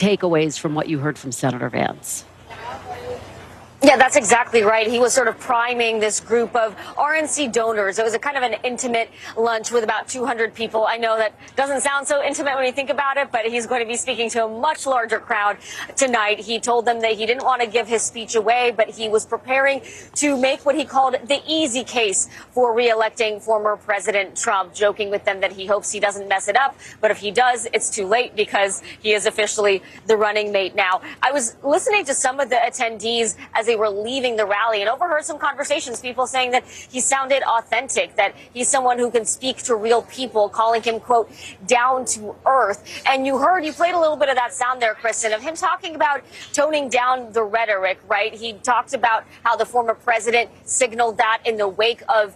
takeaways from what you heard from Senator Vance? Yeah, that's exactly right. He was sort of priming this group of RNC donors. It was a kind of an intimate lunch with about 200 people. I know that doesn't sound so intimate when you think about it, but he's going to be speaking to a much larger crowd tonight. He told them that he didn't want to give his speech away, but he was preparing to make what he called the easy case for re-electing former President Trump, joking with them that he hopes he doesn't mess it up. But if he does, it's too late because he is officially the running mate now. I was listening to some of the attendees as they were leaving the rally and overheard some conversations, people saying that he sounded authentic, that he's someone who can speak to real people, calling him, quote, down to earth. And you played a little bit of that sound there, Kristen, of him talking about toning down the rhetoric, right? He talked about how the former president signaled that in the wake of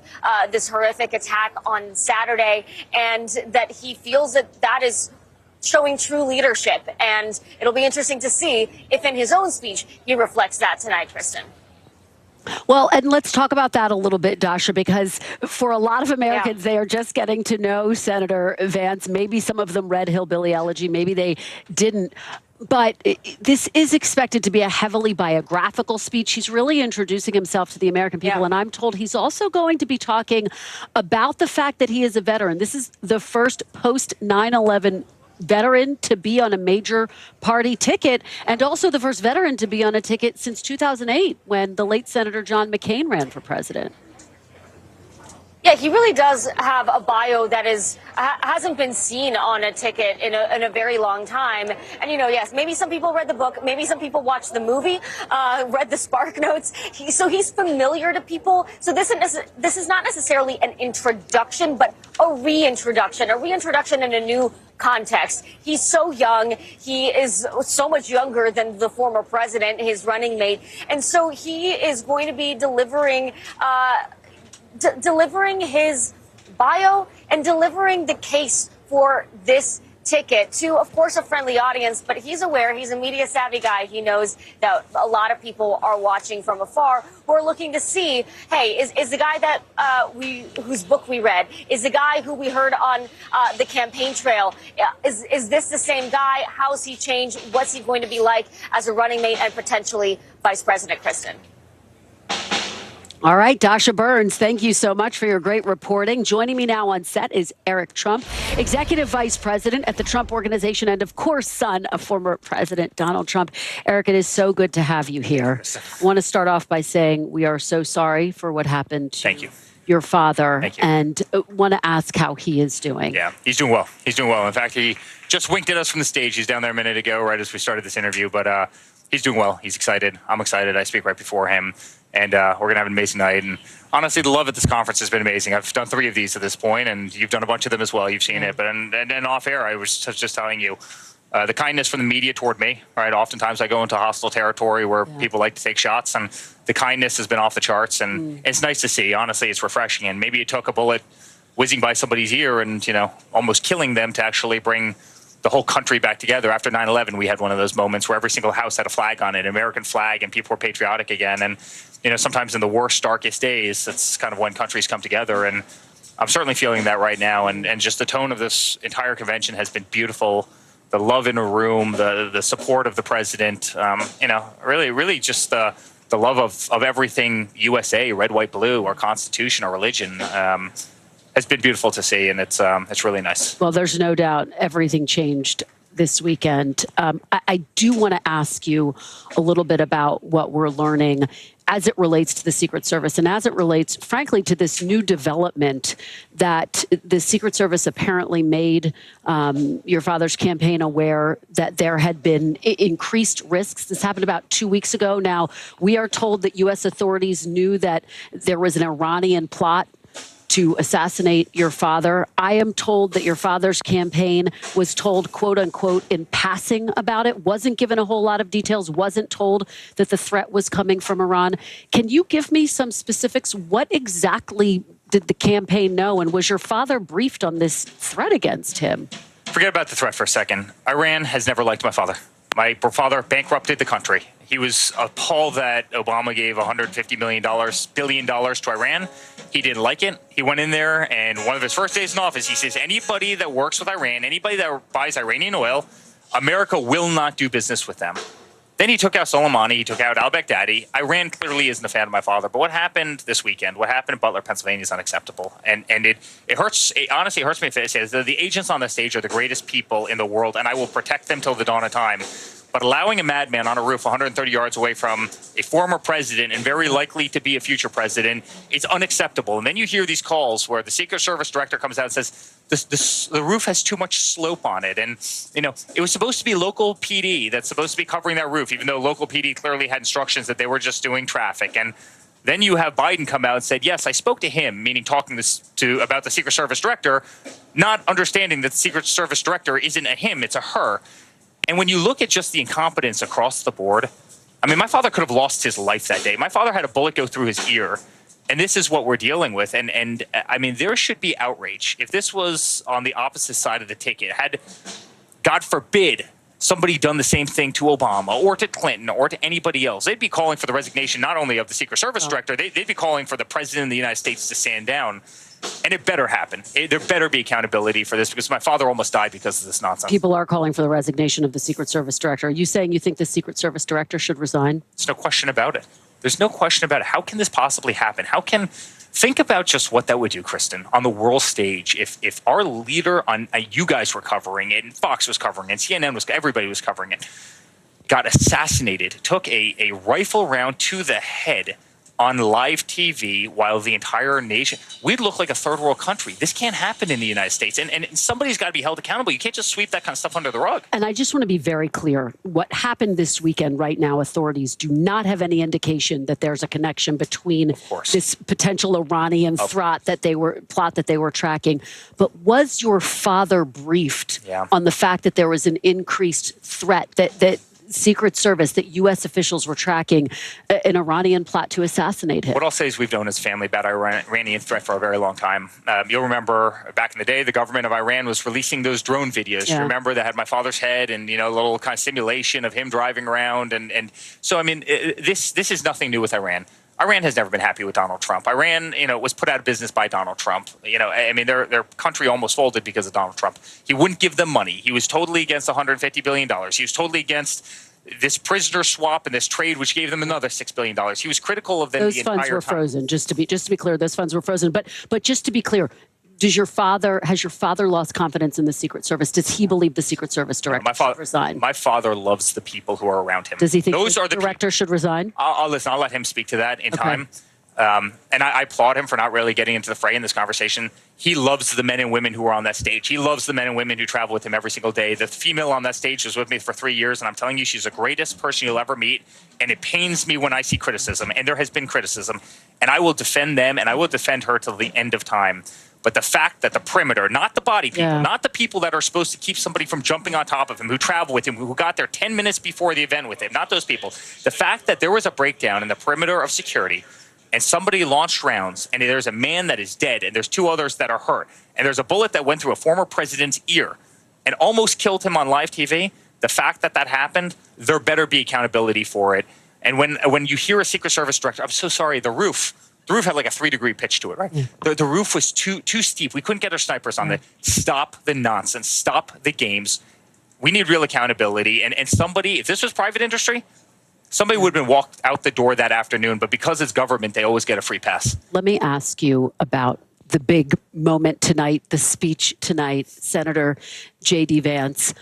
this horrific attack on Saturday, and that he feels that that is showing true leadership. And it'll be interesting to see if in his own speech he reflects that tonight, Kristen. Well, and let's talk about that a little bit, Dasha, because for a lot of Americans, they are just getting to know Senator Vance. Maybe some of them read Hillbilly Elegy, maybe they didn't. But this is expected to be a heavily biographical speech. He's really introducing himself to the American people. Yeah. And I'm told he's also going to be talking about the fact that he is a veteran. This is the first post 9/11 veteran to be on a major party ticket, and also the first veteran to be on a ticket since 2008 when the late Senator John McCain ran for president. Yeah, he really does have a bio that hasn't been seen on a ticket in a very long time. And, yes, maybe some people read the book. Maybe some people watched the movie, read the Spark Notes. So he's familiar to people. So this is not necessarily an introduction, but a reintroduction in a new context. He's so young. He is so much younger than the former president, his running mate. And so he is going to be delivering his bio and delivering the case for this ticket to, of course, a friendly audience. But he's aware, he's a media savvy guy. He knows that a lot of people are watching from afar who are looking to see, hey, is the guy that whose book we read, is the guy who we heard on the campaign trail, is this the same guy? How's he changed? What's he going to be like as a running mate and potentially vice president, Kristen? All right, Dasha Burns, thank you so much for your great reporting. Joining me now on set is Eric Trump, Executive Vice President at the Trump Organization and, of course, son of former President Donald Trump. Eric, it is so good to have you here. I want to start off by saying we are so sorry for what happened to your father. Thank you. And want to ask how he is doing. Yeah, he's doing well. He's doing well. In fact, he just winked at us from the stage. He's down there a minute ago, right as we started this interview. But he's doing well. He's excited. I'm excited. I speak right before him. And we're going to have an amazing night. And honestly, the love at this conference has been amazing. I've done 3 of these at this point, and you've done a bunch of them as well. You've seen it. But and off air, I was just telling you, the kindness from the media toward me, right? Oftentimes I go into hostile territory where people like to take shots, and the kindness has been off the charts. And it's nice to see. Honestly, it's refreshing. And maybe it took a bullet whizzing by somebody's ear and, almost killing them to actually bring the whole country back together. After 9/11, we had one of those moments where every single house had a flag on it, an American flag, and people were patriotic again. And, sometimes in the worst, darkest days, that's kind of when countries come together. And I'm certainly feeling that right now. And just the tone of this entire convention has been beautiful. The love in a room, the support of the president, really just the love of everything USA, red, white, blue, our Constitution, our religion, has been beautiful to see, and it's really nice. Well, there's no doubt everything changed this weekend. I do want to ask you a little bit about what we're learning as it relates to the Secret Service and as it relates, frankly, to this new development that the Secret Service apparently made your father's campaign aware that there had been increased risks. This happened about 2 weeks ago. Now, we are told that U.S. authorities knew that there was an Iranian plot to assassinate your father. I am told that your father's campaign was told, quote unquote, in passing about it, wasn't given a whole lot of details, wasn't told that the threat was coming from Iran. Can you give me some specifics? What exactly did the campaign know? And was your father briefed on this threat against him? Forget about the threat for a second. Iran has never liked my father. My father bankrupted the country. He was appalled that Obama gave $150 billion to Iran. He didn't like it. He went in there, and one of his first days in office, he says, anybody that works with Iran, anybody that buys Iranian oil, America will not do business with them. Then he took out Soleimani, he took out al-Baghdadi. Iran clearly isn't a fan of my father, but what happened this weekend, what happened in Butler, Pennsylvania is unacceptable. And it hurts, honestly, it hurts me to say this. The agents on the stage are the greatest people in the world, and I will protect them till the dawn of time. But allowing a madman on a roof 130 yards away from a former president and very likely to be a future president is unacceptable. And then you hear these calls where the Secret Service director comes out and says, the roof has too much slope on it. And, you know, it was supposed to be local PD that's supposed to be covering that roof, even though local PD clearly had instructions that they were just doing traffic. And then you have Biden come out and said, yes, I spoke to him, meaning talking about the Secret Service director, not understanding that the Secret Service director isn't a him, it's a her. And when you look at just the incompetence across the board, I mean, my father could have lost his life that day. My father had a bullet go through his ear. And this is what we're dealing with. And I mean, there should be outrage. If this was on the opposite side of the ticket, had, God forbid, somebody done the same thing to Obama or to Clinton or to anybody else, they'd be calling for the resignation not only of the Secret Service director, they'd be calling for the president of the United States to stand down. And it better happen. There better be accountability for this because my father almost died because of this nonsense. People are calling for the resignation of the Secret Service director. Are you saying you think the Secret Service director should resign? There's no question about it. There's no question about it. How can this possibly happen? Think about just what that would do, Kristen, on the world stage. If our leader on, you guys were covering it, and Fox was covering it, CNN was, everybody was covering it, got assassinated, took a rifle round to the head on live TV while the entire nation, we'd look like a third world country. This can't happen in the United States. And somebody's got to be held accountable. You can't just sweep that kind of stuff under the rug. And I just want to be very clear. What happened this weekend right now, authorities do not have any indication that there's a connection between this potential Iranian plot that they were tracking. But was your father briefed on the fact that there was an increased threat that Secret Service, that U.S. officials were tracking an Iranian plot to assassinate him? What I'll say is we've known as family about Iranian threat for a very long time. You'll remember back in the day, the government of Iran was releasing those drone videos. You remember that had my father's head and, you know, a little kind of simulation of him driving around. And so, I mean, this is nothing new with Iran. Iran has never been happy with Donald Trump. Iran, you know, was put out of business by Donald Trump. You know, I mean, their country almost folded because of Donald Trump. He wouldn't give them money. He was totally against $150 billion. He was totally against this prisoner swap and this trade, which gave them another $6 billion. He was critical of them the entire time. Those funds were frozen. Just to be clear, those funds were frozen. But just to be clear, has your father lost confidence in the Secret Service? Does he believe the Secret Service director should resign? My father loves the people who are around him. Does he think the director should resign? I'll listen. I'll let him speak to that in time. And I applaud him for not really getting into the fray in this conversation. He loves the men and women who are on that stage. He loves the men and women who travel with him every single day. The female on that stage was with me for 3 years, and I'm telling you, she's the greatest person you'll ever meet. And it pains me when I see criticism, and there has been criticism. And I will defend them, and I will defend her till the end of time. But the fact that the perimeter, not the body people, not the people that are supposed to keep somebody from jumping on top of him, who travel with him, who got there 10 minutes before the event with him, not those people. The fact that there was a breakdown in the perimeter of security, and somebody launched rounds, and there's a man that is dead, and there's 2 others that are hurt, and there's a bullet that went through a former president's ear and almost killed him on live TV, the fact that that happened, there better be accountability for it. And when you hear a Secret Service director, I'm so sorry, the roof had like a 3-degree pitch to it, right? The roof was too steep. We couldn't get our snipers on it. Stop the nonsense. Stop the games. We need real accountability. And somebody, if this was private industry, somebody would have been walked out the door that afternoon, but because it's government, they always get a free pass. Let me ask you about the big moment tonight, the speech tonight. Senator J.D. Vance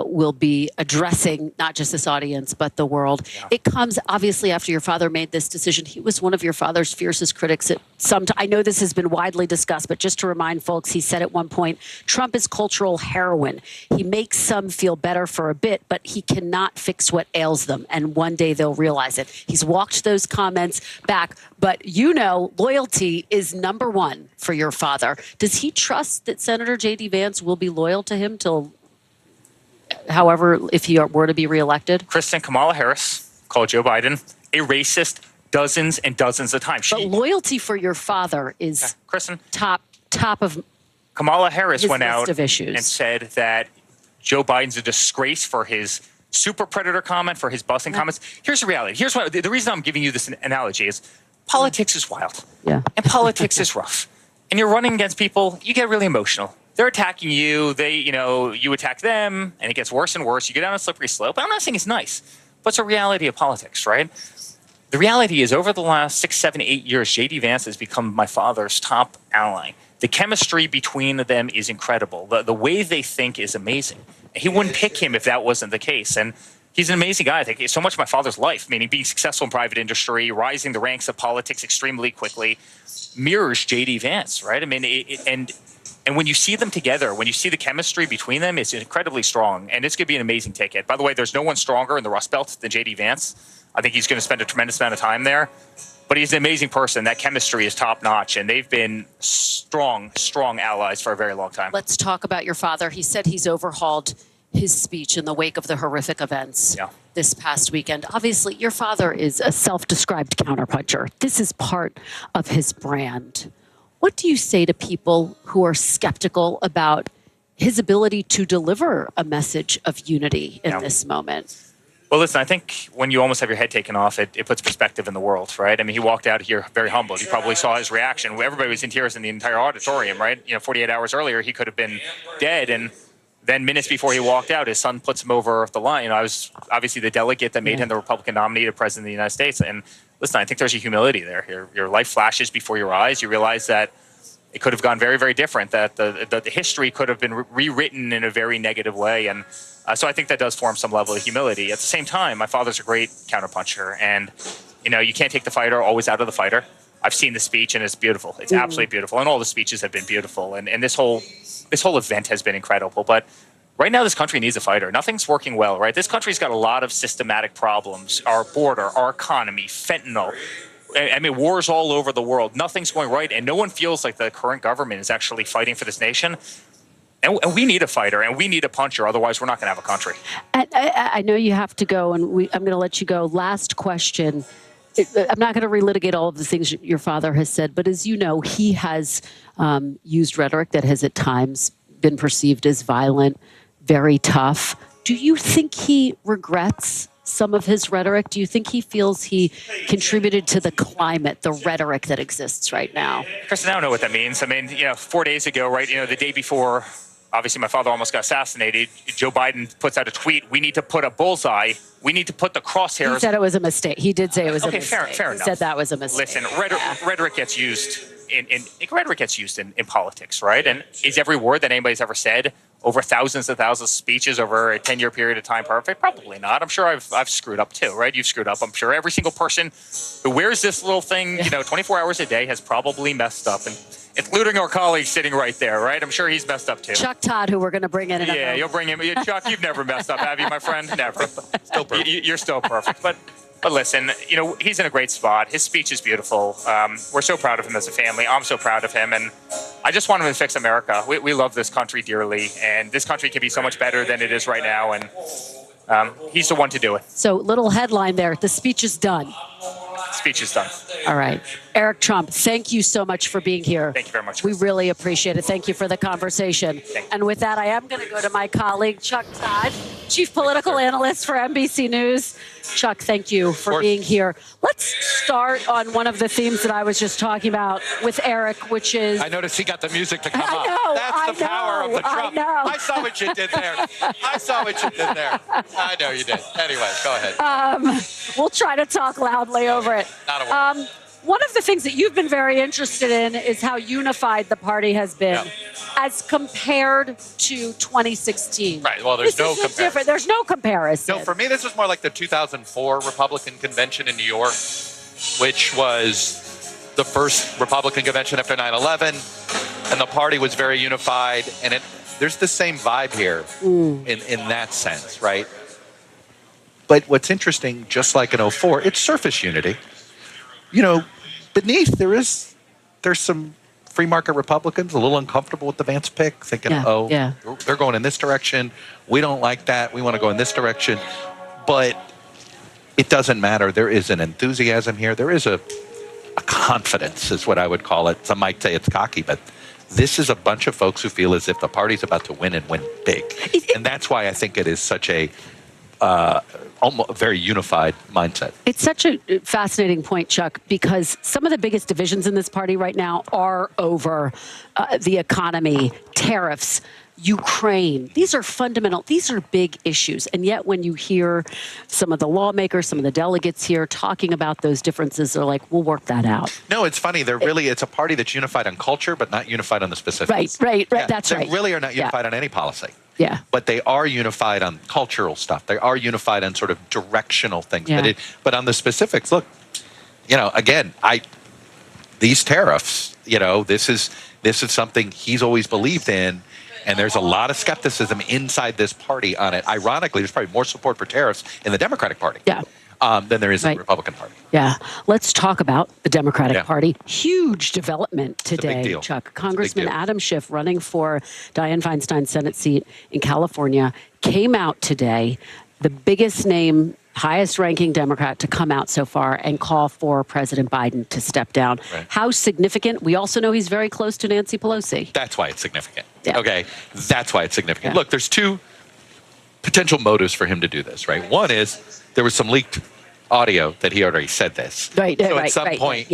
will be addressing not just this audience, but the world. It comes, obviously, after your father made this decision. He was one of your father's fiercest critics. I know this has been widely discussed, but just to remind folks, he said at one point, Trump is cultural heroin. He makes some feel better for a bit, but he cannot fix what ails them. And one day they'll realize it. He's walked those comments back. But you know, loyalty is number one for your father. Does he trust that Senator J.D. Vance will be loyal to him till, however, if he were to be reelected? Kristen, Kamala Harris called Joe Biden a racist dozens and dozens of times. But loyalty for your father is Kristen, top of Kamala Harris his went out of issues. and said that Joe Biden's a disgrace for his super predator comment, for his busing comments. Here's the reality. Here's what the reason I'm giving you this analogy is politics is wild. And politics is rough. And you're running against people, you get really emotional. they're attacking you. You attack them, and it gets worse and worse. You go down a slippery slope. I'm not saying it's nice, but it's a reality of politics, right? The reality is, over the last 6, 7, 8 years, J.D. Vance has become my father's top ally. The chemistry between them is incredible. The way they think is amazing. He wouldn't pick him if that wasn't the case. And he's an amazing guy. I think so much of my father's life, meaning being successful in private industry, rising the ranks of politics extremely quickly, mirrors J.D. Vance, right? I mean, and when you see them together, when you see the chemistry between them, it's incredibly strong. And it's going to be an amazing ticket. By the way, there's no one stronger in the Rust Belt than J.D. Vance. I think he's going to spend a tremendous amount of time there. But he's an amazing person. That chemistry is top-notch, and they've been strong allies for a very long time. Let's talk about your father. He said he's overhauled his speech in the wake of the horrific events this past weekend. Obviously, your father is a self-described counterpuncher. This is part of his brand. What do you say to people who are skeptical about his ability to deliver a message of unity in this moment? Well, listen, I think when you almost have your head taken off, it puts perspective in the world, right? I mean, he walked out here very humbled. You probably saw his reaction. Everybody was in tears in the entire auditorium, right? 48 hours earlier, he could have been dead. And then minutes before he walked out, his son puts him over the line. I was obviously the delegate that made him the Republican nominee to President of the United States. And listen, I think there's a humility there. Your life flashes before your eyes. You realize that it could have gone very, very different, that the history could have been rewritten in a very negative way. And so I think that does form some level of humility. At the same time, my father's a great counterpuncher. And, you can't take the fighter always out of the fighter. I've seen the speech, and it's beautiful. It's absolutely beautiful. And all the speeches have been beautiful. And this whole event has been incredible. But right now, this country needs a fighter. Nothing's working well, right? This country's got a lot of systematic problems. Our border, our economy, fentanyl. I mean, wars all over the world. Nothing's going right, and no one feels like the current government is actually fighting for this nation. And we need a fighter, and we need a puncher. Otherwise, we're not going to have a country. I know you have to go, and I'm going to let you go. Last question. I'm not going to relitigate all of the things your father has said, but as you know, he has used rhetoric that has at times been perceived as violent, very tough. Do you think he regrets some of his rhetoric? Do you think he feels he contributed to the climate, the rhetoric that exists right now? Kristen, I don't know what that means. I mean, 4 days ago, right, the day before, obviously my father almost got assassinated, Joe Biden puts out a tweet, we need to put a bullseye, we need to put the crosshairs. He said it was a mistake. He did say it was a mistake. Fair enough. He said that was a mistake. Listen, rhetoric gets used in politics, right? And is every word that anybody's ever said over thousands and thousands of speeches over a 10-year period of time perfect? Probably not. I'm sure I've screwed up too, right? You've screwed up. I'm sure every single person who wears this little thing, 24 hours a day has probably messed up, and including our colleague sitting right there, right? I'm sure he's messed up too. Chuck Todd, who we're going to bring in a moment. You'll bring him. Chuck, you've never messed up, have you, my friend? Never. Still perfect. You're still perfect. But listen, he's in a great spot. His speech is beautiful. We're so proud of him as a family. I'm so proud of him. And I just want him to fix America. We love this country dearly. And this country can be so much better than it is right now. And he's the one to do it. So little headline there. The speech is done. Speech is done. All right. Eric Trump, thank you so much for being here. Thank you very much. We really appreciate it. Thank you for the conversation. And with that, I am going to go to my colleague, Chuck Todd, Chief Political Analyst for NBC News. Chuck, thank you for being here. Let's start on one of the themes that I was just talking about with Eric, which is... I noticed he got the music to come up. That's the power of the Trump. I saw what you did there. I know you did. Anyway, go ahead. We'll try to talk loudly over it. Not a word. One of the things that you've been very interested in is how unified the party has been as compared to 2016. Right. Well, there's no comparison. There's no comparison. No, for me, this was more like the 2004 Republican convention in New York, which was the first Republican convention after 9/11, and the party was very unified. And there's the same vibe here in that sense, right? But what's interesting, just like in 2004, it's surface unity. Beneath there's some free market Republicans a little uncomfortable with the Vance pick, thinking, they're going in this direction. We don't like that. We want to go in this direction. But it doesn't matter. There is an enthusiasm here. There is a confidence is what I would call it. Some might say it's cocky, but this is a bunch of folks who feel as if the party's about to win and win big. And that's why I think it is such a almost a very unified mindset. It's such a fascinating point, Chuck, because some of the biggest divisions in this party right now are over the economy, tariffs, Ukraine. These are fundamental, these are big issues. And yet when you hear some of the lawmakers, some of the delegates here talking about those differences, they're like, we'll work that out. No, it's funny. It's a party that's unified on culture, but not unified on the specifics. Right. Yeah, That's right. They really are not unified on any policy. Yeah. But they are unified on cultural stuff. They are unified on sort of directional things. Yeah. But on the specifics, look, again, these tariffs, this is something he's always believed in. And there's a lot of skepticism inside this party on it. Ironically, there's probably more support for tariffs in the Democratic Party than there is in the Republican Party. Yeah. Let's talk about the Democratic Party. Huge development today, Chuck. Congressman Adam Schiff, running for Dianne Feinstein's Senate seat in California, came out today, the biggest name, highest ranking Democrat to come out so far and call for President Biden to step down. Right. How significant? We also know he's very close to Nancy Pelosi. That's why it's significant. Yeah. Okay. That's why it's significant. Yeah. Look, there's two potential motives for him to do this, right? One is there was some leaked audio that he already said this. Right. So at some point,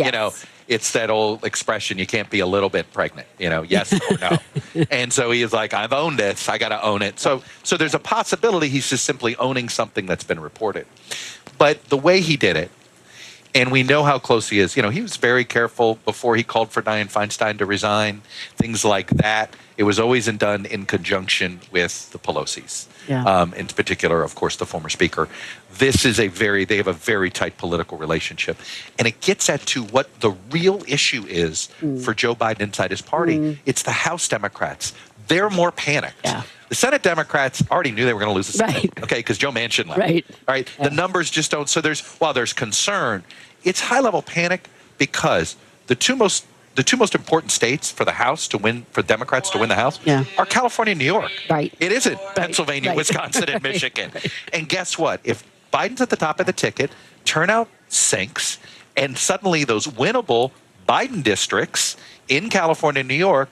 it's that old expression, you can't be a little bit pregnant, yes or no. And so he is like, I've owned this, I got to own it. So there's a possibility he's just simply owning something that's been reported. But the way he did it, and we know how close he is, he was very careful before he called for Dianne Feinstein to resign, things like that. It was always done in conjunction with the Pelosi's. Yeah. In particular, of course, the former speaker. They have a very tight political relationship. And it gets at to what the real issue is for Joe Biden inside his party. It's the House Democrats. They're more panicked. Yeah. The Senate Democrats already knew they were going to lose the Senate, because Joe Manchin left. Right. All right. Yeah. The numbers just don't. So while there's concern, it's high-level panic because the two most important states for the House to win, for Democrats to win the House, are California and New York. Right. It isn't Pennsylvania, Wisconsin, and Michigan. And guess what? If Biden's at the top of the ticket, turnout sinks, and suddenly those winnable Biden districts in California and New York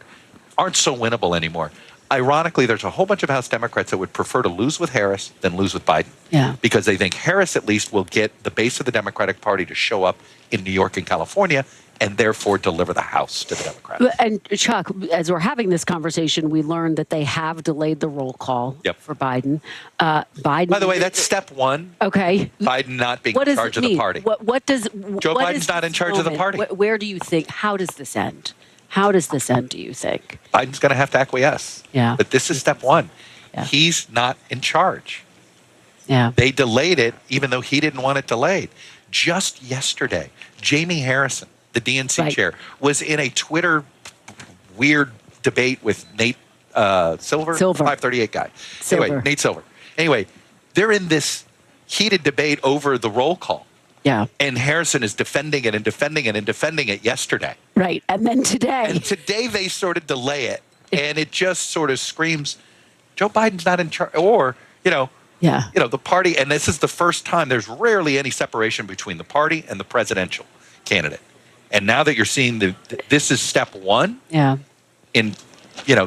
aren't so winnable anymore. Ironically, there's a whole bunch of House Democrats that would prefer to lose with Harris than lose with Biden. Yeah. Because they think Harris at least will get the base of the Democratic Party to show up in New York and California and therefore deliver the House to the Democrats. And Chuck, as we're having this conversation, we learned that they have delayed the roll call for Biden. By the way, that's step one. Okay. Biden not being in charge of the party. What does Joe Biden's not in charge of the party? Where do you think? How does this end? How does this end, do you think? Biden's going to have to acquiesce. Yeah. But this is step one. Yeah. He's not in charge. Yeah. They delayed it, even though he didn't want it delayed. Just yesterday, Jamie Harrison, the DNC chair, was in a Twitter weird debate with Nate Silver, 538 guy. Anyway, Nate Silver. Anyway, they're in this heated debate over the roll call. Yeah. And Harrison is defending it and defending it and defending it yesterday. Right. And then today. And today they sort of delay it. And it just sort of screams, Joe Biden's not in charge. Or, the party. And this is the first time there's rarely any separation between the party and the presidential candidate. And now that you're seeing this is step one. Yeah.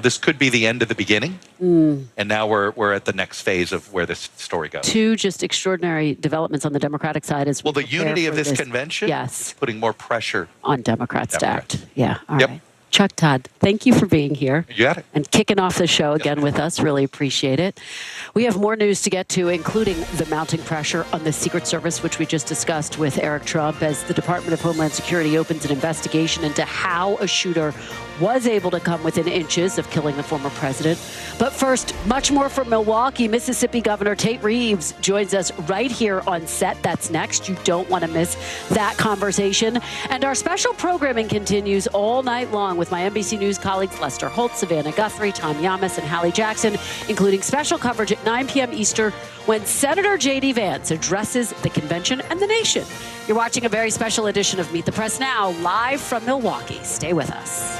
This could be the end of the beginning. And now we're at the next phase of where this story goes. Two just extraordinary developments on the Democratic side as well. The unity of this convention is putting more pressure on Democrats to act. Yeah. All right. Chuck Todd, thank you for being here. You got it. And kicking off the show again with us. Really appreciate it. We have more news to get to, including the mounting pressure on the Secret Service, which we just discussed with Eric Trump, as the Department of Homeland Security opens an investigation into how a shooter was able to come within inches of killing the former president. But first, much more from Milwaukee. Mississippi Governor Tate Reeves joins us right here on set. That's next. You don't want to miss that conversation. And our special programming continues all night long with my NBC News colleagues Lester Holt, Savannah Guthrie, Tom Yamas, and Hallie Jackson, including special coverage at 9 p.m. Eastern when Senator J.D. Vance addresses the convention and the nation. You're watching a very special edition of Meet the Press Now, live from Milwaukee. Stay with us.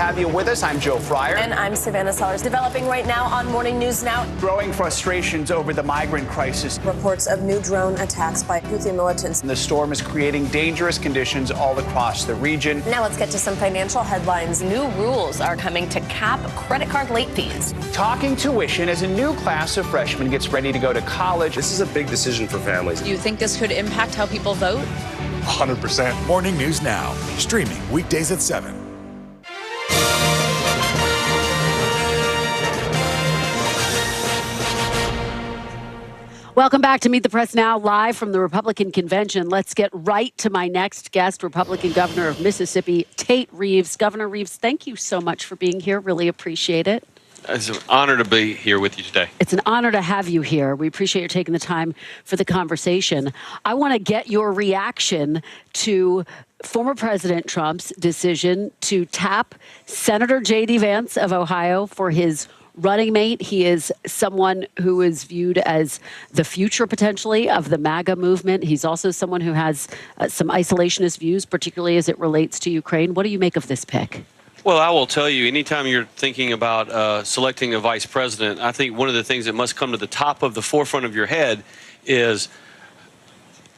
have you with us. I'm Joe Fryer. And I'm Savannah Sellers. Developing right now on Morning News Now. Growing frustrations over the migrant crisis. Reports of new drone attacks by Houthi militants. The storm is creating dangerous conditions all across the region. Now let's get to some financial headlines. New rules are coming to cap credit card late fees. Talking tuition as a new class of freshmen gets ready to go to college. This is a big decision for families. Do you think this could impact how people vote? 100%. Morning News Now, streaming weekdays at 7. Welcome back to Meet the Press Now, live from the Republican Convention. Let's get right to my next guest, Republican Governor of Mississippi, Tate Reeves. Governor Reeves, thank you so much for being here. Really appreciate it. It's an honor to be here with you today. It's an honor to have you here. We appreciate you taking the time for the conversation. I want to get your reaction to former President Trump's decision to tap Senator J.D. Vance of Ohio for his running mate. He is someone who is viewed as the future, potentially, of the MAGA movement. He's also someone who has some isolationist views, particularly as it relates to Ukraine. What do you make of this pick? Well, I will tell you, anytime you're thinking about selecting a vice president, I think one of the things that must come to the top of the forefront of your head is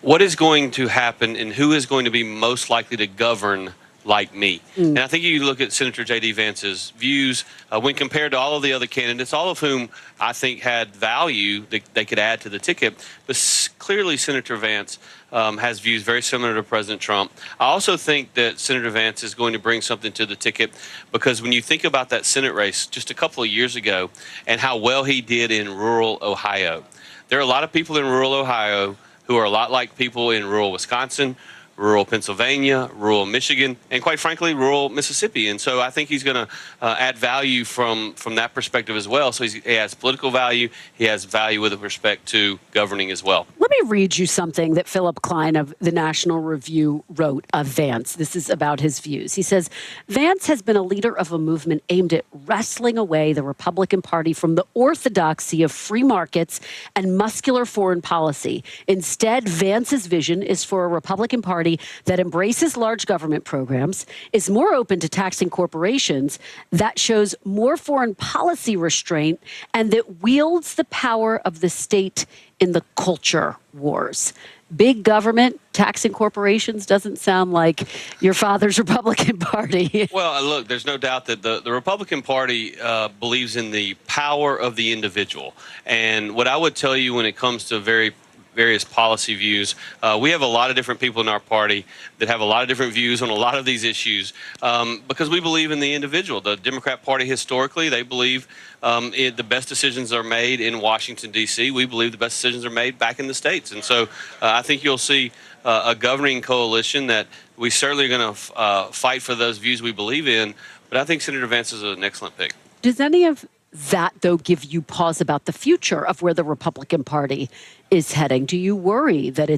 what is going to happen and who is going to be most likely to govern like me. And I think you look at Senator J.D. Vance's views when compared to all of the other candidates, all of whom I think had value that they could add to the ticket. But clearly Senator Vance has views very similar to President Trump. I also think that Senator Vance is going to bring something to the ticket because when you think about that Senate race just a couple of years ago and how well he did in rural Ohio, there are a lot of people in rural Ohio who are a lot like people in rural Wisconsin, rural Pennsylvania, rural Michigan, and quite frankly, rural Mississippi. And so I think he's going to add value from that perspective as well. So he has political value. He has value with respect to governing as well. Let me read you something that Philip Klein of the National Review wrote of Vance. This is about his views. He says, Vance has been a leader of a movement aimed at wrestling away the Republican Party from the orthodoxy of free markets and muscular foreign policy. Instead, Vance's vision is for a Republican Party that embraces large government programs, is more open to taxing corporations, that shows more foreign policy restraint, and that wields the power of the state in the culture wars. Big government taxing corporations doesn't sound like your father's Republican Party. Well, look, there's no doubt that the Republican Party believes in the power of the individual. And what I would tell you when it comes to various policy views. We have a lot of different people in our party that have a lot of different views on a lot of these issues because we believe in the individual. The Democrat Party historically, they believe the best decisions are made in Washington, D.C. We believe the best decisions are made back in the states. And so I think you'll see a governing coalition that we certainly are going to fight for those views we believe in. But I think Senator Vance is an excellent pick. Does any of that, though, give you pause about the future of where the Republican Party is heading? Do you worry that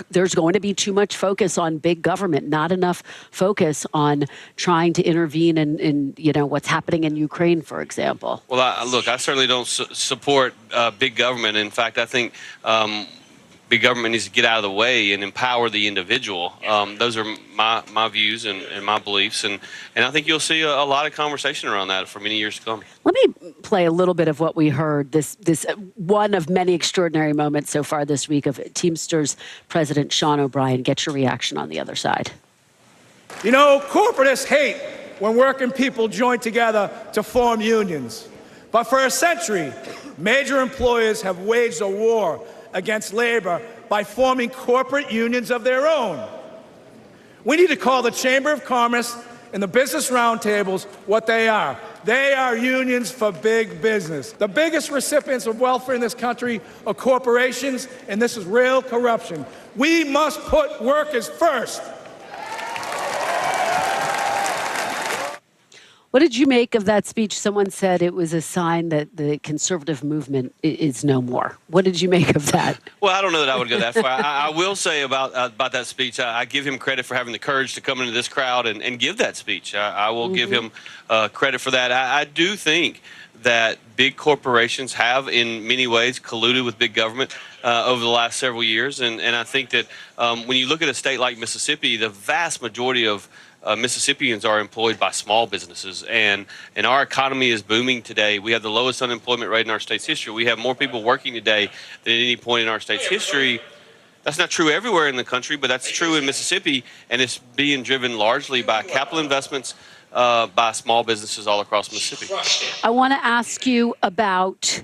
there's going to be too much focus on big government, not enough focus on trying to intervene in what's happening in Ukraine, for example? Well, I certainly don't support big government. In fact, I think big government needs to get out of the way and empower the individual. Those are my views and my beliefs, and I think you'll see a lot of conversation around that for many years to come. Let me play a little bit of what we heard, this one of many extraordinary moments so far this week of Teamsters President Sean O'Brien. Get your reaction on the other side. You know, corporatists hate when working people join together to form unions. But for a century, major employers have waged a war against labor by forming corporate unions of their own. We need to call the Chamber of Commerce and the business roundtables what they are. They are unions for big business. The biggest recipients of welfare in this country are corporations, and this is real corruption. We must put workers first. What did you make of that speech? Someone said it was a sign that the conservative movement is no more. What did you make of that? Well, I don't know that I would go that far. I will say about that speech, I give him credit for having the courage to come into this crowd and give that speech. I will give him credit for that. I do think that big corporations have, in many ways, colluded with big government over the last several years. And I think that when you look at a state like Mississippi, the vast majority of Mississippians are employed by small businesses, and our economy is booming today. We have the lowest unemployment rate in our state's history. We have more people working today than at any point in our state's history. That's not true everywhere in the country, but that's true in Mississippi, and it's being driven largely by capital investments by small businesses all across Mississippi. I want to ask you about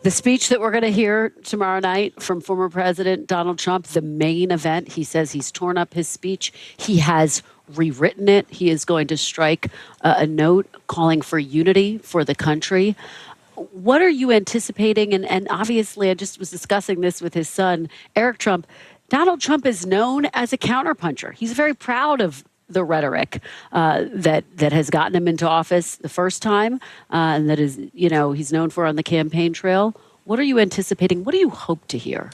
the speech that we're going to hear tomorrow night from former President Donald Trump, the main event. He says he's torn up his speech. He has rewritten it. He is going to strike a note calling for unity for the country. What are you anticipating? And obviously, I just was discussing this with his son, Eric Trump. Donald Trump is known as a counterpuncher. He's very proud of the rhetoric that has gotten him into office the first time, and that is, he's known for on the campaign trail. What are you anticipating? What do you hope to hear?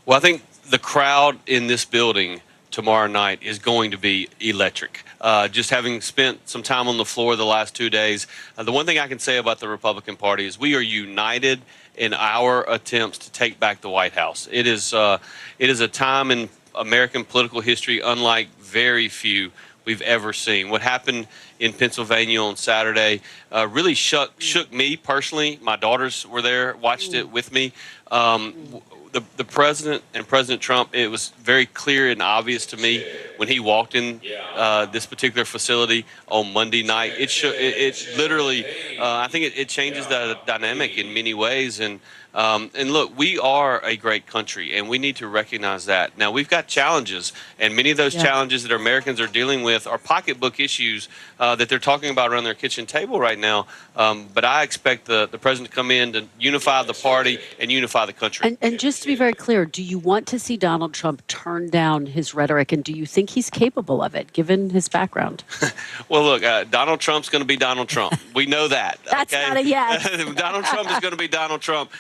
Well, I think the crowd in this building tomorrow night is going to be electric. Just having spent some time on the floor the last 2 days, the one thing I can say about the Republican Party is we are united in our attempts to take back the White House. It is a time in American political history unlike very few we've ever seen. What happened in Pennsylvania on Saturday really shook me personally. My daughters were there, watched it with me. The president and President Trump, it was very clear and obvious to me when he walked in this particular facility on Monday night. It literally, I think it changes the dynamic in many ways. And look, we are a great country, and we need to recognize that. Now, we've got challenges, and many of those challenges that Americans are dealing with are pocketbook issues that they're talking about around their kitchen table right now. But I expect the president to come in to unify the party and unify the country. And just to be very clear, do you want to see Donald Trump turn down his rhetoric, and do you think he's capable of it, given his background? Well, look, Donald Trump's going to be Donald Trump. We know that. That's okay? not a yes. Donald Trump is going to be Donald Trump.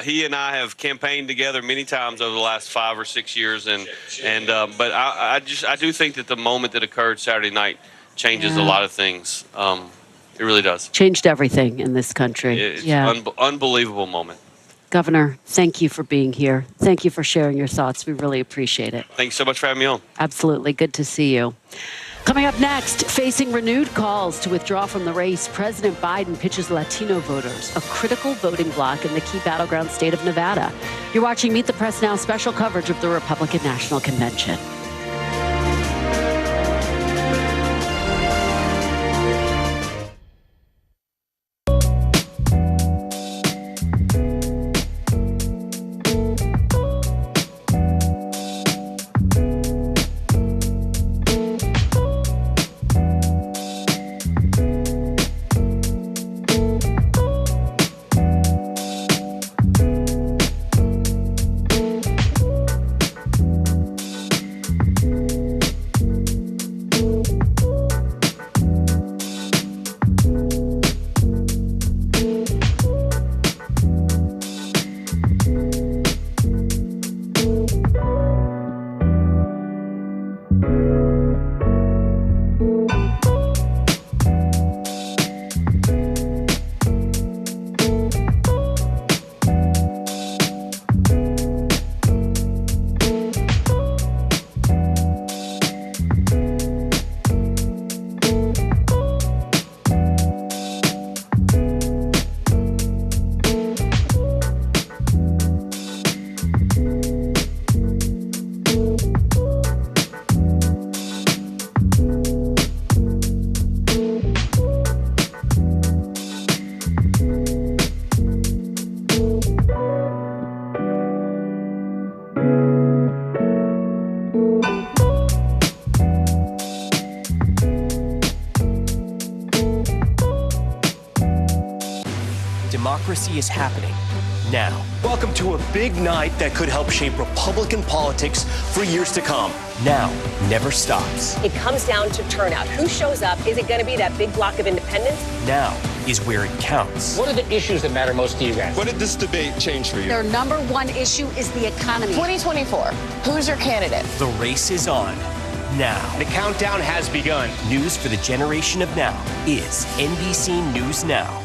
He and I have campaigned together many times over the last 5 or 6 years, but I do think that the moment that occurred Saturday night changes a lot of things. It really does. Changed everything in this country. It's an unbelievable moment. Governor, thank you for being here. Thank you for sharing your thoughts. We really appreciate it. Thanks so much for having me on. Absolutely. Good to see you. Coming up next, facing renewed calls to withdraw from the race, President Biden pitches Latino voters, a critical voting bloc in the key battleground state of Nevada. You're watching Meet the Press Now, special coverage of the Republican National Convention. Democracy is happening now. Welcome to a big night that could help shape Republican politics for years to come. Now never stops. It comes down to turnout. Who shows up? Is it going to be that big block of independents? Now is where it counts. What are the issues that matter most to you guys? What did this debate change for you? Their number one issue is the economy. 2024. Who's your candidate? The race is on. Now. The countdown has begun. News for the generation of now is NBC News Now.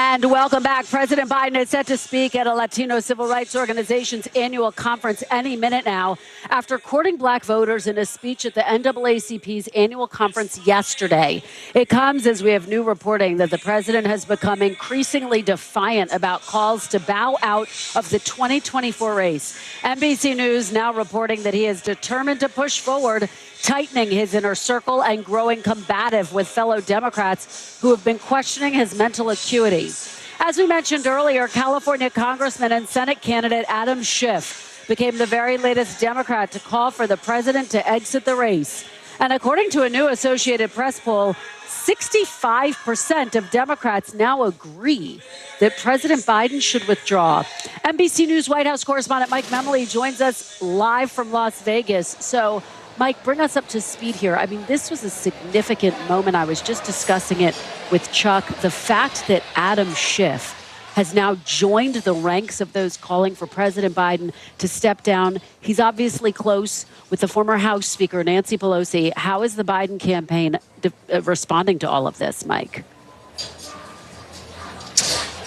And welcome back. President Biden is set to speak at a Latino civil rights organization's annual conference any minute now after courting black voters in a speech at the NAACP's annual conference yesterday. It comes as we have new reporting that the president has become increasingly defiant about calls to bow out of the 2024 race. NBC News now reporting that he is determined to push forward, tightening his inner circle and growing combative with fellow Democrats who have been questioning his mental acuity. As we mentioned earlier, California Congressman and Senate candidate Adam Schiff became the very latest Democrat to call for the president to exit the race. And according to a new Associated Press poll, 65% of Democrats now agree that President Biden should withdraw. NBC News White House correspondent Mike DeWine joins us live from Las Vegas. So, Mike, bring us up to speed here. I mean, this was a significant moment. I was just discussing it with Chuck. The fact that Adam Schiff has now joined the ranks of those calling for President Biden to step down. He's obviously close with the former House Speaker, Nancy Pelosi. How is the Biden campaign responding to all of this, Mike?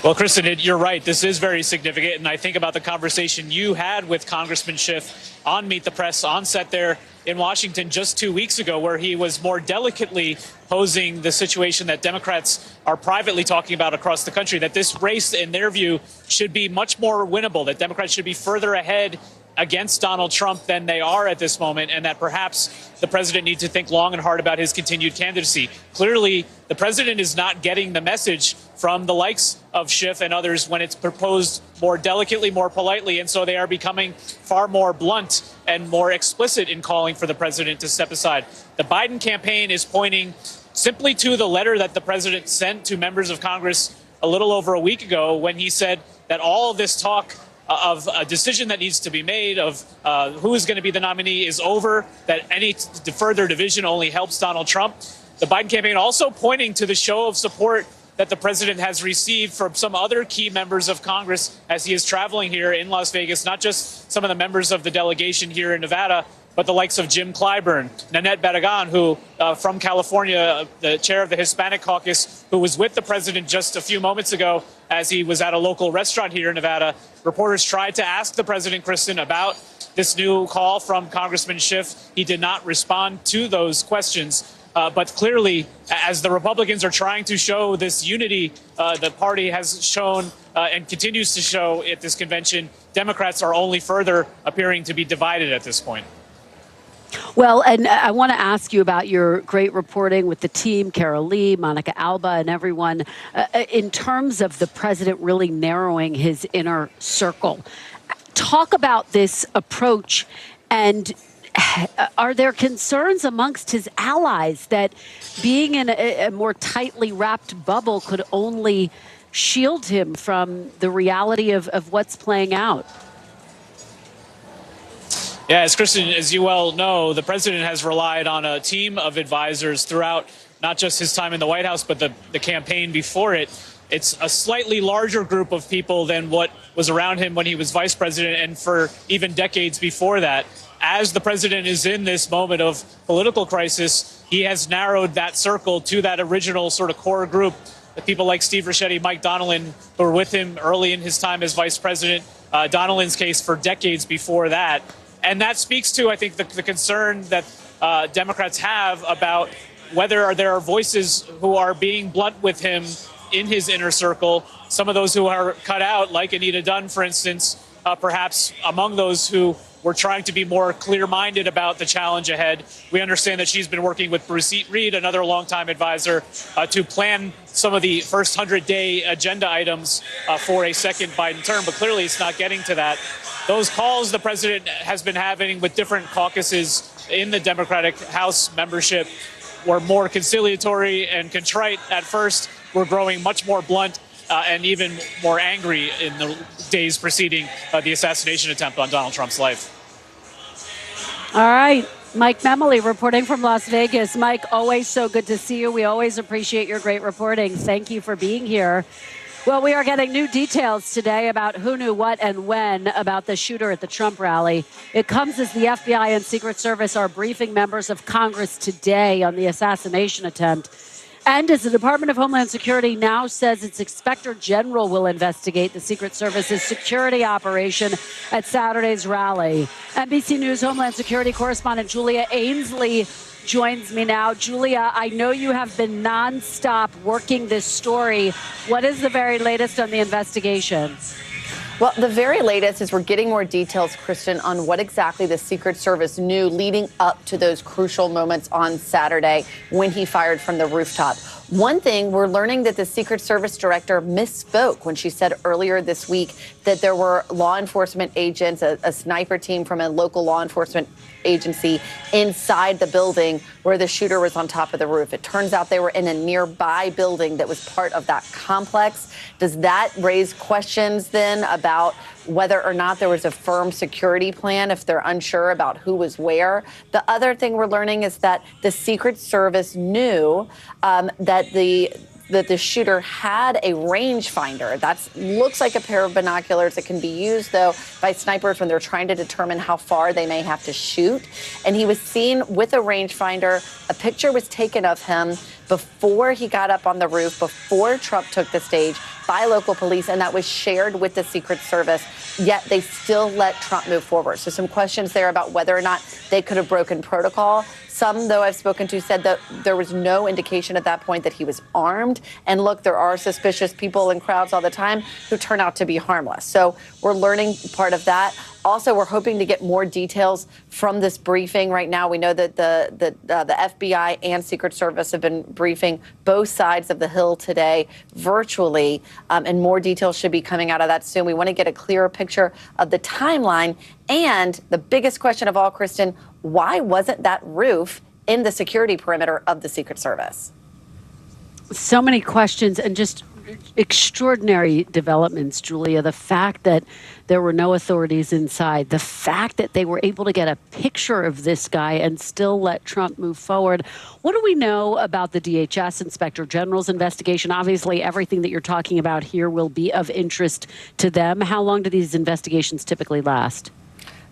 Well, Kristen, you're right. This is very significant. And I think about the conversation you had with Congressman Schiff on Meet the Press on set there in Washington just 2 weeks ago, where he was more delicately posing the situation that Democrats are privately talking about across the country, that this race, in their view, should be much more winnable, that Democrats should be further ahead against Donald Trump than they are at this moment, and that perhaps the president needs to think long and hard about his continued candidacy. Clearly, the president is not getting the message from the likes of Schiff and others when it's proposed more delicately, more politely, and so they are becoming far more blunt and more explicit in calling for the president to step aside. The Biden campaign is pointing simply to the letter that the president sent to members of Congress a little over a week ago when he said that all of this talk of a decision that needs to be made of who is going to be the nominee is over, that any further division only helps Donald Trump. The Biden campaign also pointing to the show of support that the president has received from some other key members of Congress as he is traveling here in Las Vegas, not just some of the members of the delegation here in Nevada, but the likes of Jim Clyburn, Nanette Barragán, who from California, the chair of the Hispanic caucus, who was with the president just a few moments ago as he was at a local restaurant here in Nevada. Reporters tried to ask the president, Kristen, about this new call from Congressman Schiff. He did not respond to those questions. But clearly, as the Republicans are trying to show this unity, the party has shown and continues to show at this convention, Democrats are only further appearing to be divided at this point. Well, and I want to ask you about your great reporting with the team, Carol Lee, Monica Alba, and everyone, in terms of the president really narrowing his inner circle. Talk about this approach, and are there concerns amongst his allies that being in a more tightly wrapped bubble could only shield him from the reality of what's playing out? Yeah, as Kristen, as you well know, the president has relied on a team of advisors throughout not just his time in the White House, but the campaign before it. It's a slightly larger group of people than what was around him when he was vice president and for even decades before that. As the president is in this moment of political crisis, he has narrowed that circle to that original sort of core group. The people like Steve Ricchetti, Mike Donilon, who were with him early in his time as vice president, Donilon's case for decades before that. And that speaks to, I think, the concern that Democrats have about whether there are voices who are being blunt with him in his inner circle. Some of those who are cut out, like Anita Dunn, for instance, perhaps among those who were trying to be more clear-minded about the challenge ahead. We understand that she's been working with Bruce Reed, another longtime advisor, to plan some of the first 100-day agenda items for a second Biden term, but clearly it's not getting to that. Those calls the president has been having with different caucuses in the Democratic House membership were more conciliatory and contrite at first, were growing much more blunt and even more angry in the days preceding the assassination attempt on Donald Trump's life. All right. Mike DeWine reporting from Las Vegas. Mike, always so good to see you. We always appreciate your great reporting. Thank you for being here. Well, we are getting new details today about who knew what and when about the shooter at the Trump rally. It comes as the FBI and Secret Service are briefing members of Congress today on the assassination attempt. And as the Department of Homeland Security now says its Inspector General will investigate the Secret Service's security operation at Saturday's rally. NBC News Homeland Security correspondent Julia Ainsley joins me now. Julia, I know you have been nonstop working this story. What is the very latest on the investigation? Well, the very latest is we're getting more details, Kristen, on what exactly the Secret Service knew leading up to those crucial moments on Saturday when he fired from the rooftop. One thing, we're learning that the Secret Service director misspoke when she said earlier this week that there were law enforcement agents, a sniper team from a local law enforcement agency inside the building where the shooter was on top of the roof. It turns out they were in a nearby building that was part of that complex. Does that raise questions then about whether or not there was a firm security plan if they're unsure about who was where? The other thing we're learning is that the Secret Service knew that the shooter had a rangefinder. That looks like a pair of binoculars that can be used, though, by snipers when they're trying to determine how far they may have to shoot. And he was seen with a rangefinder. A picture was taken of him before he got up on the roof, before Trump took the stage, by local police, and that was shared with the Secret Service, yet they still let Trump move forward. So some questions there about whether or not they could have broken protocol. Some, though, I've spoken to said that there was no indication at that point that he was armed. And look, there are suspicious people in crowds all the time who turn out to be harmless. So we're learning part of that. Also, we're hoping to get more details from this briefing. Right now, we know that the FBI and Secret Service have been briefing both sides of the Hill today virtually, and more details should be coming out of that soon. We want to get a clearer picture of the timeline. And the biggest question of all, Kristen, why wasn't that roof in the security perimeter of the Secret Service? So many questions and just extraordinary developments, Julia. The fact that there were no authorities inside, the fact that they were able to get a picture of this guy and still let Trump move forward. What do we know about the DHS Inspector General's investigation? Obviously, everything that you're talking about here will be of interest to them. How long do these investigations typically last?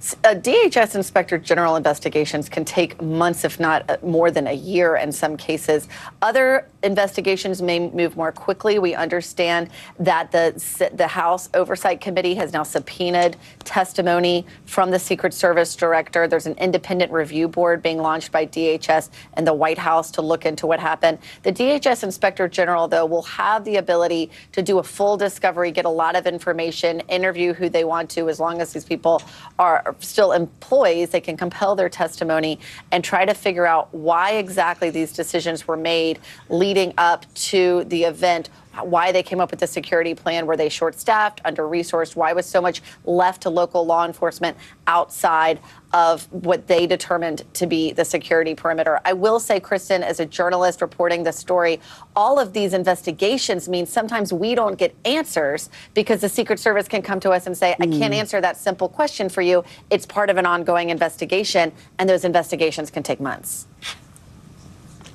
DHS Inspector General investigations can take months, if not more than a year in some cases. Other investigations may move more quickly. We understand that the House Oversight Committee has now subpoenaed testimony from the Secret Service director. There's an independent review board being launched by DHS and the White House to look into what happened. The DHS Inspector General, though, will have the ability to do a full discovery, get a lot of information, interview who they want to, as long as these people are still employees. They can compel their testimony and try to figure out why exactly these decisions were made leading up to the event, why they came up with the security plan. Were they short-staffed, under-resourced? Why was so much left to local law enforcement outside of what they determined to be the security perimeter? I will say, Kristen, as a journalist reporting the story, all of these investigations mean sometimes we don't get answers because the Secret Service can come to us and say, I can't answer that simple question for you. It's part of an ongoing investigation, and those investigations can take months.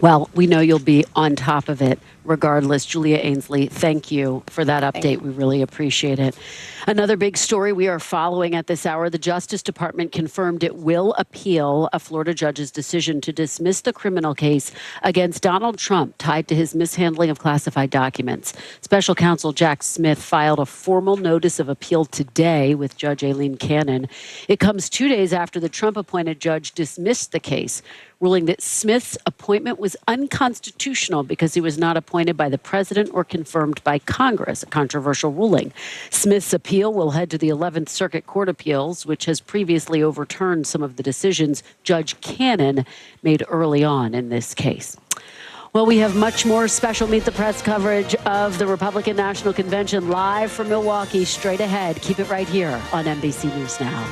Well, we know you'll be on top of it regardless. Julia Ainsley, thank you for that update. We really appreciate it. Another big story we are following at this hour, the Justice Department confirmed it will appeal a Florida judge's decision to dismiss the criminal case against Donald Trump tied to his mishandling of classified documents. Special counsel Jack Smith filed a formal notice of appeal today with Judge Aileen Cannon. It comes 2 days after the Trump-appointed judge dismissed the case, ruling that Smith's appointment was unconstitutional because he was not appointed by the president or confirmed by Congress, a controversial ruling. Smith's appeal will head to the 11th Circuit Court of Appeals, which has previously overturned some of the decisions Judge Cannon made early on in this case. Well, we have much more special Meet the Press coverage of the Republican National Convention live from Milwaukee straight ahead. Keep it right here on NBC News Now.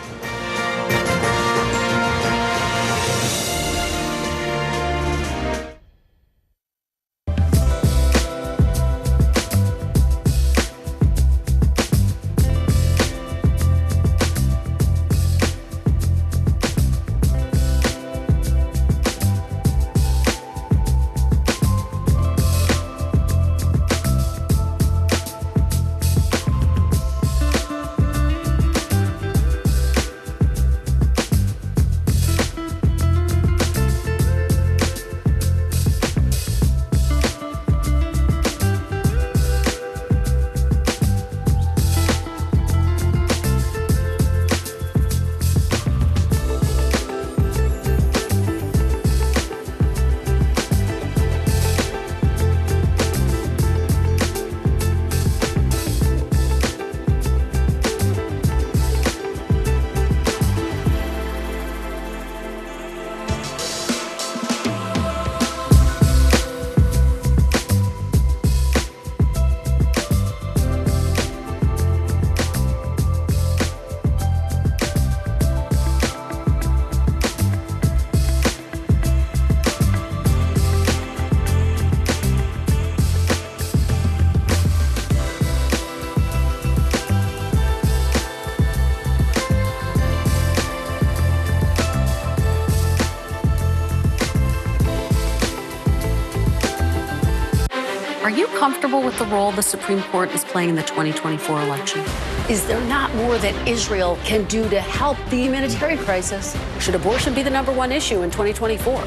you comfortable with the role the Supreme Court is playing in the 2024 election? Is there not more that Israel can do to help the humanitarian crisis? Should abortion be the #1 issue in 2024?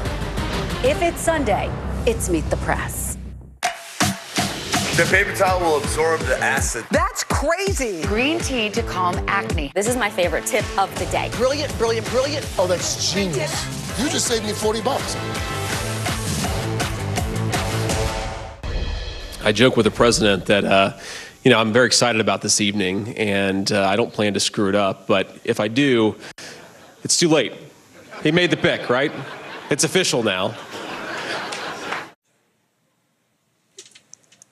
If it's Sunday, it's Meet the Press. The paper towel will absorb the acid. That's crazy. Green tea to calm acne. This is my favorite tip of the day. Brilliant, brilliant, brilliant. Oh, that's genius. You just saved me $40. I joke with the president that, I'm very excited about this evening, and I don't plan to screw it up. But if I do, it's too late. He made the pick, right? It's official now.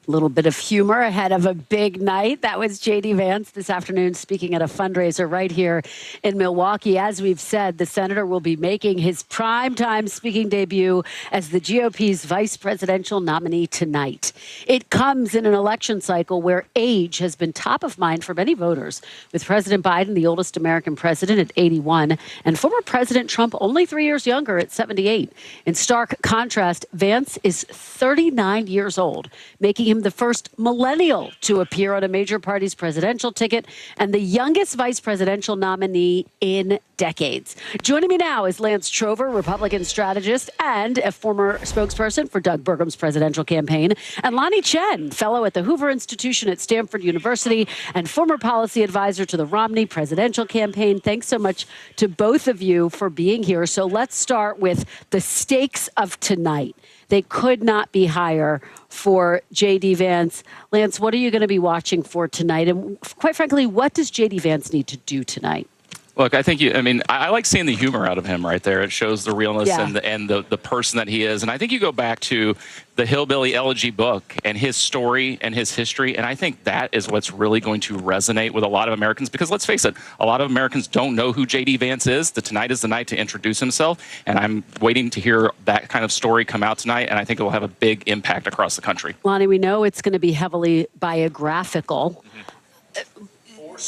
A little bit of humor ahead of a big night. That was J.D. Vance this afternoon speaking at a fundraiser right here in Milwaukee. As we've said, the senator will be making his primetime speaking debut as the GOP's vice presidential nominee tonight. It comes in an election cycle where age has been top of mind for many voters, with President Biden, the oldest American president, at 81, and former President Trump only 3 years younger at 78. In stark contrast, Vance is 39 years old, making him the first millennial to appear on a major party's presidential ticket and the youngest vice presidential nominee in decades. Joining me now is Lance Trover, Republican strategist and a former spokesperson for Doug Burgum's presidential campaign, and Lonnie Chen, fellow at the Hoover Institution at Stanford University and former policy advisor to the Romney presidential campaign. Thanks so much to both of you for being here. So let's start with the stakes of tonight. They could not be higher for J.D. Vance. Lance, what are you going to be watching for tonight? And quite frankly, what does J.D. Vance need to do tonight? Look, I think I like seeing the humor out of him right there. It shows the realness and the person that he is. And I think you go back to the Hillbilly Elegy book and his story and his history. And I think that is what's really going to resonate with a lot of Americans, because let's face it, a lot of Americans don't know who J.D. Vance is. Tonight is the night to introduce himself. And I'm waiting to hear that kind of story come out tonight. And I think it will have a big impact across the country. Lonnie, we know it's going to be heavily biographical.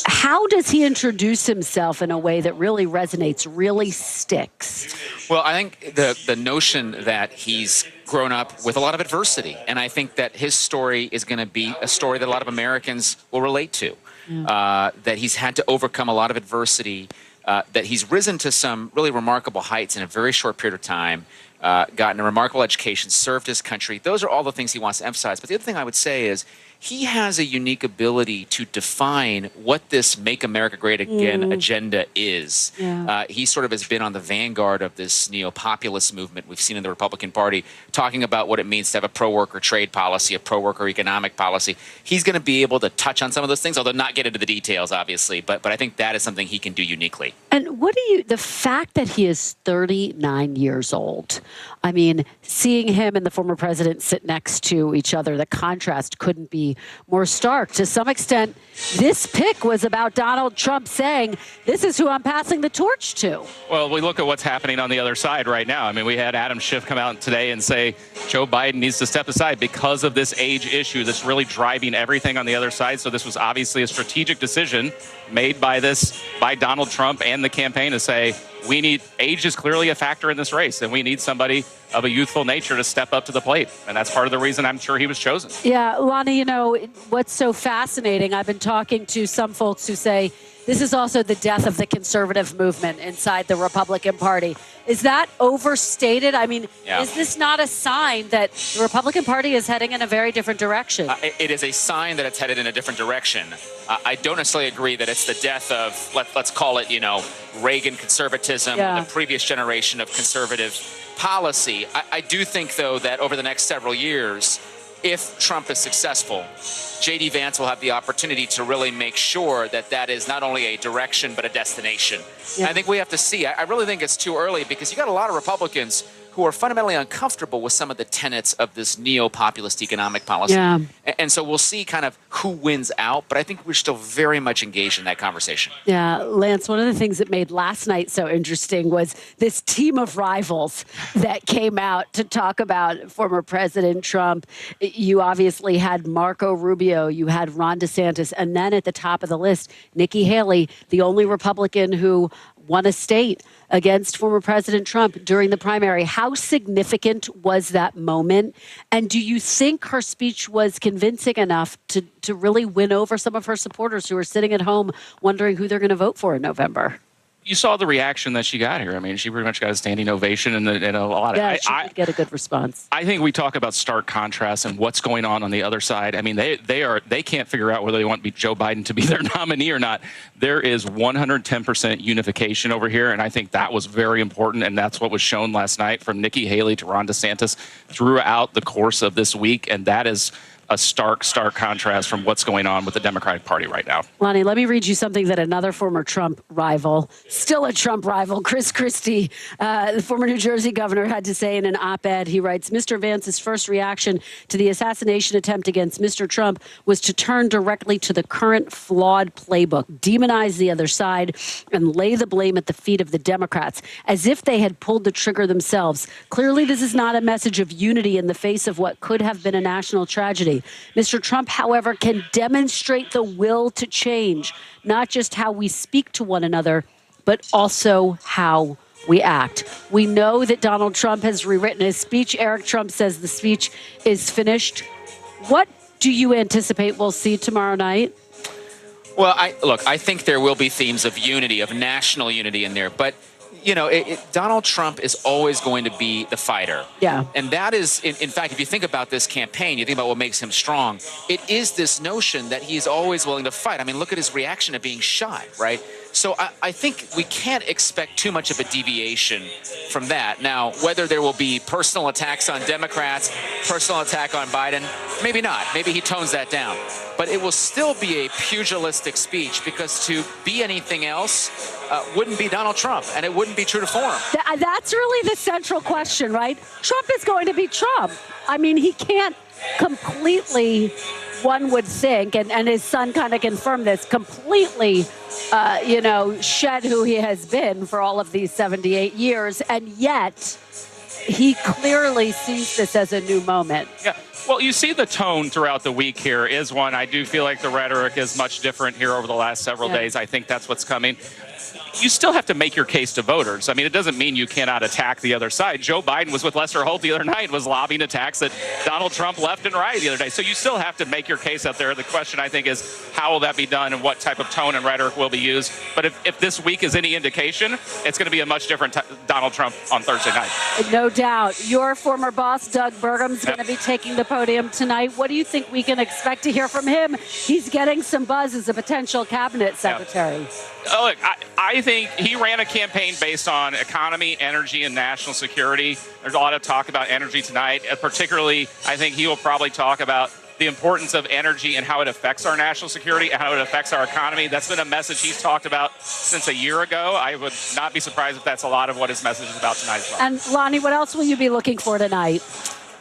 How does he introduce himself in a way that really resonates, really sticks? Well, I think the notion that he's grown up with a lot of adversity, and I think that his story is going to be a story that a lot of Americans will relate to, that he's had to overcome a lot of adversity, that he's risen to some really remarkable heights in a very short period of time, gotten a remarkable education, served his country. Those are all the things he wants to emphasize. But the other thing I would say is he has a unique ability to define what this Make America Great Again agenda is. He sort of has been on the vanguard of this neo-populist movement we've seen in the Republican Party, talking about what it means to have a pro-worker trade policy, a pro-worker economic policy. He's going to be able to touch on some of those things, although not get into the details, obviously. But I think that is something he can do uniquely. And the fact that he is 39 years old, I mean, seeing him and the former president sit next to each other, the contrast couldn't be more stark. To some extent, this pick was about Donald Trump saying, this is who I'm passing the torch to. Well, we look at what's happening on the other side right now. I mean, we had Adam Schiff come out today and say Joe Biden needs to step aside because of this age issue that's really driving everything on the other side. So this was obviously a strategic decision made by Donald Trump and the campaign to say, age is clearly a factor in this race, and we need somebody of a youthful nature to step up to the plate. And that's part of the reason I'm sure he was chosen. Yeah, Lonnie, what's so fascinating, I've been talking to some folks who say this is also the death of the conservative movement inside the Republican Party. Is that overstated? I mean, is this not a sign that the Republican Party is heading in a very different direction? It is a sign that it's headed in a different direction. I don't necessarily agree that it's the death of, let's call it, Reagan conservatism, or the previous generation of conservative policy. I do think, though, that over the next several years, if Trump is successful, J.D. Vance will have the opportunity to really make sure that that is not only a direction but a destination. I think we have to see. I really think it's too early, because you got a lot of Republicans who are fundamentally uncomfortable with some of the tenets of this neo-populist economic policy. And so we'll see kind of who wins out, but I think we're still very much engaged in that conversation. Yeah, Lance, one of the things that made last night so interesting was this team of rivals that came out to talk about former President Trump. You obviously had Marco Rubio, you had Ron DeSantis, and then at the top of the list, Nikki Haley, the only Republican who won a state against former President Trump during the primary. How significant was that moment? And do you think her speech was convincing enough to really win over some of her supporters who are sitting at home wondering who they're going to vote for in November? You saw the reaction that she got here. I mean, she pretty much got a standing ovation and a lot of... Yeah, she did get a good response. I think we talk about stark contrast and what's going on the other side. I mean, they can't figure out whether they want Joe Biden to be their nominee or not. There is 110% unification over here, and I think that was very important, and that's what was shown last night from Nikki Haley to Ron DeSantis throughout the course of this week, and that is a stark contrast from what's going on with the Democratic Party right now. Lonnie, let me read you something that another former Trump rival, still a Trump rival, Chris Christie, the former New Jersey governor, had to say in an op-ed. He writes, Mr. Vance's first reaction to the assassination attempt against Mr. Trump was to turn directly to the current flawed playbook, demonize the other side, and lay the blame at the feet of the Democrats, as if they had pulled the trigger themselves. Clearly, this is not a message of unity in the face of what could have been a national tragedy. Mr. Trump, however, can demonstrate the will to change, not just how we speak to one another, but also how we act. We know that Donald Trump has rewritten his speech. Eric Trump says the speech is finished. What do you anticipate we'll see tomorrow night? Well, I think there will be themes of unity, of national unity in there, but Donald Trump is always going to be the fighter. Yeah. And that is, in fact, if you think about this campaign, you think about what makes him strong, it is this notion that he's always willing to fight. I mean, look at his reaction to being shot, right? So I think we can't expect too much of a deviation from that. Now, whether there will be personal attacks on Democrats, personal attack on Biden, maybe not. Maybe he tones that down. But it will still be a pugilistic speech, because to be anything else wouldn't be Donald Trump, and it wouldn't be true to form. That's really the central question, right? Trump is going to be Trump. I mean, he can't completely, one would think, and his son kind of confirmed this, completely, shed who he has been for all of these 78 years, and yet he clearly sees this as a new moment. Yeah. Well, you see the tone throughout the week here is one. I do feel like the rhetoric is much different here over the last several days. I think that's what's coming. You still have to make your case to voters. I mean, it doesn't mean you cannot attack the other side. Joe Biden was with Lester Holt the other night, was lobbying attacks at Donald Trump left and right the other day. So you still have to make your case out there. The question, I think, is how will that be done and what type of tone and rhetoric will be used. But if this week is any indication, it's going to be a much different Donald Trump on Thursday night. No doubt. Your former boss, Doug Burgum's going to be taking the podium tonight. What do you think we can expect to hear from him? He's getting some buzz as a potential cabinet secretary. Look, I think he ran a campaign based on economy, energy, and national security. There's a lot of talk about energy tonight. Particularly, I think he will probably talk about the importance of energy and how it affects our national security and how it affects our economy. That's been a message he's talked about since a year ago. I would not be surprised if that's a lot of what his message is about tonight as well. And Lonnie, what else will you be looking for tonight?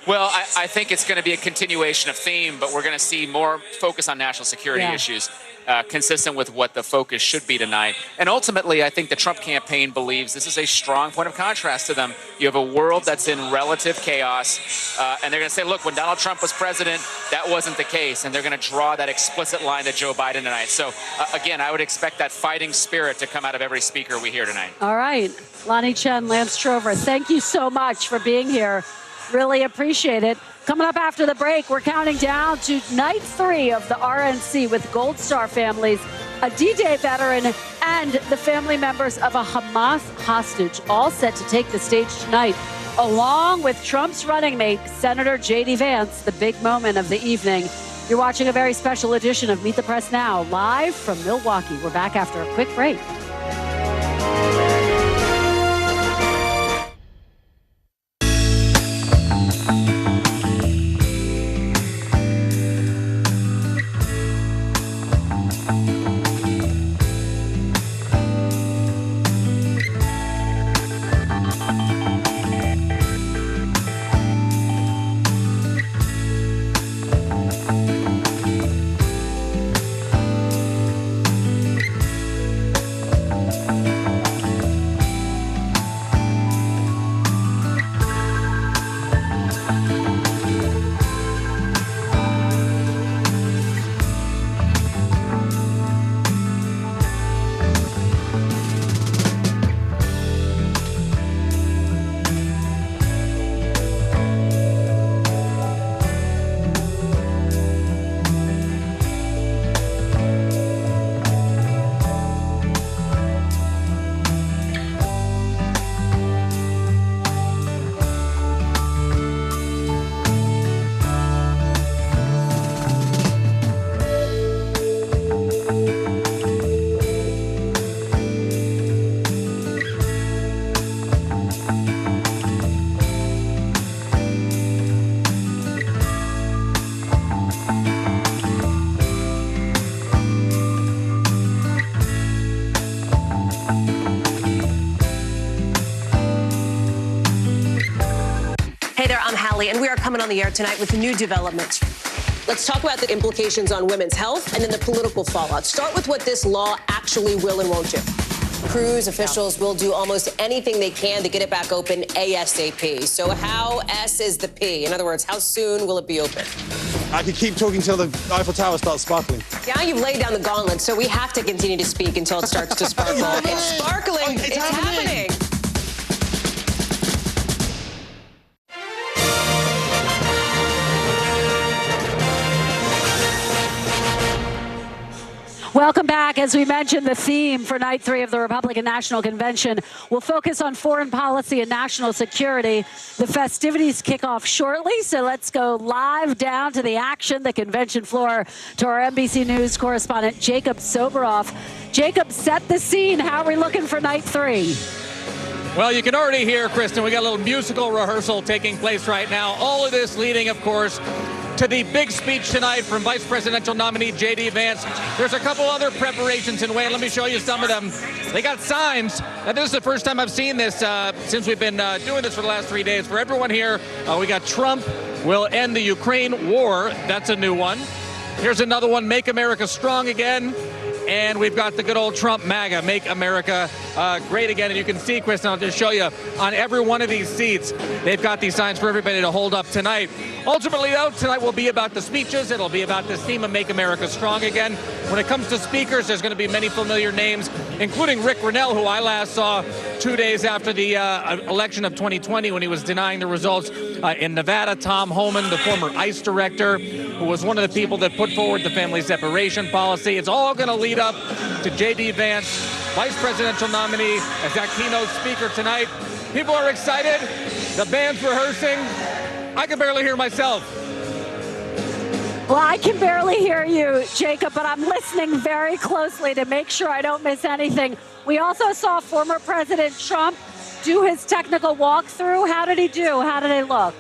Well, I think it's going to be a continuation of theme, but we're going to see more focus on national security issues, consistent with what the focus should be tonight. And ultimately, I think the Trump campaign believes this is a strong point of contrast to them. You have a world that's in relative chaos, and they're going to say, look, when Donald Trump was president, that wasn't the case, and they're going to draw that explicit line to Joe Biden tonight. So, again, I would expect that fighting spirit to come out of every speaker we hear tonight. All right. Lonnie Chen, Lance Trover, thank you so much for being here. Really appreciate it. Coming up after the break, we're counting down to night 3 of the RNC with Gold Star families, a D-Day veteran, and the family members of a Hamas hostage, all set to take the stage tonight, along with Trump's running mate, Senator J.D. Vance, the big moment of the evening. You're watching a very special edition of Meet the Press Now, live from Milwaukee. We're back after a quick break. Hallie, and we are coming on the air tonight with new developments. Let's talk about the implications on women's health and then the political fallout. Start with what this law actually will and won't do. Cruise officials will do almost anything they can to get it back open ASAP. So how S is the P? In other words, how soon will it be open? I could keep talking till the Eiffel Tower starts sparkling. Yeah, you've laid down the gauntlet, so we have to continue to speak until it starts to sparkle. It's sparkling. It's happening. Welcome back. As we mentioned, the theme for night 3 of the Republican National Convention will focus on foreign policy and national security. The festivities kick off shortly, so let's go live down to the action, the convention floor, to our NBC News correspondent, Jacob Soboroff. Jacob, set the scene. How are we looking for night 3? Well, you can already hear, Kristen, we got a little musical rehearsal taking place right now. All of this leading, of course, to the big speech tonight from Vice Presidential nominee J.D. Vance. There's a couple other preparations in way. Let me show you some of them. They got signs. Now, this is the first time I've seen this since we've been doing this for the last 3 days. For everyone here, we got Trump will end the Ukraine war. That's a new one. Here's another one, Make America Strong Again. And we've got the good old Trump MAGA, Make America Great Again. And you can see, Kristen, I'll just show you, on every one of these seats, they've got these signs for everybody to hold up tonight. Ultimately, though, tonight will be about the speeches. It'll be about this theme of Make America Strong Again. When it comes to speakers, there's going to be many familiar names, including Rick Grinnell, who I last saw 2 days after the election of 2020 when he was denying the results in Nevada. Tom Homan, the former ICE director, who was one of the people that put forward the family separation policy. It's all going to lead up to J.D. Vance, vice presidential nominee, as that keynote speaker tonight. People are excited. The band's rehearsing. I can barely hear myself. Well, I can barely hear you, Jacob, but I'm listening very closely to make sure I don't miss anything. We also saw former President Trump do his technical walkthrough. How did he do? How did he look?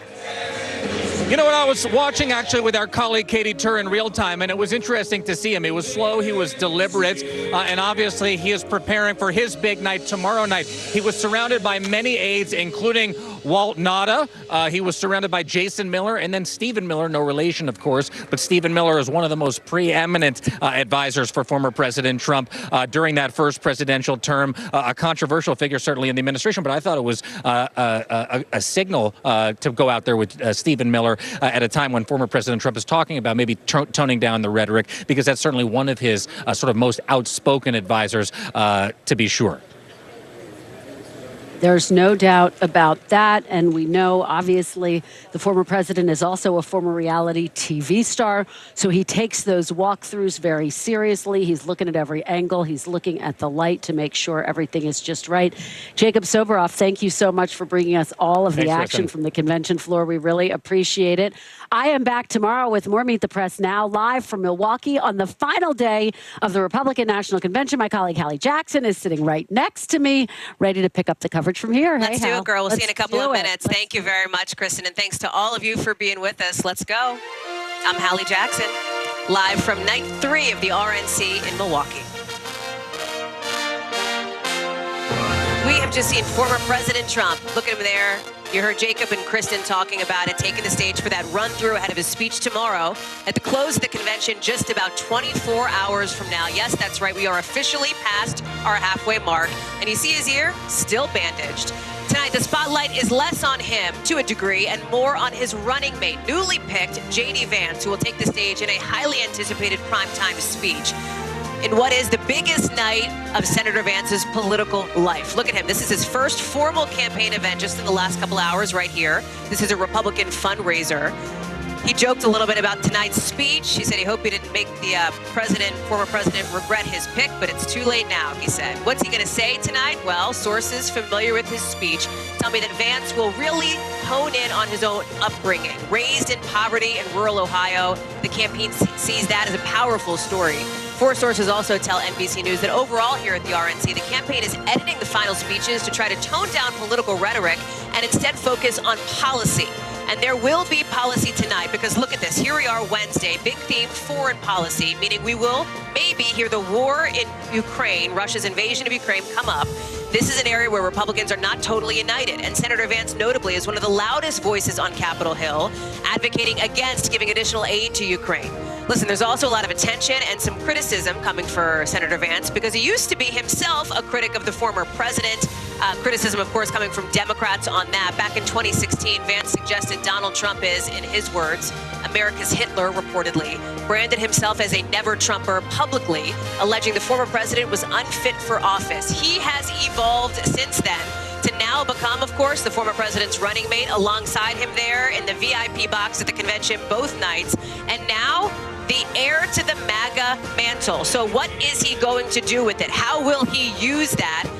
You know what, I was watching actually with our colleague Katie Tur in real time, and it was interesting to see him. He was slow, he was deliberate, and obviously he is preparing for his big night tomorrow night. He was surrounded by many aides, including Walt Nauta. He was surrounded by Jason Miller, and then Stephen Miller, no relation, of course, but Stephen Miller is one of the most preeminent advisors for former President Trump during that first presidential term. A controversial figure, certainly in the administration, but I thought it was a signal to go out there with Stephen Miller at a time when former President Trump is talking about maybe toning down the rhetoric, because that's certainly one of his sort of most outspoken advisors, to be sure. There's no doubt about that. And we know, obviously, the former president is also a former reality TV star. So he takes those walkthroughs very seriously. He's looking at every angle. He's looking at the light to make sure everything is just right. Jacob Soboroff, thank you so much for bringing us all of the action from the convention floor. We really appreciate it. I am back tomorrow with more Meet the Press Now, live from Milwaukee on the final day of the Republican National Convention. My colleague Hallie Jackson is sitting right next to me, ready to pick up the coverage from here. Let's do it, girl. We'll see you in a couple of minutes. Let's Thank you very much, Kristen, and thanks to all of you for being with us. Let's go. I'm Hallie Jackson, live from night 3 of the RNC in Milwaukee. We have just seen former President Trump. Look at him there. You heard Jacob and Kristen talking about it, taking the stage for that run-through ahead of his speech tomorrow at the close of the convention just about 24 hours from now. Yes, that's right. We are officially past our halfway mark. And you see his ear? Still bandaged. Tonight, the spotlight is less on him, to a degree, and more on his running mate, newly picked J.D. Vance, who will take the stage in a highly anticipated primetime speech in what is the biggest night of Senator Vance's political life. Look at him. This is his first formal campaign event just in the last couple hours right here. This is a Republican fundraiser. He joked a little bit about tonight's speech. He said he hoped he didn't make the former president regret his pick, but it's too late now, he said. What's he going to say tonight? Well, sources familiar with his speech tell me that Vance will really hone in on his own upbringing. Raised in poverty in rural Ohio, the campaign sees that as a powerful story. 4 sources also tell NBC News that overall here at the RNC, the campaign is editing the final speeches to try to tone down political rhetoric and instead focus on policy. And there will be policy tonight, because look at this. Here we are Wednesday, big theme, foreign policy, meaning we will maybe hear the war in Ukraine, Russia's invasion of Ukraine, come up. this is an area where Republicans are not totally united. And Senator Vance, notably, is one of the loudest voices on Capitol Hill, advocating against giving additional aid to Ukraine. Listen, there's also a lot of attention and some criticism coming for Senator Vance because he used to be himself a critic of the former president. Criticism, of course, coming from Democrats on that. Back in 2016, Vance suggested Donald Trump is, in his words, America's Hitler, reportedly, branded himself as a never-Trumper publicly, alleging the former president was unfit for office. He has evolved since then to now become, of course, the former president's running mate alongside him there in the VIP box at the convention both nights. And now the heir to the MAGA mantle. So what is he going to do with it? How will he use that?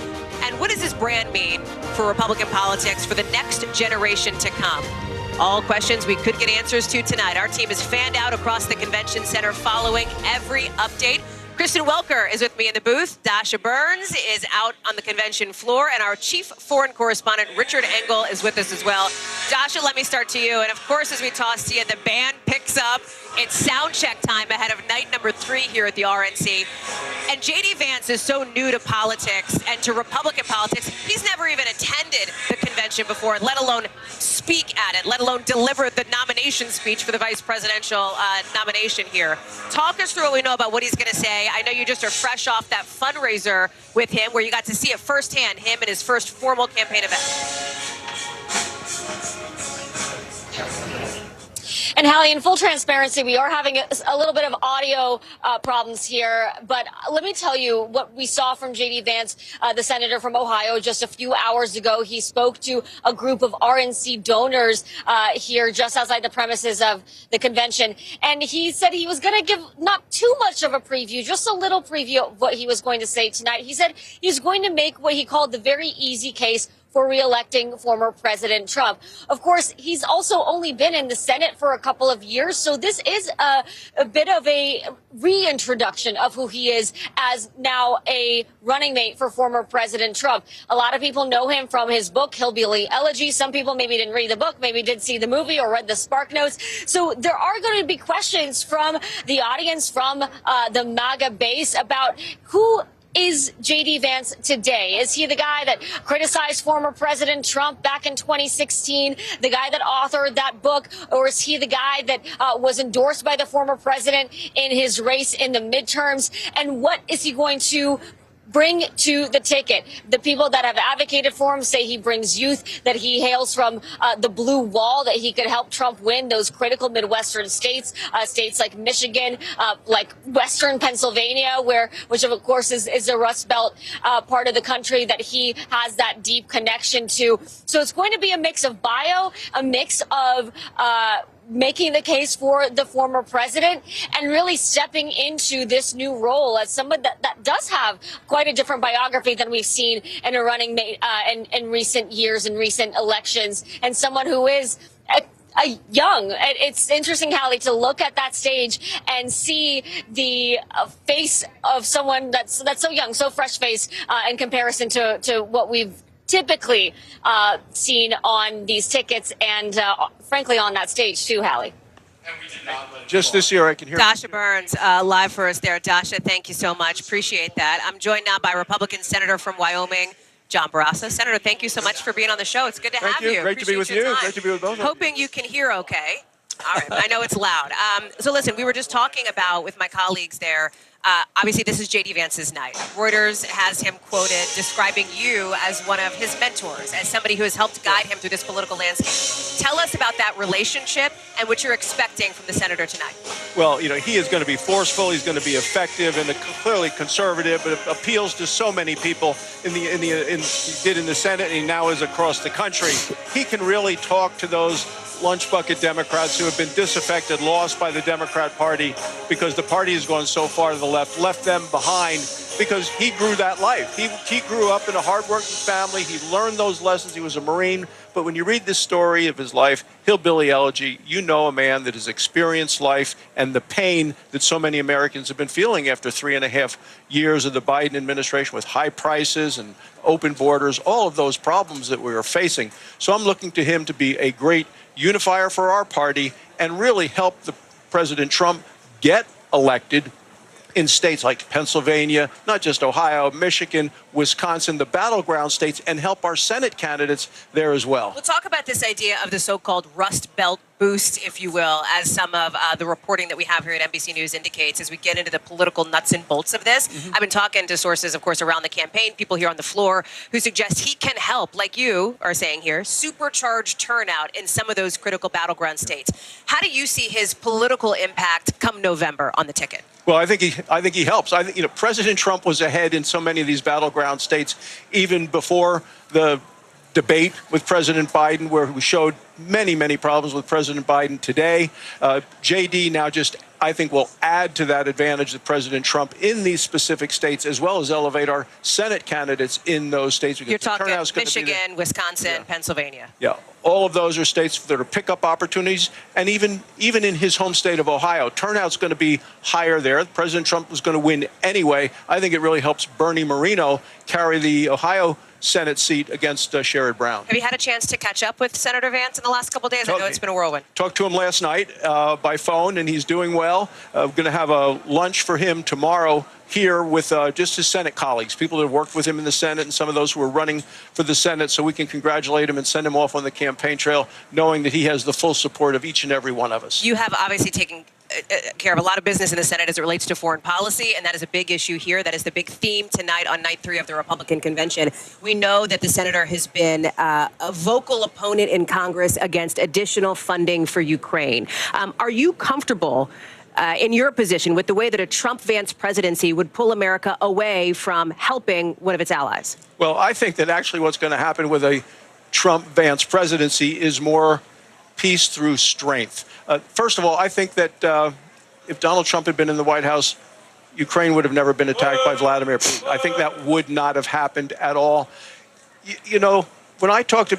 And what does his brand mean for Republican politics for the next generation to come? All questions we could get answers to tonight. Our team is fanned out across the convention center following every update. Kristen Welker is with me in the booth. Dasha Burns is out on the convention floor. And our chief foreign correspondent, Richard Engel, is with us as well. Dasha, let me start to you. And of course, as we toss to you, the band picks up. It's sound check time ahead of night number 3 here at the RNC. And J.D. Vance is so new to politics and to Republican politics, he's never even attended the convention before, let alone speak at it, let alone deliver the nomination speech for the vice presidential nomination here. Talk us through what we know about what he's going to say. I know you just are fresh off that fundraiser with him where you got to see it firsthand, him and his first formal campaign event. And Hallie, in full transparency, we are having a little bit of audio problems here. But let me tell you what we saw from J.D. Vance, the senator from Ohio, just a few hours ago. He spoke to a group of RNC donors here just outside the premises of the convention. And he said he was going to give not too much of a preview, just a little preview of what he was going to say tonight. He said he's going to make what he called the very easy case for re-electing former President Trump. Of course, he's also only been in the Senate for a couple of years, so this is a bit of a reintroduction of who he is as now a running mate for former President Trump. A lot of people know him from his book, Hillbilly Elegy. Some people maybe didn't read the book, maybe did see the movie or read the Spark Notes. So there are going to be questions from the audience, from the MAGA base about who is J.D. Vance today? Is he the guy that criticized former President Trump back in 2016, the guy that authored that book, or is he the guy that was endorsed by the former president in his race in the midterms? And what is he going to bring to the ticket? The people that have advocated for him say he brings youth, that he hails from the blue wall, that he could help Trump win those critical Midwestern states, states like Michigan, like Western Pennsylvania, which of course is the Rust Belt part of the country that he has that deep connection to. So it's going to be a mix of bio, a mix of making the case for the former president and really stepping into this new role as someone that does have quite a different biography than we've seen in a running mate in recent years and recent elections, and someone who is a young. It's interesting, Hallie, to look at that stage and see the face of someone that's so young, so fresh faced in comparison to what we've typically seen on these tickets and frankly on that stage too, Hallie. Just this year, I can hear Dasha Burns live for us there. Dasha, thank you so much. Appreciate that. I'm joined now by Republican Senator from Wyoming, John Barraza. Senator, thank you so much for being on the show. It's good to have you. Great to be with you. Great to be with both of you. Hoping you can hear okay. All right. I know it's loud. So listen, we were just talking about with my colleagues there. Obviously, this is J.D. Vance's night. Reuters has him quoted describing you as one of his mentors, as somebody who has helped guide him through this political landscape. Tell us about that relationship and what you're expecting from the senator tonight. Well, you know, he is going to be forceful. He's going to be effective and clearly conservative, but appeals to so many people. He did in the Senate, and he now is across the country. He can really talk to those lunch bucket Democrats who have been disaffected, lost by the Democrat Party because the party has gone so far to the left them behind because he grew that life. He grew up in a hardworking family. He learned those lessons. He was a Marine. But when you read this story of his life, Hillbilly Elegy, you know a man that has experienced life and the pain that so many Americans have been feeling after 3.5 years of the Biden administration with high prices and open borders, all of those problems that we are facing. So I'm looking to him to be a great unifier for our party and really help President Trump get elected in states like Pennsylvania, not just Ohio, Michigan, Wisconsin, the battleground states, and help our Senate candidates there as well. We'll talk about this idea of the so-called Rust Belt boost, if you will, as some of the reporting that we have here at NBC News indicates as we get into the political nuts and bolts of this. I've been talking to sources, of course, around the campaign, people here on the floor who suggest he can help, like you are saying here, supercharge turnout in some of those critical battleground states. How do you see his political impact come November on the ticket? Well, I think he helps. I think President Trump was ahead in so many of these battleground states even before the debate with President Biden, where we showed many problems with President Biden today. JD now just, I think, will add to that advantage that President Trump in these specific states, as well as elevate our Senate candidates in those states. You're talking Michigan, Wisconsin, Pennsylvania. Yeah, all of those are states that are pickup opportunities. And even in his home state of Ohio, turnout's going to be higher there. President Trump was going to win anyway. I think it really helps Bernie Moreno carry the Ohio Senate seat against Sherrod Brown. Have you had a chance to catch up with Senator Vance in the last couple of days? I know it's been a whirlwind. Talked to him last night by phone, and he's doing well. We're going to have a lunch for him tomorrow here with just his Senate colleagues, people that have worked with him in the Senate and some of those who are running for the Senate, so we can congratulate him and send him off on the campaign trail, knowing that he has the full support of each and every one of us. You have obviously taken care of a lot of business in the Senate as it relates to foreign policy, and that is a big issue here. That is the big theme tonight on night 3 of the Republican convention. We know that the senator has been a vocal opponent in Congress against additional funding for Ukraine. Are you comfortable in your position with the way that a Trump-Vance presidency would pull America away from helping one of its allies? Well, I think that actually what's going to happen with a Trump-Vance presidency is more peace through strength. First of all, I think that if Donald Trump had been in the White House, Ukraine would have never been attacked by Vladimir Putin. I think that would not have happened at all. You know, when I talk to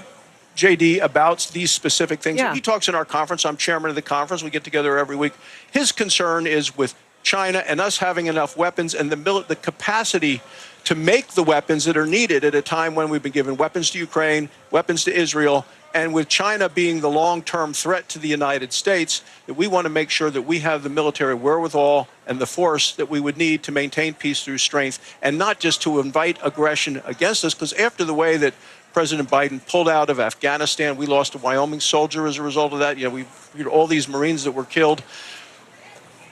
JD about these specific things, he talks in our conference. I'm chairman of the conference. We get together every week. His concern is with China and us having enough weapons and the capacity to make the weapons that are needed at a time when we've been giving weapons to Ukraine, weapons to Israel, and with China being the long-term threat to the United States, that we want to make sure that we have the military wherewithal and the force that we would need to maintain peace through strength, and not just to invite aggression against us, because after the way that President Biden pulled out of Afghanistan, we lost a Wyoming soldier as a result of that. You know, we all these Marines that were killed.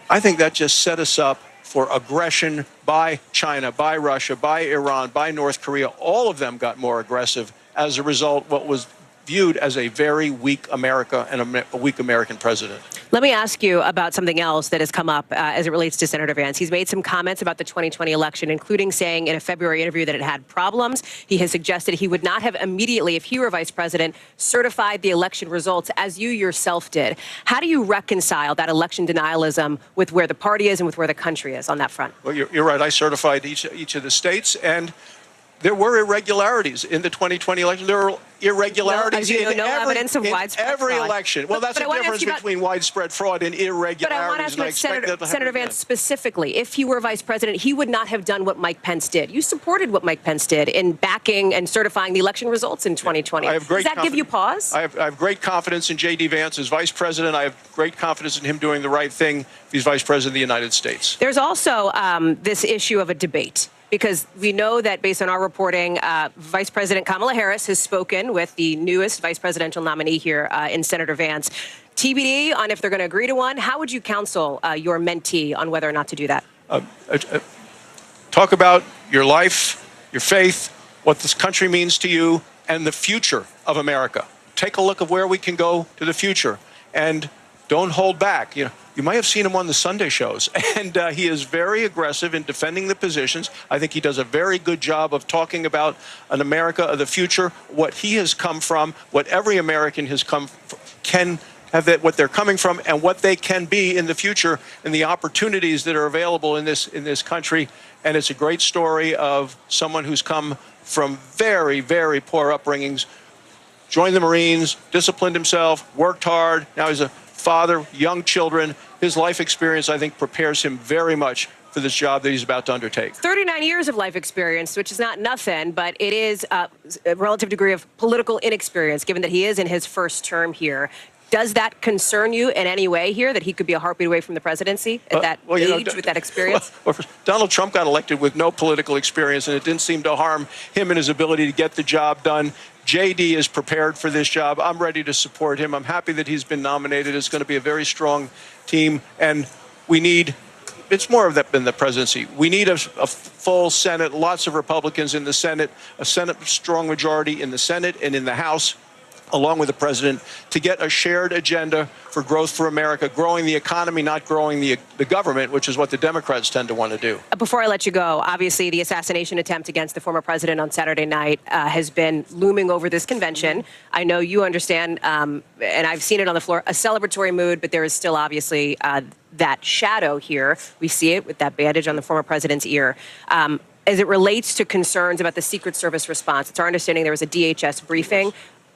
I think that just set us up for aggression by China, by Russia, by Iran, by North Korea. All of them got more aggressive as a result, what was viewed as a very weak America and a weak American president. Let me ask you about something else that has come up as it relates to Senator Vance. He's made some comments about the 2020 election, including saying in a February interview that it had problems. He has suggested he would not have immediately, if he were vice president, certified the election results as you yourself did. How do you reconcile that election denialism with where the party is and with where the country is on that front? Well, you're right. I certified each of the states, and there were irregularities in the 2020 election. There were irregularities in every election. Well, that's the difference between widespread fraud and irregularities. But I want to ask you about Senator Vance specifically. If he were vice president, he would not have done what Mike Pence did. You supported what Mike Pence did in backing and certifying the election results in 2020. Does that give you pause? I have great confidence in J.D. Vance as vice president. I have great confidence in him doing the right thing if he's vice president of the United States. There's also this issue of a debate, because we know that based on our reporting, Vice President Kamala Harris has spoken with the newest vice presidential nominee here in Senator Vance. TBD on if they're going to agree to one. How would you counsel your mentee on whether or not to do that? Talk about your life, your faith, what this country means to you, and the future of America. Take a look at where we can go to the future, and don't hold back. You know, you might have seen him on the Sunday shows, and he is very aggressive in defending the positions. I think he does a very good job of talking about an America of the future, what he has come from, what every American has come from, can have that, what they're coming from, and what they can be in the future, and the opportunities that are available in this country. And it's a great story of someone who's come from very, very poor upbringings, joined the Marines, disciplined himself, worked hard. Now he's a father, young children. His life experience, I think, prepares him very much for this job that he's about to undertake. 39 years of life experience, which is not nothing, but it is a relative degree of political inexperience, given that he is in his first term here. Does that concern you in any way here, that he could be a heartbeat away from the presidency at that age, with that experience? Well, Donald Trump got elected with no political experience, and it didn't seem to harm him and his ability to get the job done. JD is prepared for this job. I'm ready to support him. I'm happy that he's been nominated. It's going to be a very strong team, and we need... It's more of that than the presidency. We need a full Senate, lots of Republicans in the Senate, a Senate strong majority in the Senate and in the House, along with the president, to get a shared agenda for growth for America, growing the economy, not growing the government, which is what the Democrats tend to want to do. Before I let you go, obviously the assassination attempt against the former president on Saturday night has been looming over this convention. I know you understand, and I've seen it on the floor, a celebratory mood, but there is still obviously that shadow here. We see it with that bandage on the former president's ear. As it relates to concerns about the Secret Service response, it's our understanding there was a DHS briefing.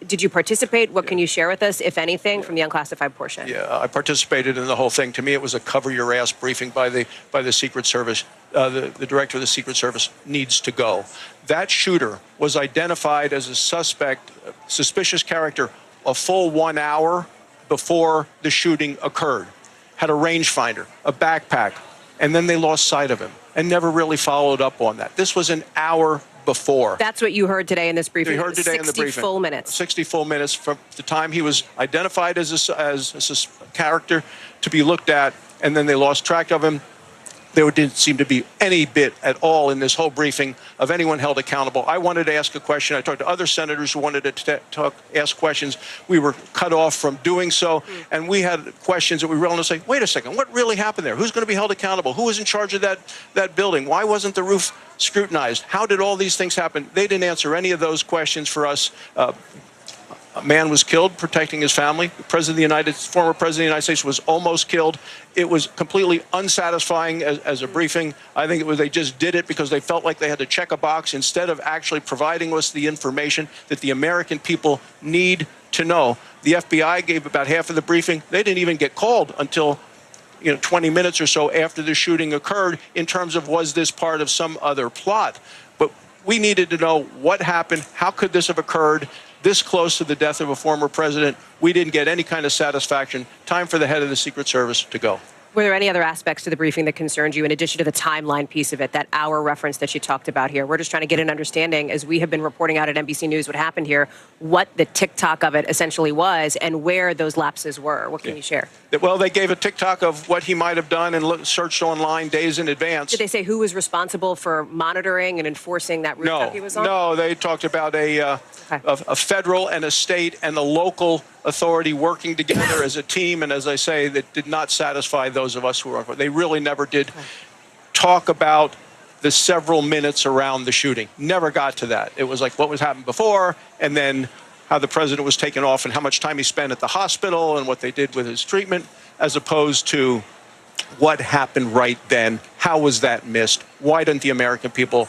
Did you participate? What can you share with us, if anything, from the unclassified portion? Yeah, I participated in the whole thing. To me, it was a cover-your-ass briefing by the Secret Service. The director of the Secret Service needs to go. That shooter was identified as a suspect, suspicious character, a full 1 hour before the shooting occurred. Had a rangefinder, a backpack, and then they lost sight of him and never really followed up on that. This was an hour before. That's what you heard today in this briefing. We heard today in the briefing. 60 full minutes. 60 full minutes from the time he was identified as a character to be looked at, and then they lost track of him. There didn't seem to be any bit at all in this whole briefing of anyone held accountable. I wanted to ask a question. I talked to other senators who wanted to ask questions. We were cut off from doing so, and we had questions that we were willing to say, wait a second, what really happened there? Who's going to be held accountable? Who was in charge of that building? Why wasn't the roof scrutinized? How did all these things happen? They didn't answer any of those questions for us. A man was killed protecting his family. The former president of the United States was almost killed. It was completely unsatisfying as a briefing. I think they just did it because they felt like they had to check a box instead of actually providing us the information that the American people need to know. The FBI gave about half of the briefing. They didn't even get called until 20 minutes or so after the shooting occurred in terms of, was this part of some other plot? But we needed to know what happened. How could this have occurred this close to the death of a former president? We didn't get any kind of satisfaction. Time for the head of the Secret Service to go. Were there any other aspects to the briefing that concerned you, in addition to the timeline piece of it, that hour reference that you talked about here? We're just trying to get an understanding, as we have been reporting out at NBC News what happened here, what the TikTok of it essentially was and where those lapses were. What can you share? Well, they gave a TikTok of what he might have done and searched online days in advance. Did they say who was responsible for monitoring and enforcing that rooftop he was on? No, they talked about a federal and a state and a local authority working together as a team, and as I say, that did not satisfy those of us who were on board. They really never did talk about the several minutes around the shooting. Never got to that. It was like what was happened before, and then how the president was taken off and how much time he spent at the hospital and what they did with his treatment, as opposed to what happened right then. How was that missed? Why didn't the American people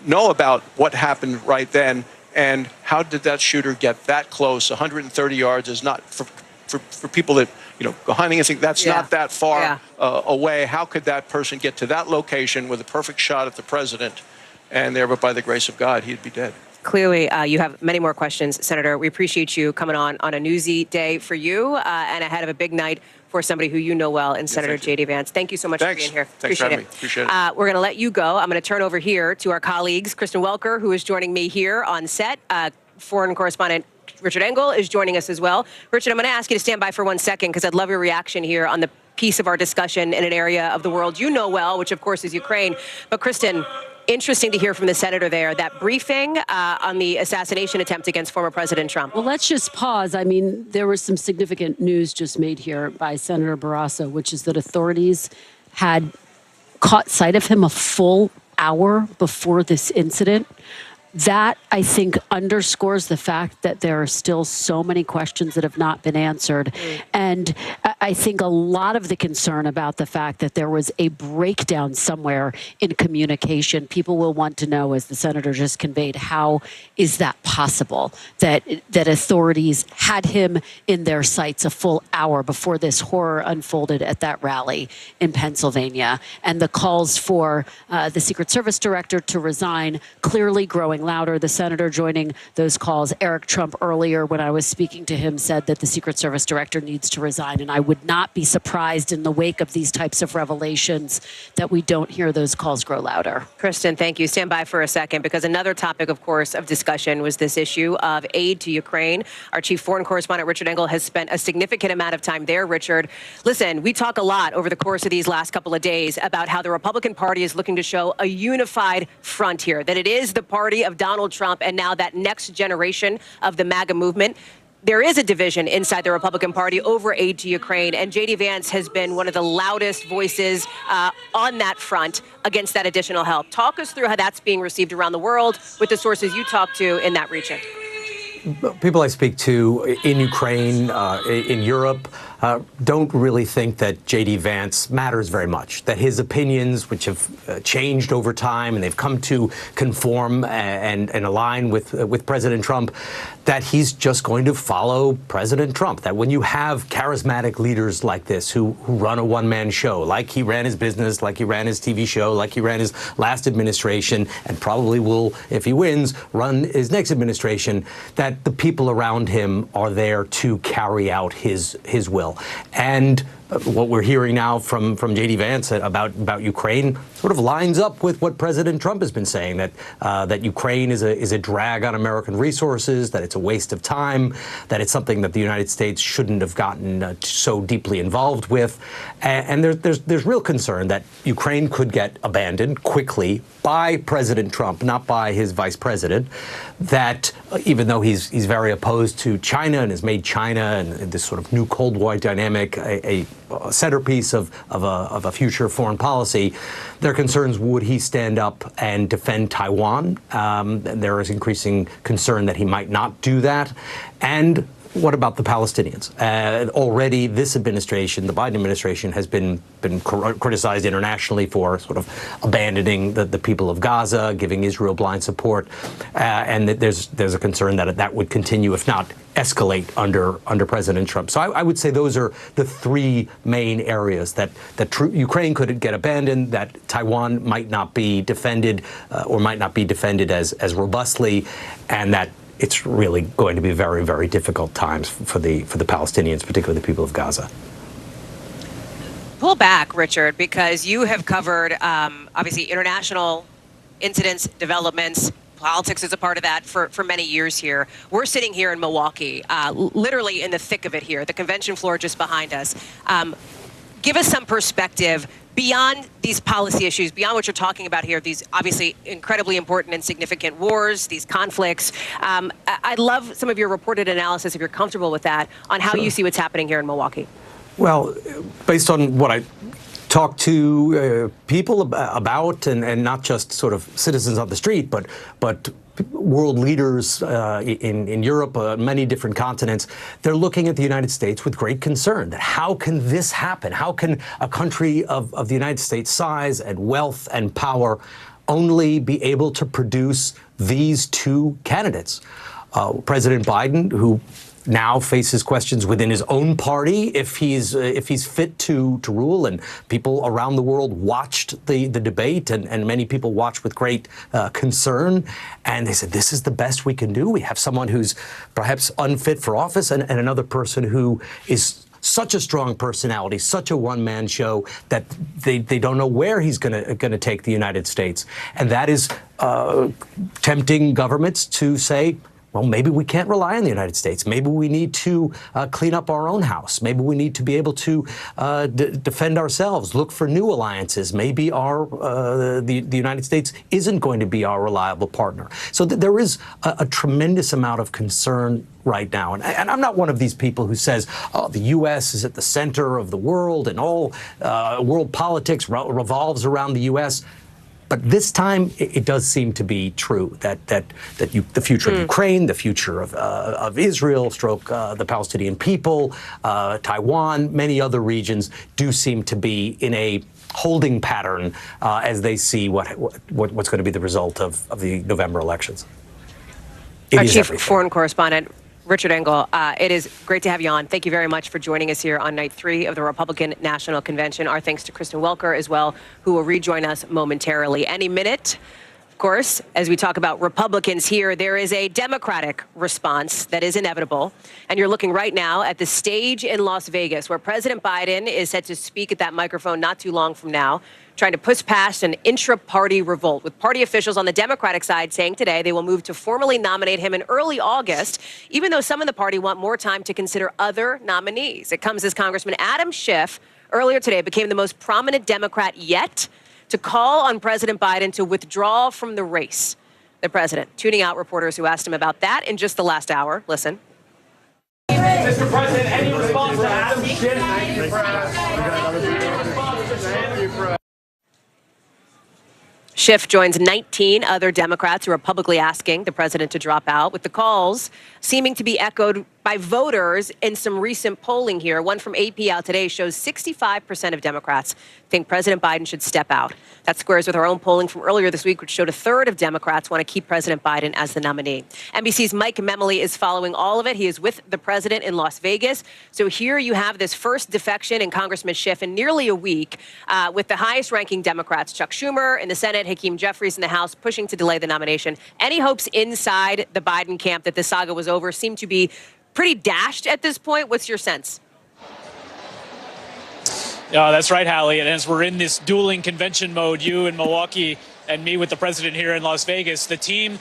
know about what happened right then? And how did that shooter get that close? 130 yards is not for people that go hunting and think that's not that far away. How could that person get to that location with a perfect shot at the president? And there, but by the grace of God, he'd be dead. Clearly, you have many more questions, Senator. We appreciate you coming on a newsy day for you and ahead of a big night for somebody who you know well, and Senator J.D. Vance. Thank you so much for being here. Thanks for having me. Appreciate it. We're going to let you go. I'm going to turn over here to our colleagues, Kristen Welker, who is joining me here on set. Foreign correspondent Richard Engel is joining us as well. Richard, I'm going to ask you to stand by for 1 second because I'd love your reaction here on the piece of our discussion in an area of the world you know well, which of course is Ukraine. But Kristen, interesting to hear from the senator there, that briefing on the assassination attempt against former President Trump. Well, let's just pause. I mean, there was some significant news just made here by Senator Barrasso, which is that authorities had caught sight of him a full hour before this incident. That, I think, underscores the fact that there are still so many questions that have not been answered. And I think a lot of the concern about the fact that there was a breakdown somewhere in communication, people will want to know, as the senator just conveyed, how is that possible? That authorities had him in their sights a full hour before this horror unfolded at that rally in Pennsylvania, and the calls for the Secret Service director to resign clearly growing louder. The senator joining those calls. Eric Trump earlier, when I was speaking to him, said that the Secret Service director needs to resign, and I would not be surprised in the wake of these types of revelations that we don't hear those calls grow louder. Kristen, thank you. Stand by for a second, because another topic, of course, of discussion was this issue of aid to Ukraine. Our chief foreign correspondent, Richard Engel, has spent a significant amount of time there. Richard, listen, we talk a lot over the course of these last couple of days about how the Republican Party is looking to show a unified front here, that it is the party of Donald Trump and now that next generation of the MAGA movement. There is a division inside the Republican Party over aid to Ukraine, and J.D. Vance has been one of the loudest voices on that front against that additional help. Talk us through how that's being received around the world with the sources you talk to in that region. People I speak to in Ukraine, in Europe, don't really think that J.D. Vance matters very much, that his opinions, which have changed over time and they've come to conform and align with President Trump, that he's just going to follow President Trump, that when you have charismatic leaders like this who run a one-man show, like he ran his business, like he ran his TV show, like he ran his last administration, and probably will, if he wins, run his next administration, that the people around him are there to carry out his will. And what we're hearing now from J.D. Vance about Ukraine sort of lines up with what President Trump has been saying, that Ukraine is a drag on American resources, that it's a waste of time, that it's something that the United States shouldn't have gotten so deeply involved with. And there's real concern that Ukraine could get abandoned quickly by President Trump, not by his vice president, that even though he's very opposed to China and has made China and this sort of new Cold War dynamic a centerpiece of a future foreign policy, their concerns, would he stand up and defend Taiwan? There is increasing concern that he might not do that. And what about the Palestinians? Already this administration, the Biden administration, has been criticized internationally for sort of abandoning the people of Gaza, giving Israel blind support, and there's a concern that that would continue, if not escalate, under President Trump. So I would say those are the three main areas that Ukraine could get abandoned, that Taiwan might not be defended or might not be defended as robustly, and that it's really going to be very, very difficult times for the Palestinians, particularly the people of Gaza. Pull back, Richard, because you have covered, obviously, international incidents, developments. Politics is a part of that for many years here. We're sitting here in Milwaukee, literally in the thick of it here, the convention floor just behind us. Give us some perspective beyond these policy issues, beyond what you're talking about here, these obviously incredibly important and significant wars, these conflicts. I'd love some of your reported analysis, if you're comfortable with that, on how you see what's happening here in Milwaukee. Well, based on what I talk to people about, and not just sort of citizens on the street, but world leaders in Europe, many different continents, they're looking at the United States with great concern. That how can this happen? How can a country of the United States size and wealth and power only be able to produce these two candidates? President Biden, who now faces questions within his own party if he's fit to rule, and people around the world watched the debate, and many people watched with great concern, and they said, this is the best we can do. We have someone who's perhaps unfit for office, and another person who is such a strong personality, such a one-man show, that they don't know where he's gonna take the United States. And that is tempting governments to say, well, maybe we can't rely on the United States. Maybe we need to clean up our own house. Maybe we need to be able to defend ourselves, look for new alliances. Maybe the United States isn't going to be our reliable partner. So there is a tremendous amount of concern right now. And I'm not one of these people who says, oh, the U.S. is at the center of the world and all world politics revolves around the U.S. But this time, it does seem to be true that the future of Ukraine, the future of Israel, the Palestinian people, Taiwan, many other regions do seem to be in a holding pattern as they see what's going to be the result of the November elections. Our chief foreign correspondent, Richard Engel, it is great to have you on. Thank you very much for joining us here on night 3 of the Republican National Convention. Our thanks to Kristen Welker as well, who will rejoin us momentarily. Any minute, of course, as we talk about Republicans here, there is a Democratic response that is inevitable. And you're looking right now at the stage in Las Vegas, where President Biden is set to speak at that microphone not too long from now, trying to push past an intra-party revolt, with party officials on the Democratic side saying today they will move to formally nominate him in early August, even though some in the party want more time to consider other nominees. It comes as Congressman Adam Schiff earlier today became the most prominent Democrat yet to call on President Biden to withdraw from the race. The president tuning out reporters who asked him about that in just the last hour. Listen. Mr. President, any response to Adam Schiff? Schiff joins 19 other Democrats who are publicly asking the president to drop out, with the calls seeming to be echoed by voters in some recent polling here. One from AP out today shows 65% of Democrats think President Biden should step out. That squares with our own polling from earlier this week, which showed a third of Democrats want to keep President Biden as the nominee. NBC's Mike Memoli is following all of it. He is with the president in Las Vegas. So here you have this first defection in Congressman Schiff in nearly a week, with the highest-ranking Democrats, Chuck Schumer in the Senate, Hakeem Jeffries in the House, pushing to delay the nomination. Any hopes inside the Biden camp that this saga was over seem to be pretty dashed at this point. What's your sense? Yeah, that's right, Hallie. And as we're in this dueling convention mode, you in Milwaukee and me with the president here in Las Vegas, the team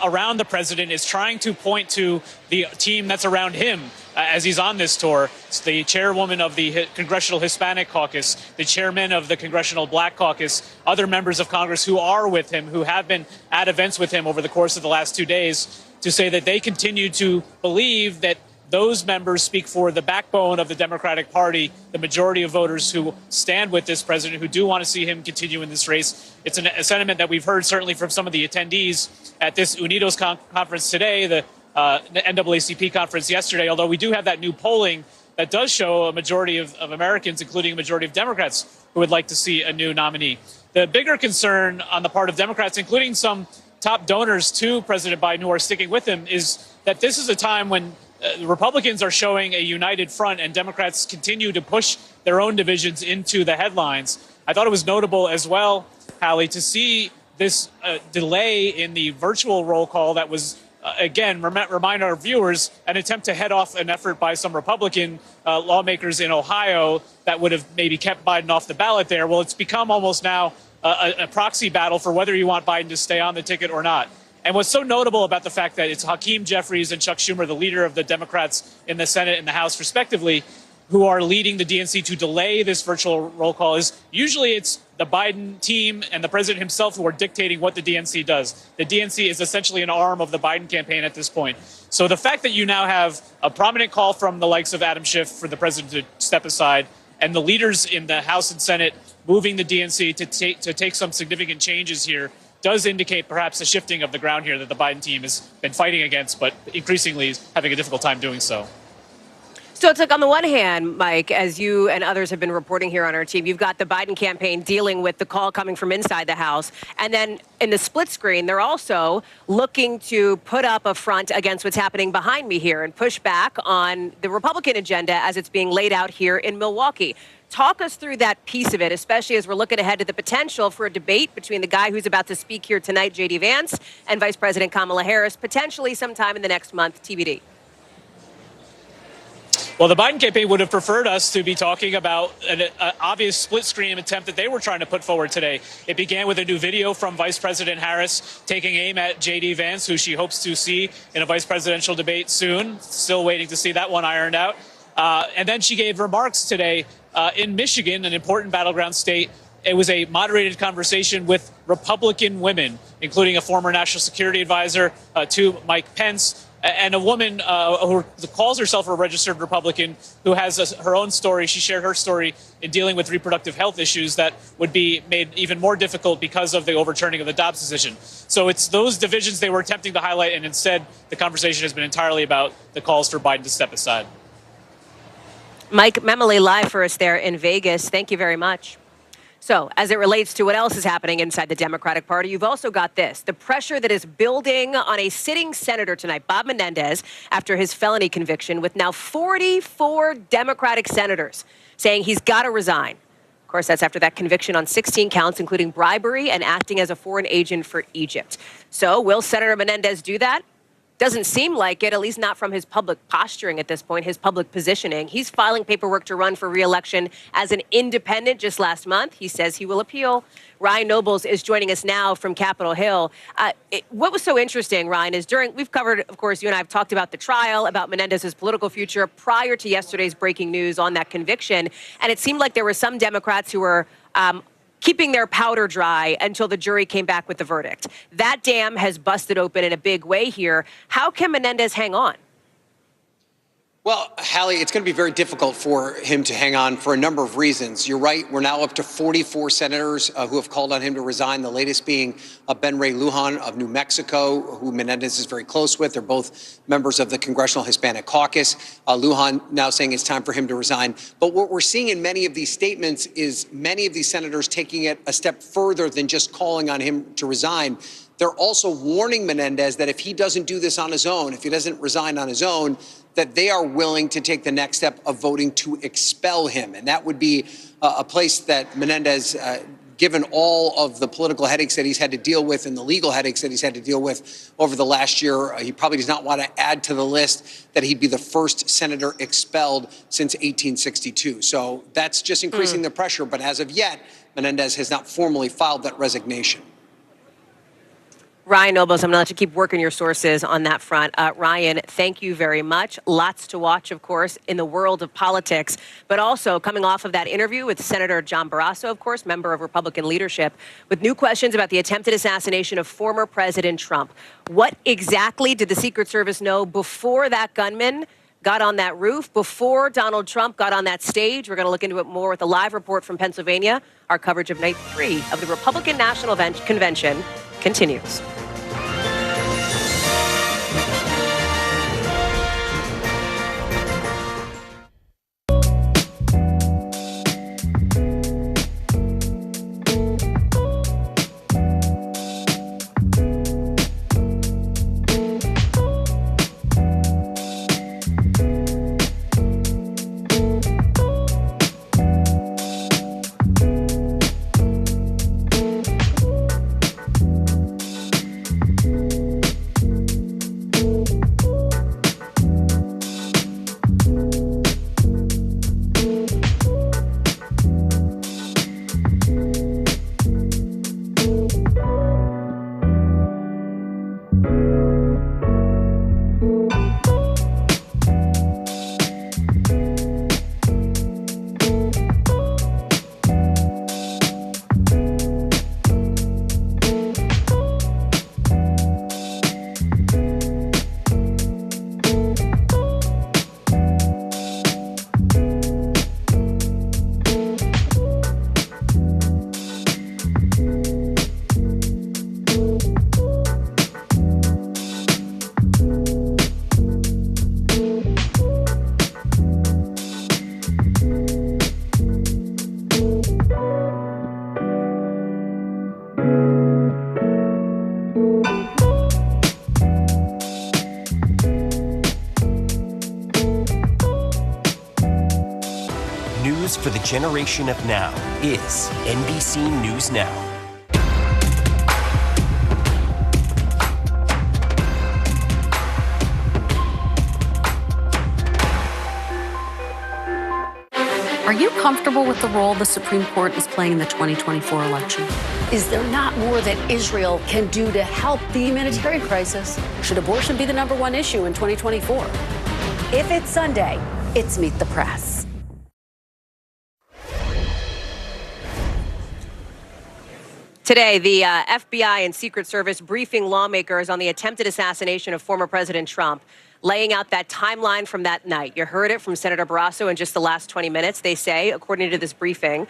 around the president is trying to point to the team that's around him as he's on this tour. It's the chairwoman of the Congressional Hispanic Caucus, the chairman of the Congressional Black Caucus, other members of Congress who are with him, who have been at events with him over the course of the last 2 days, to say that they continue to believe that those members speak for the backbone of the Democratic Party, the majority of voters who stand with this president, who do want to see him continue in this race. It's a sentiment that we've heard certainly from some of the attendees at this Unidos conference today, the NAACP conference yesterday, although we do have that new polling that does show a majority of Americans, including a majority of Democrats, who would like to see a new nominee. The bigger concern on the part of Democrats, including some top donors to President Biden who are sticking with him, is that this is a time when Republicans are showing a united front and Democrats continue to push their own divisions into the headlines. I thought it was notable as well, Hallie, to see this delay in the virtual roll call that was, again, remind our viewers, an attempt to head off an effort by some Republican lawmakers in Ohio that would have maybe kept Biden off the ballot there. Well, it's become almost now a proxy battle for whether you want Biden to stay on the ticket or not. And what's so notable about the fact that it's Hakeem Jeffries and Chuck Schumer, the leader of the Democrats in the Senate and the House, respectively, who are leading the DNC to delay this virtual roll call, is usually it's the Biden team and the president himself who are dictating what the DNC does. The DNC is essentially an arm of the Biden campaign at this point. So the fact that you now have a prominent call from the likes of Adam Schiff for the president to step aside, and the leaders in the House and Senate moving the DNC to take some significant changes here, does indicate perhaps a shifting of the ground here that the Biden team has been fighting against, but increasingly is having a difficult time doing so. So it's like, on the one hand, Mike, as you and others have been reporting here on our team, you've got the Biden campaign dealing with the call coming from inside the House. And then in the split screen, they're also looking to put up a front against what's happening behind me here and push back on the Republican agenda as it's being laid out here in Milwaukee. Talk us through that piece of it, especially as we're looking ahead to the potential for a debate between the guy who's about to speak here tonight, J.D. Vance, and Vice President Kamala Harris, potentially sometime in the next month, TBD. Well, the Biden campaign would have preferred us to be talking about an obvious split screen attempt that they were trying to put forward today. It began with a new video from Vice President Harris taking aim at J.D. Vance, who she hopes to see in a vice presidential debate soon. Still waiting to see that one ironed out. And then she gave remarks today in Michigan, an important battleground state. It was a moderated conversation with Republican women, including a former national security advisor to Mike Pence, And a woman who calls herself a registered Republican who has her own story. She shared her story in dealing with reproductive health issues that would be made even more difficult because of the overturning of the Dobbs decision. So it's those divisions they were attempting to highlight, and instead the conversation has been entirely about the calls for Biden to step aside. Mike Memoli live for us there in Vegas. Thank you very much. So, as it relates to what else is happening inside the Democratic Party, you've also got this, the pressure that is building on a sitting senator tonight, Bob Menendez, after his felony conviction, with now 44 Democratic senators saying he's got to resign. Of course, that's after that conviction on 16 counts, including bribery and acting as a foreign agent for Egypt. So, will Senator Menendez do that? Doesn't seem like it, at least not from his public posturing at this point, his public positioning. He's filing paperwork to run for re-election as an independent just last month. He says he will appeal. Ryan Nobles is joining us now from Capitol Hill. What was so interesting, Ryan, is we've covered, of course, you and I have talked about the trial, about Menendez's political future prior to yesterday's breaking news on that conviction. And it seemed like there were some Democrats who were keeping their powder dry until the jury came back with the verdict. That dam has busted open in a big way here. How can Menendez hang on? Well, Hallie, it's going to be very difficult for him to hang on for a number of reasons. You're right. We're now up to 44 senators who have called on him to resign, the latest being Ben Ray Lujan of New Mexico, who Menendez is very close with. They're both members of the Congressional Hispanic Caucus. Lujan now saying it's time for him to resign. But what we're seeing in many of these statements is many of these senators taking it a step further than just calling on him to resign. They're also warning Menendez that if he doesn't do this on his own, if he doesn't resign on his own, that they are willing to take the next step of voting to expel him. And that would be a place that Menendez, given all of the political headaches that he's had to deal with and the legal headaches that he's had to deal with over the last year, he probably does not want to add to the list that he'd be the first senator expelled since 1862. So that's just increasing the pressure. But as of yet, Menendez has not formally filed that resignation. Ryan Nobles, I'm going to let you keep working your sources on that front. Ryan, thank you very much. Lots to watch, of course, in the world of politics, but also coming off of that interview with Senator John Barrasso, of course, member of Republican leadership, with new questions about the attempted assassination of former President Trump. What exactly did the Secret Service know before that gunman got on that roof, before Donald Trump got on that stage? We're going to look into it more with a live report from Pennsylvania. Our coverage of night 3 of the Republican National Convention continues. For the generation of now is NBC News Now. Are you comfortable with the role the Supreme Court is playing in the 2024 election? Is there not more that Israel can do to help the humanitarian crisis? Should abortion be the #1 issue in 2024? If it's Sunday, it's Meet the Press. Today, the FBI and Secret Service briefing lawmakers on the attempted assassination of former President Trump, laying out that timeline from that night. You heard it from Senator Barrasso in just the last 20 minutes. They say, according to this briefing,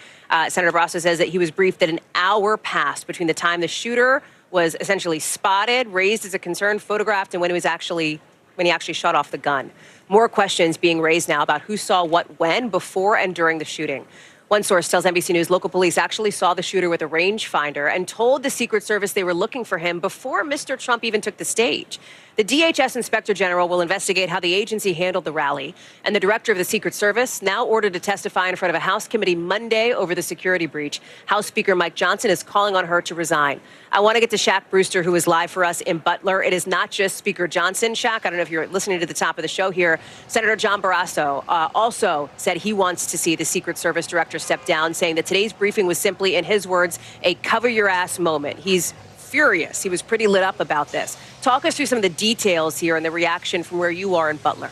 Senator Barrasso says that he was briefed that an hour passed between the time the shooter was essentially spotted, raised as a concern, photographed, and when he actually shot off the gun. More questions being raised now about who saw what when, before and during the shooting. One source tells NBC News local police actually saw the shooter with a rangefinder and told the Secret Service they were looking for him before Mr. Trump even took the stage. The DHS Inspector General will investigate how the agency handled the rally, and the director of the Secret Service now ordered to testify in front of a House committee Monday over the security breach. House Speaker Mike Johnson is calling on her to resign. I want to get to Shaq Brewster, who is live for us in Butler. It is not just Speaker Johnson. Shaq, I don't know if you're listening to the top of the show here. Senator John Barrasso also said he wants to see the Secret Service director step down, saying that today's briefing was simply, in his words, a cover-your-ass moment. He's furious. He was pretty lit up about this. Talk us through some of the details here and the reaction from where you are in Butler.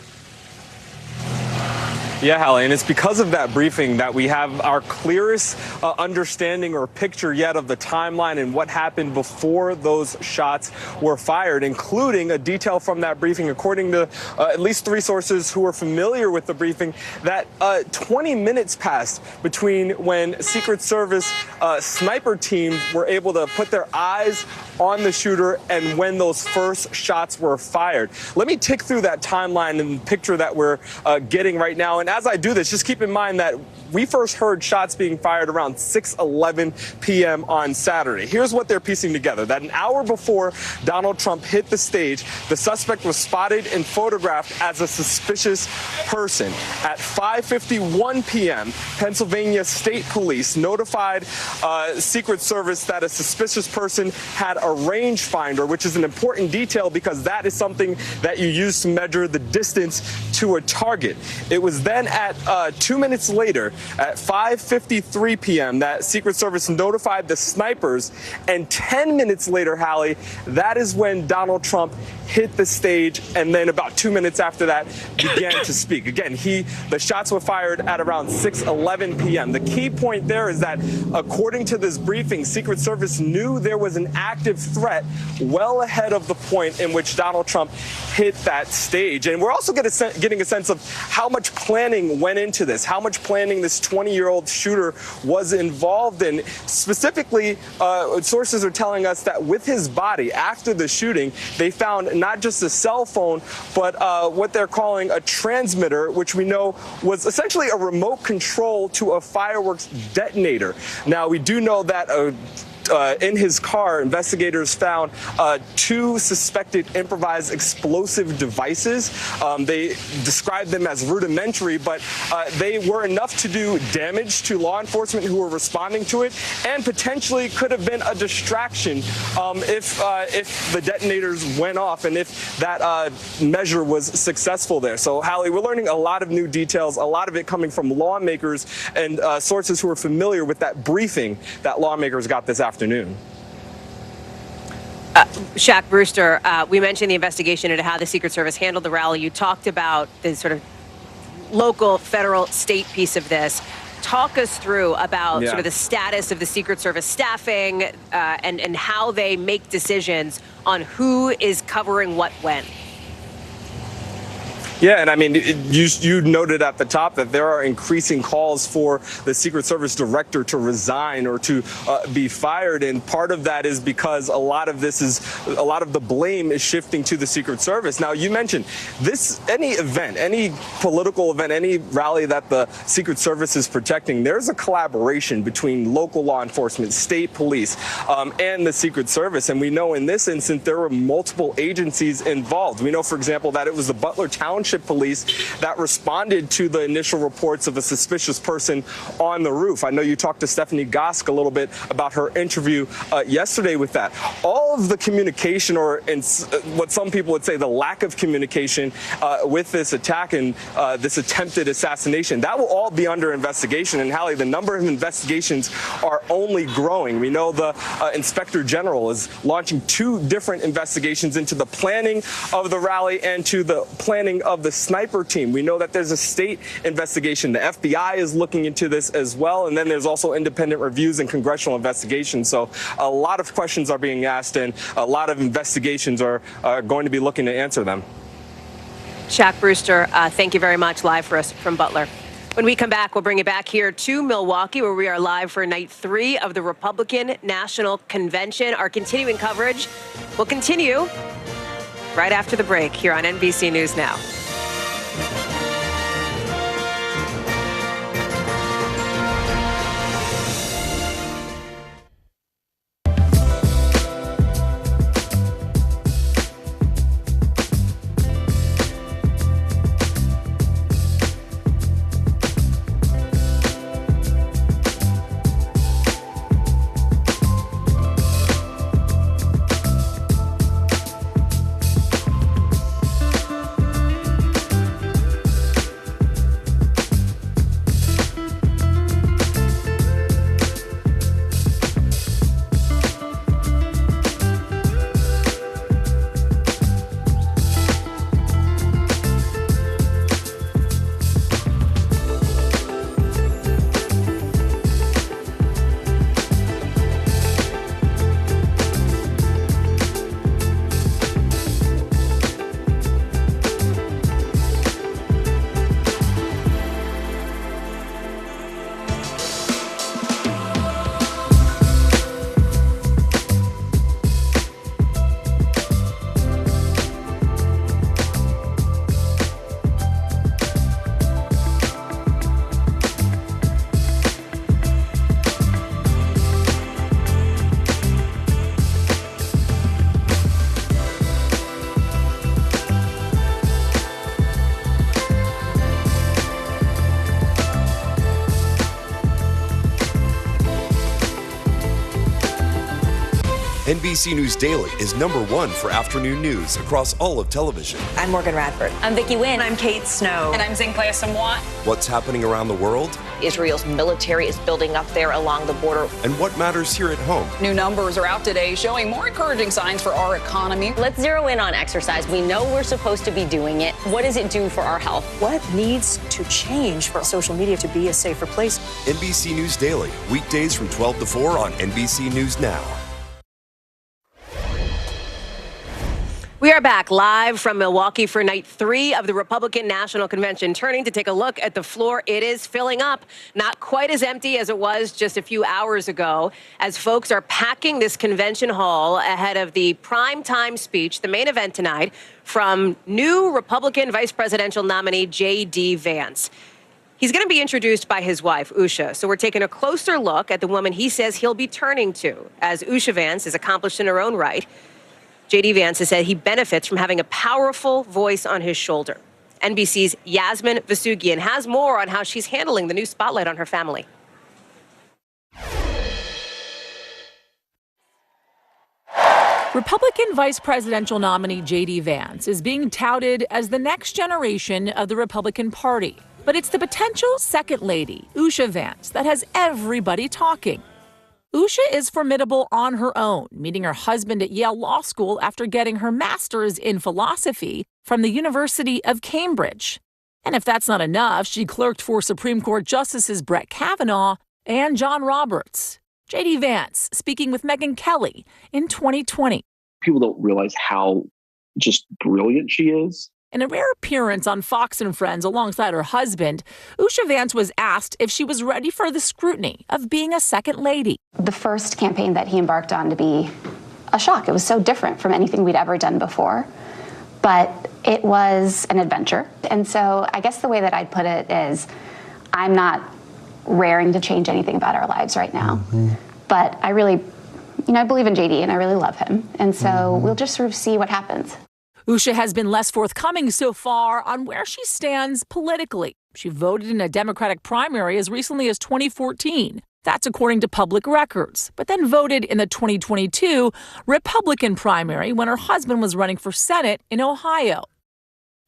Yeah, Hallie, and it's because of that briefing that we have our clearest understanding or picture yet of the timeline and what happened before those shots were fired, including a detail from that briefing, according to at least 3 sources who are familiar with the briefing, that 20 minutes passed between when Secret Service sniper teams were able to put their eyes on the shooter and when those first shots were fired. Let me tick through that timeline and picture that we're getting right now. And as I do this, just keep in mind that we first heard shots being fired around 6:11 p.m. on Saturday. Here's what they're piecing together. That an hour before Donald Trump hit the stage, the suspect was spotted and photographed as a suspicious person. At 5:51 p.m., Pennsylvania State Police notified Secret Service that a suspicious person had a rangefinder, which is an important detail because that is something that you use to measure the distance to a target. It was then at 2 minutes later, at 5:53 p.m., that Secret Service notified the snipers, and 10 minutes later, Hallie, that is when Donald Trump hit the stage, and then about 2 minutes after that began to speak. Again, the shots were fired at around 6:11 p.m. The key point there is that, according to this briefing, Secret Service knew there was an active threat well ahead of the point in which Donald Trump hit that stage. And we're also getting a sense of how much planning went into this, how much planning this 20-year-old shooter was involved in. Specifically, sources are telling us that with his body after the shooting, they found not just a cell phone, but what they're calling a transmitter, which we know was essentially a remote control to a fireworks detonator. Now, we do know that in his car, investigators found 2 suspected improvised explosive devices. They described them as rudimentary, but they were enough to do damage to law enforcement who were responding to it, and potentially could have been a distraction if the detonators went off and if that measure was successful there. So, Hallie, we're learning a lot of new details, a lot of it coming from lawmakers and sources who are familiar with that briefing that lawmakers got this afternoon. Shaq Brewster, we mentioned the investigation into how the Secret Service handled the rally. You talked about the sort of local, federal, state piece of this. Talk us through about sort of the status of the Secret Service staffing and how they make decisions on who is covering what when. Yeah, and I mean, you noted at the top that there are increasing calls for the Secret Service director to resign or to be fired, and part of that is because a lot of the blame is shifting to the Secret Service. Now, you mentioned any event, any political event, any rally that the Secret Service is protecting, there's a collaboration between local law enforcement, state police, and the Secret Service. And we know in this instance there were multiple agencies involved. We know, for example, that it was the Butler Township Police that responded to the initial reports of a suspicious person on the roof. I know you talked to Stephanie Gosk a little bit about her interview yesterday with that. All of the communication, or what some people would say the lack of communication with this attack and this attempted assassination, that will all be under investigation. And Hallie, the number of investigations are only growing. We know the Inspector General is launching 2 different investigations into the planning of the rally and to the planning of of the sniper team. We know that there's a state investigation. The FBI is looking into this as well. And then there's also independent reviews and congressional investigations. So a lot of questions are being asked, and a lot of investigations are going to be looking to answer them. Shaq Brewster, thank you very much, live for us from Butler. When we come back, we'll bring you back here to Milwaukee, where we are live for night 3 of the Republican National Convention. Our continuing coverage will continue right after the break here on NBC News Now. NBC News Daily is #1 for afternoon news across all of television. I'm Morgan Radford. I'm Vicki Wynn. I'm Kate Snow. And I'm Zinklea Samwat. What's happening around the world? Israel's military is building up there along the border. And what matters here at home? New numbers are out today showing more encouraging signs for our economy. Let's zero in on exercise. We know we're supposed to be doing it. What does it do for our health? What needs to change for social media to be a safer place? NBC News Daily, weekdays from 12 to 4 on NBC News Now. We are back live from Milwaukee for night 3 of the Republican National Convention. Turning to take a look at the floor, it is filling up. Not quite as empty as it was just a few hours ago, as folks are packing this convention hall ahead of the primetime speech, the main event tonight, from new Republican vice presidential nominee J.D. Vance. He's going to be introduced by his wife, Usha. So we're taking a closer look at the woman he says he'll be turning to, as Usha Vance is accomplished in her own right. J.D. Vance has said he benefits from having a powerful voice on his shoulder. NBC's Yasmin Vasugian has more on how she's handling the new spotlight on her family. Republican vice presidential nominee J.D. Vance is being touted as the next generation of the Republican Party. But it's the potential second lady, Usha Vance, that has everybody talking. Usha is formidable on her own, meeting her husband at Yale Law School after getting her master's in philosophy from the University of Cambridge. And if that's not enough, she clerked for Supreme Court Justices Brett Kavanaugh and John Roberts. J.D. Vance speaking with Megyn Kelly in 2020. People don't realize how just brilliant she is. In a rare appearance on Fox and Friends alongside her husband, Usha Vance was asked if she was ready for the scrutiny of being a second lady. The first campaign that he embarked on to be a shock. It was so different from anything we'd ever done before, but it was an adventure. And so I guess the way that I'd put it is I'm not raring to change anything about our lives right now, but I really, I believe in JD and I really love him. And so we'll just sort of see what happens. Usha has been less forthcoming so far on where she stands politically. She voted in a Democratic primary as recently as 2014. That's according to public records, but then voted in the 2022 Republican primary when her husband was running for Senate in Ohio.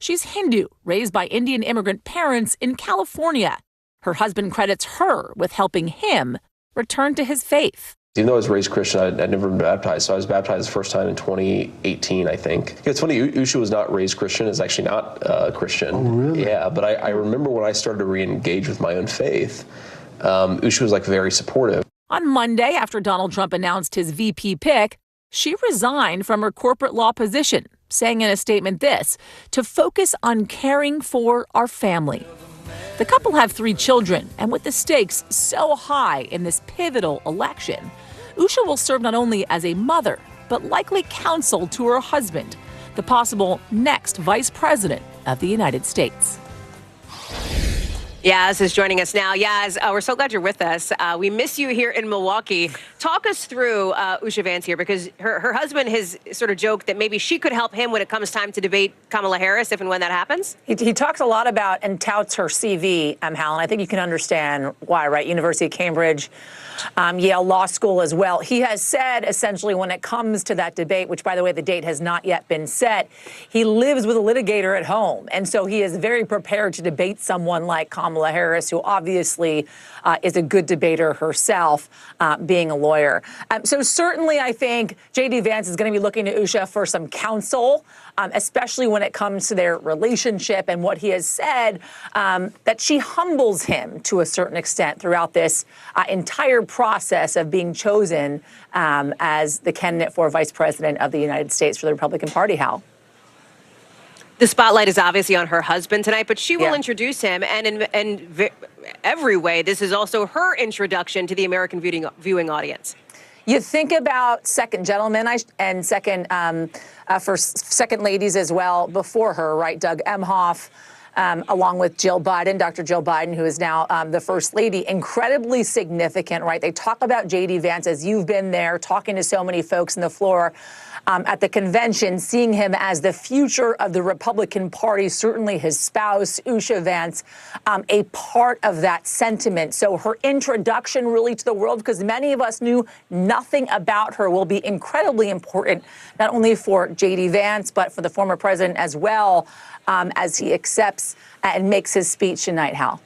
She's Hindu, raised by Indian immigrant parents in California. Her husband credits her with helping him return to his faith. Even though I was raised Christian, I'd never been baptized. So I was baptized the first time in 2018, I think. It's funny, Usha was not raised Christian, is actually not Christian. Oh, really? Yeah, but I remember when I started to re-engage with my own faith, Usha was like very supportive. On Monday, after Donald Trump announced his VP pick, she resigned from her corporate law position, saying in a statement this, to focus on caring for our family. The couple have 3 children, and with the stakes so high in this pivotal election, Usha will serve not only as a mother, but likely counsel to her husband, the possible next vice president of the United States. Yaz is joining us now. Yaz, we're so glad you're with us. We miss you here in Milwaukee. Talk us through Usha Vance here, because her husband has sort of joked that maybe she could help him when it comes time to debate Kamala Harris, if and when that happens. He talks a lot about and touts her CV, Hal, and I think you can understand why, right? University of Cambridge, Yale Law School as well. He has said, essentially, when it comes to that debate, which, by the way, the date has not yet been set, he lives with a litigator at home. And so he is very prepared to debate someone like Kamala Harris, who obviously is a good debater herself, being a lawyer. So certainly, I think J.D. Vance is going to be looking to Usha for some counsel, especially when it comes to their relationship and what he has said, that she humbles him to a certain extent throughout this entire process of being chosen as the candidate for vice president of the United States for the Republican Party, Hal. The spotlight is obviously on her husband tonight, but she will introduce him. And in every way, this is also her introduction to the American viewing audience. You think about second gentlemen and second second ladies as well before her, right? Doug Emhoff, along with Jill Biden, Dr. Jill Biden, who is now the first lady. Incredibly significant, right? They talk about J.D. Vance, as you've been there, talking to so many folks in the floor at the convention, seeing him as the future of the Republican Party, certainly his spouse, Usha Vance, a part of that sentiment. So her introduction really to the world, because many of us knew nothing about her, will be incredibly important, not only for J.D. Vance, but for the former president as well, as he accepts and makes his speech tonight, Hal.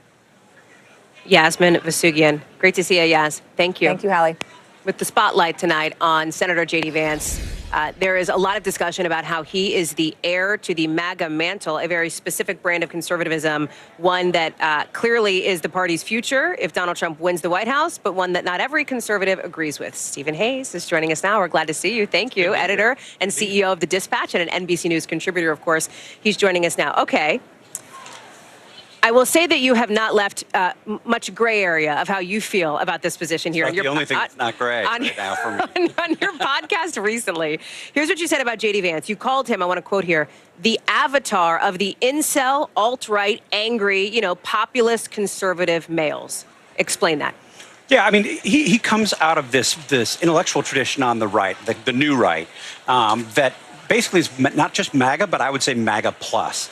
Yasmin Vasugian. Great to see you, Yaz. Thank you. Thank you, Hallie. With the spotlight tonight on Senator J.D. Vance, there is a lot of discussion about how he is the heir to the MAGA mantle, a very specific brand of conservatism, one that clearly is the party's future if Donald Trump wins the White House, but one that not every conservative agrees with. Stephen Hayes is joining us now. We're glad to see you. Thank you. Editor and CEO of The Dispatch and an NBC News contributor, of course. He's joining us now. Okay. I will say that you have not left much gray area of how you feel about this position here. That's the only thing that's not gray right now for me. On your podcast recently, here's what you said about J.D. Vance. You called him, I want to quote here, the avatar of the incel, alt-right, angry, populist conservative males. Explain that. Yeah, I mean, he comes out of this intellectual tradition on the right, the new right, that basically is not just MAGA, but I would say MAGA plus.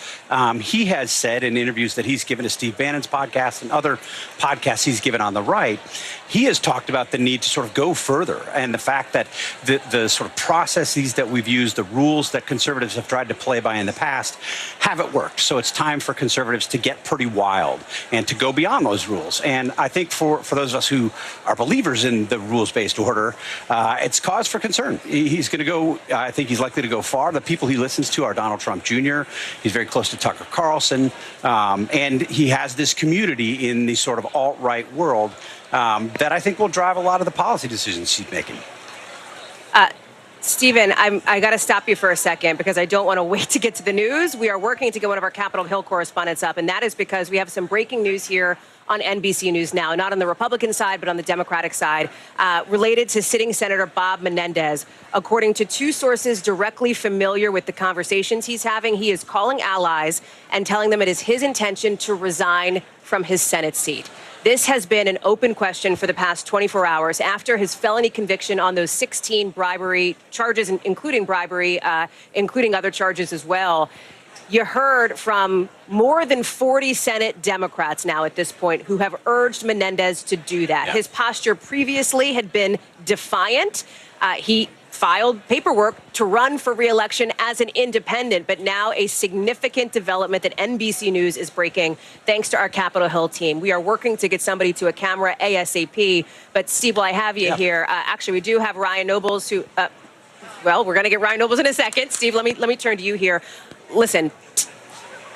He has said in interviews that he's given to Steve Bannon's podcast and other podcasts he's given on the right, he has talked about the need to sort of go further, and the fact that the sort of processes that we've used, the rules that conservatives have tried to play by in the past, haven't worked. So it's time for conservatives to get pretty wild and to go beyond those rules. And I think for those of us who are believers in the rules-based order, it's cause for concern. He's going to go, I think he's likely to go far. The people he listens to are Donald Trump Jr. He's very close to Tucker Carlson. And he has this community in the sort of alt-right world that I think will drive a lot of the policy decisions he's making. Stephen, I got to stop you for a second because I don't want to wait to get to the news. We are working to get one of our Capitol Hill correspondents up, and that is because we have some breaking news here on NBC News Now, not on the Republican side, but on the Democratic side, related to sitting Senator Bob Menendez. According to 2 sources directly familiar with the conversations he's having, he is calling allies and telling them it is his intention to resign from his Senate seat. This has been an open question for the past 24 hours after his felony conviction on those 16 bribery charges, including bribery, including other charges as well. You heard from more than 40 Senate Democrats now at this point who have urged Menendez to do that. Yeah. His posture previously had been defiant. He filed paperwork to run for re-election as an independent, but now a significant development that NBC News is breaking thanks to our Capitol Hill team. We are working to get somebody to a camera ASAP, but Steve, while I have you here, actually we do have Ryan Nobles who, well, we're going to get Ryan Nobles in a second. Steve, let me turn to you here. Listen,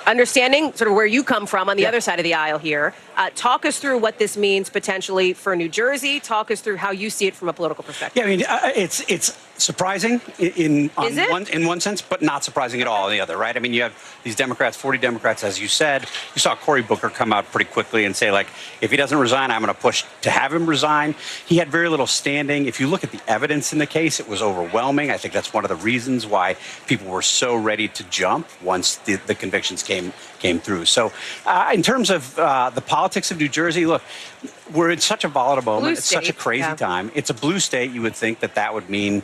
understanding sort of where you come from on the other side of the aisle here, talk us through what this means potentially for New Jersey. Talk us through how you see it from a political perspective. Yeah, I mean, it's surprising in one sense, but not surprising at all in the other, right? I mean, you have these Democrats, 40 Democrats, as you said. You saw Cory Booker come out pretty quickly and say, like, if he doesn't resign, I'm going to push to have him resign. He had very little standing. If you look at the evidence in the case, it was overwhelming. I think that's one of the reasons why people were so ready to jump once the convictions came through. So in terms of the politics of New Jersey, look, we're in such a volatile moment. It's such a crazy time. It's a blue state. You would think that would mean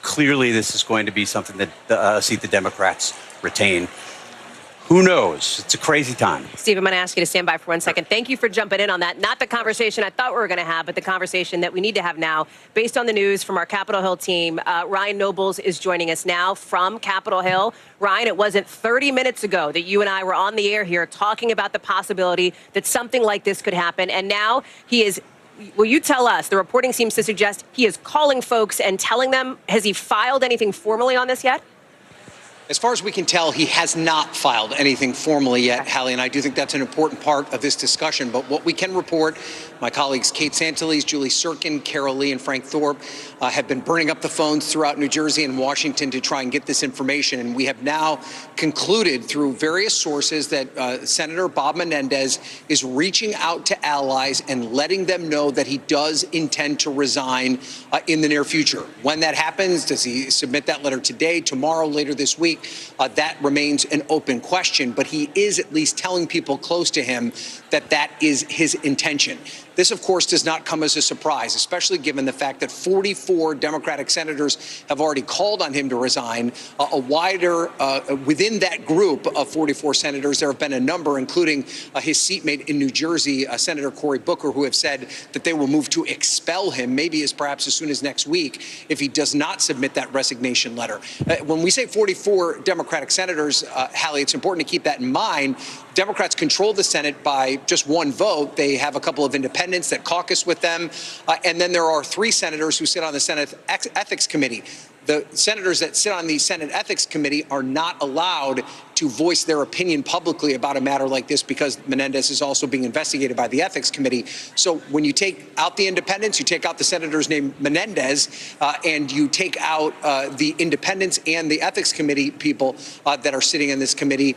clearly this is going to be something that a seat the Democrats retain. Who knows? It's a crazy time. Steve, I'm going to ask you to stand by for 1 second. Thank you for jumping in on that. Not the conversation I thought we were going to have, but the conversation that we need to have now. Based on the news from our Capitol Hill team, Ryan Nobles is joining us now from Capitol Hill. Ryan, it wasn't 30 minutes ago that you and I were on the air here talking about the possibility that something like this could happen. And now he is, will you tell us, the reporting seems to suggest he is calling folks and telling them, has he filed anything formally on this yet? As far as we can tell, he has not filed anything formally yet, Hallie, and I do think that's an important part of this discussion. But what we can report, my colleagues Kate Santelise, Julie Sirkin, Carol Lee, and Frank Thorpe have been burning up the phones throughout New Jersey and Washington to try and get this information. And we have now concluded through various sources that Senator Bob Menendez is reaching out to allies and letting them know that he does intend to resign in the near future. When that happens, does he submit that letter today, tomorrow, later this week? That remains an open question, but he is at least telling people close to him that that is his intention. This, of course, does not come as a surprise, especially given the fact that 44 Democratic senators have already called on him to resign. Within that group of 44 senators, there have been a number, including his seatmate in New Jersey, Senator Cory Booker, who have said that they will move to expel him, maybe perhaps as soon as next week, if he does not submit that resignation letter. When we say 44 Democratic senators, Hallie, it's important to keep that in mind. Democrats control the Senate by just one vote. They have a couple of independents that caucus with them. And then there are 3 senators who sit on the Senate Ethics Committee. The senators that sit on the Senate Ethics Committee are not allowed to voice their opinion publicly about a matter like this because Menendez is also being investigated by the Ethics Committee. So when you take out the independents, you take out the senators named Menendez, and you take out the independents and the Ethics Committee people that are sitting in this committee,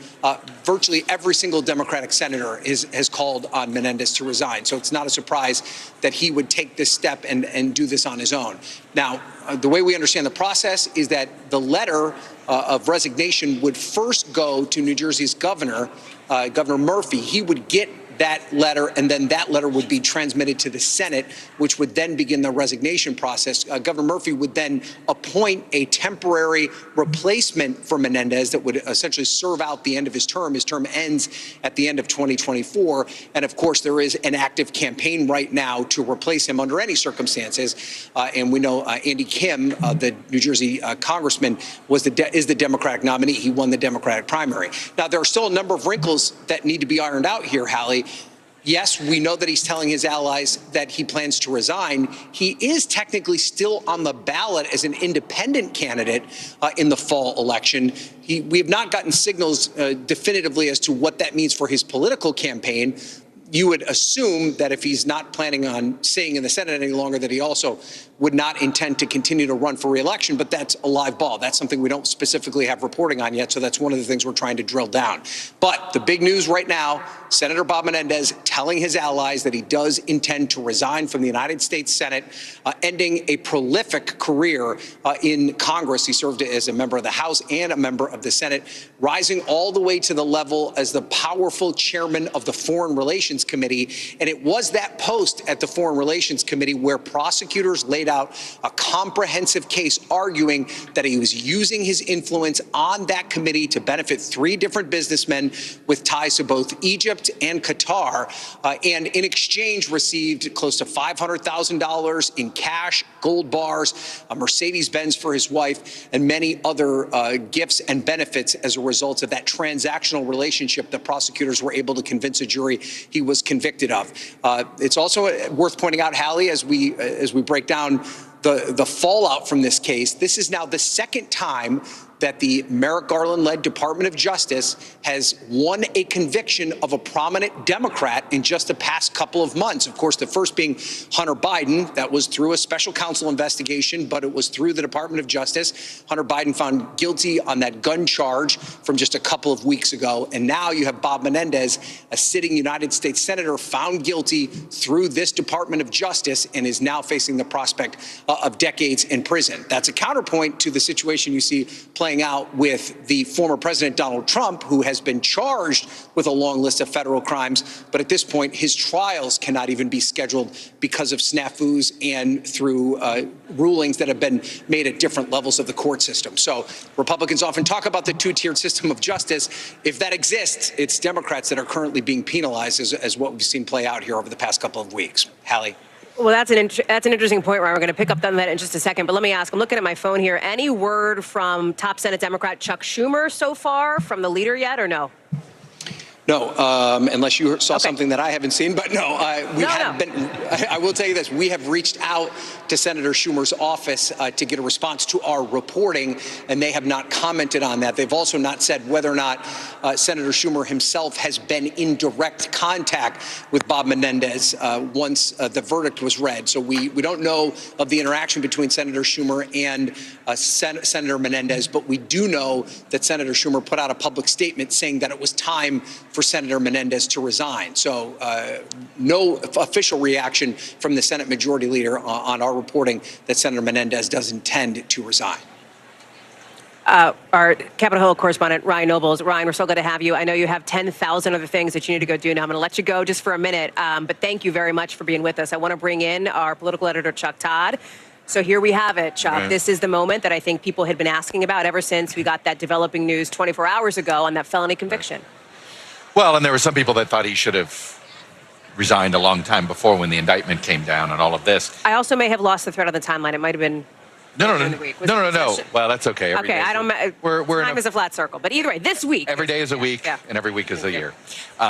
virtually every single Democratic senator has called on Menendez to resign. So it's not a surprise that he would take this step and do this on his own. Now, the way we understand the process is that the letter of resignation would first go to New Jersey's governor, Governor Murphy. He would get that letter, and then that letter would be transmitted to the Senate, which would then begin the resignation process. Governor Murphy would then appoint a temporary replacement for Menendez that would essentially serve out the end of his term. His term ends at the end of 2024. And of course, there is an active campaign right now to replace him under any circumstances. And we know Andy Kim, the New Jersey congressman, is the Democratic nominee. He won the Democratic primary. Now, there are still a number of wrinkles that need to be ironed out here, Hallie. Yes, we know that he's telling his allies that he plans to resign. He is technically still on the ballot as an independent candidate in the fall election. We have not gotten signals definitively as to what that means for his political campaign. You would assume that if he's not planning on staying in the Senate any longer, that he also would not intend to continue to run for re-election, but that's a live ball. That's something we don't specifically have reporting on yet, so that's one of the things we're trying to drill down. But the big news right now, Senator Bob Menendez telling his allies that he does intend to resign from the United States Senate, ending a prolific career in Congress. He served as a member of the House and a member of the Senate, rising all the way to the level as the powerful chairman of the Foreign Relations Relations Committee. And it was that post at the Foreign Relations Committee where prosecutors laid out a comprehensive case arguing that he was using his influence on that committee to benefit 3 different businessmen with ties to both Egypt and Qatar, and in exchange received close to $500,000 in cash, gold bars, a Mercedes-Benz for his wife, and many other gifts and benefits as a result of that transactional relationship that prosecutors were able to convince a jury he was convicted of. It's also worth pointing out, Hallie, as we break down the fallout from this case, this is now the second time that the Merrick Garland-led Department of Justice has won a conviction of a prominent Democrat in just the past couple of months. Of course, the first being Hunter Biden. That was through a special counsel investigation, but it was through the Department of Justice. Hunter Biden found guilty on that gun charge from just a couple of weeks ago. And now you have Bob Menendez, a sitting United States Senator, found guilty through this Department of Justice and is now facing the prospect of decades in prison. That's a counterpoint to the situation you see playing out with the former President Donald Trump, who has been charged with a long list of federal crimes. But at this point, his trials cannot even be scheduled because of snafus and through rulings that have been made at different levels of the court system. So Republicans often talk about the 2-tiered system of justice. If that exists, it's Democrats that are currently being penalized, as what we've seen play out here over the past couple of weeks. Hallie. Well, that's an interesting point, Ryan. We're going to pick up on that in just a second. But let me ask, I'm looking at my phone here. Any word from top Senate Democrat Chuck Schumer so far from the leader yet, or no? No, unless you saw something that I haven't seen. But no, we have been. I will tell you this: we have reached out to Senator Schumer's office to get a response to our reporting, and they have not commented on that. They've also not said whether or not Senator Schumer himself has been in direct contact with Bob Menendez once the verdict was read. So we don't know of the interaction between Senator Schumer and Senator Menendez, but we do know that Senator Schumer put out a public statement saying that it was time for Senator Menendez to resign. So no official reaction from the Senate Majority Leader on our reporting that Senator Menendez does intend to resign. Our Capitol Hill correspondent, Ryan Nobles. Ryan, we're so glad to have you. I know you have 10,000 other things that you need to go do now. I'm going to let you go just for a minute, but thank you very much for being with us. I want to bring in our political editor, Chuck Todd. So here we have it, Chuck. Right. This is the moment that I think people had been asking about ever since we got that developing news 24 hours ago on that felony conviction. Right. Well, and there were some people that thought he should have resigned a long time before when the indictment came down and all of this. I also may have lost the thread on the timeline. It might have been No. Well, that's okay. Okay, I don't. Time is a flat circle, but either way, this week. Every day is a week, and every week is a year.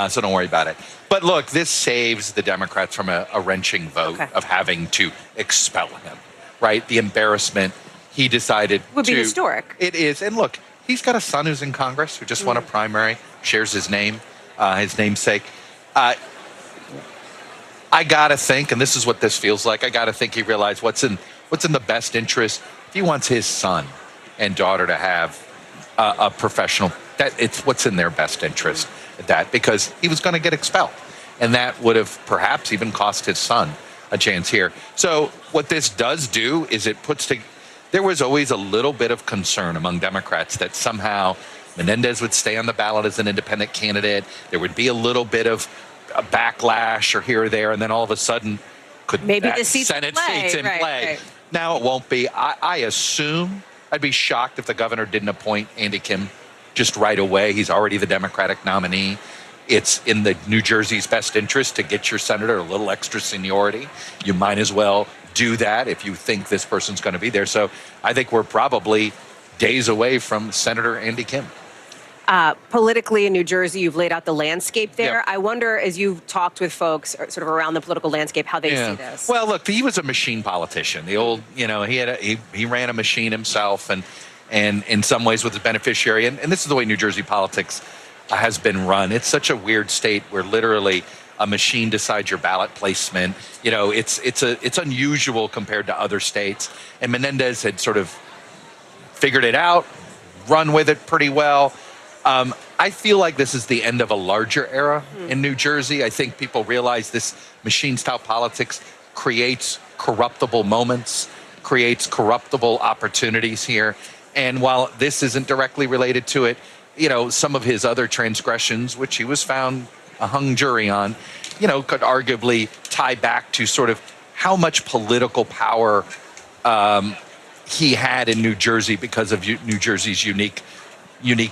So don't worry about it. But look, this saves the Democrats from a wrenching vote of having to expel him. Right, the embarrassment. He decided would be historic. It is, and look, he's got a son who's in Congress who just won a primary, shares his name, his namesake. I gotta think, and this is what this feels like. I gotta think he realized what's in the best interest. If he wants his son and daughter to have a professional, that it's what's in their best interest. That because he was going to get expelled, and that would have perhaps even cost his son a chance here. So what this does do is it puts to. There was always a little bit of concern among Democrats that somehow Menendez would stay on the ballot as an independent candidate. There would be a little bit of a backlash or here or there, and then all of a sudden, could maybe that the seats Senate seats in play? Right. Now it won't be. I assume I'd be shocked if the governor didn't appoint Andy Kim just right away. He's already the Democratic nominee. It's in the New Jersey's best interest to get your senator a little extra seniority. You might as well do that if you think this person's going to be there. So I think we're probably days away from Senator Andy Kim. Politically in New Jersey, you've laid out the landscape there. Yep. I wonder, as you've talked with folks sort of around the political landscape, how they see this. Well, look, he was a machine politician. The old, he ran a machine himself, and in some ways was a beneficiary. And this is the way New Jersey politics has been run. It's such a weird state where literally a machine decides your ballot placement. It's unusual compared to other states. And Menendez had sort of figured it out, run with it pretty well. I feel like this is the end of a larger era in New Jersey. I think people realize this machine-style politics creates corruptible moments, creates corruptible opportunities here. And while this isn't directly related to it, some of his other transgressions, which he was found a hung jury on, could arguably tie back to sort of how much political power he had in New Jersey because of New Jersey's unique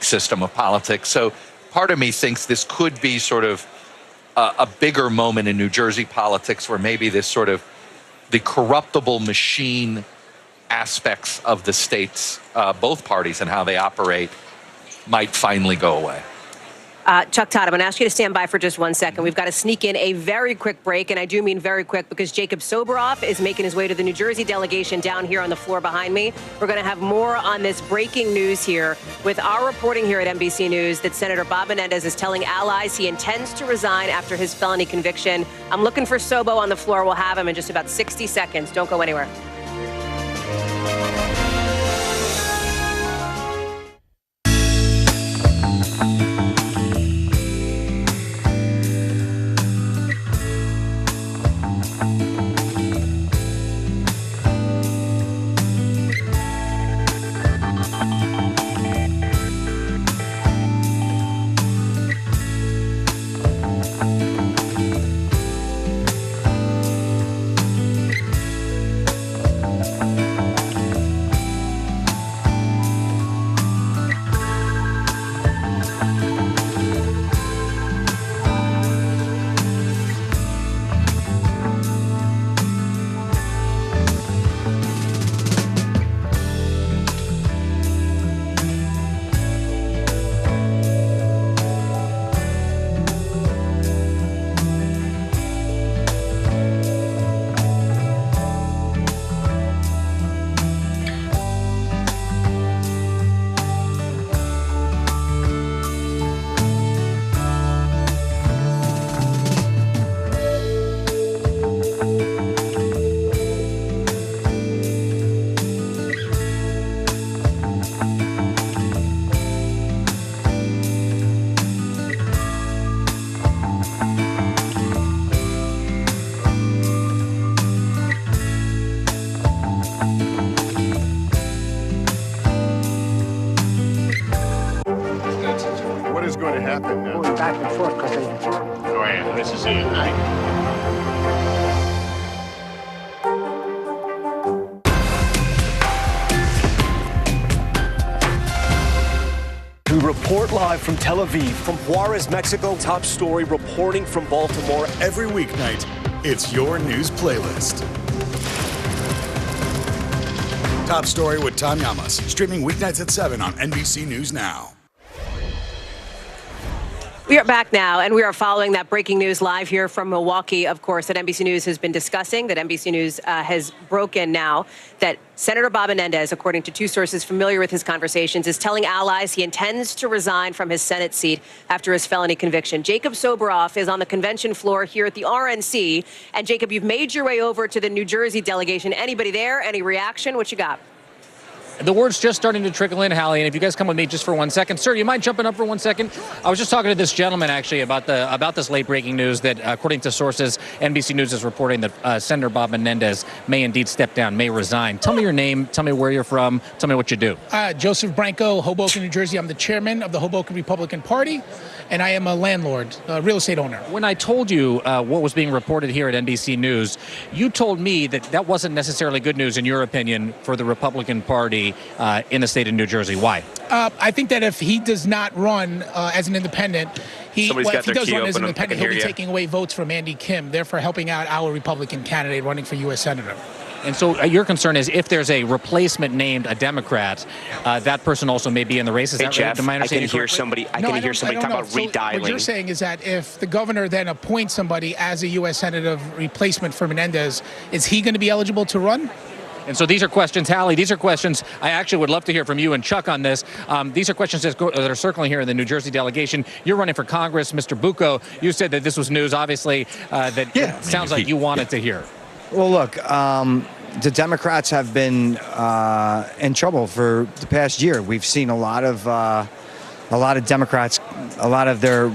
system of politics. So part of me thinks this could be sort of a bigger moment in New Jersey politics where maybe this sort of the corruptible machine aspects of the states, both parties and how they operate, might finally go away. Chuck Todd, I'm going to ask you to stand by for just 1 second. We've got to sneak in a very quick break, and I do mean very quick because Jacob Soboroff is making his way to the New Jersey delegation down here on the floor behind me. We're going to have more on this breaking news here with our reporting here at NBC News that Senator Bob Menendez is telling allies he intends to resign after his felony conviction. I'm looking for Sobo on the floor. We'll have him in just about 60 seconds. Don't go anywhere. Report live from Tel Aviv, from Juarez, Mexico. Top story reporting from Baltimore. Every weeknight, it's your news playlist. Top story with Tom Llamas, streaming weeknights at 7 on NBC News Now. We are back now, and we are following that breaking news live here from Milwaukee, of course, that NBC News has been discussing, that NBC News has broken now, that Senator Bob Menendez, according to two sources familiar with his conversations, is telling allies he intends to resign from his Senate seat after his felony conviction. Jacob Soboroff is on the convention floor here at the RNC. And Jacob, you've made your way over to the New Jersey delegation. Anybody there? Any reaction? What you got? The word's just starting to trickle in, Hallie, and if you guys come with me just for 1 second. Sir, you mind jumping up for 1 second? I was just talking to this gentleman, actually, about this late-breaking news that, according to sources, NBC News is reporting that Senator Bob Menendez may indeed step down, may resign. Tell me your name, tell me where you're from, tell me what you do. Joseph Branco, Hoboken, New Jersey. I'm the chairman of the Hoboken Republican Party, and I am a landlord, a real estate owner. When I told you what was being reported here at NBC News, you told me that that wasn't necessarily good news, in your opinion, for the Republican Party in the state of New Jersey. Why? I think that if he does not run as an independent, if he does run as an independent, he'll be taking away votes from Andy Kim, therefore helping out our Republican candidate running for U.S. Senator. And so your concern is if there's a replacement named a Democrat, that person also may be in the race. Is that Jeff, right? I can hear somebody talk about redialing. What you're saying is that if the governor then appoints somebody as a U.S. Senator replacement for Menendez, is he going to be eligible to run? And so these are questions, Hallie, these are questions I actually would love to hear from you and Chuck on this. These are questions that are circling here in the New Jersey delegation. You're running for Congress. Mr. Bucco, you said that this was news, obviously, that sounds like you wanted to hear. Well, look, the Democrats have been in trouble for the past year. We've seen a lot of Democrats, a lot of their,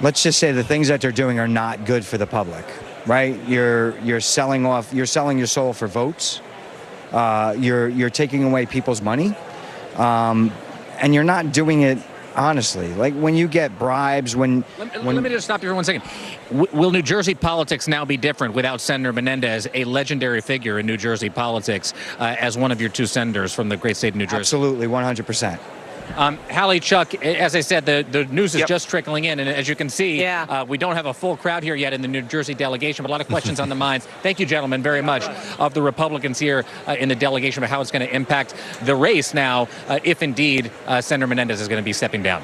let's just say the things that they're doing are not good for the public. Right, you're selling your soul for votes. You're taking away people's money, and you're not doing it honestly. Like when you get bribes, when let me just stop you for 1 second. Will New Jersey politics now be different without Senator Menendez, a legendary figure in New Jersey politics, as one of your two senators from the great state of New Jersey? Absolutely, 100%. Hallie, Chuck, as I said, the news is just trickling in, and as you can see, we don't have a full crowd here yet in the New Jersey delegation, but a lot of questions on the minds. Thank you, gentlemen, very much, of the Republicans here in the delegation about how it's going to impact the race now, if indeed Senator Menendez is going to be stepping down.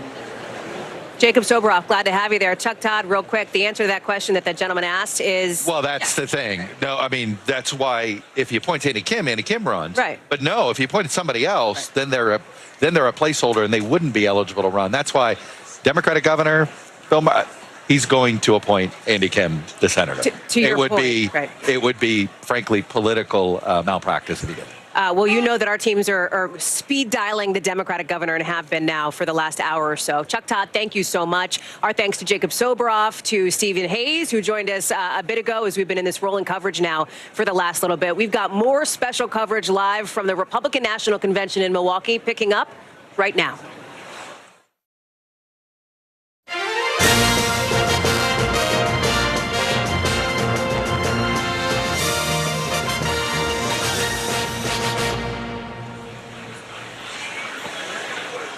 Jacob Soboroff, glad to have you there. Chuck Todd, real quick, the answer to that question that gentleman asked is... Well, that's the thing. No, I mean, that's why if you appoint Andy Kim runs. Right. But no, if you appoint somebody else, then they're a placeholder and they wouldn't be eligible to run. That's why Democratic governor, he's going to appoint Andy Kim, the senator. To your point, It would be, frankly, political malpractice if he did. Well, you know that our teams are speed dialing the Democratic governor and have been now for the last hour or so. Chuck Todd, thank you so much. Our thanks to Jacob Soboroff, to Stephen Hayes, who joined us a bit ago as we've been in this rolling coverage now for the last little bit. We've got more special coverage live from the Republican National Convention in Milwaukee picking up right now.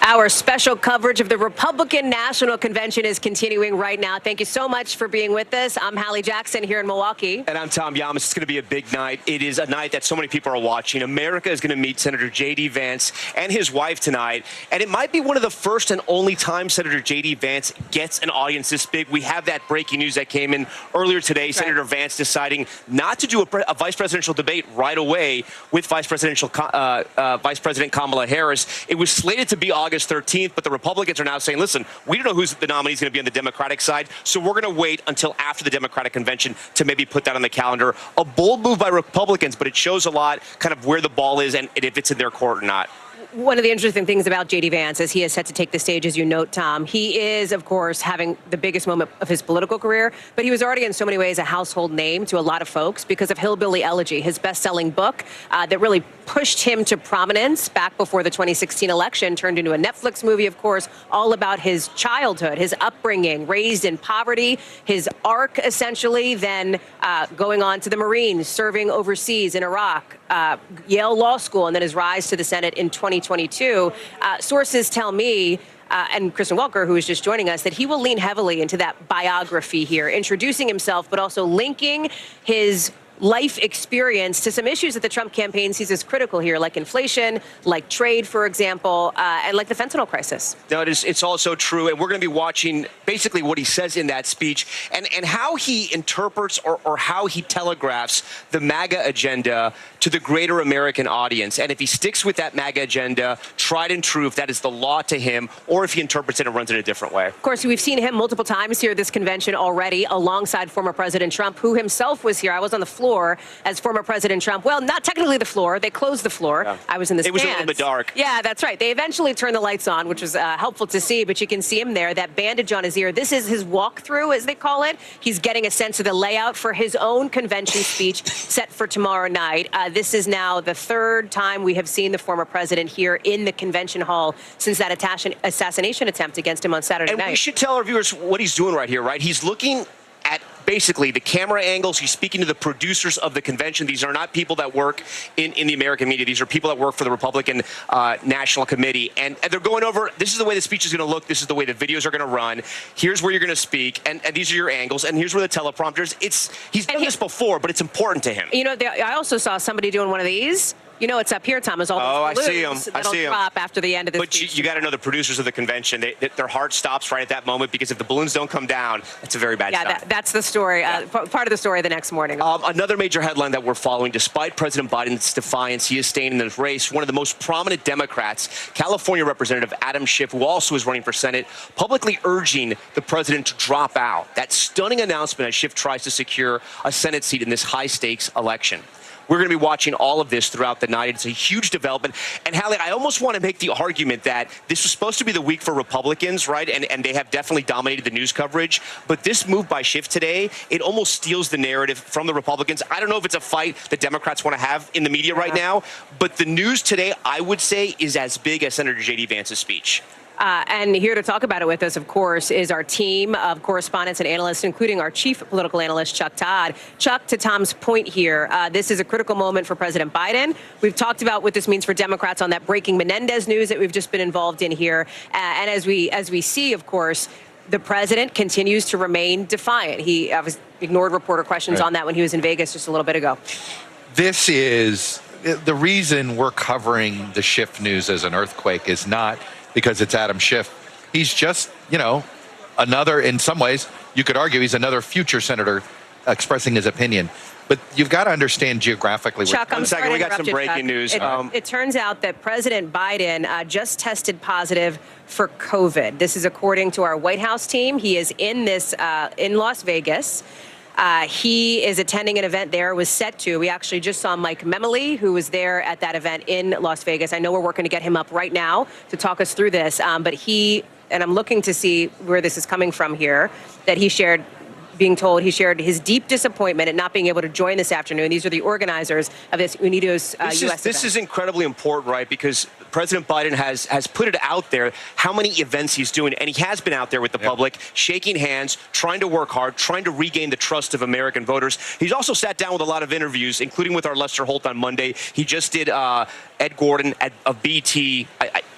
Our special coverage of the Republican National Convention is continuing right now. Thank you so much for being with us. I'm Hallie Jackson here in Milwaukee. And I'm Tom Yamas. It's going to be a big night. It is a night that so many people are watching. America is going to meet Senator J.D. Vance and his wife tonight. And it might be one of the first and only times Senator J.D. Vance gets an audience this big. We have that breaking news that came in earlier today. Right. Senator Vance deciding not to do a vice presidential debate right away with Vice President Kamala Harris. It was slated to be August 13th, but the Republicans are now saying, listen, we don't know who's the nominee is going to be on the Democratic side, so we're going to wait until after the Democratic convention to maybe put that on the calendar. A bold move by Republicans, but it shows a lot kind of where the ball is and if it's in their court or not. One of the interesting things about J.D. Vance is he is set to take the stage, as you note, Tom. He is, of course, having the biggest moment of his political career, but he was already in so many ways a household name to a lot of folks because of Hillbilly Elegy, his best-selling book that really pushed him to prominence back before the 2016 election, turned into a Netflix movie, of course, all about his childhood, his upbringing, raised in poverty, his arc, essentially, then going on to the Marines, serving overseas in Iraq, Yale Law School, and then his rise to the Senate in 2022. Sources tell me, and Kristen Welker, who is just joining us, that he will lean heavily into that biography here, introducing himself, but also linking his life experience to some issues that the Trump campaign sees as critical here, like inflation, like trade, for example, and like the fentanyl crisis. No, it's also true, and we're going to be watching basically what he says in that speech and how he interprets or how he telegraphs the MAGA agenda to the greater American audience. And if he sticks with that MAGA agenda, tried and true, if that is the law to him, or if he interprets it and runs it a different way. Of course, we've seen him multiple times here at this convention already, alongside former President Trump, who himself was here. I was on the floor as former President Trump. Well, not technically the floor. They closed the floor. Yeah. I was in the stands. It was a little bit dark. Yeah, that's right. They eventually turned the lights on, which was helpful to see, but you can see him there, that bandage on his ear. This is his walkthrough, as they call it. He's getting a sense of the layout for his own convention speech set for tomorrow night. This is now the third time we have seen the former president here in the convention hall since that assassination attempt against him on Saturday night. And we should tell our viewers what he's doing right here, right? He's looking at basically the camera angles. He's speaking to the producers of the convention. These are not people that work in the American media. These are people that work for the Republican National Committee. And they're going over, this is the way the speech is going to look. This is the way the videos are going to run. Here's where you're going to speak. And these are your angles. And here's where the teleprompter is. He's done this before, but it's important to him. You know, I also saw somebody doing one of these. You know, it's up here, Thomas. All those balloons I see him. That'll drop after the end of this. But you got to know the producers of the convention. Their heart stops right at that moment because if the balloons don't come down, it's a very bad sign. Yeah, that's the story. Part of the story the next morning. Another major headline that we're following: despite President Biden's defiance, he is staying in this race. One of the most prominent Democrats, California Representative Adam Schiff, who also is running for Senate, publicly urging the president to drop out. That stunning announcement as Schiff tries to secure a Senate seat in this high-stakes election. We're going to be watching all of this throughout the night. It's a huge development. And, Hallie, I almost want to make the argument that this was supposed to be the week for Republicans, right? And they have definitely dominated the news coverage. But this move by Schiff today, it almost steals the narrative from the Republicans. I don't know if it's a fight that Democrats want to have in the media right now. But the news today, I would say, is as big as Senator J.D. Vance's speech. And here to talk about it with us, of course, is our team of correspondents and analysts, including our chief political analyst, Chuck Todd. Chuck, to Tom's point here, this is a critical moment for President Biden. We've talked about what this means for Democrats on that breaking Menendez news that we've just been involved in here. And as we see, of course, the president continues to remain defiant. He ignored reporter questions on that when he was in Vegas just a little bit ago. This is the reason we're covering the Schiff news as an earthquake is not because it's Adam Schiff. He's just, another, in some ways, you could argue he's another future senator expressing his opinion. But you've got to understand geographically. Chuck, one second, we got some breaking news. It turns out that President Biden just tested positive for COVID. This is according to our White House team. He is in Las Vegas. He is attending an event there, was set to. We actually just saw Mike Memoli, who was there at that event in Las Vegas. I know we're working to get him up right now to talk us through this. But and I'm looking to see where this is coming from here, that he shared his deep disappointment at not being able to join this afternoon. These are the organizers of this Unidos U.S. event. This is incredibly important, right? Because President Biden has put it out there how many events he's doing, and he has been out there with the public, shaking hands, trying to work hard, trying to regain the trust of American voters. He's also sat down with a lot of interviews, including with our Lester Holt on Monday. He just did Ed Gordon of BT.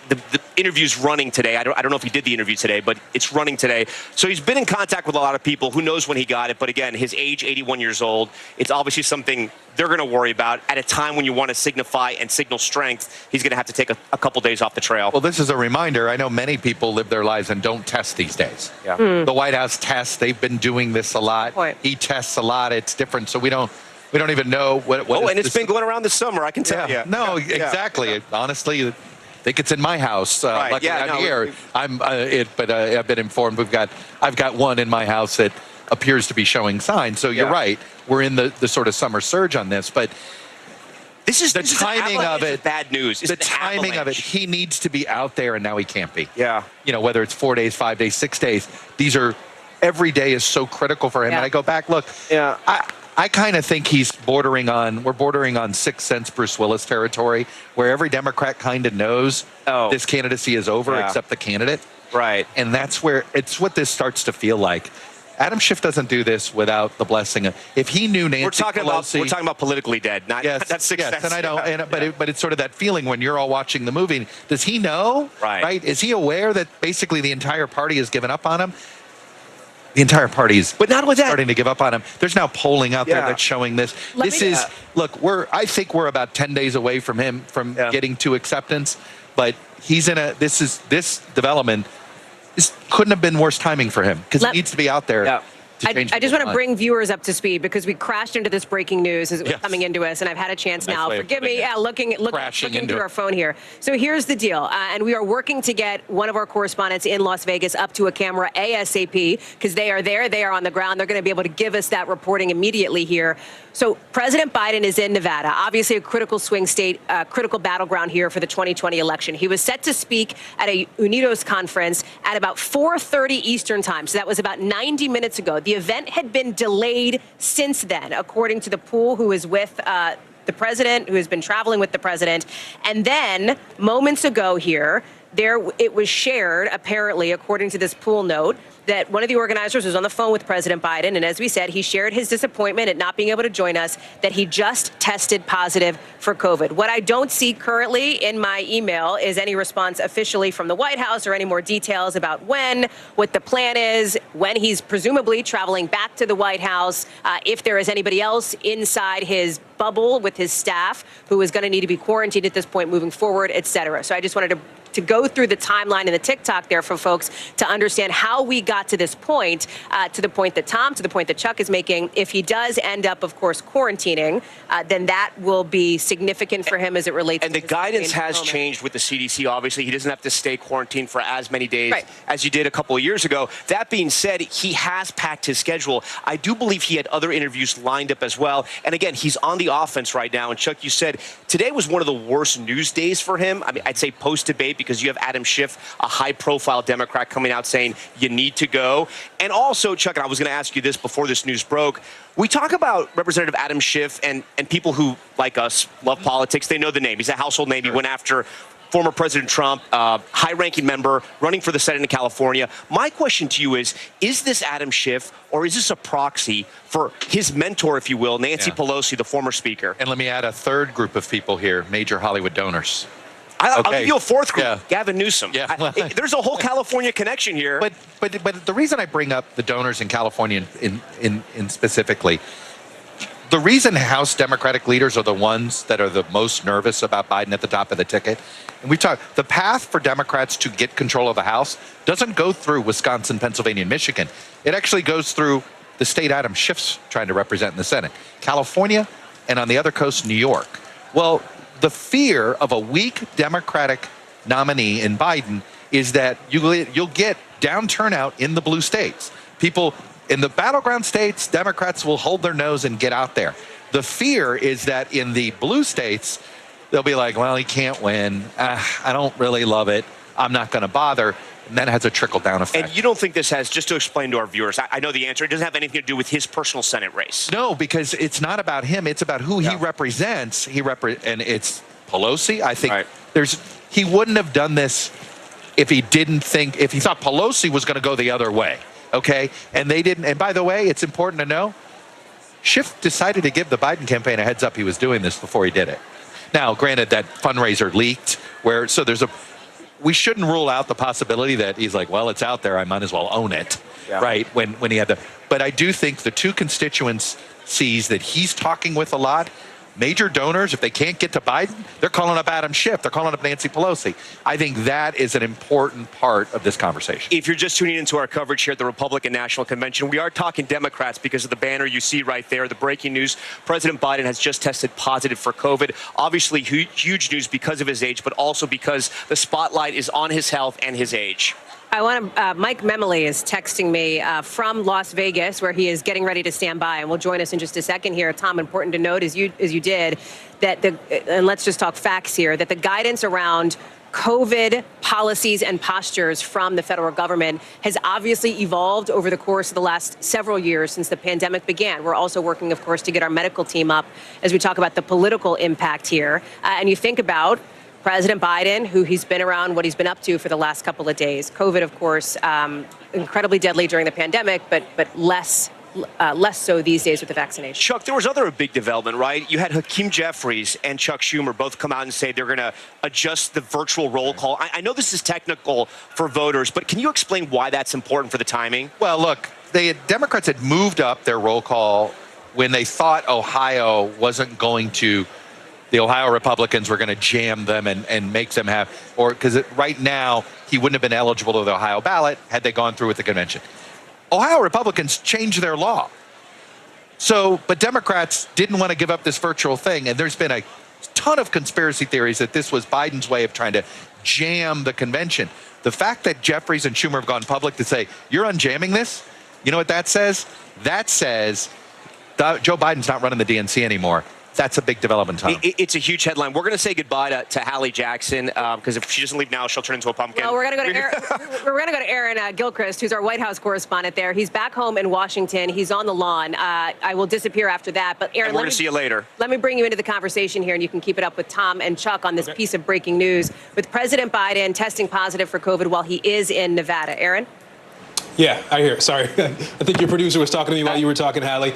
The interview's running today. I don't know if he did the interview today, but it's running today. So he's been in contact with a lot of people. Who knows when he got it? But again, his age, 81 years old, it's obviously something they're going to worry about at a time when you want to signify and signal strength. He's going to have to take a couple days off the trail. Well, this is a reminder. I know many people live their lives and don't test these days. Yeah. The White House tests. They've been doing this a lot. He tests a lot. It's different. So we don't even know what and it's been going around this summer, I can tell you. No, exactly. Yeah. Honestly, I think it's in my house. Luckily, I'm here. But I've been informed I've got one in my house that appears to be showing signs. So you're right. We're in the sort of summer surge on this, but this is the timing of it. Bad news. The timing of it. He needs to be out there, and now he can't be. Yeah. Whether it's 4 days, 5 days, 6 days. Every day is so critical for him. And I go back. Look. Yeah. I kind of think we're bordering on Sixth Sense Bruce Willis territory, where every Democrat kind of knows this candidacy is over, except the candidate. Right. And it's what this starts to feel like. Adam Schiff doesn't do this without the blessing of, if he knew Nancy Pelosi. We're talking about politically dead, not Sixth Sense. And I know, but it's sort of that feeling when you're all watching the movie. Does he know? Right. Is he aware that basically the entire party has given up on him? The entire party is starting to give up on him. There's now polling out there that's showing this. I think we're about 10 days away from him getting to acceptance, but he's in this development couldn't have been worse timing for him because he needs to be out there. Yeah. I just want to bring viewers up to speed because we crashed into this breaking news as it was coming into us, and I've had a chance now. Forgive me, looking through our phone here. So here's the deal, and we are working to get one of our correspondents in Las Vegas up to a camera ASAP because they are there, they are on the ground. They're going to be able to give us that reporting immediately here. So President Biden is in Nevada, obviously a critical swing state, critical battleground here for the 2020 election. He was set to speak at a Unidos conference at about 4:30 Eastern time, so that was about 90 minutes ago. The event had been delayed since then, according to the pool who is with the president, who has been traveling with the president. And then moments ago here, it was shared, apparently, according to this pool note, that one of the organizers was on the phone with President Biden, and as we said, he shared his disappointment at not being able to join us, that he just tested positive for COVID. What I don't see currently in my email is any response officially from the White House or any more details about what the plan is, when he's presumably traveling back to the White House, if there is anybody else inside his bubble with his staff who is going to need to be quarantined at this point moving forward, et cetera. So I just wanted to go through the timeline and the TikTok there for folks to understand how we got to this point, to the point that Chuck is making. If he does end up, of course, quarantining, then that will be significant for him as it relates to the guidance has changed with the CDC. Obviously, he doesn't have to stay quarantined for as many days as you did a couple of years ago. That being said, he has packed his schedule. I do believe he had other interviews lined up as well. And again, he's on the offense right now. And Chuck, you said today was one of the worst news days for him. I mean, I'd say post-debate, because you have Adam Schiff, a high-profile Democrat, coming out saying you need to go. And also, Chuck, and I was going to ask you this before this news broke, we talk about Representative Adam Schiff and people who, like us, love politics. They know the name. He's a household name. He went after former President Trump, high-ranking member, running for the Senate in California. My question to you is this Adam Schiff, or is this a proxy for his mentor, if you will, Nancy Pelosi, the former speaker? And let me add a third group of people here, major Hollywood donors. I'll give you a fourth group, Gavin Newsom. Yeah. There's a whole California connection here. But the reason I bring up the donors in California in specifically, the reason House Democratic leaders are the ones that are the most nervous about Biden at the top of the ticket, and we've talked, the path for Democrats to get control of the House doesn't go through Wisconsin, Pennsylvania, and Michigan. It actually goes through the state Adam Schiff's trying to represent in the Senate, California, and on the other coast, New York. Well, the fear of a weak Democratic nominee in Biden is that you'll get down turnout in the blue states. People in the battleground states, Democrats will hold their nose and get out there. The fear is that in the blue states, they'll be like, well, he can't win. I don't really love it. I'm not going to bother. And that has a trickle-down effect. And you don't think this has, just to explain to our viewers, I know the answer, it doesn't have anything to do with his personal Senate race. No, because it's not about him. It's about who he represents. And it's Pelosi. I think he wouldn't have done this if he thought Pelosi was going to go the other way. Okay, and they didn't. And by the way, it's important to know, Schiff decided to give the Biden campaign a heads up he was doing this before he did it. Now, granted, that fundraiser leaked, we shouldn't rule out the possibility that he's like, well, it's out there, I might as well own it, right? When he had but I do think the two constituencies that he's talking with a lot, major donors, if they can't get to Biden, they're calling up Adam Schiff. They're calling up Nancy Pelosi. I think that is an important part of this conversation. If you're just tuning into our coverage here at the Republican National Convention, we are talking Democrats because of the banner you see right there, the breaking news. President Biden has just tested positive for COVID. Obviously, huge news because of his age, but also because the spotlight is on his health and his age. Mike Memoli is texting me from Las Vegas, where he is getting ready to stand by, and will join us in just a second here. Tom, important to note, as you did, that and let's just talk facts here, that the guidance around COVID policies and postures from the federal government has obviously evolved over the course of the last several years since the pandemic began. We're also working, of course, to get our medical team up as we talk about the political impact here. And you think about President Biden, who he's been around, what he's been up to for the last couple of days. COVID, of course, incredibly deadly during the pandemic, but less so these days with the vaccination. Chuck, there was other big development, right? You had Hakeem Jeffries and Chuck Schumer both come out and say they're going to adjust the virtual roll call. I know this is technical for voters, but can you explain why that's important for the timing? Well, look, Democrats had moved up their roll call when they thought Ohio wasn't going to. The Ohio Republicans were going to jam them and make them have, because right now he wouldn't have been eligible to the Ohio ballot had they gone through with the convention. Ohio Republicans changed their law. But Democrats didn't want to give up this virtual thing. And there's been a ton of conspiracy theories that this was Biden's way of trying to jam the convention. The fact that Jeffries and Schumer have gone public to say, you're unjamming this, you know what that says? That says Joe Biden's not running the DNC anymore. That's a big development, Tom. It's a huge headline. We're going to say goodbye to Hallie Jackson because if she doesn't leave now, she'll turn into a pumpkin. Well, we're going to go to Aaron Gilchrist, who's our White House correspondent there. He's back home in Washington. He's on the lawn. I will disappear after that. But Aaron, we're going to see you later. Let me bring you into the conversation here, and you can keep it up with Tom and Chuck on this piece of breaking news with President Biden testing positive for COVID while he is in Nevada. Aaron? Yeah, I hear. Sorry. I think your producer was talking to me while you were talking, Hallie.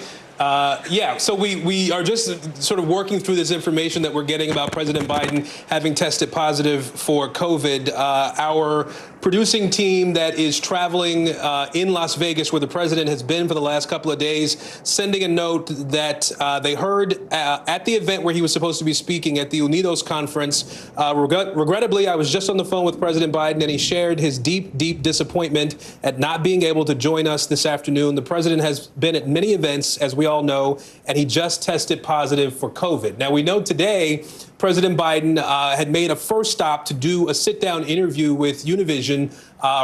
So we are just sort of working through this information that we're getting about President Biden having tested positive for COVID. Our producing team that is traveling in Las Vegas, where the president has been for the last couple of days, sending a note that they heard at the event where he was supposed to be speaking at the Unidos conference. Regrettably, I was just on the phone with President Biden, and he shared his deep, deep disappointment at not being able to join us this afternoon. The president has been at many events, as we all know, and he just tested positive for COVID. Now, we know today President Biden had made a first stop to do a sit-down interview with Univision,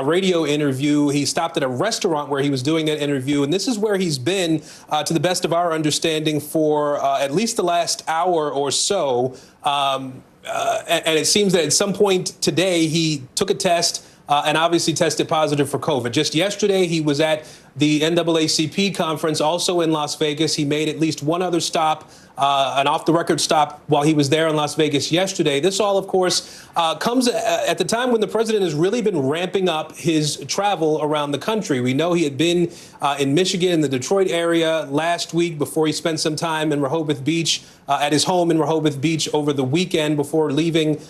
radio interview. He stopped at a restaurant where he was doing that interview, and this is where he's been, to the best of our understanding, for at least the last hour or so. And it seems that at some point today he took a test and obviously tested positive for COVID. Just yesterday, he was at the NAACP conference, also in Las Vegas. He made at least one other stop, an off-the-record stop while he was there in Las Vegas yesterday. This all, of course, comes at the time when the president has really been ramping up his travel around the country. We know he had been in Michigan, in the Detroit area last week before he spent some time in Rehoboth Beach, at his home in Rehoboth Beach over the weekend before leaving,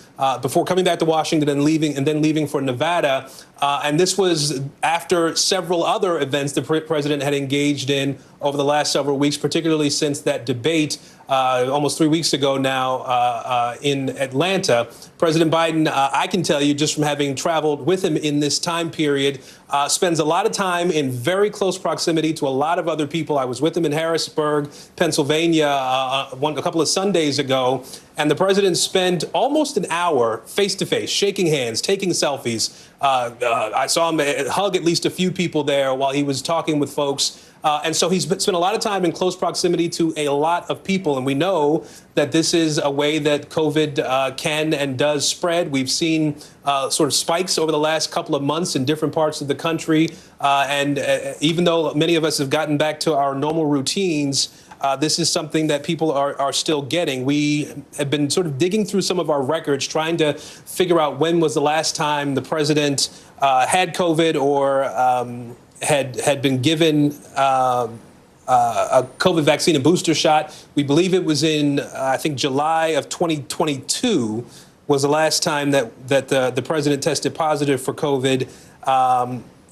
before coming back to Washington and then leaving for Nevada. And this was after several other events the president had engaged in over the last several weeks, particularly since that debate almost 3 weeks ago now in Atlanta. President Biden, I can tell you just from having traveled with him in this time period, spends a lot of time in very close proximity to a lot of other people. I was with him in Harrisburg, Pennsylvania, a couple of Sundays ago, and the president spent almost an hour face-to-face, shaking hands, taking selfies. I saw him hug at least a few people there while he was talking with folks. And so he's spent a lot of time in close proximity to a lot of people. And we know that this is a way that COVID can and does spread. We've seen sort of spikes over the last couple of months in different parts of the country. And even though many of us have gotten back to our normal routines, this is something that people are still getting. We have been sort of digging through some of our records, trying to figure out when was the last time the president had COVID or had been given a COVID vaccine and booster shot. We believe it was in, I think, July of 2022 was the last time that the president tested positive for COVID.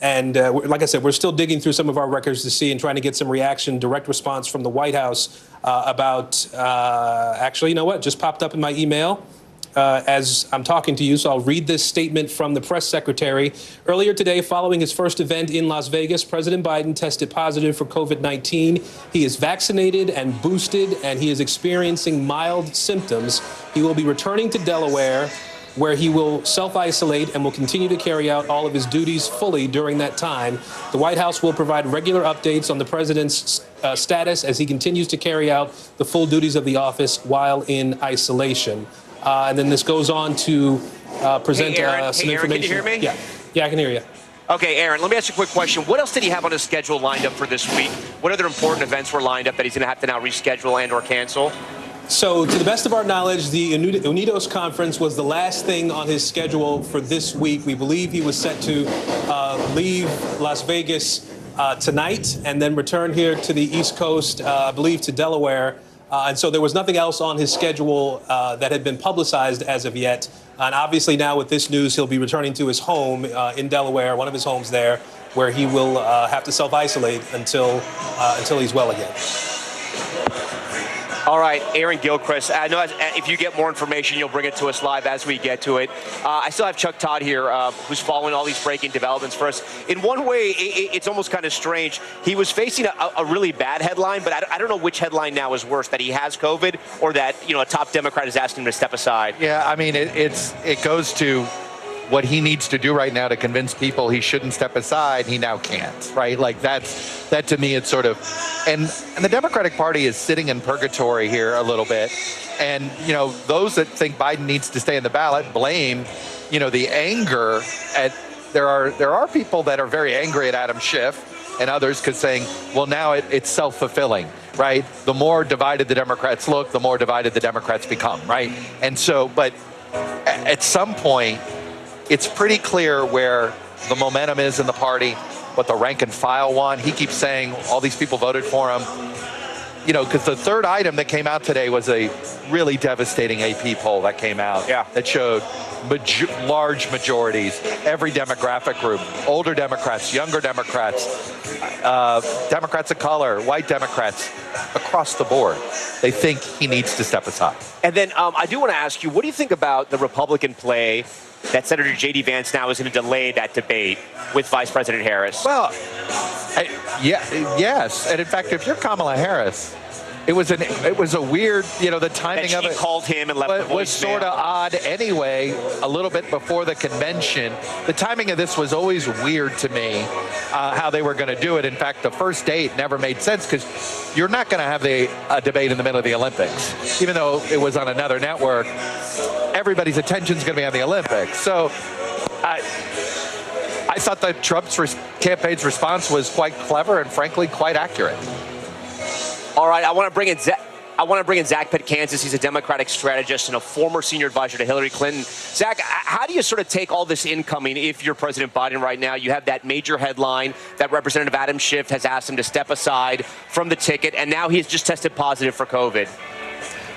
And like I said, we're still digging through some of our records to see and trying to get some reaction, direct response from the White House about, actually, you know what, just popped up in my email as I'm talking to you. So I'll read this statement from the press secretary. Earlier today, following his first event in Las Vegas, President Biden tested positive for COVID-19. He is vaccinated and boosted, and he is experiencing mild symptoms. He will be returning to Delaware, where he will self-isolate and will continue to carry out all of his duties fully during that time. The White House will provide regular updates on the president's status as he continues to carry out the full duties of the office while in isolation. And then this goes on to present some information. Can you hear me? Yeah, I can hear you. Okay, Aaron, let me ask you a quick question. What else did he have on his schedule lined up for this week? What other important events were lined up that he's going to have to now reschedule and or cancel? So, to the best of our knowledge, the UNIDOS conference was the last thing on his schedule for this week. We believe he was set to leave Las Vegas tonight and then return here to the East Coast, I believe to Delaware. And so there was nothing else on his schedule that had been publicized as of yet. And obviously now with this news, he'll be returning to his home in Delaware, one of his homes there, where he will have to self-isolate until he's well again. All right, Aaron Gilchrist, I know if you get more information, you'll bring it to us live as we get to it. I still have Chuck Todd here, who's following all these breaking developments for us. In one way, it's almost kind of strange. He was facing a really bad headline, but I don't know which headline now is worse, that he has COVID or that, you know, a top Democrat is asking him to step aside. Yeah, I mean, it goes to what he needs to do right now to convince people he shouldn't step aside. He now can't, right? Like that to me, it's sort of, and the Democratic Party is sitting in purgatory here a little bit. And, you know, those that think Biden needs to stay in the ballot blame, you know, the anger at, there are people that are very angry at Adam Schiff and others because saying, well, now it's self-fulfilling, right? The more divided the Democrats look, the more divided the Democrats become, right? And so, but at some point, it's pretty clear where the momentum is in the party, what the rank and file want. He keeps saying all these people voted for him. You know, because the third item that came out today was a really devastating AP poll that came out that showed large majorities, every demographic group, older Democrats, younger Democrats, Democrats of color, white Democrats, across the board. They think he needs to step aside. And then I do want to ask you, what do you think about the Republican play that Senator J.D. Vance now is going to delay that debate with Vice President Harris? Well, yes. And in fact, if you're Kamala Harris, it was a weird, you know, the timing of it. She called him and left the voicemail. Was sort of odd anyway, a little bit before the convention. The timing of this was always weird to me, how they were going to do it. In fact, the first date never made sense because you're not going to have a debate in the middle of the Olympics. Even though it was on another network, everybody's attention is going to be on the Olympics. So I I thought that Trump's campaign's response was quite clever and, frankly, quite accurate. All right, I want to bring in Zach Pitt-Kansas. He's a Democratic strategist and a former senior advisor to Hillary Clinton. Zach, how do you sort of take all this incoming if you're President Biden right now? You have that major headline that Representative Adam Schiff has asked him to step aside from the ticket, and now he's just tested positive for COVID.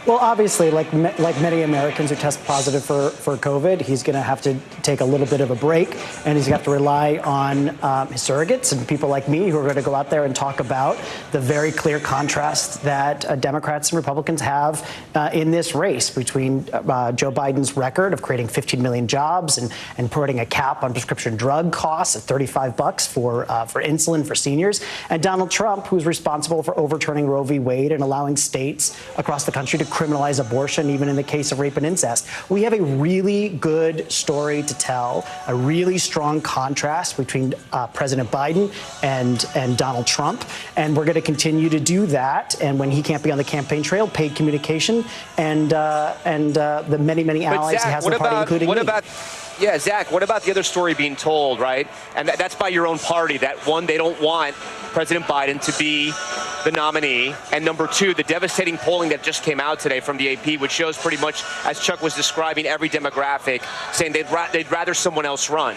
Well, obviously, like many Americans who test positive for COVID, he's going to have to take a little bit of a break, and he's going to have to rely on his surrogates and people like me who are going to go out there and talk about the very clear contrast that Democrats and Republicans have in this race between Joe Biden's record of creating 15 million jobs and putting a cap on prescription drug costs at $35 for insulin for seniors, and Donald Trump, who's responsible for overturning Roe v. Wade and allowing states across the country to criminalize abortion, even in the case of rape and incest. We have a really good story to tell, a really strong contrast between President Biden and Donald Trump, and we're going to continue to do that. And when he can't be on the campaign trail, paid communication and the many allies he has in the party, including me. Yeah, Zach, what about the other story being told, right? And that's by your own party, that one, they don't want President Biden to be the nominee. And number two, the devastating polling that just came out today from the AP, which shows pretty much, as Chuck was describing, every demographic, saying they'd rather someone else run.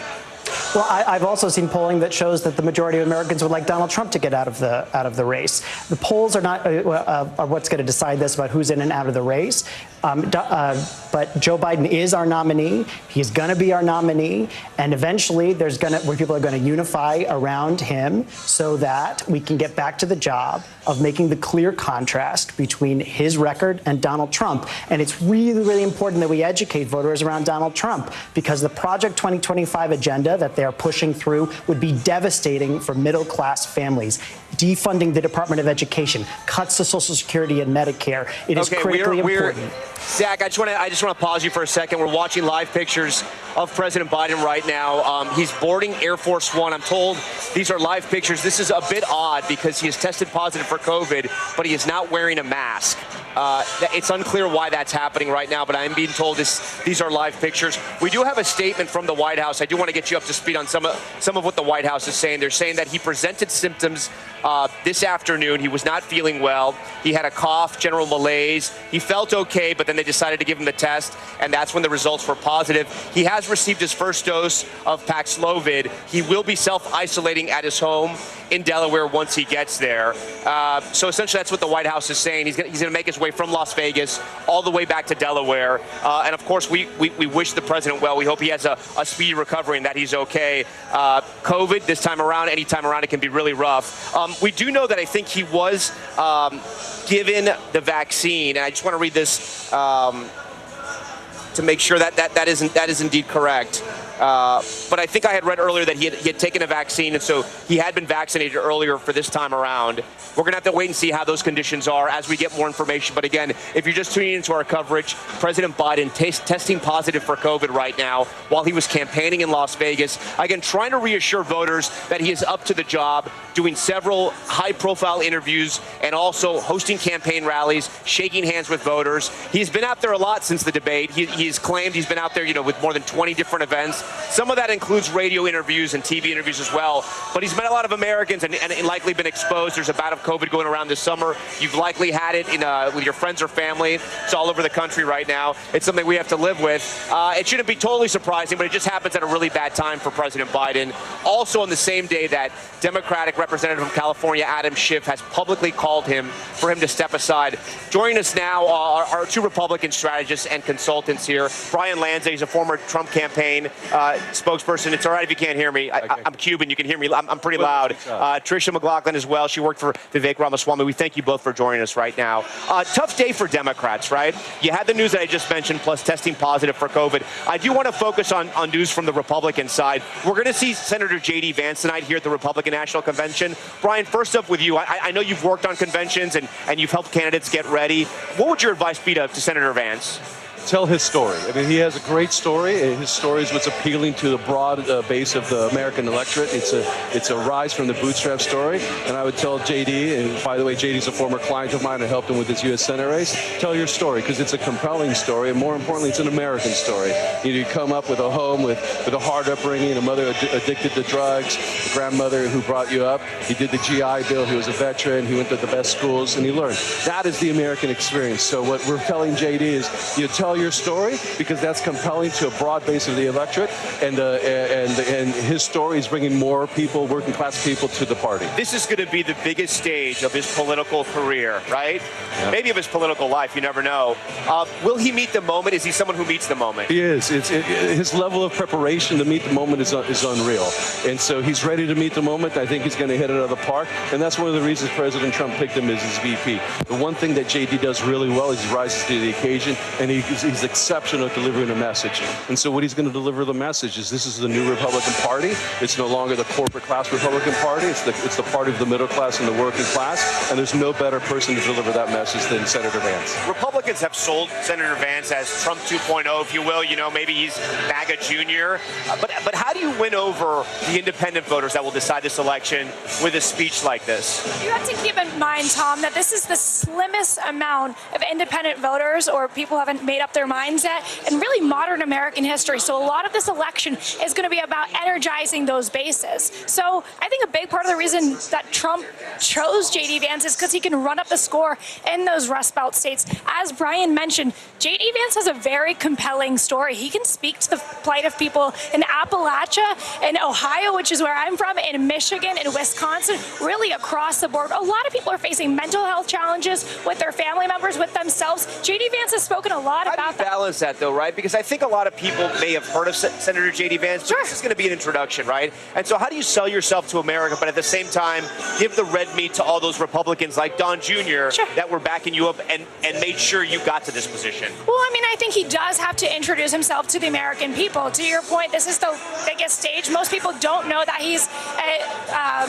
Well, I've also seen polling that shows that the majority of Americans would like Donald Trump to get out of the race. The polls are not are what's going to decide this about who's in and out of the race. But Joe Biden is our nominee. He's going to be our nominee, and eventually where people are going to unify around him so that we can get back to the job of making the clear contrast between his record and Donald Trump. And it's really, really important that we educate voters around Donald Trump, because the Project 2025 agenda that they're pushing through would be devastating for middle-class families. Defunding the Department of Education, cuts to Social Security and Medicare. It is critically important. Zach, I just want to pause you for a second. We're watching live pictures of President Biden right now. He's boarding Air Force One. I'm told these are live pictures. This is a bit odd because he has tested positive for COVID, but he is not wearing a mask. It's unclear why that's happening right now, but I'm being told these are live pictures. We do have a statement from the White House. I do want to get you up to speed on some of what the White House is saying. They're saying that he presented symptoms this afternoon. He was not feeling well. He had a cough, general malaise. He felt okay, but then they decided to give him the test, and that's when the results were positive. He has received his first dose of Paxlovid. He will be self-isolating at his home in Delaware once he gets there. So essentially that's what the White House is saying. He's going to make his way from Las Vegas all the way back to Delaware. And of course, we wish the president well. We hope he has a speedy recovery and that he's okay. COVID, this time around, any time around, it can be really rough. We do know that I think he was given the vaccine. And I just want to read this to make sure that is indeed correct. But I think I had read earlier that he had taken a vaccine, and so he had been vaccinated earlier for this time around. We're going to have to wait and see how those conditions are as we get more information. But again, if you're just tuning into our coverage, President Biden testing positive for COVID right now while he was campaigning in Las Vegas. Again, trying to reassure voters that he is up to the job, doing several high-profile interviews and also hosting campaign rallies, shaking hands with voters. He's been out there a lot since the debate. He's claimed he's been out there, with more than 20 different events. Some of that includes radio interviews and TV interviews as well. But he's met a lot of Americans and likely been exposed. There's a bout of COVID going around this summer. You've likely had it with your friends or family. It's all over the country right now. It's something we have to live with. It shouldn't be totally surprising, but it just happens at a really bad time for President Biden. Also on the same day that Democratic Representative from California, Adam Schiff, has publicly called for him to step aside. Joining us now are two Republican strategists and consultants here. Brian Lanza, he's a former Trump campaign spokesperson. It's all right if you can't hear me. I'm Cuban. You can hear me. I'm pretty loud. Tricia McLaughlin as well. She worked for Vivek Ramaswamy. We thank you both for joining us right now. Tough day for Democrats, right? You had the news that I just mentioned, plus testing positive for COVID. I do want to focus on news from the Republican side. We're going to see Senator J.D. Vance tonight here at the Republican National Convention. Brian, first up with you. I know you've worked on conventions and you've helped candidates get ready. What would your advice be to Senator Vance? tell his story. I mean, he has a great story. And his story is what's appealing to the broad base of the American electorate. It's a rise from the bootstrap story. And I would tell JD, and by the way, JD's a former client of mine. I helped him with his U.S. Senate race. Tell your story, because it's a compelling story, and more importantly, it's an American story. You come up with a home with a hard upbringing, a mother addicted to drugs, a grandmother who brought you up. He did the GI Bill. He was a veteran. He went to the best schools, and he learned. That is the American experience. So what we're telling JD is, you tell your story, because that's compelling to a broad base of the electorate, and his story is bringing more people, working class people, to the party. This is going to be the biggest stage of his political career, right? Yeah. Maybe of his political life, you never know. Will he meet the moment? Is he someone who meets the moment? He is. His level of preparation to meet the moment is unreal. And so he's ready to meet the moment. I think he's going to hit it out of the park. And that's one of the reasons President Trump picked him as his VP. The one thing that JD does really well is he rises to the occasion, and he's exceptional at delivering a message. And so what he's going to deliver the message is, this is the new Republican Party. It's no longer the corporate class Republican Party. It's the party of the middle class and the working class. And there's no better person to deliver that message than Senator Vance. Republicans have sold Senator Vance as Trump 2.0, if you will. You know, maybe he's MAGA Jr. But how do you win over the independent voters that will decide this election with a speech like this? You have to keep in mind, Tom, that this is the slimmest amount of independent voters or people who haven't made up their minds yet in really modern American history. So a lot of this election is going to be about energizing those bases. So I think a big part of the reason that Trump chose J.D. Vance is because he can run up the score in those Rust Belt states. As Brian mentioned, J.D. Vance has a very compelling story. He can speak to the plight of people in Appalachia, in Ohio, which is where I'm from, in Michigan, in Wisconsin, really across the board. A lot of people are facing mental health challenges with their family members, with themselves. J.D. Vance has spoken a lot about that. How do you balance that, though, right? Because I think a lot of people may have heard of Senator J.D. Vance, but this is going to be an introduction, right? And so how do you sell yourself to America, but at the same time give the red meat to all those Republicans like Don Jr. that were backing you up and made sure you got to this position? Well, I mean, I think he does have to introduce himself to the American people. To your point, this is the biggest stage. Most people don't know that he's a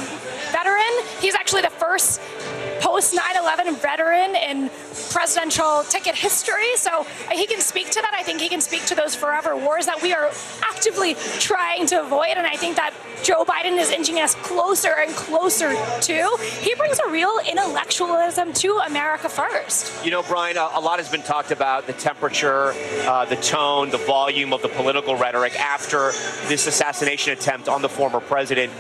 veteran. He's actually the first post 9/11 veteran in presidential ticket history. So he can speak to that. I think he can speak to those forever wars that we are actively trying to avoid. And I think that Joe Biden is inching us closer and closer to. He brings a real intellectualism to America first. You know, Brian, a lot has been talked about the temperature, the tone, the volume of the political rhetoric after this assassination attempt on the former president.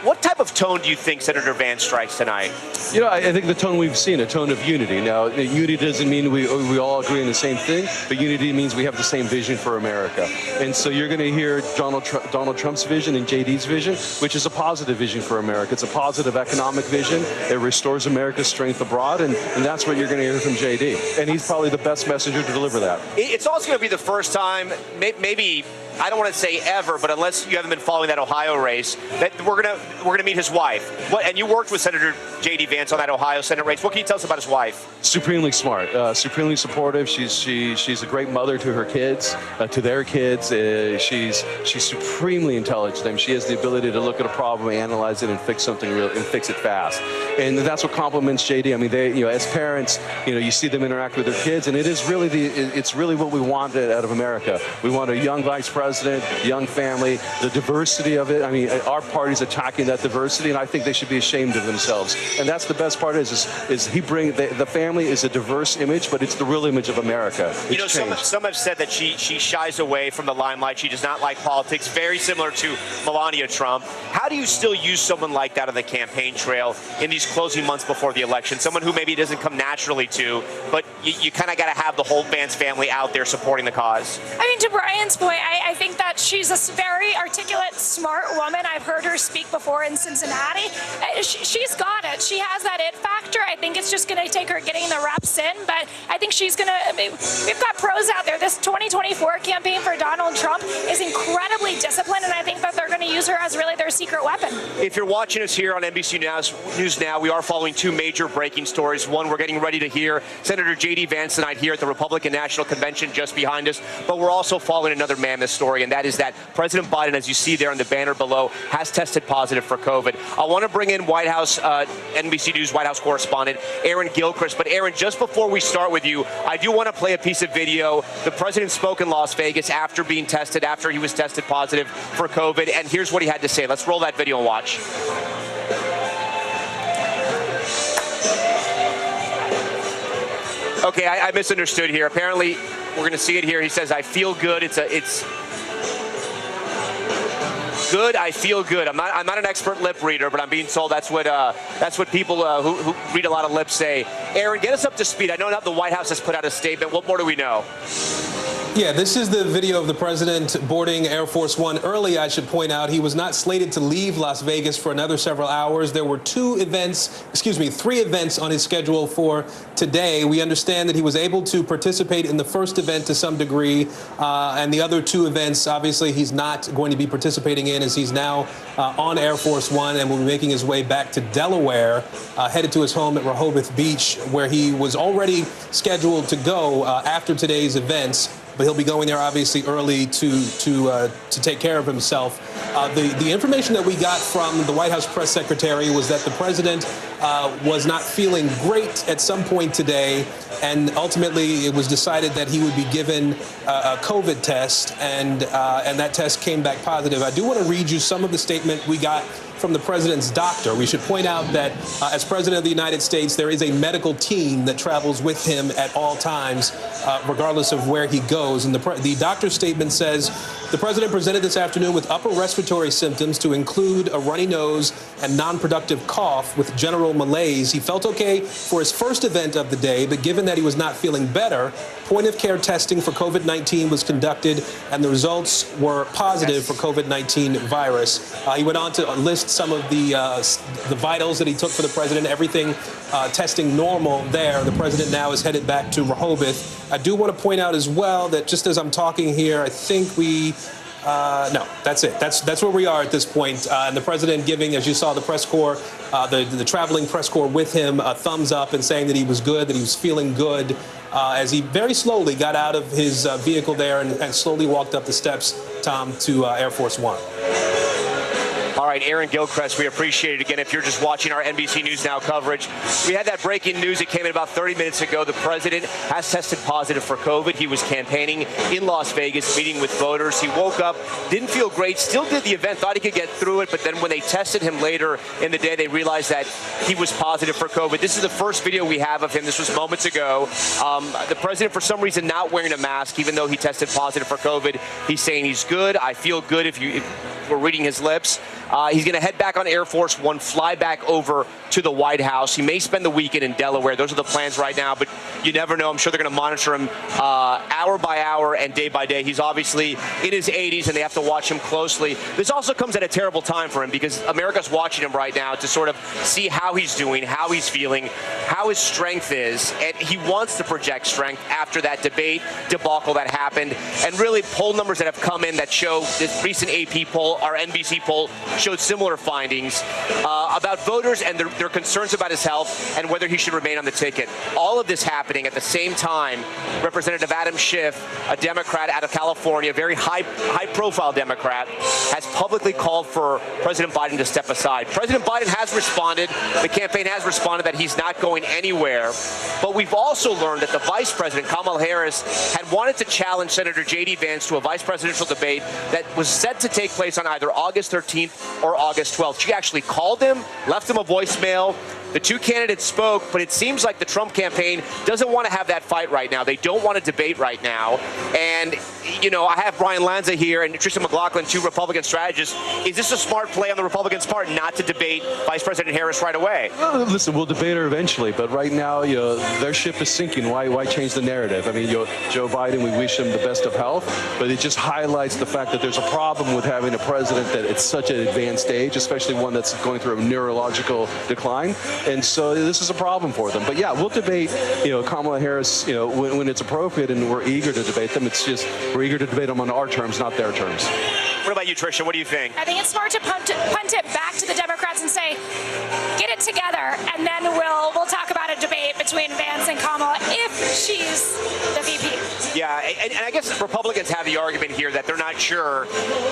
What type of tone do you think Senator Vance strikes tonight? You know, I think the tone we've seen, a tone of unity. Now, unity doesn't mean we all agree on the same thing, but unity means we have the same vision for America. And so you're going to hear Donald Trump's vision and JD's vision, which is a positive vision for America. It's a positive economic vision. It restores America's strength abroad, and that's what you're going to hear from JD. And he's probably the best messenger to deliver that. It's also going to be the first time, maybe, I don't want to say ever, but unless you haven't been following that Ohio race, that we're gonna meet his wife. And you worked with Senator J.D. Vance on that Ohio Senate race. What can you tell us about his wife? Supremely smart, supremely supportive. She's a great mother to her kids, to their kids. She's supremely intelligent. I mean, she has the ability to look at a problem, analyze it, and fix something real, and fix it fast. And that's what complements J.D. I mean, they, as parents, you see them interact with their kids, and it's really what we want out of America. We want a young vice president, young family, the diversity of it. I mean, our party's attacking that diversity, and I think they should be ashamed of themselves. And that's the best part is he brings the family is a diverse image, but it's the real image of America. Some have said that she shies away from the limelight. She does not like politics, very similar to Melania Trump. How do you still use someone like that on the campaign trail in these closing months before the election? Someone who maybe doesn't come naturally to, but you kind of got to have the whole Vance family out there supporting the cause. I mean, to Brian's point, I think that she's a very articulate, smart woman. I've heard her speak before in Cincinnati. She's got it. She has that it factor. I think it's just going to take her getting the reps in, but I think she's going to, we've got pros out there. This 2024 campaign for Donald Trump is incredibly disciplined, and I think that they're going to use her as really their secret weapon. If you're watching us here on NBC News Now, we are following two major breaking stories. One, we're getting ready to hear Senator J.D. Vance tonight here at the Republican National Convention just behind us, but we're also following another mammoth story. story, and that is that President Biden, as you see there on the banner below, has tested positive for COVID. I want to bring in White House, NBC News White House correspondent Aaron Gilchrist. But Aaron, just before we start with you, I do want to play a piece of video. The president spoke in Las Vegas after being tested, after he was tested positive for COVID, and here's what he had to say. Let's roll that video and watch. Okay, I misunderstood here. Apparently, we're going to see it here. He says, "I feel good." It's good. I feel good. I'm not an expert lip reader, but I'm being told that's what people who read a lot of lips say. Aaron, get us up to speed. I know that the White House has put out a statement. What more do we know? Yeah, this is the video of the president boarding Air Force One early, I should point out. He was not slated to leave Las Vegas for another several hours. There were three events on his schedule for today. We understand that he was able to participate in the first event to some degree, and the other two events, obviously, he's not going to be participating in, as he's now on Air Force One and will be making his way back to Delaware, headed to his home at Rehoboth Beach, where he was already scheduled to go after today's events. But he'll be going there obviously early to take care of himself. The information that we got from the White House press secretary was that the president was not feeling great at some point today, and ultimately it was decided that he would be given a COVID test, and that test came back positive. I do want to read you some of the statement we got from the president's doctor. We should point out that as president of the United States, there is a medical team that travels with him at all times, regardless of where he goes. And the doctor's statement says, the president presented this afternoon with upper respiratory symptoms to include a runny nose and non-productive cough with general malaise. He felt okay for his first event of the day, but given that he was not feeling better, point-of-care testing for COVID-19 was conducted, and the results were positive for COVID-19 virus. He went on to list some of the vitals that he took for the president, everything testing normal there. The president now is headed back to Rehoboth. I do want to point out as well that just as I'm talking here, I think no, that's it. That's where we are at this point. And the president giving, as you saw, the press corps, the traveling press corps with him, a thumbs up and saying that he was good, that he was feeling good, as he very slowly got out of his vehicle there and slowly walked up the steps, Tom, to Air Force One. All right, Aaron Gilchrist, we appreciate it again. If you're just watching our NBC News Now coverage, we had that breaking news. It came in about 30 minutes ago. The president has tested positive for COVID. He was campaigning in Las Vegas, meeting with voters. He woke up, didn't feel great, still did the event, thought he could get through it, but then when they tested him later in the day, they realized that he was positive for COVID. This is the first video we have of him. This was moments ago. The president, for some reason, not wearing a mask, even though he tested positive for COVID. He's saying he's good. I feel good, if we're reading his lips. He's going to head back on Air Force One, fly back over to the White House. He may spend the weekend in Delaware. Those are the plans right now, but you never know. I'm sure they're going to monitor him hour by hour and day by day. He's obviously in his 80s, and they have to watch him closely. This also comes at a terrible time for him because America's watching him right now to sort of see how he's doing, how he's feeling, how his strength is, and he wants to project strength after that debate debacle that happened. And really, poll numbers that have come in that show this recent AP poll, our NBC poll, showed similar findings about voters and their concerns about his health and whether he should remain on the ticket. All of this happening at the same time. Representative Adam Schiff, a Democrat out of California, a very high-profile Democrat, has publicly called for President Biden to step aside. President Biden has responded. The campaign has responded that he's not going anywhere. But we've also learned that the vice president, Kamala Harris, had wanted to challenge Senator J.D. Vance to a vice presidential debate that was set to take place on either August 13th or August 12th. She actually called him, left him a voicemail. The two candidates spoke, but it seems like the Trump campaign doesn't want to have that fight right now. They don't want to debate right now. And, you know, I have Brian Lanza here and Tristan McLaughlin, two Republican strategists. Is this a smart play on the Republicans' part not to debate Vice President Harris right away? Well, listen, we'll debate her eventually, but right now, you know, their ship is sinking. Why change the narrative? I mean, Joe Biden, we wish him the best of health, but it just highlights the fact that there's a problem with having a president that at such an advanced age, especially one that's going through a neurological decline. And so this is a problem for them. But yeah, we'll debate, you know, Kamala Harris, you know, when it's appropriate, and we're eager to debate them. It's just we're eager to debate them on our terms, not their terms. What about you, Tricia? What do you think? I think it's smart to punt it back to the Democrats and say, get it together, and then we'll talk about a debate between Vance and Kamala if she's the VP. Yeah, and I guess Republicans have the argument here that they're not sure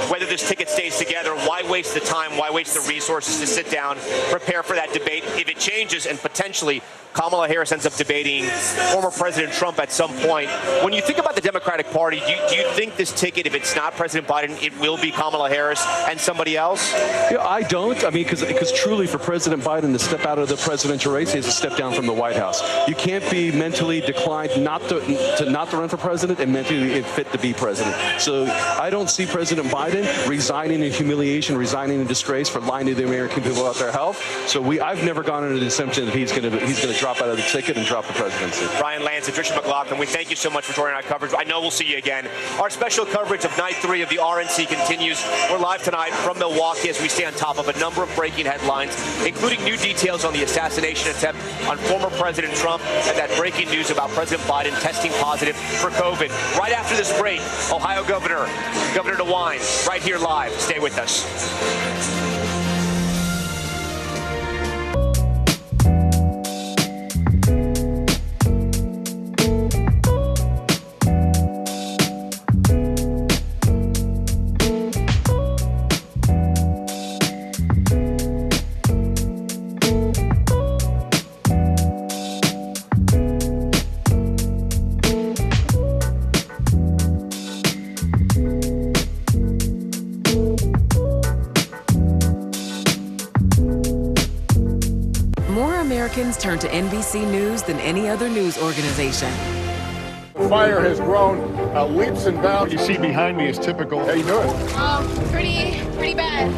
whether this ticket stays together. Why waste the time? Why waste the resources to sit down, prepare for that debate if it changes and potentially Kamala Harris ends up debating former President Trump at some point. When you think about the Democratic Party, do you think this ticket, if it's not President Biden, it will be Kamala Harris and somebody else? Yeah, I don't. I mean, because truly for President Biden to step out of the presidential race is a step down from the White House. You can't be mentally declined not to run for president and mentally fit to be president. So I don't see President Biden resigning in humiliation, resigning in disgrace for lying to the American people about their health. So I've never gone under the assumption that he's going to drop out of the ticket and drop the presidency. Ryan Lance and Trisha McLaughlin, we thank you so much for joining our coverage. I know we'll see you again. Our special coverage of Night 3 of the RNC continues. We're live tonight from Milwaukee as we stay on top of a number of breaking headlines, including new details on the assassination attempt on former President Trump and that breaking news about President Biden testing positive for COVID. Right after this break, Ohio Governor DeWine, right here live. Stay with us. Americans turn to NBC News than any other news organization. The fire has grown leaps and bounds. What you see behind me is typical. How you doing? Pretty bad.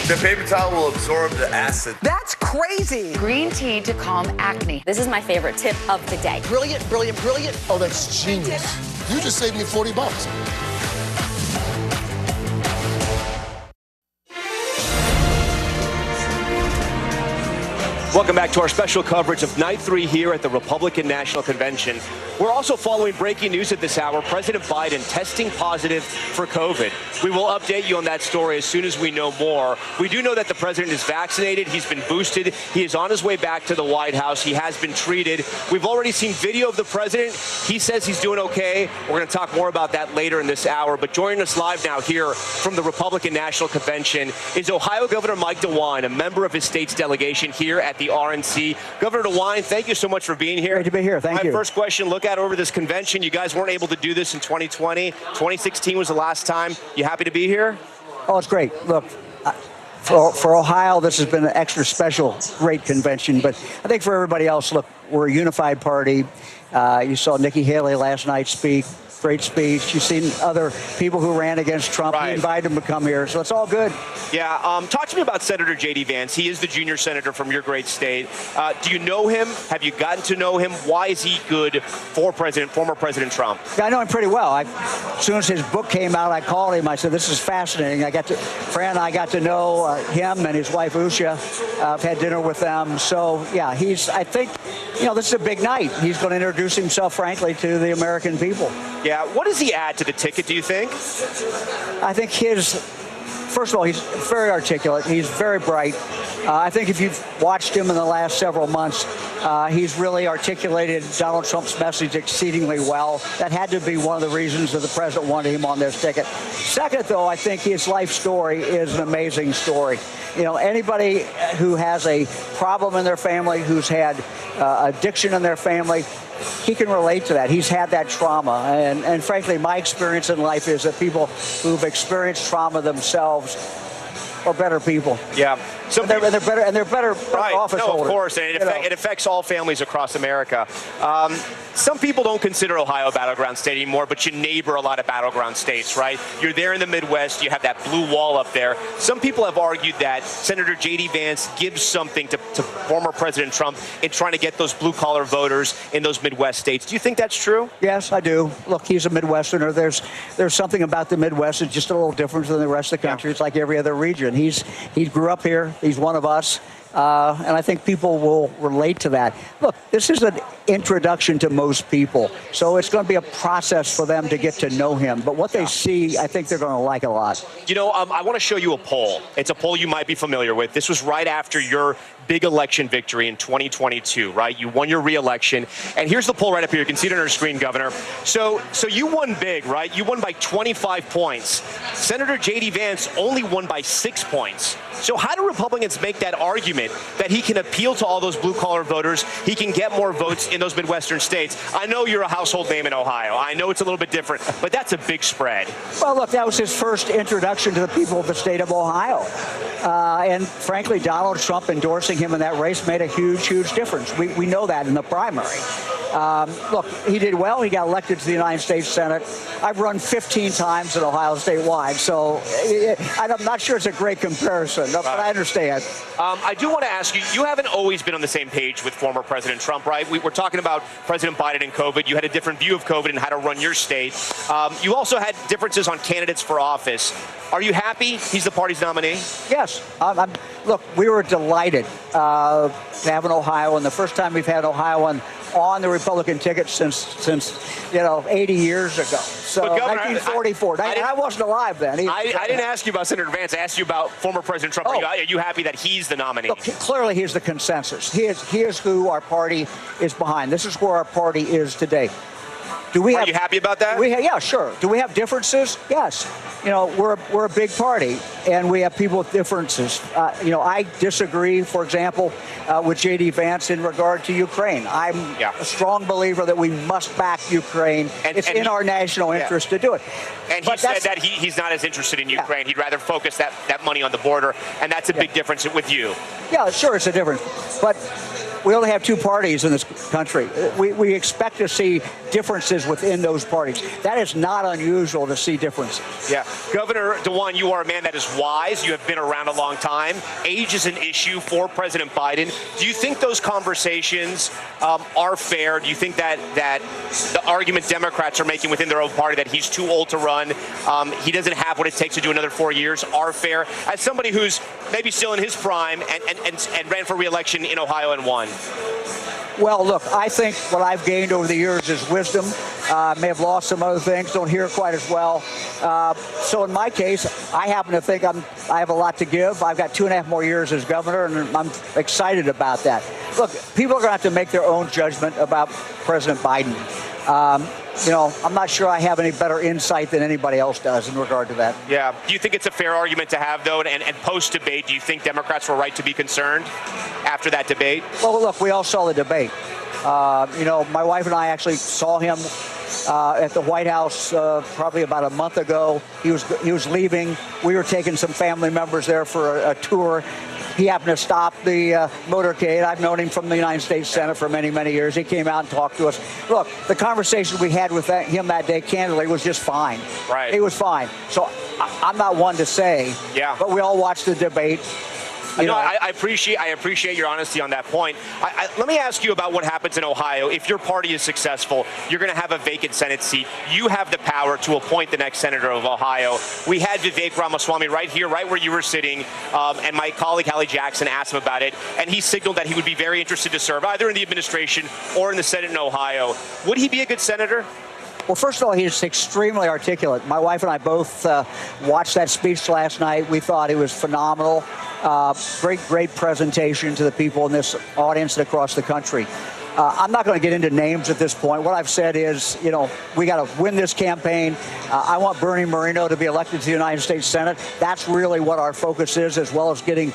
The paper towel will absorb the acid. That's crazy. Green tea to calm acne. This is my favorite tip of the day. Brilliant, brilliant, brilliant. Oh, that's genius. You just saved me $40. Welcome back to our special coverage of Night 3 here at the Republican National Convention. We're also following breaking news at this hour. President Biden testing positive for COVID. We will update you on that story as soon as we know more. We do know that the president is vaccinated. He's been boosted. He is on his way back to the White House. He has been treated. We've already seen video of the president. He says he's doing okay. We're going to talk more about that later in this hour. But joining us live now here from the Republican National Convention is Ohio Governor Mike DeWine, a member of his state's delegation here at the RNC. Governor DeWine, thank you so much for being here. Great to be here. Thank you. My first question, look at over this convention. You guys weren't able to do this in 2020. 2016 was the last time. You happy to be here? Oh, it's great. Look, for Ohio, this has been an extra special, great convention. But I think for everybody else, look, we're a unified party. You saw Nikki Haley last night speak. Great speech. You've seen other people who ran against Trump. Right. We invited them to come here, so it's all good. Yeah. Talk to me about Senator J.D. Vance. He is the junior senator from your great state. Do you know him? Have you gotten to know him? Why is he good for former President Trump? Yeah, I know him pretty well. As soon as his book came out, I called him. I said, "This is fascinating." Fran and I got to know him and his wife Usha. I've had dinner with them. So yeah, I think, this is a big night. He's going to introduce himself, frankly, to the American people. Yeah, what does he add to the ticket, do you think? I think first of all, he's very articulate. He's very bright. I think if you've watched him in the last several months, he's really articulated Donald Trump's message exceedingly well. That had to be one of the reasons that the president wanted him on this ticket. Second, though, I think his life story is an amazing story. Anybody who has a problem in their family, who's had addiction in their family, he can relate to that. He's had that trauma. And frankly, my experience in life is that people who've experienced trauma themselves are better people. Yeah. They're better right. office holders. No, of course, and it affects all families across America. Some people don't consider Ohio a battleground state anymore, but you neighbor a lot of battleground states, right? You're there in the Midwest. You have that blue wall up there. Some people have argued that Senator J.D. Vance gives something to former President Trump in trying to get those blue-collar voters in those Midwest states. Do you think that's true? Yes, I do. Look, he's a Midwesterner. There's something about the Midwest that's just a little different than the rest of the country. Yeah. It's like every other region. He grew up here. He's one of us. And I think people will relate to that. Look, this is an introduction to most people, so it's going to be a process for them to get to know him. But what they see, I think they're going to like a lot. You know, I want to show you a poll. It's a poll you might be familiar with. This was right after your big election victory in 2022, right? You won your re-election. And here's the poll right up here. You can see it on our screen, Governor. So you won big, right? You won by 25 points. Senator J.D. Vance only won by 6 points. So how do Republicans make that argument that he can appeal to all those blue-collar voters, he can get more votes in those Midwestern states? I know you're a household name in Ohio. I know it's a little bit different, but that's a big spread. Well, look, that was his first introduction to the people of the state of Ohio. And frankly, Donald Trump endorsing him in that race made a huge, huge difference. We know that in the primary. Look, he did well. He got elected to the United States Senate. I've run 15 times in Ohio statewide, so I'm not sure it's a great comparison, but I understand. I do want to ask you, you haven't always been on the same page with former President Trump, right? We're talking about President Biden and COVID. You had a different view of COVID and how to run your state. You also had differences on candidates for office. Are you happy he's the party's nominee? Yes. Look, we were delighted to have an Ohioan. The first time we've had an Ohioan on the Republican ticket since 80 years ago. So Governor, 1944. I wasn't alive then. I didn't ask you about Senator Vance. I asked you about former President Trump. Are you happy that he's the nominee? Look, clearly, he's the consensus. He is who our party is behind. This is where our party is today. Are you happy about that? Yeah, sure. Do we have differences? Yes. We're a big party, and we have people with differences. I disagree, for example, with J.D. Vance in regard to Ukraine. I'm a strong believer that we must back Ukraine. It's in our national interest to do it. And he said that he's not as interested in Ukraine. He'd rather focus that money on the border, and that's a big difference with you. Yeah, sure, it's a difference. But we only have two parties in this country. We expect to see differences within those parties. That is not unusual to see differences. Yeah. Governor DeWine, you are a man that is wise. You have been around a long time. Age is an issue for President Biden. Do you think those conversations are fair? Do you think that the argument Democrats are making within their own party that he's too old to run, he doesn't have what it takes to do another 4 years, are fair? As somebody who's maybe still in his prime and ran for re-election in Ohio and won. Well, look, I think what I've gained over the years is wisdom. May have lost some other things, don't hear quite as well. So in my case, I happen to think I have a lot to give. I've got 2.5 more years as governor, and I'm excited about that. Look, people are going to have to make their own judgment about President Biden. I'm not sure I have any better insight than anybody else does in regard to that. Yeah. Do you think it's a fair argument to have, though? And post-debate, do you think Democrats were right to be concerned after that debate? Well, look, we all saw the debate. My wife and I actually saw him at the White House probably about a month ago. He was leaving. We were taking some family members there for a tour. He happened to stop the motorcade. I've known him from the United States Senate for many, many years. He came out and talked to us. Look, the conversation we had with him that day, candidly, was just fine. Right. It was fine. So I'm not one to say. Yeah. But we all watched the debate. I appreciate your honesty on that point. Let me ask you about what happens in Ohio. If your party is successful, you're going to have a vacant Senate seat. You have the power to appoint the next senator of Ohio. We had Vivek Ramaswamy right here, right where you were sitting, and my colleague Ronny Jackson asked him about it, and he signaled that he would be very interested to serve either in the administration or in the Senate in Ohio. Would he be a good senator? Well, first of all, he's extremely articulate. My wife and I both watched that speech last night. We thought he was phenomenal. Great presentation to the people in this audience and across the country. I'm not going to get into names at this point. What I've said is, we got to win this campaign. I want Bernie Moreno to be elected to the United States Senate. That's really what our focus is, as well as getting,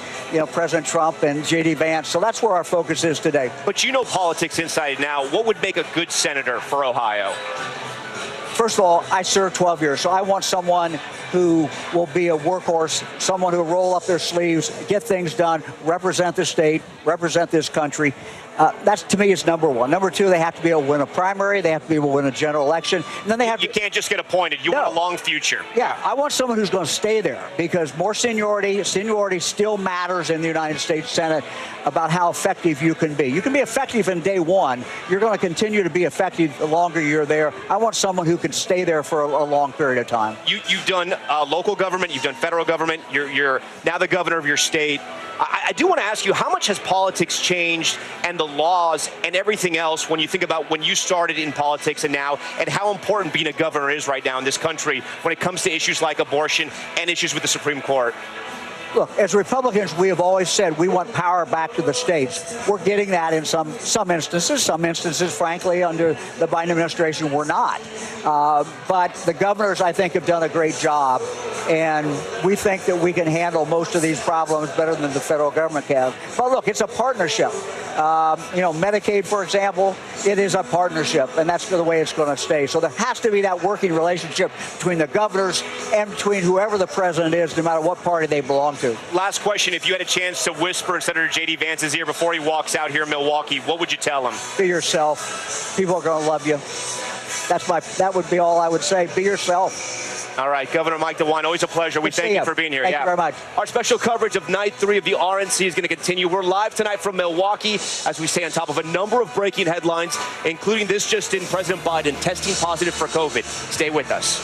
President Trump and J.D. Vance. So that's where our focus is today. But you know politics inside now. What would make a good senator for Ohio? First of all, I served 12 years, so I want someone who will be a workhorse, someone who will roll up their sleeves, get things done, represent the state, represent this country. That's, to me, is number one. Number two, they have to be able to win a primary. They have to be able to win a general election. And then they have You can't just get appointed. You want a long future. Yeah, I want someone who's going to stay there, because more seniority still matters in the United States Senate about how effective you can be. You can be effective in day one. You're going to continue to be effective the longer you're there. I want someone who can stay there for a long period of time. You've done local government. You've done federal government. You're now the governor of your state. I do want to ask you, how much has politics changed and the laws and everything else when you think about when you started in politics and now, and how important being a governor is right now in this country when it comes to issues like abortion and issues with the Supreme Court? Look, as Republicans, we have always said we want power back to the states. We're getting that in some instances. Some instances, frankly, under the Biden administration, we're not. But the governors, I think, have done a great job. And we think that we can handle most of these problems better than the federal government can. But look, it's a partnership. Medicaid, for example, it is a partnership, and that's the way it's going to stay. So there has to be that working relationship between the governors and between whoever the president is, no matter what party they belong to. Last question. If you had a chance to whisper in Senator J.D. Vance's ear before he walks out here in Milwaukee, what would you tell him? Be yourself. People are going to love you. That would be all I would say. Be yourself. All right, Governor Mike DeWine, always a pleasure. We thank you for being here. Thank you very much. Our special coverage of Night 3 of the RNC is going to continue. We're live tonight from Milwaukee as we stay on top of a number of breaking headlines, including this just in: President Biden testing positive for COVID. Stay with us.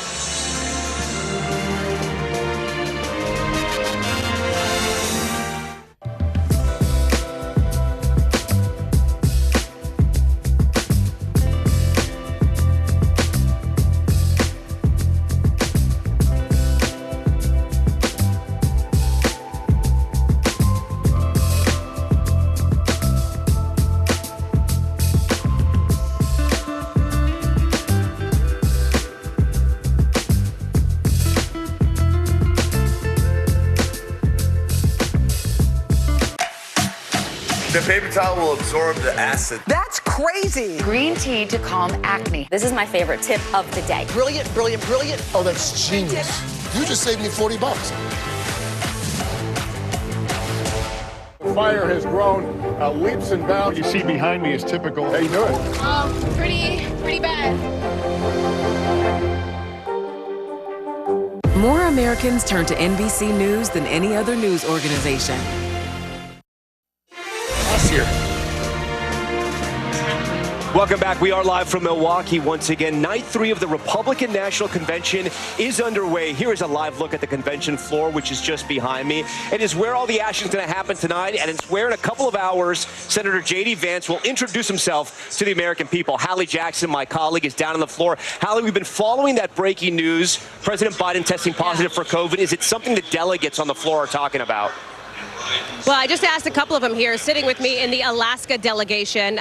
The paper towel will absorb the acid. That's crazy. Green tea to calm acne. This is my favorite tip of the day. Brilliant, brilliant, brilliant. Oh, that's genius. You just saved me $40. The fire has grown leaps and bounds. What you see behind me is typical. How you doing? Oh, pretty bad. More Americans turn to NBC News than any other news organization. Welcome back. We are live from Milwaukee once again. Night 3 of the Republican National Convention is underway. Here is a live look at the convention floor, which is just behind me. It is where all the action is going to happen tonight, and it's where in a couple of hours, Senator J.D. Vance will introduce himself to the American people. Hallie Jackson, my colleague, is down on the floor. Hallie, we've been following that breaking news. President Biden testing positive for COVID. Is it something the delegates on the floor are talking about? Well, I just asked a couple of them here sitting with me in the Alaska delegation.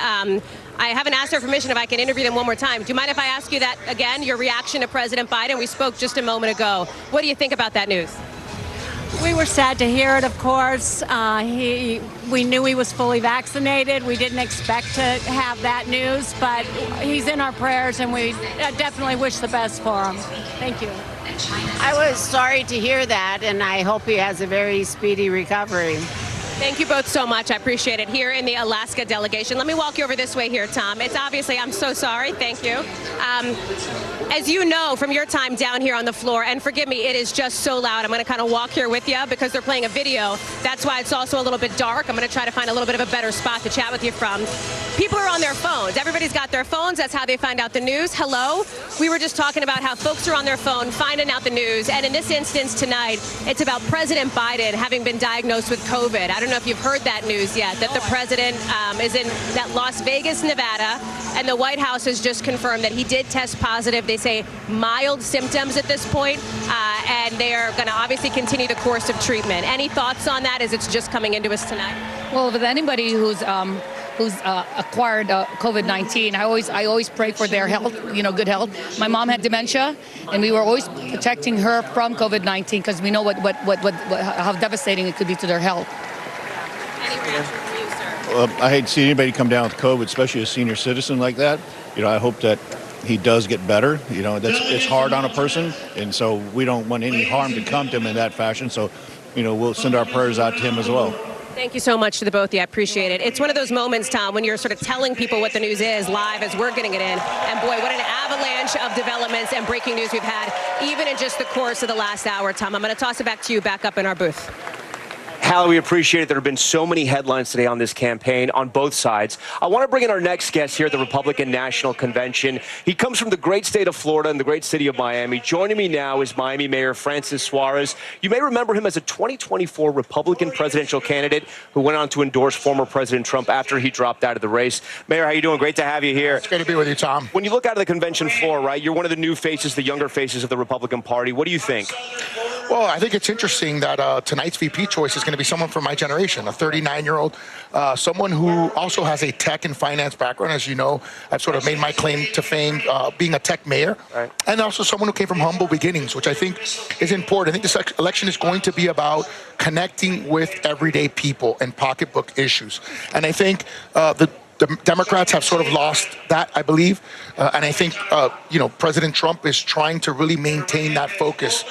I haven't asked their permission if I can interview them one more time. Do you mind if I ask you that again, your reaction to President Biden? We spoke just a moment ago. What do you think about that news? We were sad to hear it, of course. We knew he was fully vaccinated. We didn't expect to have that news, but he's in our prayers, and we definitely wish the best for him. Thank you. I was sorry to hear that, and I hope he has a very speedy recovery. Thank you both so much. I appreciate it. Here in the Alaska delegation. Let me walk you over this way here, Tom. It's obviously, I'm so sorry. Thank you. As you know from your time down here on the floor, and forgive me, it is just so loud. I'm going to kind of walk here with you because they're playing a video. That's why it's also a little bit dark. I'm going to try to find a little bit of a better spot to chat with you from. People are on their phones. Everybody's got their phones. That's how they find out the news. Hello. We were just talking about how folks are on their phone finding out the news. And in this instance tonight, it's about President Biden having been diagnosed with COVID. I don't know if you've heard that news yet, that the president is in that Las Vegas, Nevada, and the White House has just confirmed that he did test positive. They say mild symptoms at this point, and they are going to obviously continue the course of treatment. Any thoughts on that as it's just coming into us tonight? Well, with anybody who's acquired COVID-19, I always pray for their health, good health. My mom had dementia, and we were always protecting her from COVID-19 because we know how devastating it could be to their health. Any reaction from you, sir? I hate to see anybody come down with COVID, especially a senior citizen like that. I hope that he does get better. It's hard on a person, and so we don't want any harm to come to him in that fashion. So, we'll send our prayers out to him as well. Thank you so much to the both of you. I appreciate it. It's one of those moments, Tom, when you're sort of telling people what the news is live as we're getting it in. And boy, what an avalanche of developments and breaking news we've had, even in just the course of the last hour, Tom. I'm going to toss it back to you back up in our booth. Hallie, we appreciate it. There have been so many headlines today on this campaign on both sides. I want to bring in our next guest here at the Republican National Convention. He comes from the great state of Florida and the great city of Miami. Joining me now is Miami Mayor Francis Suarez. You may remember him as a 2024 Republican presidential candidate who went on to endorse former President Trump after he dropped out of the race. Mayor, how you doing? Great to have you here. It's great to be with you, Tom. When you look out of the convention floor, right, you're one of the new faces, the younger faces of the Republican Party. What do you think? Well, I think it's interesting that tonight's VP choice is going to be someone from my generation, a 39-year-old, someone who also has a tech and finance background. As you know, I've sort of made my claim to fame being a tech mayor, right, and also someone who came from humble beginnings, which I think is important. I think this election is going to be about connecting with everyday people and pocketbook issues. And I think the Democrats have sort of lost that, I believe. And I think, President Trump is trying to really maintain that focus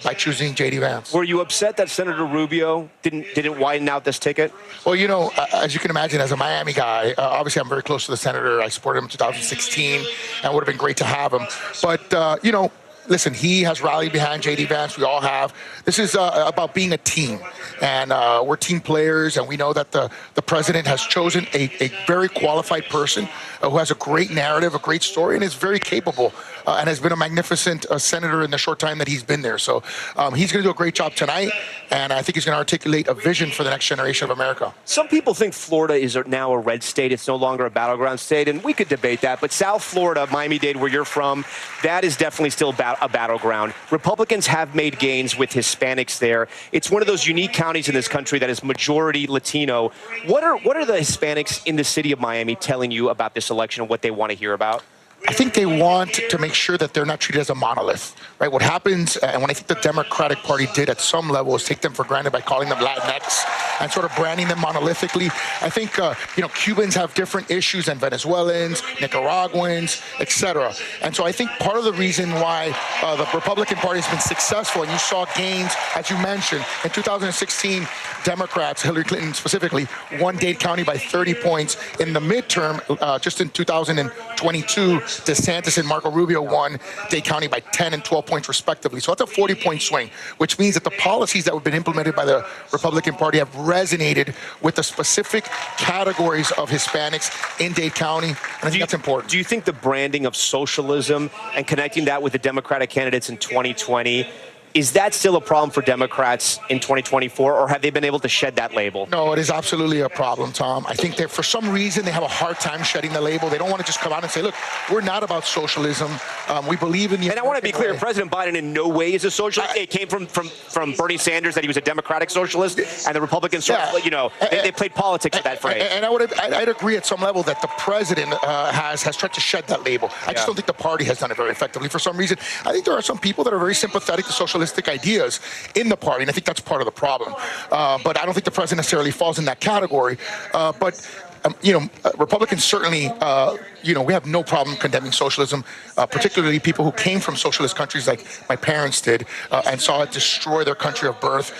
by choosing J.D. Vance. Were you upset that Senator Rubio didn't widen out this ticket? Well, as you can imagine, as a Miami guy, obviously I'm very close to the senator. I supported him in 2016, and it would have been great to have him. But, listen, he has rallied behind J.D. Vance. We all have. This is about being a team. And we're team players, and we know that the president has chosen a very qualified person who has a great narrative, a great story, and is very capable and has been a magnificent senator in the short time that he's been there. So he's going to do a great job tonight, and I think he's going to articulate a vision for the next generation of America. Some people think Florida is now a red state. It's no longer a battleground state, and we could debate that. But South Florida, Miami-Dade, where you're from, that is definitely still a battleground. Republicans have made gains with Hispanics there. It's one of those unique counties in this country that is majority Latino. What are the Hispanics in the city of Miami telling you about this election and what they want to hear about? I think they want to make sure that they're not treated as a monolith, right? What happens, and what I think the Democratic Party did at some level is take them for granted by calling them Latinx and sort of branding them monolithically. I think, Cubans have different issues than Venezuelans, Nicaraguans, etc. And so I think part of the reason why the Republican Party has been successful, and you saw gains, as you mentioned, in 2016, Democrats, Hillary Clinton specifically, won Dade County by 30 points. In the midterm, just in 2022, DeSantis and Marco Rubio won Dade County by 10 and 12 points respectively. So that's a 40-point swing, which means that the policies that have been implemented by the Republican Party have resonated with the specific categories of Hispanics in Dade County, and I think that's important. Do you think the branding of socialism and connecting that with the Democratic candidates in 2020, is that still a problem for Democrats in 2024, or have they been able to shed that label? No, it is absolutely a problem, Tom. I think that for some reason they have a hard time shedding the label. They don't want to just come out and say, look, we're not about socialism. We believe in the And I want to be clear, way. President Biden in no way is a socialist. It came from Bernie Sanders that he was a democratic socialist, and the Republicans, they played politics with that phrase. And I'd agree at some level that the president has tried to shed that label. I just don't think the party has done it very effectively for some reason. I think there are some people that are very sympathetic to socialism ideas in the party, and I think that's part of the problem. But I don't think the president necessarily falls in that category. Republicans certainly, we have no problem condemning socialism, particularly people who came from socialist countries like my parents did and saw it destroy their country of birth.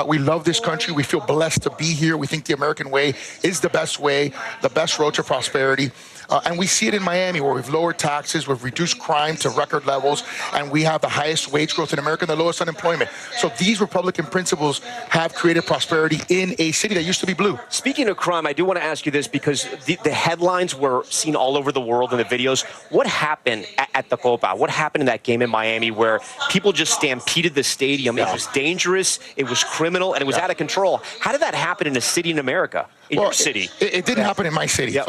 We love this country. We feel blessed to be here. We think the American way is the best way, the best road to prosperity. And we see it in Miami, where we've lowered taxes, we've reduced crime to record levels, and we have the highest wage growth in America and the lowest unemployment. So these Republican principles have created prosperity in a city that used to be blue. Speaking of crime, I do want to ask you this, because the headlines were seen all over the world in the videos. What happened at the Copa? What happened in that game in Miami where people just stampeded the stadium? It was dangerous, it was criminal, and it was out of control. How did that happen in a city in America? In your city? It didn't happen in my city. Yeah,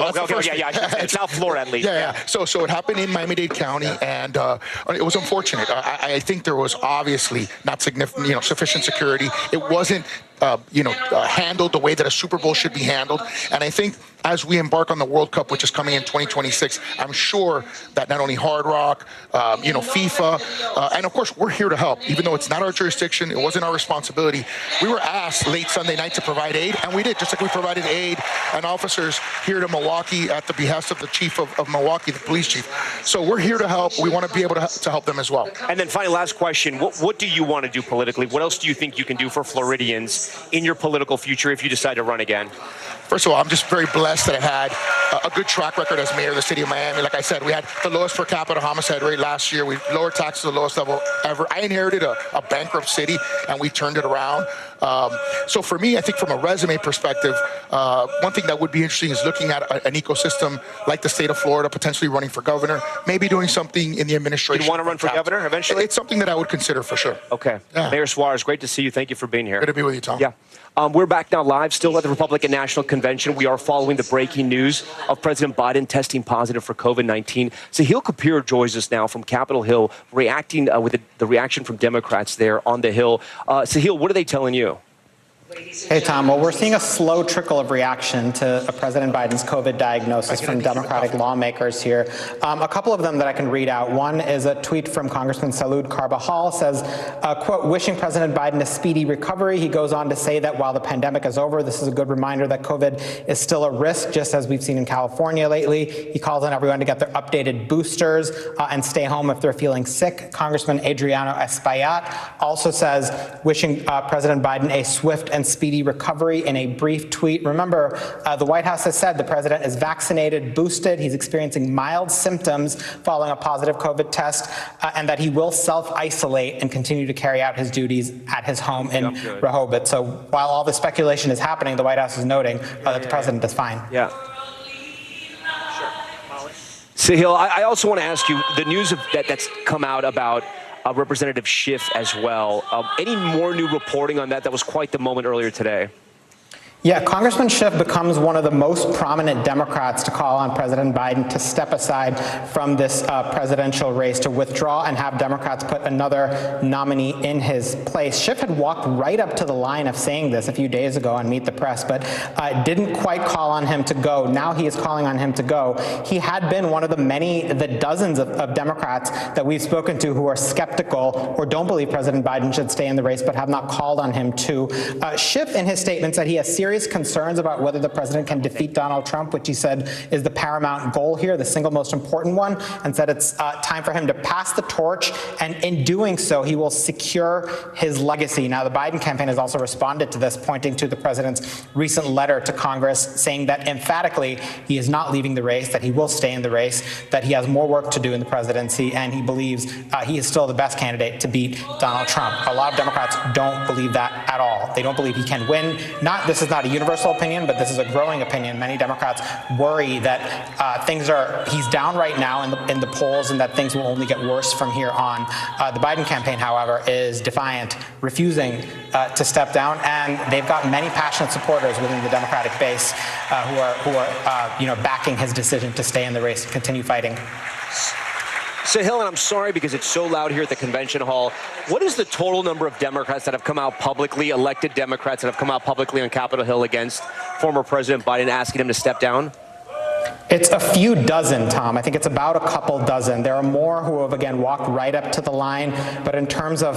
it's South Florida at least. Yeah. So it happened in Miami-Dade County, and it was unfortunate. I think there was obviously not significant, sufficient security. It wasn't, handled the way that a Super Bowl should be handled. And I think as we embark on the World Cup, which is coming in 2026, I'm sure that not only Hard Rock, FIFA, and of course we're here to help, even though it's not our jurisdiction, it wasn't our responsibility. We were asked late Sunday night to provide aid, and we did, just like we provided aid and officers here to Milwaukee at the behest of the chief of Milwaukee, the police chief. So we're here to help. We want to be able to help them as well. And then finally, last question, what do you want to do politically? What else do you think you can do for Floridians in your political future if you decide to run again? First of all, I'm just very blessed that I had a good track record as mayor of the city of Miami. Like I said, we had the lowest per capita homicide rate last year. We lowered taxes to the lowest level ever. I inherited a bankrupt city, and we turned it around. So for me, I think from a resume perspective, one thing that would be interesting is looking at an ecosystem like the state of Florida, potentially running for governor, maybe doing something in the administration. You want to run for governor eventually? It's something that I would consider for sure. Okay. Yeah. Mayor Suarez, great to see you. Thank you for being here. Good to be with you, Tom. Yeah. We're back now live, still at the Republican National Convention. We are following the breaking news of President Biden testing positive for COVID-19. Sahil Kapur joins us now from Capitol Hill, reacting with the reaction from Democrats there on the Hill. Sahil, what are they telling you? Hey, Tom. Well, we're seeing a slow trickle of reaction to President Biden's COVID diagnosis from Democratic lawmakers here. A couple of them that I can read out. One is a tweet from Congressman Salud Carbajal, says, quote, wishing President Biden a speedy recovery. He goes on to say that while the pandemic is over, this is a good reminder that COVID is still a risk, just as we've seen in California lately. He calls on everyone to get their updated boosters and stay home if they're feeling sick. Congressman Adriano Espaillat also says, wishing President Biden a swift and speedy recovery in a brief tweet. Remember, the White House has said the president is vaccinated, boosted. He's experiencing mild symptoms following a positive COVID test, and that he will self-isolate and continue to carry out his duties at his home in Rehoboth. So while all the speculation is happening, the White House is noting that the president is fine. Yeah. Sahil, I also want to ask you, the news that's come out about Representative Schiff as well. Any more new reporting on that? That was quite the moment earlier today. Yeah, Congressman Schiff becomes one of the most prominent Democrats to call on President Biden to step aside from this presidential race, to withdraw and have Democrats put another nominee in his place. Schiff had walked right up to the line of saying this a few days ago on Meet the Press, but didn't quite call on him to go. Now he is calling on him to go. He had been one of the dozens of Democrats that we've spoken to who are skeptical or don't believe President Biden should stay in the race, but have not called on him to. Schiff, in his statement, said he has serious concerns about whether the president can defeat Donald Trump, which he said is the paramount goal here, the single most important one, and said it's time for him to pass the torch, and in doing so, he will secure his legacy. Now, the Biden campaign has also responded to this, pointing to the president's recent letter to Congress, saying that emphatically he is not leaving the race, that he will stay in the race, that he has more work to do in the presidency, and he believes he is still the best candidate to beat Donald Trump. A lot of Democrats don't believe that at all. They don't believe he can win. This is not a universal opinion, but this is a growing opinion. Many Democrats worry that he's down right now in the polls, and that things will only get worse from here on. The Biden campaign, however, is defiant, refusing to step down, and they've got many passionate supporters within the Democratic base who are backing his decision to stay in the race and continue fighting. Sahil, and I'm sorry because it's so loud here at the convention hall. What is the total number of Democrats that have come out publicly, elected Democrats that have come out publicly on Capitol Hill against former President Biden, asking him to step down? It's a few dozen, Tom. I think it's about a couple dozen. There are more who have, again, walked right up to the line. But in terms of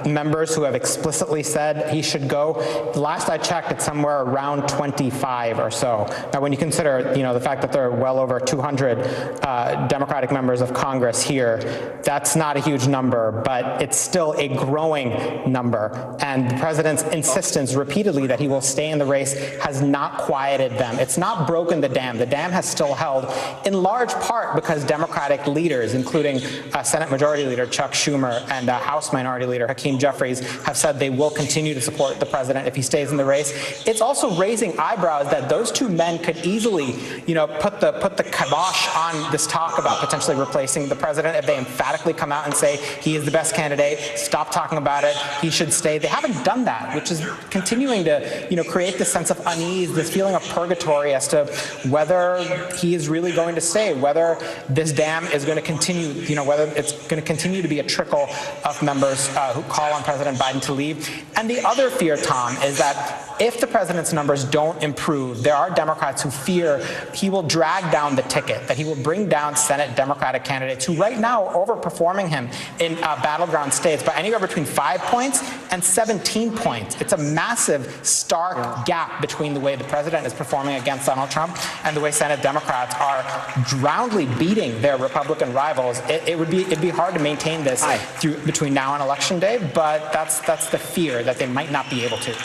members who have explicitly said he should go, last I checked, it's somewhere around 25 or so. Now, when you consider, the fact that there are well over 200 Democratic members of Congress here, that's not a huge number, but it's still a growing number. And the president's insistence repeatedly that he will stay in the race has not quieted them. It's not broken the dam. The dam has still held, in large part because Democratic leaders, including Senate Majority Leader Chuck Schumer and House Minority Leader Hakeem Jeffries, have said they will continue to support the president if he stays in the race. It's also raising eyebrows that those two men could easily, put the kibosh on this talk about potentially replacing the president if they emphatically come out and say he is the best candidate, stop talking about it, he should stay. They haven't done that, which is continuing to, create this sense of unease, this feeling of purgatory as to whether he is really going to stay, whether this dam is going to continue, whether it's going to continue to be a trickle of members who call on President Biden to leave. And the other fear, Tom, is that if the president's numbers don't improve, there are Democrats who fear he will drag down the ticket, that he will bring down Senate Democratic candidates who right now are overperforming him in battleground states by anywhere between 5 points and 17 points. It's a massive, stark gap between the way the president is performing against Donald Trump and the way Senate Democrats are roundly beating their Republican rivals. It'd be hard to maintain this between now and Election Day, but that's the fear, that they might not be able to.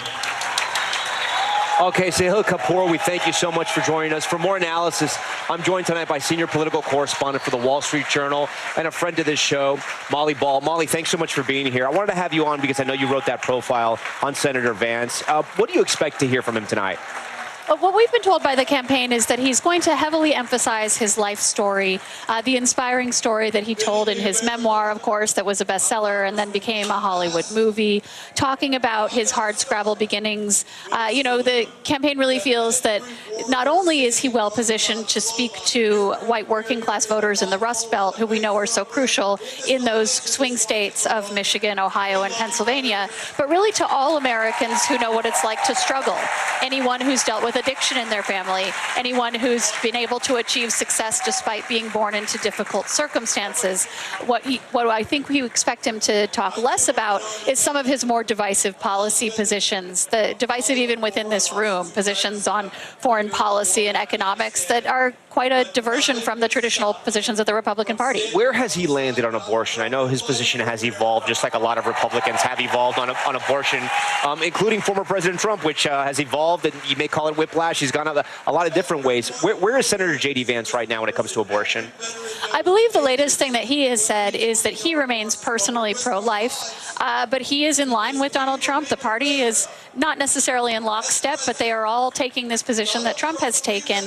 Okay, Sahil Kapoor, we thank you so much for joining us. For more analysis, I'm joined tonight by senior political correspondent for the Wall Street Journal and a friend to this show, Molly Ball. Molly, thanks so much for being here. I wanted to have you on because I know you wrote that profile on Senator Vance. What do you expect to hear from him tonight? What we've been told by the campaign is that he's going to heavily emphasize his life story, the inspiring story that he told in his memoir, of course, that was a bestseller and then became a Hollywood movie, talking about his hardscrabble beginnings. The campaign really feels that not only is he well positioned to speak to white working class voters in the Rust Belt, who we know are so crucial in those swing states of Michigan, Ohio, and Pennsylvania, but really to all Americans who know what it's like to struggle. Anyone who's dealt with addiction in their family, anyone who's been able to achieve success despite being born into difficult circumstances. What I think we expect him to talk less about is some of his more divisive policy positions, the divisive even within this room, positions on foreign policy and economics that are quite a diversion from the traditional positions of the Republican Party. Where has he landed on abortion? I know his position has evolved, just like a lot of Republicans have evolved on abortion, including former President Trump, which has evolved, and you may call it whiplash. He's gone a lot of different ways. Where is Senator J.D. Vance right now when it comes to abortion? I believe the latest thing that he has said is that he remains personally pro-life, but he is in line with Donald Trump. The party is not necessarily in lockstep, but they are all taking this position that Trump has taken,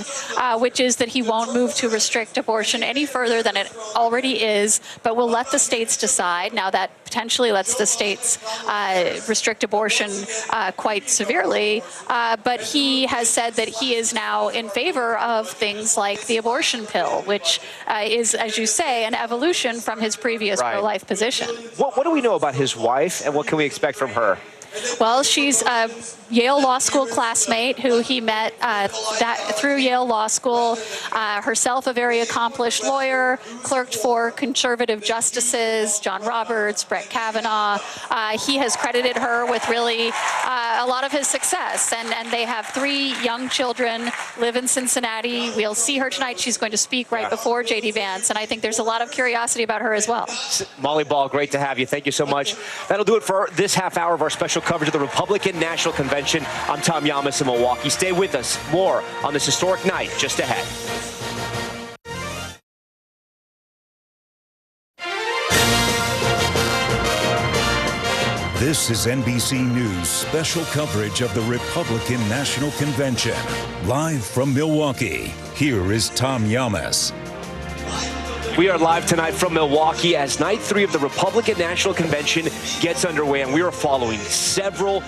which is that he won't move to restrict abortion any further than it already is, but will let the states decide. Now, that potentially lets the states restrict abortion quite severely, but he has said that he is now in favor of things like the abortion pill, which is, as you say, an evolution from his previous pro-life position. What do we know about his wife, and what can we expect from her? Well, she's a Yale Law School classmate who he met through Yale Law School, herself a very accomplished lawyer, clerked for conservative justices, John Roberts, Brett Kavanaugh. He has credited her with really a lot of his success, and they have 3 young children, live in Cincinnati. We'll see her tonight. She's going to speak right before J.D. Vance, and I think there's a lot of curiosity about her as well. Molly Ball, great to have you. Thank you so much. That'll do it for this half hour of our special coverage of the Republican National Convention. I'm Tom Yamas in Milwaukee. Stay with us. More on this historic night just ahead. This is NBC News special coverage of the Republican National Convention. Live from Milwaukee, here is Tom Yamas. We are live tonight from Milwaukee as night 3 of the Republican National Convention gets underway, and we are following several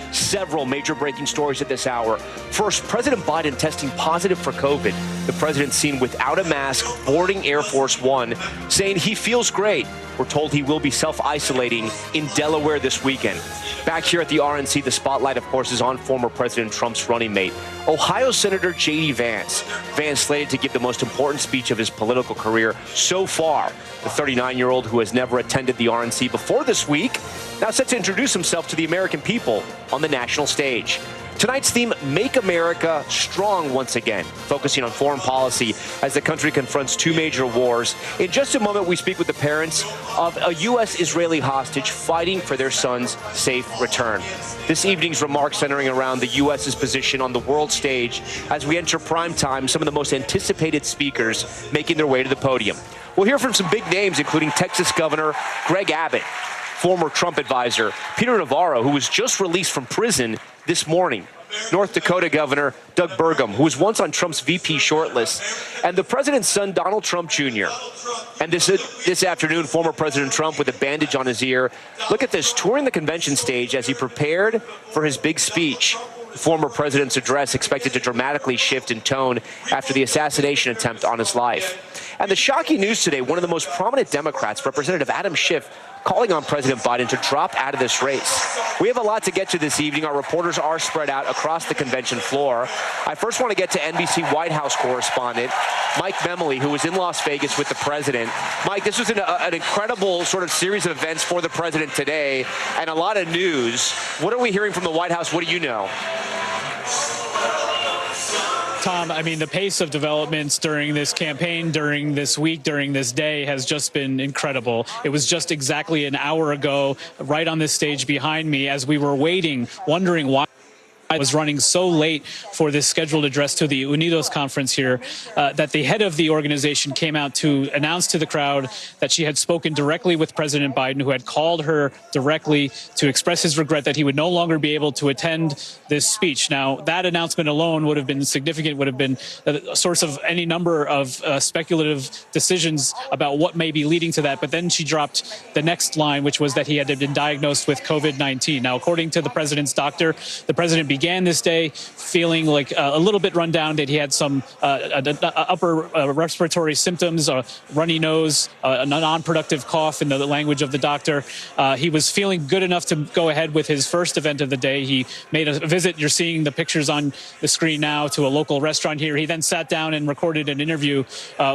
major breaking stories at this hour. First, President Biden testing positive for COVID. The president seen without a mask boarding Air Force One, saying he feels great. We're told he will be self-isolating in Delaware this weekend. Back here at the RNC, the spotlight, of course, is on former President Trump's running mate, Ohio Senator J.D. Vance. Vance slated to give the most important speech of his political career so far. The 39-year-old who has never attended the RNC before this week, now set to introduce himself to the American people on the national stage. Tonight's theme, Make America Strong once again, focusing on foreign policy as the country confronts 2 major wars. In just a moment, we speak with the parents of a U.S.-Israeli hostage fighting for their son's safe return. This evening's remarks centering around the U.S.'s position on the world stage as we enter prime time, some of the most anticipated speakers making their way to the podium. We'll hear from some big names, including Texas Governor Greg Abbott, former Trump advisor Peter Navarro, who was just released from prison this morning, North Dakota Governor Doug Burgum, who was once on Trump's VP shortlist, and the president's son, Donald Trump Jr. And this afternoon, former President Trump with a bandage on his ear. Look at this, touring the convention stage as he prepared for his big speech. The former president's address expected to dramatically shift in tone after the assassination attempt on his life. And the shocking news today, one of the most prominent Democrats, Representative Adam Schiff, calling on President Biden to drop out of this race. We have a lot to get to this evening. Our reporters are spread out across the convention floor. I first want to get to NBC White House correspondent Mike Memoli, who was in Las Vegas with the president. Mike, this was an incredible sort of series of events for the president today, and a lot of news. What are we hearing from the White House? What do you know? Tom, I mean, the pace of developments during this campaign, during this week, during this day has just been incredible. It was just exactly an hour ago, right on this stage behind me, as we were waiting, wondering why I was running so late for this scheduled address to the Unidos conference here that the head of the organization came out to announce to the crowd that she had spoken directly with President Biden, who had called her directly to express his regret that he would no longer be able to attend this speech. Now, that announcement alone would have been significant, would have been a source of any number of speculative decisions about what may be leading to that. But then she dropped the next line, which was that he had been diagnosed with COVID-19. Now, according to the president's doctor, the president began this day feeling like a little bit run down, that he had some upper respiratory symptoms, a runny nose, a non-productive cough in the language of the doctor. He was feeling good enough to go ahead with his first event of the day. He made a visit, you're seeing the pictures on the screen now, to a local restaurant here. He then sat down and recorded an interview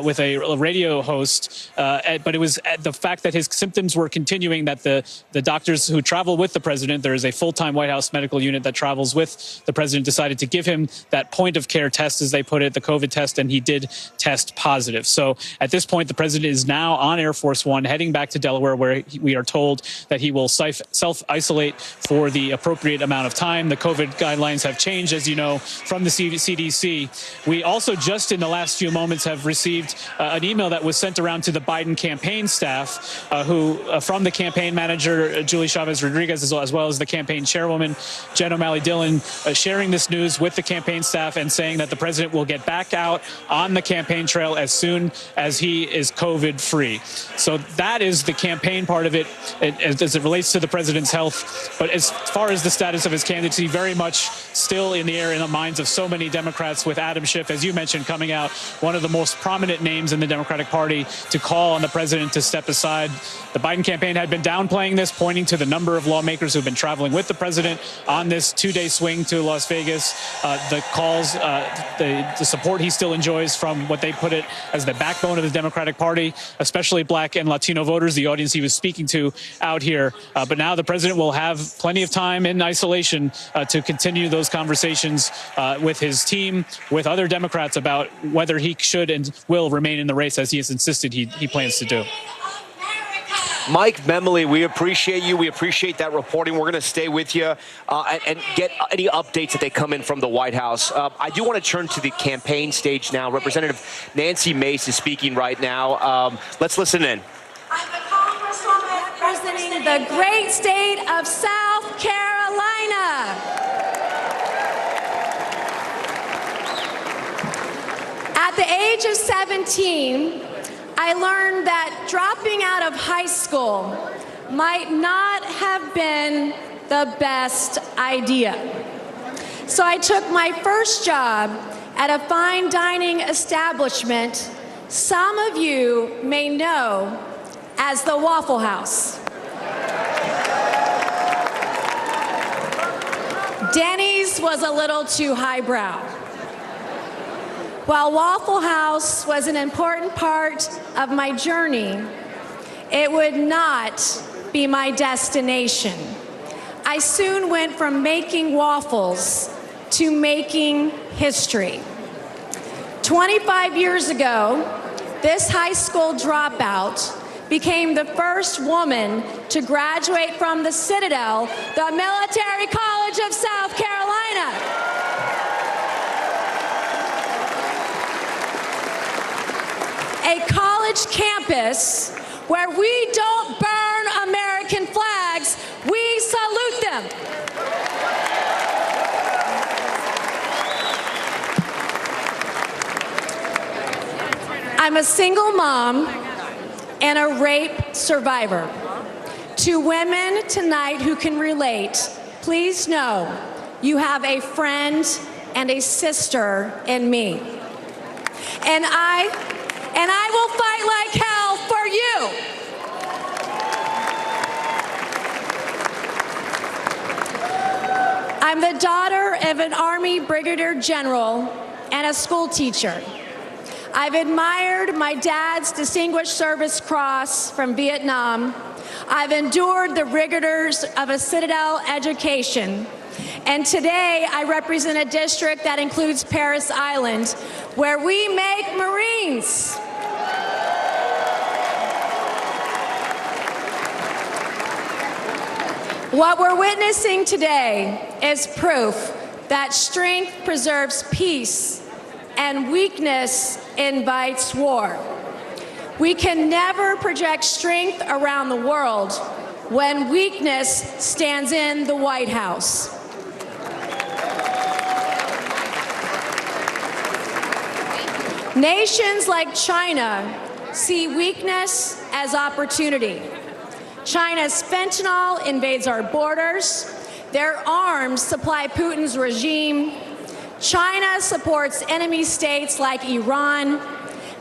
with a radio host, but it was the fact that his symptoms were continuing, that the doctors who travel with the president, there is a full-time White House medical unit that travels with the president, decided to give him that point-of-care test, as they put it, the COVID test, and he did test positive. So at this point, the president is now on Air Force One, heading back to Delaware, where we are told that he will self-isolate for the appropriate amount of time. The COVID guidelines have changed, as you know, from the CDC. We also just in the last few moments have received an email that was sent around to the Biden campaign staff, from the campaign manager, Julie Chavez Rodriguez, as well as the campaign chairwoman, Jen O'Malley Dillon, sharing this news with the campaign staff and saying that the president will get back out on the campaign trail as soon as he is COVID-free. So that is the campaign part of it as it relates to the president's health. But as far as the status of his candidacy, very much still in the air in the minds of so many Democrats, with Adam Schiff, as you mentioned, coming out, one of the most prominent names in the Democratic Party, to call on the president to step aside. The Biden campaign had been downplaying this, pointing to the number of lawmakers who've been traveling with the president on this two-day swing to Las Vegas, the calls, the support he still enjoys from what they put it as the backbone of the Democratic Party, especially Black and Latino voters, the audience he was speaking to out here. But now the president will have plenty of time in isolation to continue those conversations with his team, with other Democrats, about whether he should and will remain in the race, as he has insisted he plans to do. Mike Memoli, we appreciate you. We appreciate that reporting. We're going to stay with you and get any updates that they come in from the White House. I do want to turn to the campaign stage now. Representative Nancy Mace is speaking right now. Let's listen in. I'm the Congresswoman representing the great state of South Carolina. At the age of 17, I learned that dropping out of high school might not have been the best idea. So I took my first job at a fine dining establishment some of you may know as the Waffle House. Denny's was a little too highbrow. While Waffle House was an important part of my journey, it would not be my destination. I soon went from making waffles to making history. 25 years ago, this high school dropout became the first woman to graduate from the Citadel, the Military College of South Carolina. A college campus where we don't burn American flags, we salute them. I'm a single mom and a rape survivor. To women tonight who can relate, please know you have a friend and a sister in me. And I will fight like hell for you. I'm the daughter of an Army Brigadier General and a school teacher. I've admired my dad's Distinguished Service Cross from Vietnam. I've endured the rigors of a Citadel education. And today I represent a district that includes Parris Island, where we make Marines. What we're witnessing today is proof that strength preserves peace and weakness invites war. We can never project strength around the world when weakness stands in the White House. Nations like China see weakness as opportunity. China's fentanyl invades our borders. Their arms supply Putin's regime. China supports enemy states like Iran.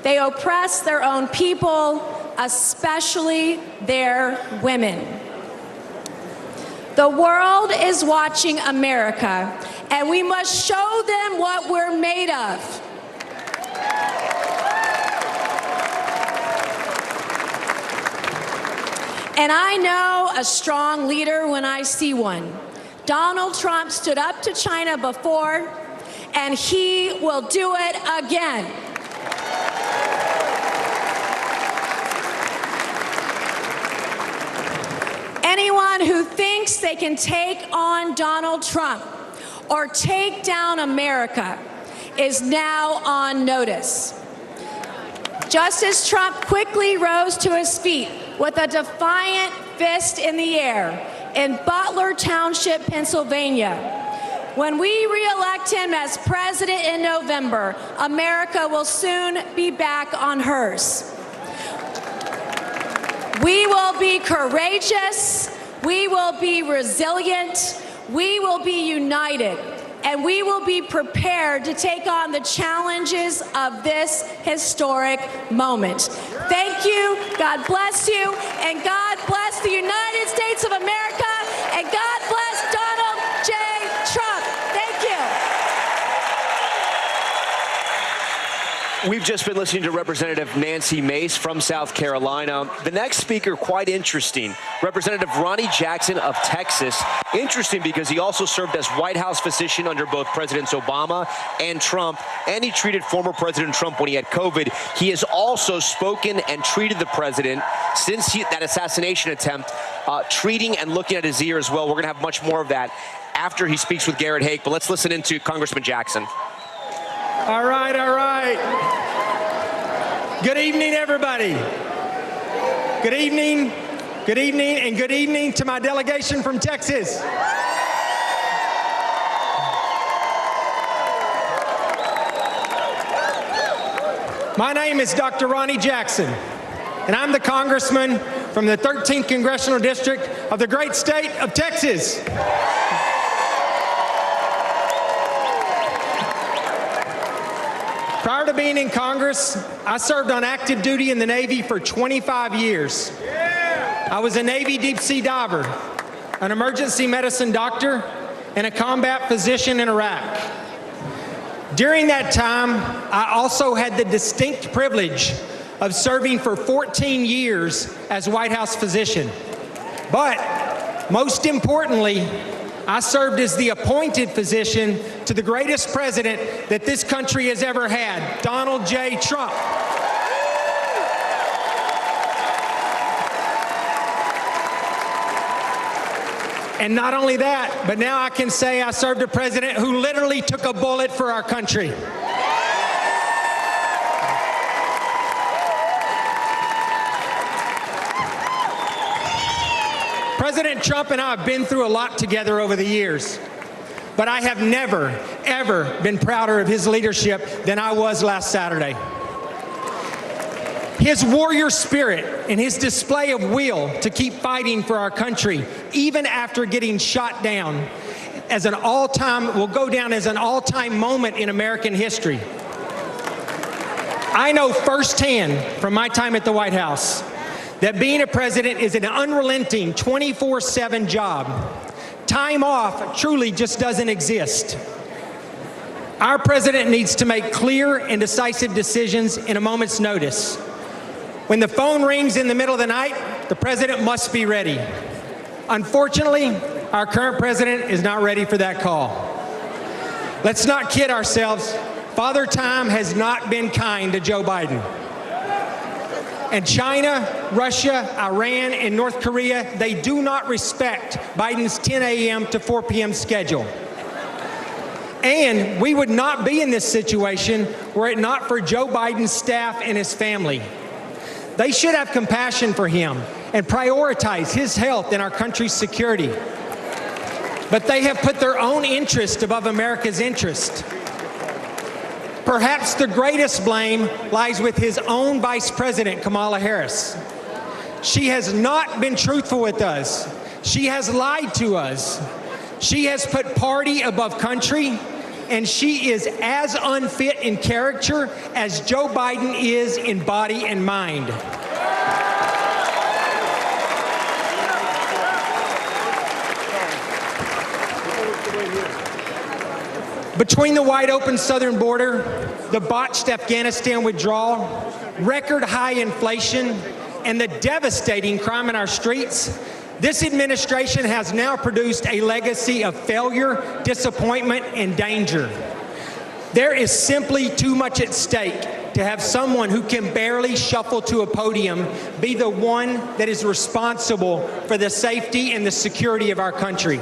They oppress their own people, especially their women. The world is watching America, and we must show them what we're made of. And I know a strong leader when I see one. Donald Trump stood up to China before, and he will do it again. Anyone who thinks they can take on Donald Trump or take down America is now on notice. Just as Trump quickly rose to his feet with a defiant fist in the air in Butler Township, Pennsylvania, when we re-elect him as president in November, America will soon be back on hers. We will be courageous, we will be resilient, we will be united, and we will be prepared to take on the challenges of this historic moment. Thank you, God bless you, and God bless the United States of America, and God bless Donald J. Trump. Thank you. We've just been listening to Representative Nancy Mace from South Carolina. The next speaker, quite interesting. Representative Ronny Jackson of Texas. Interesting because he also served as White House physician under both Presidents Obama and Trump, and he treated former President Trump when he had COVID. He has also spoken and treated the president since that assassination attempt, treating and looking at his ear as well. We're going to have much more of that after he speaks with Garrett Haake, but let's listen into Congressman Jackson. All right, all right. Good evening, everybody. Good evening, and good evening to my delegation from Texas. My name is Dr. Ronny Jackson, and I'm the congressman from the 13th Congressional District of the great state of Texas. Prior to being in Congress, I served on active duty in the Navy for 25 years. I was a Navy deep sea diver, an emergency medicine doctor, and a combat physician in Iraq. During that time, I also had the distinct privilege of serving for 14 years as White House physician. But most importantly, I served as the appointed physician to the greatest president that this country has ever had, Donald J. Trump. And not only that, but now I can say I served a president who literally took a bullet for our country. President Trump and I have been through a lot together over the years, but I have never, ever been prouder of his leadership than I was last Saturday. His warrior spirit and his display of will to keep fighting for our country, even after getting shot down, will go down as an all-time moment in American history. I know firsthand from my time at the White House that being a president is an unrelenting 24/7 job. Time off truly just doesn't exist. Our president needs to make clear and decisive decisions in a moment's notice. When the phone rings in the middle of the night, the president must be ready. Unfortunately, our current president is not ready for that call. Let's not kid ourselves. Father Time has not been kind to Joe Biden. And China, Russia, Iran, and North Korea, they do not respect Biden's 10 a.m. to 4 p.m. schedule. And we would not be in this situation were it not for Joe Biden's staff and his family. They should have compassion for him and prioritize his health and our country's security. But they have put their own interest above America's interest. Perhaps the greatest blame lies with his own Vice President, Kamala Harris. She has not been truthful with us. She has lied to us. She has put party above country, and she is as unfit in character as Joe Biden is in body and mind. Between the wide open southern border, the botched Afghanistan withdrawal, record high inflation, and the devastating crime in our streets, this administration has now produced a legacy of failure, disappointment, and danger. There is simply too much at stake to have someone who can barely shuffle to a podium be the one that is responsible for the safety and the security of our country.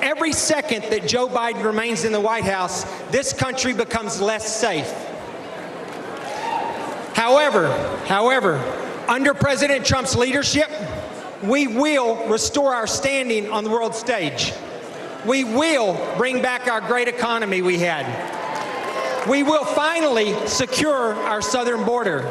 Every second that Joe Biden remains in the White House, this country becomes less safe. However, under President Trump's leadership, we will restore our standing on the world stage. We will bring back our great economy we had. We will finally secure our southern border.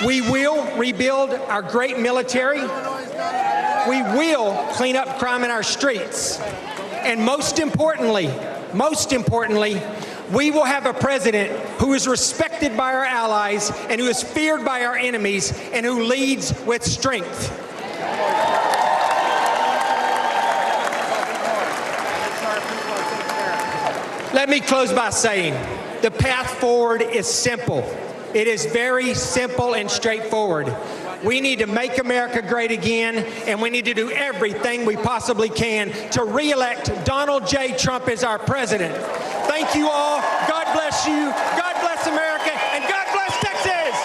We will rebuild our great military. We will clean up crime in our streets. And most importantly, we will have a president who is respected by our allies and who is feared by our enemies and who leads with strength. Let me close by saying the path forward is simple. It is very simple and straightforward. We need to make America great again, and we need to do everything we possibly can to re-elect Donald J. Trump as our president. Thank you all. God bless you. God bless America, and God bless Texas.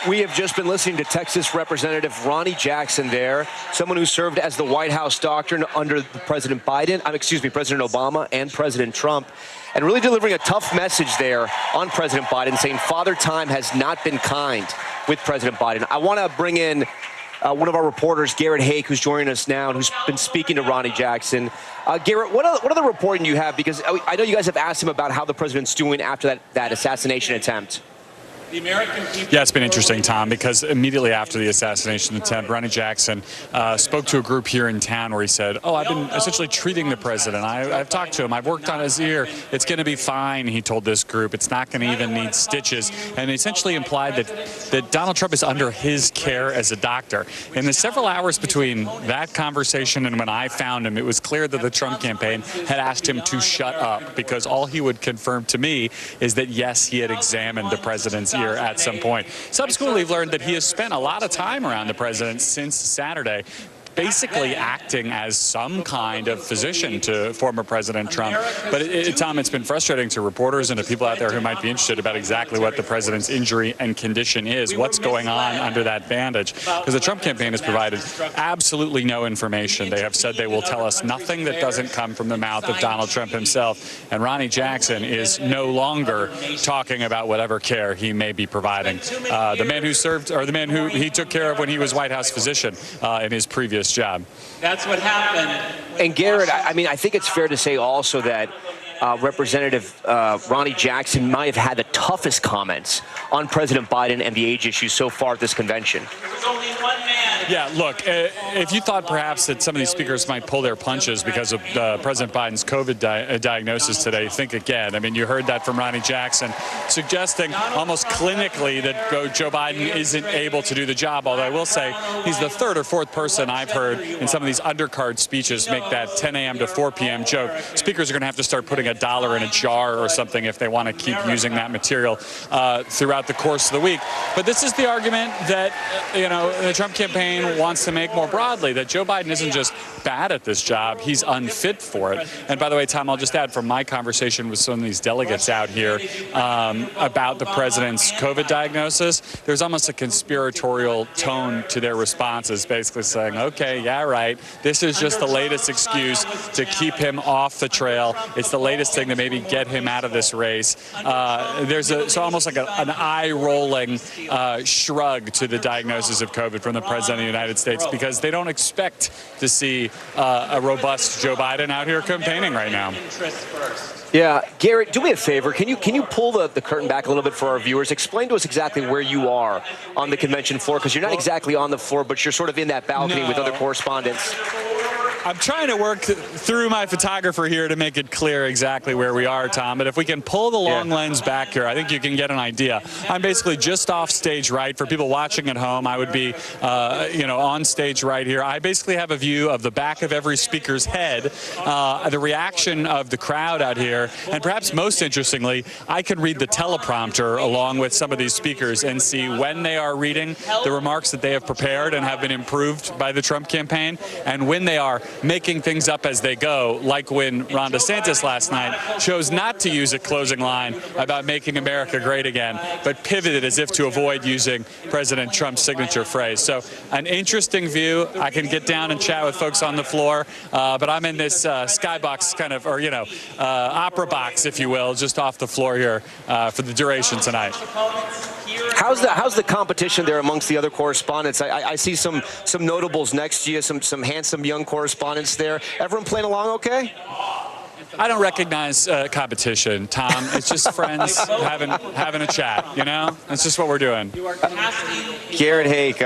We have just been listening to Texas Representative Ronny Jackson there, someone who served as the White House doctor under President Obama and President Trump, and really delivering a tough message there on President Biden, saying Father Time has not been kind with President Biden. I want to bring in one of our reporters, Garrett Hake, who's joining us now and who's been speaking to Ronny Jackson. Garrett, what other reporting you have? Because I know you guys have asked him about how the president's doing after that assassination attempt. Yeah, it's been interesting, Tom, because immediately after the assassination attempt, Ronny Jackson spoke to a group here in town where he said, I've been essentially treating the president. I've talked to him. I've worked on his ear. It's going to be fine, he told this group. It's not going to even need stitches. And essentially implied that Donald Trump is under his care as a doctor. In the several hours between that conversation and when I found him, it was clear that the Trump campaign had asked him to shut up, because all he would confirm to me is that, yes, he had examined the president's ear at some point. Subsequently, we've learned that he has spent a lot of time around the president since Saturday, basically acting as some kind of physician to former President Trump. But, Tom, it's been frustrating to reporters and to people out there who might be interested about exactly what the president's injury and condition is, what's going on under that bandage. Because the Trump campaign has provided absolutely no information. They have said they will tell us nothing that doesn't come from the mouth of Donald Trump himself. And Ronny Jackson is no longer talking about whatever care he may be providing. The man who served, or the man who he took care of when he was White House physician in his previous job. That's what happened. And Garrett, I think it's fair to say also that Representative Ronny Jackson might have had the toughest comments on President Biden and the age issue so far at this convention. There's only one man. Yeah, look, if you thought perhaps that some of these speakers might pull their punches because of President Biden's COVID diagnosis today, think again. I mean, you heard that from Ronny Jackson, suggesting almost clinically that Joe Biden isn't able to do the job, although I will say he's the third or fourth person I've heard in some of these undercard speeches make that 10 a.m. to 4 p.m. joke. Speakers are going to have to start putting $1 in a jar or something if they want to keep using that material throughout the course of the week. But this is the argument that, the Trump campaign campaign wants to make more broadly, that Joe Biden isn't just bad at this job, he's unfit for it. And by the way, Tom, I'll just add from my conversation with some of these delegates out here about the president's COVID diagnosis, there's almost a conspiratorial tone to their responses, basically saying, okay, yeah, right, this is just the latest excuse to keep him off the trail. It's the latest thing to maybe get him out of this race. There's almost like an eye-rolling shrug to the diagnosis of COVID from the president of the United States, because they don't expect to see a robust Joe Biden out here campaigning right now. Yeah, Garrett, do me a favor. Can you pull the curtain back a little bit for our viewers? Explain to us exactly where you are on the convention floor, because you're not exactly on the floor, but you're sort of in that balcony with other correspondents. I'm trying to work through my photographer here to make it clear exactly where we are, Tom. But if we can pull the long lens back here, I think you can get an idea. I'm basically just off stage right. For people watching at home, I would be, on stage right here. I basically have a view of the back of every speaker's head, the reaction of the crowd out here, and perhaps most interestingly, I can read the teleprompter along with some of these speakers and see when they are reading the remarks that they have prepared and have been improved by the Trump campaign, and when they are making things up as they go, like when Ron DeSantis last night chose not to use a closing line about making America great again, but pivoted as if to avoid using President Trump's signature phrase. So an interesting view. I can get down and chat with folks on the floor, but I'm in this skybox kind of, opera box, if you will, just off the floor here for the duration tonight. How's the competition there amongst the other correspondents? I see some notables next to you, some handsome young correspondents there. Everyone playing along okay? I don't recognize competition, Tom. It's just friends having a chat, It's just what we're doing. Garrett Hake,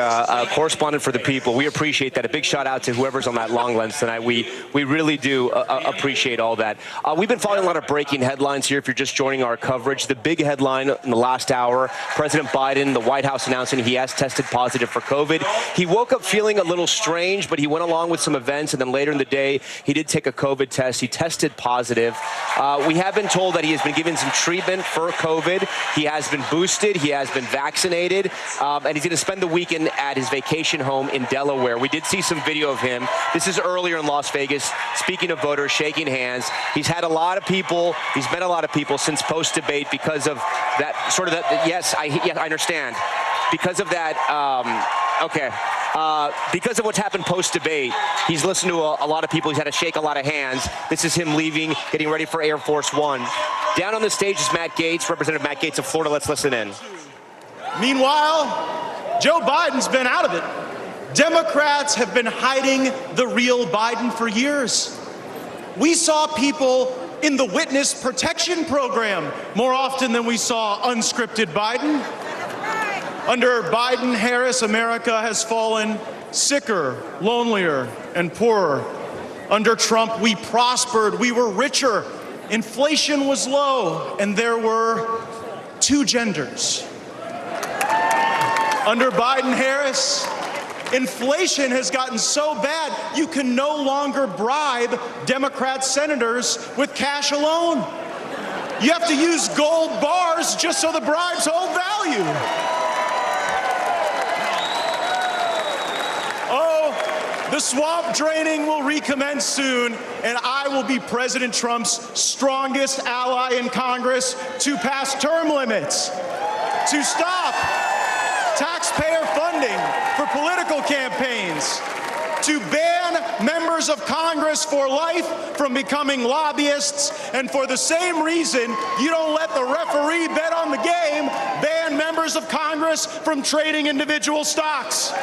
correspondent for The People. We appreciate that. A big shout out to whoever's on that long lens tonight. We really do appreciate all that. We've been following a lot of breaking headlines here if you're just joining our coverage. The big headline in the last hour, President Biden, the White House announcing he has tested positive for COVID. He woke up feeling a little strange, but he went along with some events, and then later in the day, he did take a COVID test. He tested positive. We have been told that he has been given some treatment for COVID. He has been boosted. He has been vaccinated. And he's going to spend the weekend at his vacation home in Delaware. We did see some video of him. This is earlier in Las Vegas, speaking of voters, shaking hands. He's had a lot of people. He's met a lot of people since post-debate because of that sort of yes, I understand. Because of that, because of what's happened post-debate, he's listened to a lot of people. He's had to shake a lot of hands. This is him leaving, getting ready for Air Force One. Down on the stage is Matt Gaetz, Representative Matt Gaetz of Florida. Let's listen in. Meanwhile, Joe Biden's been out of it. Democrats have been hiding the real Biden for years. We saw people in the witness protection program more often than we saw unscripted Biden. Under Biden-Harris, America has fallen sicker, lonelier, and poorer. Under Trump, we prospered, we were richer, inflation was low, and there were two genders. Under Biden-Harris, inflation has gotten so bad you can no longer bribe Democrat senators with cash alone. You have to use gold bars just so the bribes hold value. The swamp draining will recommence soon, and I will be President Trump's strongest ally in Congress to pass term limits, to stop taxpayer funding for political campaigns, to ban members of Congress for life from becoming lobbyists, and for the same reason you don't let the referee bet on the game, ban members of Congress from trading individual stocks.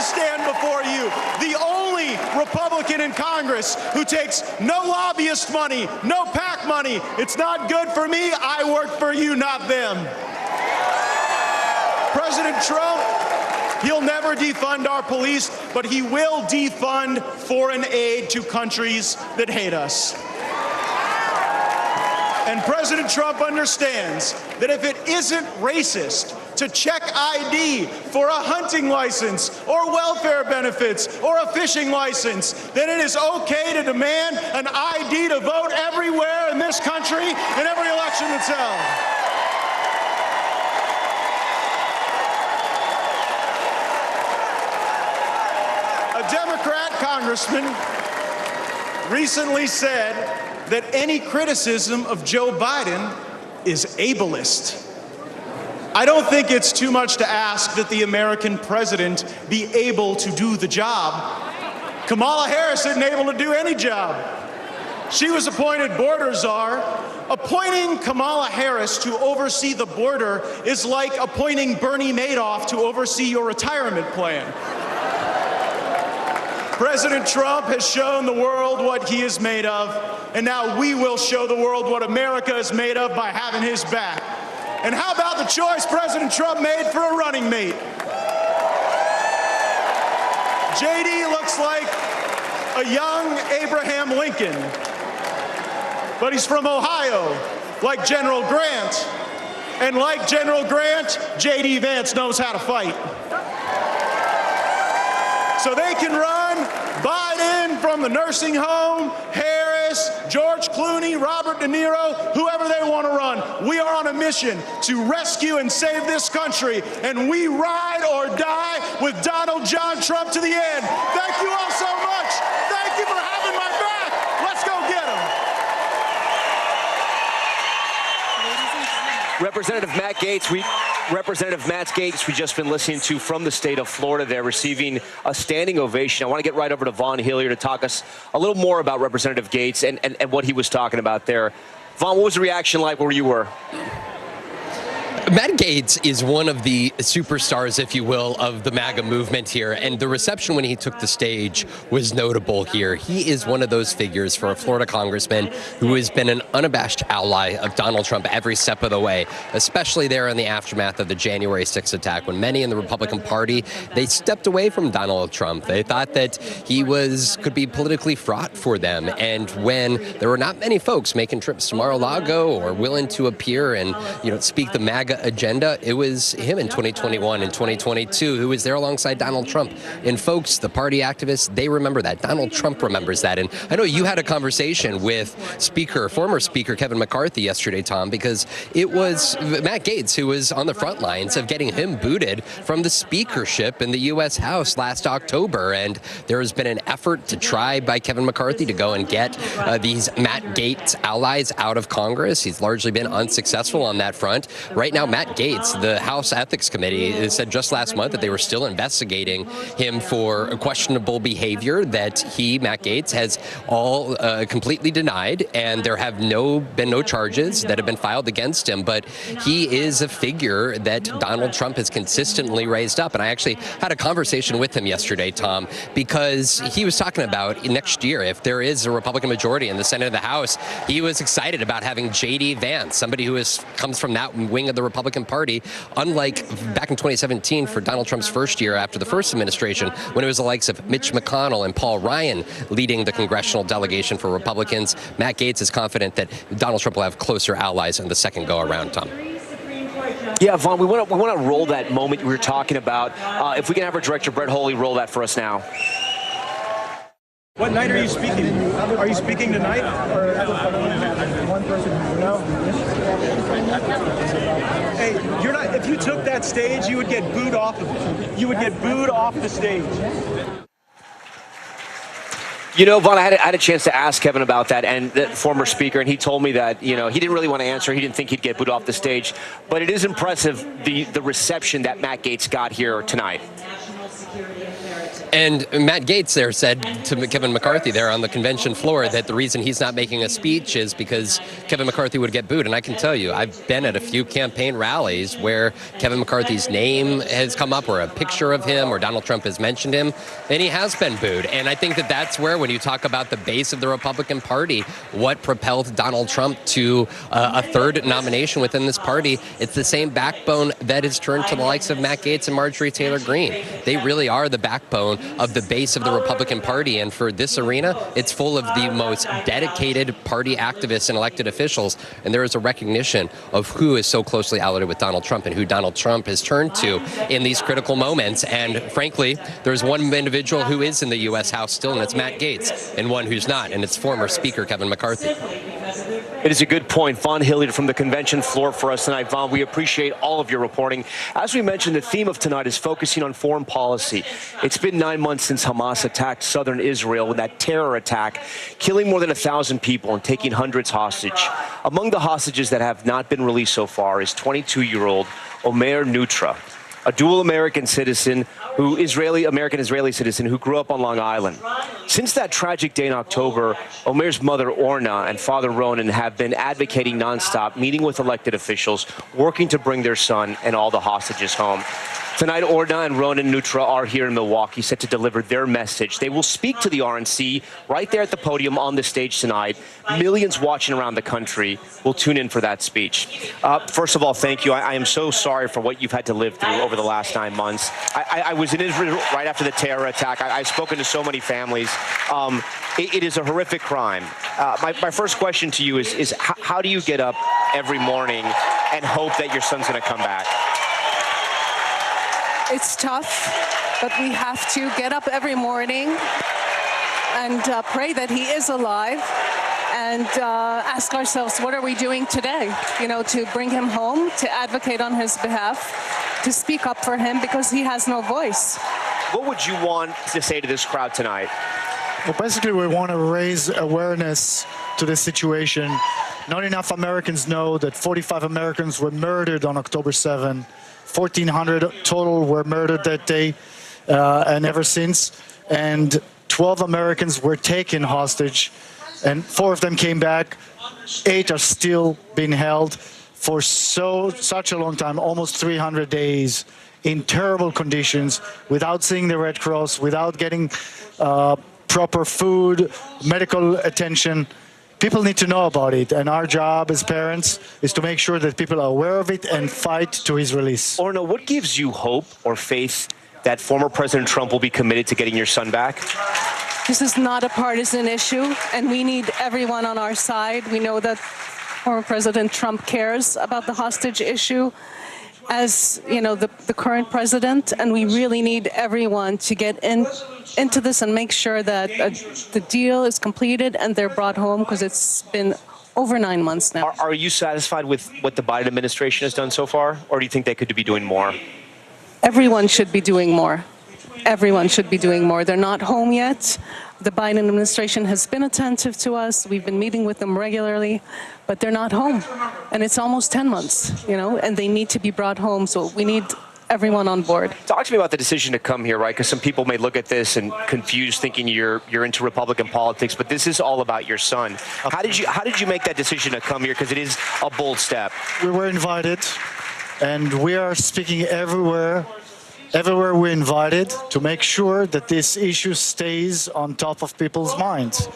Stand before you, the only Republican in Congress who takes no lobbyist money, no PAC money. It's not good for me. I work for you, not them. President Trump, he'll never defund our police, but he will defund foreign aid to countries that hate us. And President Trump understands that if it isn't racist to check ID for a hunting license or welfare benefits or a fishing license, then it is okay to demand an ID to vote everywhere in this country in every election that's held. congressman recently said that any criticism of Joe Biden is ableist. I don't think it's too much to ask that the American president be able to do the job. Kamala Harris isn't able to do any job. She was appointed border czar. Appointing Kamala Harris to oversee the border is like appointing Bernie Madoff to oversee your retirement plan. President Trump has shown the world what he is made of, and now we will show the world what America is made of by having his back. And how about the choice President Trump made for a running mate? JD looks like a young Abraham Lincoln, but he's from Ohio, like General Grant. And like General Grant, JD Vance knows how to fight. So they can run Biden from the nursing home, Harris, George Clooney, Robert De Niro, whoever they want to run. We are on a mission to rescue and save this country, and we ride or die with Donald John Trump to the end. Thank you all so much. Thank you for having my back. Let's go get him. Representative Matt Gaetz, we've just been listening to from the state of Florida. They're receiving a standing ovation. I want to get right over to Vaughn Hill here to talk us a little more about Representative Gaetz and what he was talking about there. Vaughn, what was the reaction like where you were? Matt Gaetz is one of the superstars, if you will, of the MAGA movement here, and the reception when he took the stage was notable here. He is one of those figures for a Florida congressman who has been an unabashed ally of Donald Trump every step of the way, especially there in the aftermath of the January 6th attack, when many in the Republican Party, they stepped away from Donald Trump. They thought that he could be politically fraught for them, and when there were not many folks making trips to Mar-a-Lago or willing to appear and speak the MAGA agenda, it was him in 2021 and 2022 who was there alongside Donald Trump. And folks, the party activists, they remember that. Donald Trump remembers that. And I know you had a conversation with former Speaker Kevin McCarthy yesterday, Tom, because it was Matt Gaetz who was on the front lines of getting him booted from the speakership in the U.S. House last October. And there has been an effort to try by Kevin McCarthy to go and get these Matt Gaetz allies out of Congress. He's largely been unsuccessful on that front. Right now, Matt Gaetz, the House Ethics Committee, said just last month that they were still investigating him for questionable behavior that Matt Gaetz, has all completely denied, and there have been no charges that have been filed against him. But he is a figure that Donald Trump has consistently raised up. And I actually had a conversation with him yesterday, Tom, because he was talking about next year, if there is a Republican majority in the Senate and the House, he was excited about having JD Vance, somebody who comes from that wing of the Republican Party, unlike back in 2017 for Donald Trump's first year after the first administration, when it was the likes of Mitch McConnell and Paul Ryan leading the congressional delegation for Republicans. Matt Gaetz is confident that Donald Trump will have closer allies in the second go-around, Tom. Yeah, Vaughn, we want to roll that moment we were talking about. If we can have our director, Brett Holy, roll that for us now. What night are you speaking? Are you speaking tonight? Or one person? No. Hey, you're not. If you took that stage, you would get booed off of it. You would get booed off the stage. Vaughn, I had a chance to ask Kevin about that, and the former speaker, and he told me that, he didn't really want to answer. He didn't think he'd get booed off the stage. But it is impressive, the reception that Matt Gaetz got here tonight. And Matt Gaetz there said to Kevin McCarthy there on the convention floor that the reason he's not making a speech is because Kevin McCarthy would get booed. And I can tell you, I've been at a few campaign rallies where Kevin McCarthy's name has come up, or a picture of him, or Donald Trump has mentioned him, and he has been booed. And I think that that's where, when you talk about the base of the Republican Party, what propelled Donald Trump to a third nomination within this party, it's the same backbone that has turned to the likes of Matt Gaetz and Marjorie Taylor Greene. They really are the backbone of the base of the Republican Party, and for this arena, it's full of the most dedicated party activists and elected officials, and there is a recognition of who is so closely allied with Donald Trump and who Donald Trump has turned to in these critical moments. And frankly, there's one individual who is in the U.S. House still, and it's Matt Gaetz, and one who's not, and it's former Speaker Kevin McCarthy. It is a good point. Vaughn Hilliard from the convention floor for us tonight. Vaughn, we appreciate all of your reporting. As we mentioned, the theme of tonight is focusing on foreign policy. It's been 9 months since Hamas attacked southern Israel with that terror attack, killing more than 1,000 people and taking hundreds hostage. Among the hostages that have not been released so far is 22-year-old Omer Nutra, a dual American citizen American-Israeli citizen who grew up on Long Island. Since that tragic day in October, Omer's mother, Orna, and father, Ronan, have been advocating nonstop, meeting with elected officials, working to bring their son and all the hostages home. Tonight, Orna and Ronan Nutra are here in Milwaukee, set to deliver their message. They will speak to the RNC right there at the podium on the stage tonight. Millions watching around the country will tune in for that speech. First of all, thank you. I am so sorry for what you've had to live through over the last 9 months. I was in Israel right after the terror attack. I've spoken to so many families. It is a horrific crime. My first question to you is how do you get up every morning and hope that your son's going to come back? It's tough, but we have to get up every morning and pray that he is alive and ask ourselves, what are we doing today? You know, to bring him home, to advocate on his behalf, to speak up for him because he has no voice. What would you want to say to this crowd tonight? Well, basically, we want to raise awareness to this situation. Not enough Americans know that 45 Americans were murdered on October 7. 1,400 total were murdered that day and ever since. And 12 Americans were taken hostage, and 4 of them came back. 8 are still being held for such a long time, almost 300 days, in terrible conditions, without seeing the Red Cross, without getting proper food, medical attention. People need to know about it, and our job as parents is to make sure that people are aware of it and fight to his release. Orna, what gives you hope or faith that former President Trump will be committed to getting your son back? This is not a partisan issue, and we need everyone on our side. We know that former President Trump cares about the hostage issue as, you know, the current president, and we really need everyone to get into this and make sure that the deal is completed and they're brought home, because it's been over 9 months now. Are you satisfied with what the Biden administration has done so far, or do you think they could be doing more? Everyone should be doing more. Everyone should be doing more. They're not home yet. The Biden administration has been attentive to us. We've been meeting with them regularly, but they're not home. And it's almost 10 months, you know, and they need to be brought home. So we need everyone on board. Talk to me about the decision to come here, right? Because some people may look at this and confused, thinking you're into Republican politics, but this is all about your son. How did you make that decision to come here? Because it is a bold step. We were invited, and we are speaking everywhere we're invited to make sure that this issue stays on top of people's minds.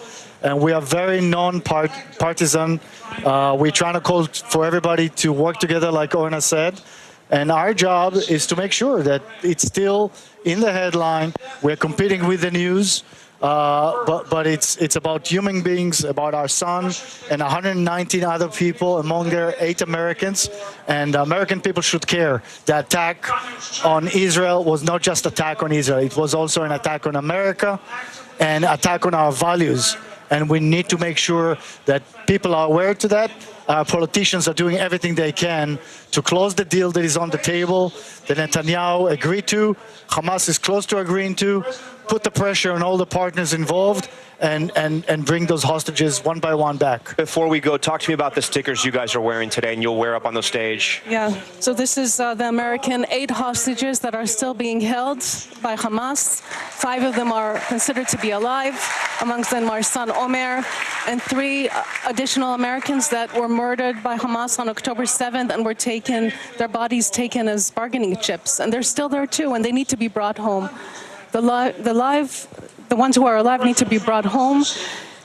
And we are very non-partisan. We're trying to call for everybody to work together, like Orna said. And our job is to make sure that it's still in the headline. We're competing with the news, but it's about human beings, about our son and 119 other people, among their 8 Americans. And American people should care. The attack on Israel was not just an attack on Israel. It was also an attack on America and attack on our values. And we need to make sure that people are aware to that. Politicians are doing everything they can to close the deal that is on the table, that Netanyahu agreed to, Hamas is close to agreeing to, put the pressure on all the partners involved, and bring those hostages one by one back. Before we go, talk to me about the stickers you guys are wearing today and you'll wear up on the stage. Yeah, so this is the American 8 hostages that are still being held by Hamas. 5 of them are considered to be alive, amongst them our son Omer, and 3 additional Americans that were murdered by Hamas on October 7th and were taken, their bodies taken as bargaining chips. And they're still there too, and they need to be brought home. The ones who are alive need to be brought home,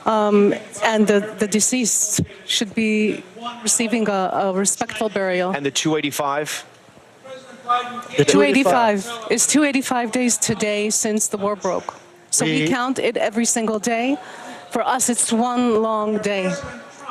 and the deceased should be receiving a respectful burial. And the 285? The 285 is 285 days today since the war broke. So we count it every single day. For us, it's one long day.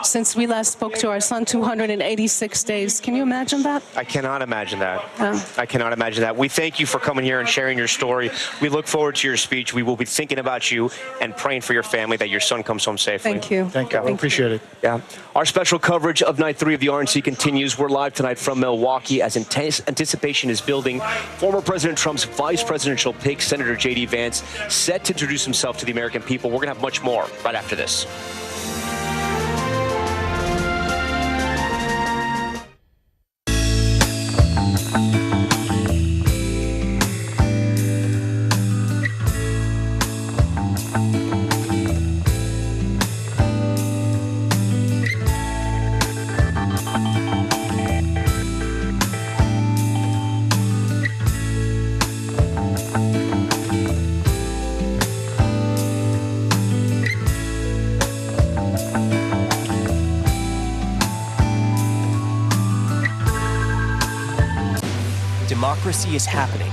since we last spoke to our son, 286 days. Can you imagine that? I cannot imagine that. Yeah. I cannot imagine that. We thank you for coming here and sharing your story. We look forward to your speech. We will be thinking about you and praying for your family that your son comes home safely. Thank you. Thank you. I appreciate it. Yeah. Our special coverage of Night 3 of the RNC continues. We're live tonight from Milwaukee as intense anticipation is building. Former President Trump's vice presidential pick, Senator J.D. Vance, set to introduce himself to the American people. We're going to have much more right after this. Democracy is happening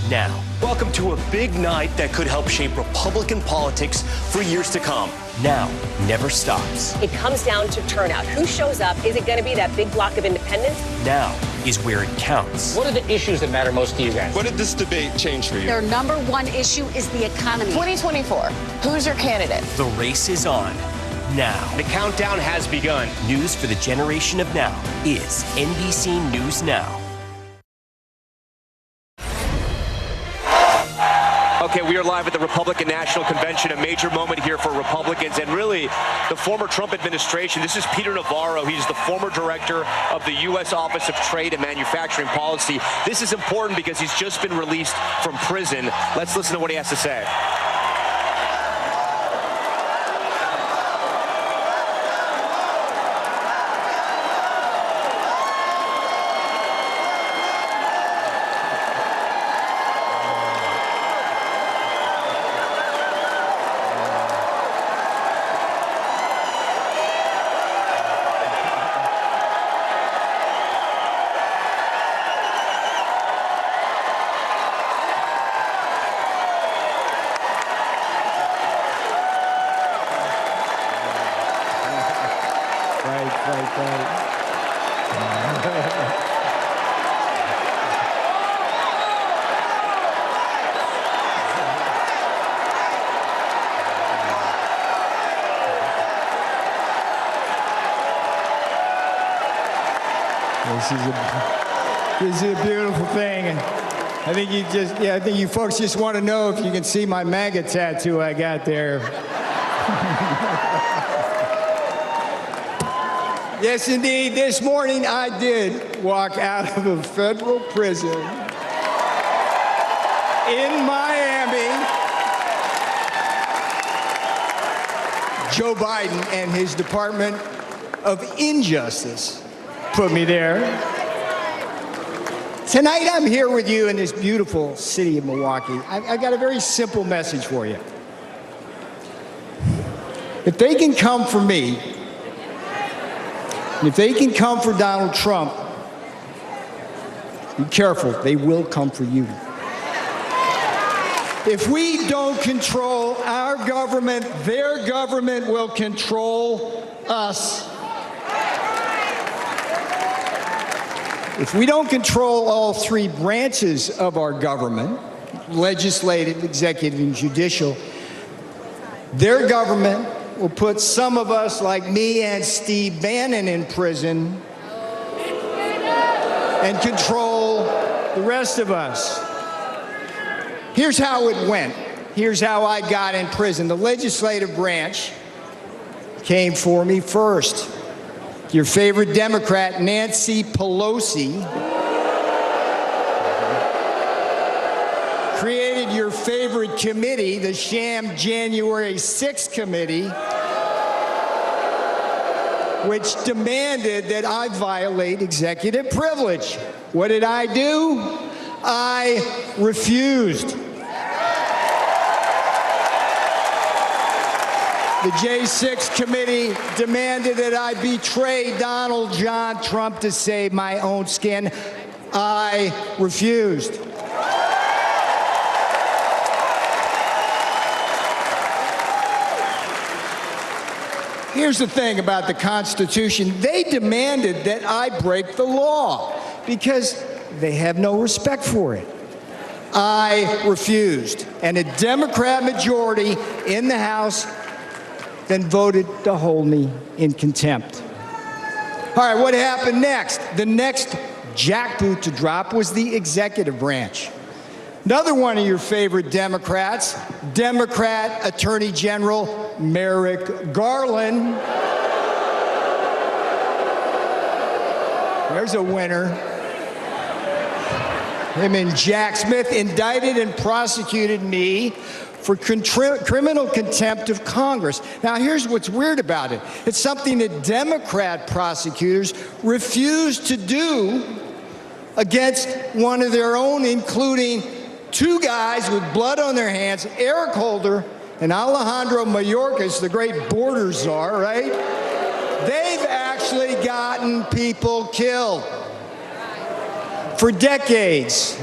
now. Welcome to a big night that could help shape Republican politics for years to come. Now never stops. It comes down to turnout. Who shows up? Is it going to be that big block of independents? Now is where it counts. What are the issues that matter most to you guys? What did this debate change for you? Their number one issue is the economy. 2024, who's your candidate? The race is on now. The countdown has begun. News for the generation of now is NBC News Now. Okay, we are live at the Republican National Convention, a major moment here for Republicans and really the former Trump administration. This is Peter Navarro. He's the former director of the U.S. Office of Trade and Manufacturing Policy. This is important because he's just been released from prison. Let's listen to what he has to say. This is a beautiful thing. And I think I think you folks just want to know if you can see my MAGA tattoo I got there. Yes, indeed. This morning I did walk out of a federal prison in Miami. Joe Biden and his Department of Injustice put me there. Tonight I'm here with you in this beautiful city of Milwaukee. I've got a very simple message for you. If they can come for me, and if they can come for Donald Trump, be careful, they will come for you. If we don't control our government, their government will control us. If we don't control all three branches of our government, legislative, executive, and judicial, their government will put some of us, like me and Steve Bannon, in prison and control the rest of us. Here's how it went. Here's how I got in prison. The legislative branch came for me first. Your favorite Democrat, Nancy Pelosi, created your favorite committee, the sham January 6th committee, which demanded that I violate executive privilege. What did I do? I refused. The J6 committee demanded that I betray Donald John Trump to save my own skin. I refused. Here's the thing about the Constitution. They demanded that I break the law because they have no respect for it. I refused, and a Democrat majority in the House then voted to hold me in contempt. All right, what happened next? The next jackboot to drop was the executive branch. Another one of your favorite Democrats, Democrat Attorney General Merrick Garland. There's a winner. Him and Jack Smith indicted and prosecuted me for criminal contempt of Congress. Now, here's what's weird about it. It's something that Democrat prosecutors refused to do against one of their own, including two guys with blood on their hands, Eric Holder and Alejandro Mayorkas, the great border czar, right? They've actually gotten people killed. For decades,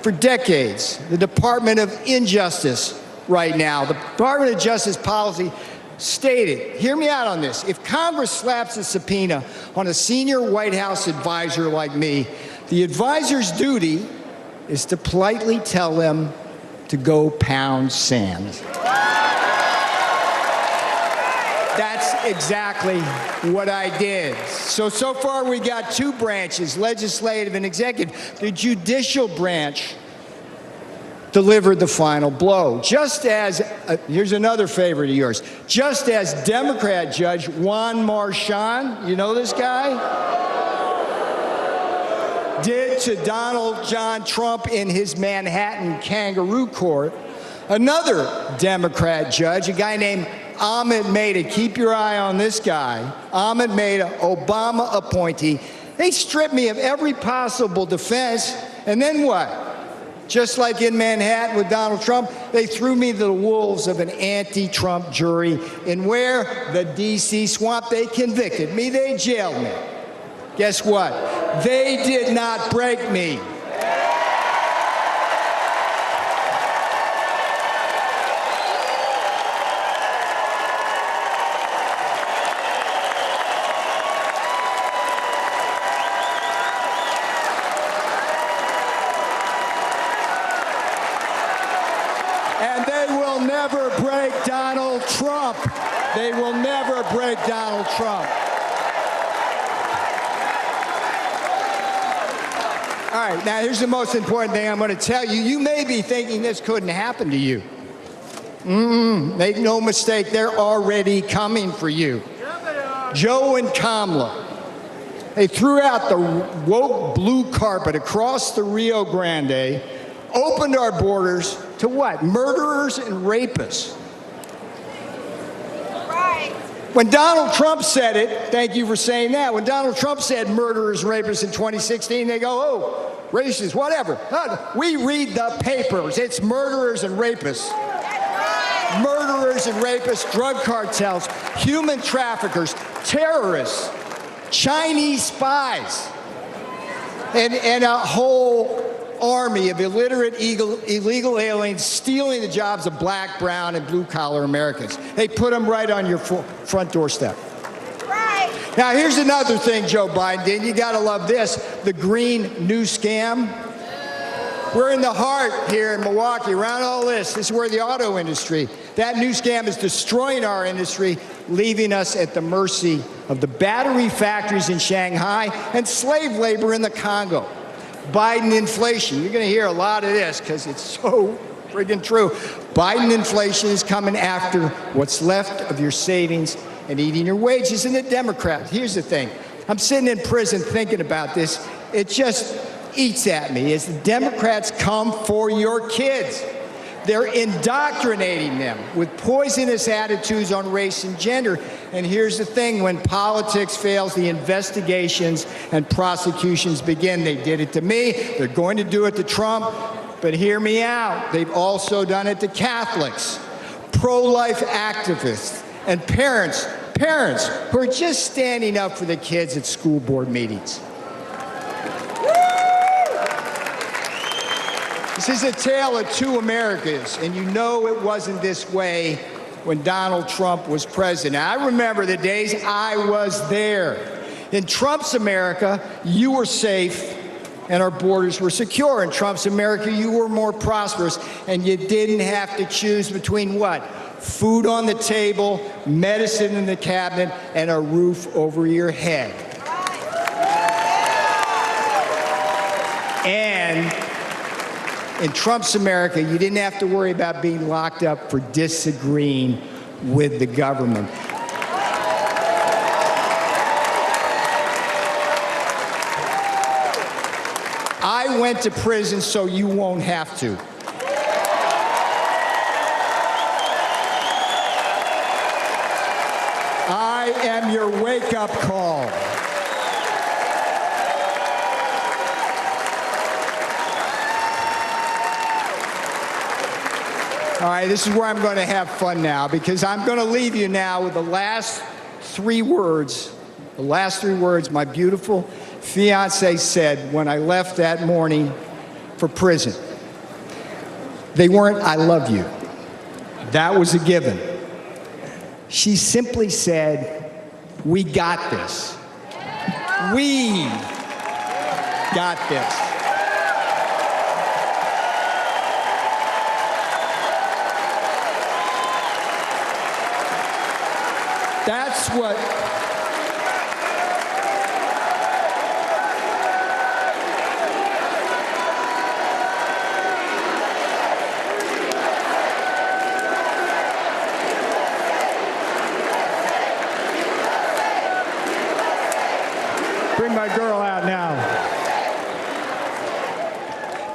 the Department of Injustice right now, the Department of Justice policy stated, hear me out on this, if Congress slaps a subpoena on a senior White House advisor like me, the advisor's duty is to politely tell them to go pound sand. That's exactly what I did. So far we got two branches, legislative and executive. The judicial branch delivered the final blow. Just as, here's another favorite of yours, just as Democrat Judge Juan Marchand, you know this guy? Did to Donald John Trump in his Manhattan kangaroo court, another Democrat judge, a guy named Ahmed Maida, keep your eye on this guy, Ahmed Maida, Obama appointee, they stripped me of every possible defense, and then what? Just like in Manhattan with Donald Trump, they threw me to the wolves of an anti-Trump jury, and where? The D.C. swamp. They convicted me, they jailed me. Guess what? They did not break me. And they will never break Donald Trump. They will never break Donald Trump. All right, now here's the most important thing I'm going to tell you. You may be thinking this couldn't happen to you. Make no mistake, they're already coming for you. Joe and Kamala, they threw out the woke blue carpet across the Rio Grande, opened our borders to what? Murderers and rapists. When Donald Trump said it, thank you for saying that, when Donald Trump said murderers and rapists in 2016, they go, oh, racist, whatever. We read the papers. It's murderers and rapists. Murderers and rapists, drug cartels, human traffickers, terrorists, Chinese spies, and a whole army of illiterate illegal aliens stealing the jobs of black, brown, and blue-collar Americans. They put them right on your front doorstep. Right. Now, here's another thing Joe Biden did. You gotta love this, the green new scam. We're in the heart here in Milwaukee, around all this. This is where the auto industry, that new scam is destroying our industry, leaving us at the mercy of the battery factories in Shanghai and slave labor in the Congo. Biden inflation. You're going to hear a lot of this because it's so friggin' true. Biden inflation is coming after what's left of your savings and eating your wages. And the Democrats, here's the thing. I'm sitting in prison thinking about this. It just eats at me as the Democrats come for your kids. They're indoctrinating them with poisonous attitudes on race and gender. And here's the thing, when politics fails, the investigations and prosecutions begin. They did it to me. They're going to do it to Trump. But hear me out. They've also done it to Catholics, pro-life activists, and parents who are just standing up for the kids at school board meetings. This is a tale of two Americas, and you know it wasn't this way when Donald Trump was president. I remember the days I was there. In Trump's America, you were safe and our borders were secure. In Trump's America, you were more prosperous and you didn't have to choose between what? Food on the table, medicine in the cabinet, and a roof over your head. And in Trump's America, you didn't have to worry about being locked up for disagreeing with the government. I went to prison so you won't have to. I am your wake-up call. All right, this is where I'm going to have fun now, because I'm going to leave you now with the last three words. The last three words my beautiful fiancé said when I left that morning for prison. They weren't, "I love you." That was a given. She simply said, "We got this. We got this." That's what bring my girl out now.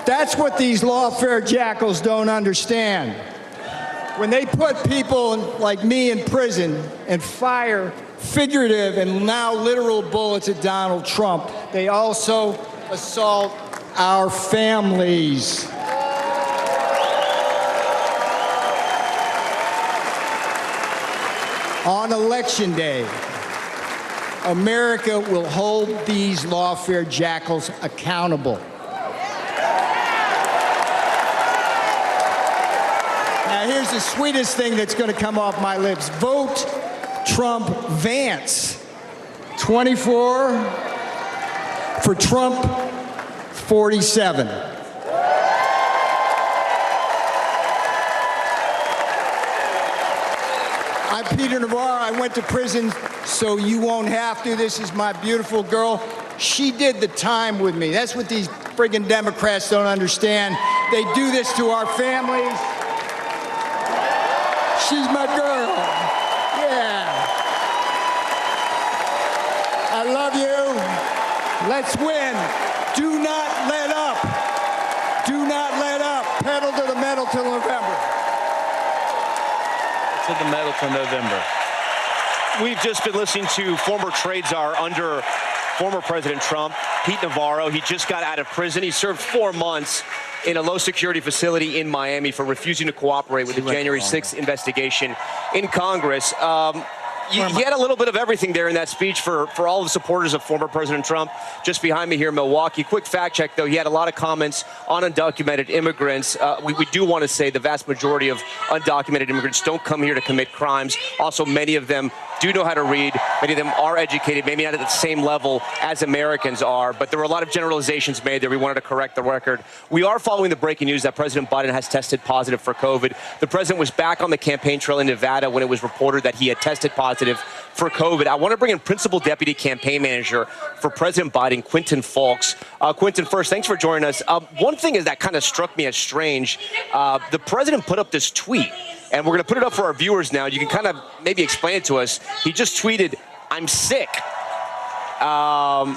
That's what these lawfare jackals don't understand. When they put people like me in prison and fire figurative and now literal bullets at Donald Trump, they also assault our families. On Election Day, America will hold these lawfare jackals accountable. Now, here's the sweetest thing that's going to come off my lips. Vote Trump Vance. 24 for Trump 47. I'm Peter Navarro. I went to prison so you won't have to. This is my beautiful girl. She did the time with me. That's what these friggin' Democrats don't understand. They do this to our families. She's my girl. Yeah. I love you. Let's win. Do not let up. Do not let up. Pedal to the metal till November. To the metal till November. We've just been listening to former trade czar under former President Trump, Pete Navarro. He just got out of prison. He served 4 months in a low-security facility in Miami for refusing to cooperate with the January 6th investigation in Congress. He had a little bit of everything there in that speech for all the supporters of former President Trump. Just behind me here in Milwaukee. Quick fact check, though. He had a lot of comments on undocumented immigrants. We do want to say the vast majority of undocumented immigrants don't come here to commit crimes. Also, many of them do know how to read. Many of them are educated, maybe not at the same level as Americans are, but there were a lot of generalizations made there. We wanted to correct the record. We are following the breaking news that President Biden has tested positive for COVID. The president was back on the campaign trail in Nevada when it was reported that he had tested positive for COVID. I want to bring in Principal Deputy Campaign Manager for President Biden, Quinton Fawkes. Quinton, first, thanks for joining us. One thing is that kind of struck me as strange. The president put up this tweet, and we're going to put it up for our viewers now. You can kind of maybe explain it to us. He just tweeted, "I'm sick." And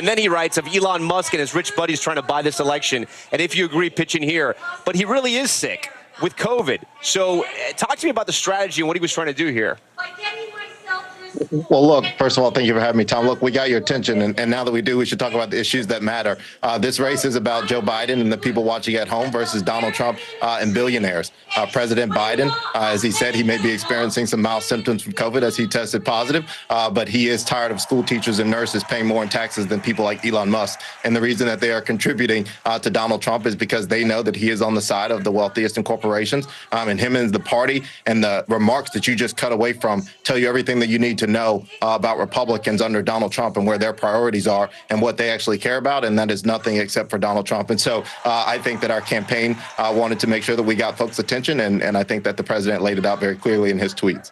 then he writes of Elon Musk and his rich buddies trying to buy this election. And if you agree, pitch in here. But he really is sick with COVID. So talk to me about the strategy and what he was trying to do here. By getting myself this Well, look, first of all, thank you for having me, Tom. Look, we got your attention, and now that we do, we should talk about the issues that matter. This race is about Joe Biden and the people watching at home versus Donald Trump and billionaires. President Biden, as he said, he may be experiencing some mild symptoms from COVID as he tested positive, but he is tired of school teachers and nurses paying more in taxes than people like Elon Musk. And the reason that they are contributing to Donald Trump is because they know that he is on the side of the wealthiest in corporations, and him and the party and the remarks that you just cut away from tell you everything that you need to know about Republicans under Donald Trump and where their priorities are and what they actually care about, and that is nothing except for Donald Trump. And so I think that our campaign wanted to make sure that we got folks' attention, and I think that the president laid it out very clearly in his tweets.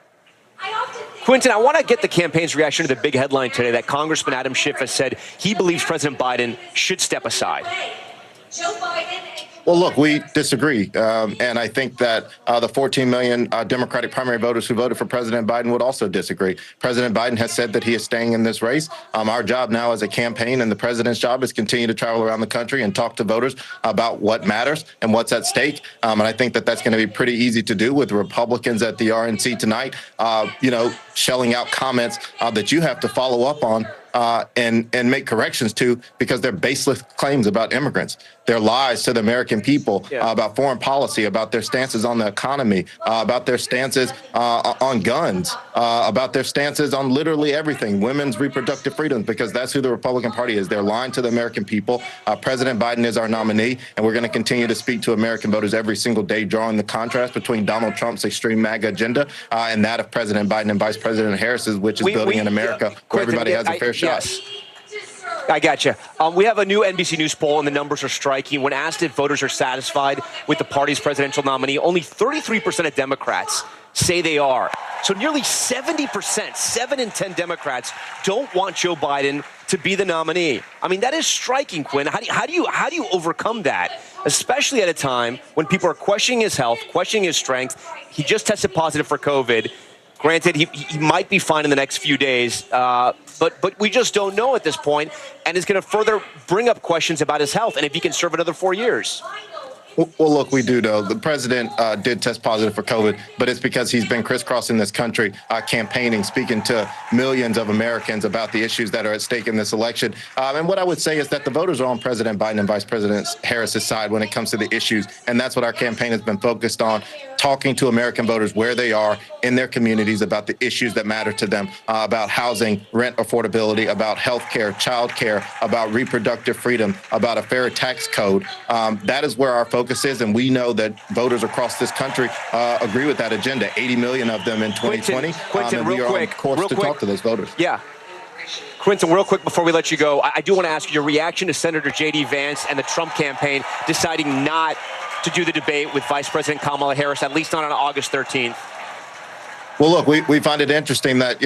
Quinton, I want to get the campaign's reaction to the big headline today that Congressman Adam Schiff has said he believes President Biden should step aside. Joe Biden. Well, look, we disagree. And I think that the 14 million Democratic primary voters who voted for President Biden would also disagree. President Biden has said that he is staying in this race. Our job now as a campaign and the president's job is continue to travel around the country and talk to voters about what matters and what's at stake. And I think that that's going to be pretty easy to do with Republicans at the RNC tonight, shelling out comments that you have to follow up on and make corrections to because they're baseless claims about immigrants. They're lies to the American people about foreign policy, about their stances on the economy, about their stances on guns, about their stances on literally everything, women's reproductive freedoms, because that's who the Republican Party is. They're lying to the American people. President Biden is our nominee, and we're going to continue to speak to American voters every single day, drawing the contrast between Donald Trump's extreme MAGA agenda and that of President Biden and Vice President Harris's, which is building an America where everybody has a fair shot. Yes. I got you. We have a new NBC News poll, and the numbers are striking. When asked if voters are satisfied with the party's presidential nominee, only 33% of Democrats say they are. So nearly 70%, 7 in 10 Democrats, don't want Joe Biden to be the nominee. I mean, that is striking, Quinn. How do you overcome that, especially at a time when people are questioning his health, questioning his strength? He just tested positive for COVID. Granted, he might be fine in the next few days, but we just don't know at this point, and it's going to further bring up questions about his health and if he can serve another 4 years. Well, look, we do know the president did test positive for COVID, but it's because he's been crisscrossing this country, campaigning, speaking to millions of Americans about the issues that are at stake in this election. And what I would say is that the voters are on President Biden and Vice President Harris's side when it comes to the issues. And that's what our campaign has been focused on, talking to American voters where they are in their communities about the issues that matter to them, about housing, rent affordability, about health care, child care, about reproductive freedom, about a fair tax code. That is where our focus is, and we know that voters across this country agree with that agenda. 80 million of them in 2020, Quinton, and we are on course to talk to those voters. Yeah. Quinton, real quick before we let you go, I do want to ask you your reaction to Senator J.D. Vance and the Trump campaign deciding not to do the debate with Vice President Kamala Harris, at least not on August 13th. Well, look, we find it interesting that,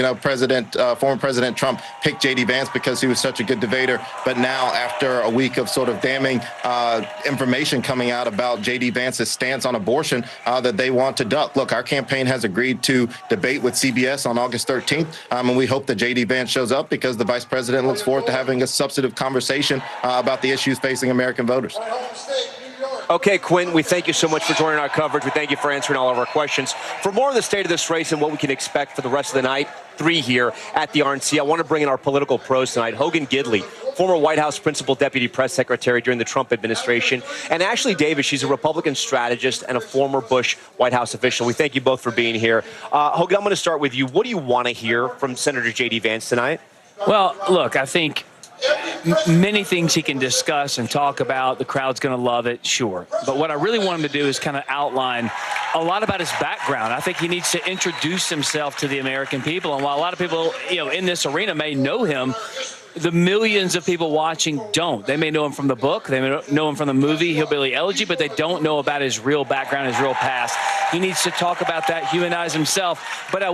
former President Trump picked J.D. Vance because he was such a good debater. But now, after a week of sort of damning information coming out about J.D. Vance's stance on abortion, that they want to duck. Look, our campaign has agreed to debate with CBS on August 13th. And we hope that J.D. Vance shows up because the vice president looks forward to having a substantive conversation about the issues facing American voters. Okay, Quinn, we thank you so much for joining our coverage. We thank you for answering all of our questions. For more of the state of this race and what we can expect for the rest of the night, 3 here at the RNC, I want to bring in our political pros tonight. Hogan Gidley, former White House principal deputy press secretary during the Trump administration, and Ashley Davis, she's a Republican strategist and a former Bush White House official. We thank you both for being here. Hogan, I'm going to start with you. What do you want to hear from Senator J.D. Vance tonight? Well, look, I think many things he can discuss and talk about. The crowd's going to love it, sure. But what I really want him to do is kind of outline a lot about his background. I think he needs to introduce himself to the American people. And while a lot of people, in this arena may know him, the millions of people watching don't. They may know him from the book. They may know him from the movie Hillbilly Elegy, but they don't know about his real background, his real past. He needs to talk about that, humanize himself. But I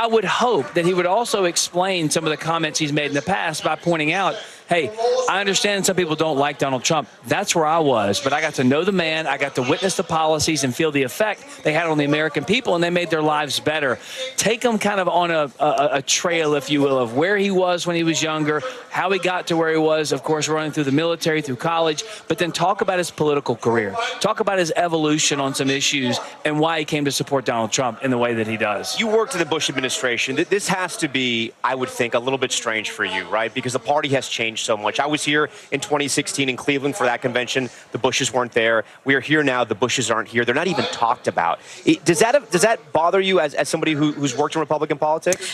would hope that he would also explain some of the comments he's made in the past by pointing out hey, I understand some people don't like Donald Trump. That's where I was, but I got to know the man. I got to witness the policies and feel the effect they had on the American people, and they made their lives better. Take them kind of on a trail, if you will, of where he was when he was younger, how he got to where he was, of course, running through the military, through college, but then talk about his political career. Talk about his evolution on some issues and why he came to support Donald Trump in the way that he does. You worked in the Bush administration. This has to be, I would think, a little bit strange for you, right? Because the party has changed so much. I was here in 2016 in Cleveland for that convention. The Bushes weren't there. We are here now. The Bushes aren't here. They're not even talked about. Does that bother you as somebody who's worked in Republican politics?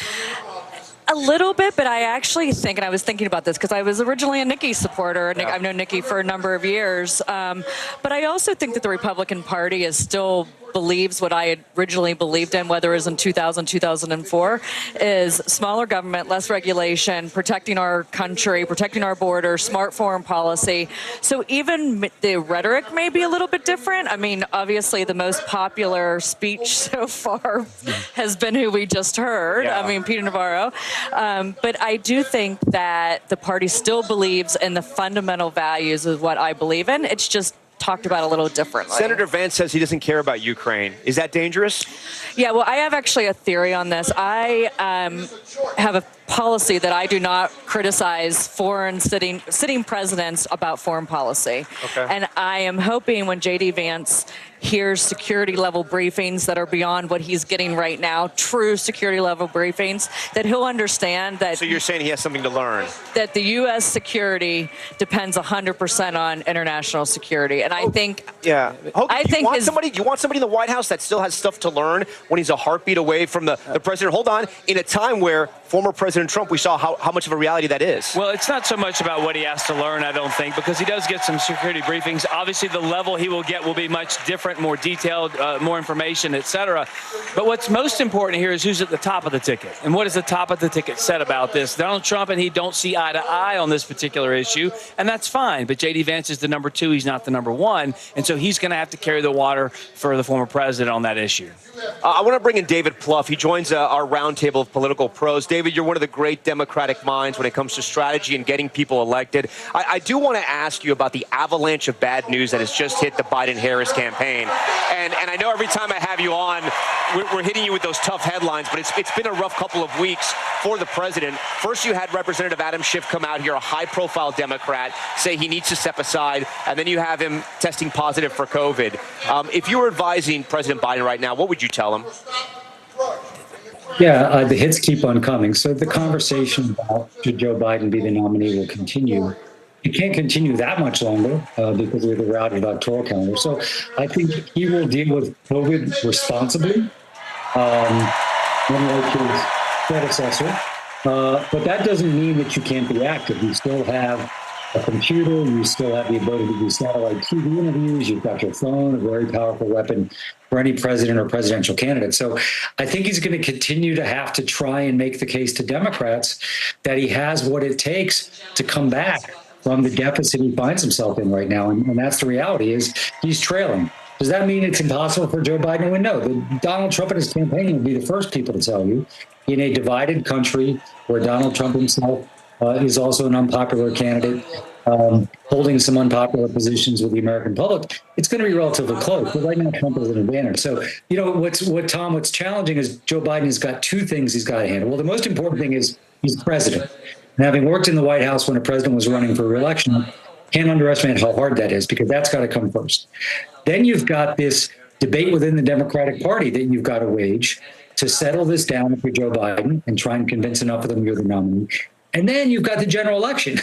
A little bit, but I actually think, and I was thinking about this because I was originally a Nikki supporter. Yeah. I've known Nikki for a number of years. But I also think that the Republican Party is still believes what I had originally believed in, whether it was in 2000, 2004, is smaller government, less regulation, protecting our country, protecting our border, smart foreign policy. So even the rhetoric may be a little bit different. I mean, obviously the most popular speech so far has been who we just heard. Yeah. I mean, Peter Navarro. But I do think that the party still believes in the fundamental values of what I believe in. It's just talked about a little differently. Senator Vance says he doesn't care about Ukraine. Is that dangerous? Yeah, well, I have actually a theory on this. I have a policy that I do not criticize foreign sitting presidents about foreign policy. Okay. And I am hoping when J.D. Vance hears security level briefings that are beyond what he's getting right now, true security level briefings, that he'll understand that. So you're saying he has something to learn? That the U.S. security depends 100% on international security. And I think. Yeah. Do you want somebody in the White House that still has stuff to learn when he's a heartbeat away from the president? Hold on. In a time where former President Trump, we saw how much of a reality that is. Well, it's not so much about what he has to learn, I don't think, because he does get some security briefings. Obviously, the level he will get will be much different, more detailed, more information, et cetera. But what's most important here is who's at the top of the ticket. And what is the top of the ticket said about this? Donald Trump and he don't see eye to eye on this particular issue, and that's fine. But J.D. Vance is the number 2. He's not the number 1. And so he's going to have to carry the water for the former president on that issue. I want to bring in David Plouffe. He joins our roundtable of political pros. David, you're one of the great Democratic minds when it comes to strategy and getting people elected. I do want to ask you about the avalanche of bad news that has just hit the Biden-Harris campaign. And I know every time I have you on, we're hitting you with those tough headlines, but it's been a rough couple of weeks for the president. First, you had Representative Adam Schiff come out here, a high-profile Democrat, say he needs to step aside, and then you have him testing positive for COVID. If you were advising President Biden right now, what would you tell him? Yeah, the hits keep on coming. So the conversation about should Joe Biden be the nominee will continue. It can't continue that much longer because we have a routed electoral calendar. So I think he will deal with COVID responsibly, unlike his predecessor. But that doesn't mean that you can't be active. You still have a computer, you still have the ability to do satellite TV interviews, you've got your phone, a very powerful weapon for any president or presidential candidate. So I think he's going to continue to have to try and make the case to Democrats that he has what it takes to come back from the deficit he finds himself in right now. And that's the reality, is he's trailing. Does that mean it's impossible for Joe Biden to win? No. Donald Trump and his campaign will be the first people to tell you, in a divided country where Donald Trump himself is also an unpopular candidate, holding some unpopular positions with the American public, it's going to be relatively close. But right now, Trump has an advantage. So, you know, what's challenging is Joe Biden has got 2 things he's got to handle. Well, the most important thing is he's president. And having worked in the White House when a president was running for re-election, can't underestimate how hard that is, because that's got to come first. Then you've got this debate within the Democratic Party that you've got to wage to settle this down for Joe Biden and try and convince enough of them you're the nominee. And then you've got the general election,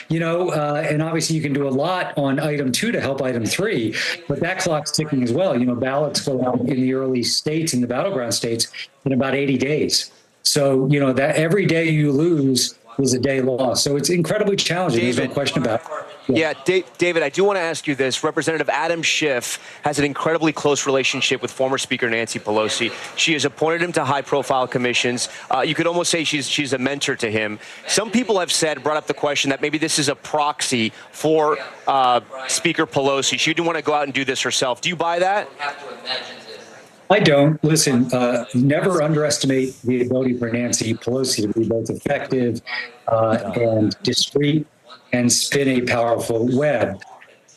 and obviously you can do a lot on item 2 to help item 3, but that clock's ticking as well. You know, ballots go out in the early states, in the battleground states, in about 80 days. So, you know, that every day you lose is a day lost. So it's incredibly challenging. There's no question about it. Yeah, David, I do want to ask you this. Representative Adam Schiff has an incredibly close relationship with former Speaker Nancy Pelosi. She has appointed him to high-profile commissions. You could almost say she's a mentor to him. Some people have brought up the question that maybe this is a proxy for Speaker Pelosi. She didn't want to go out and do this herself. Do you buy that? I don't. Listen, never underestimate the ability for Nancy Pelosi to be both effective and discreet and spin a powerful web.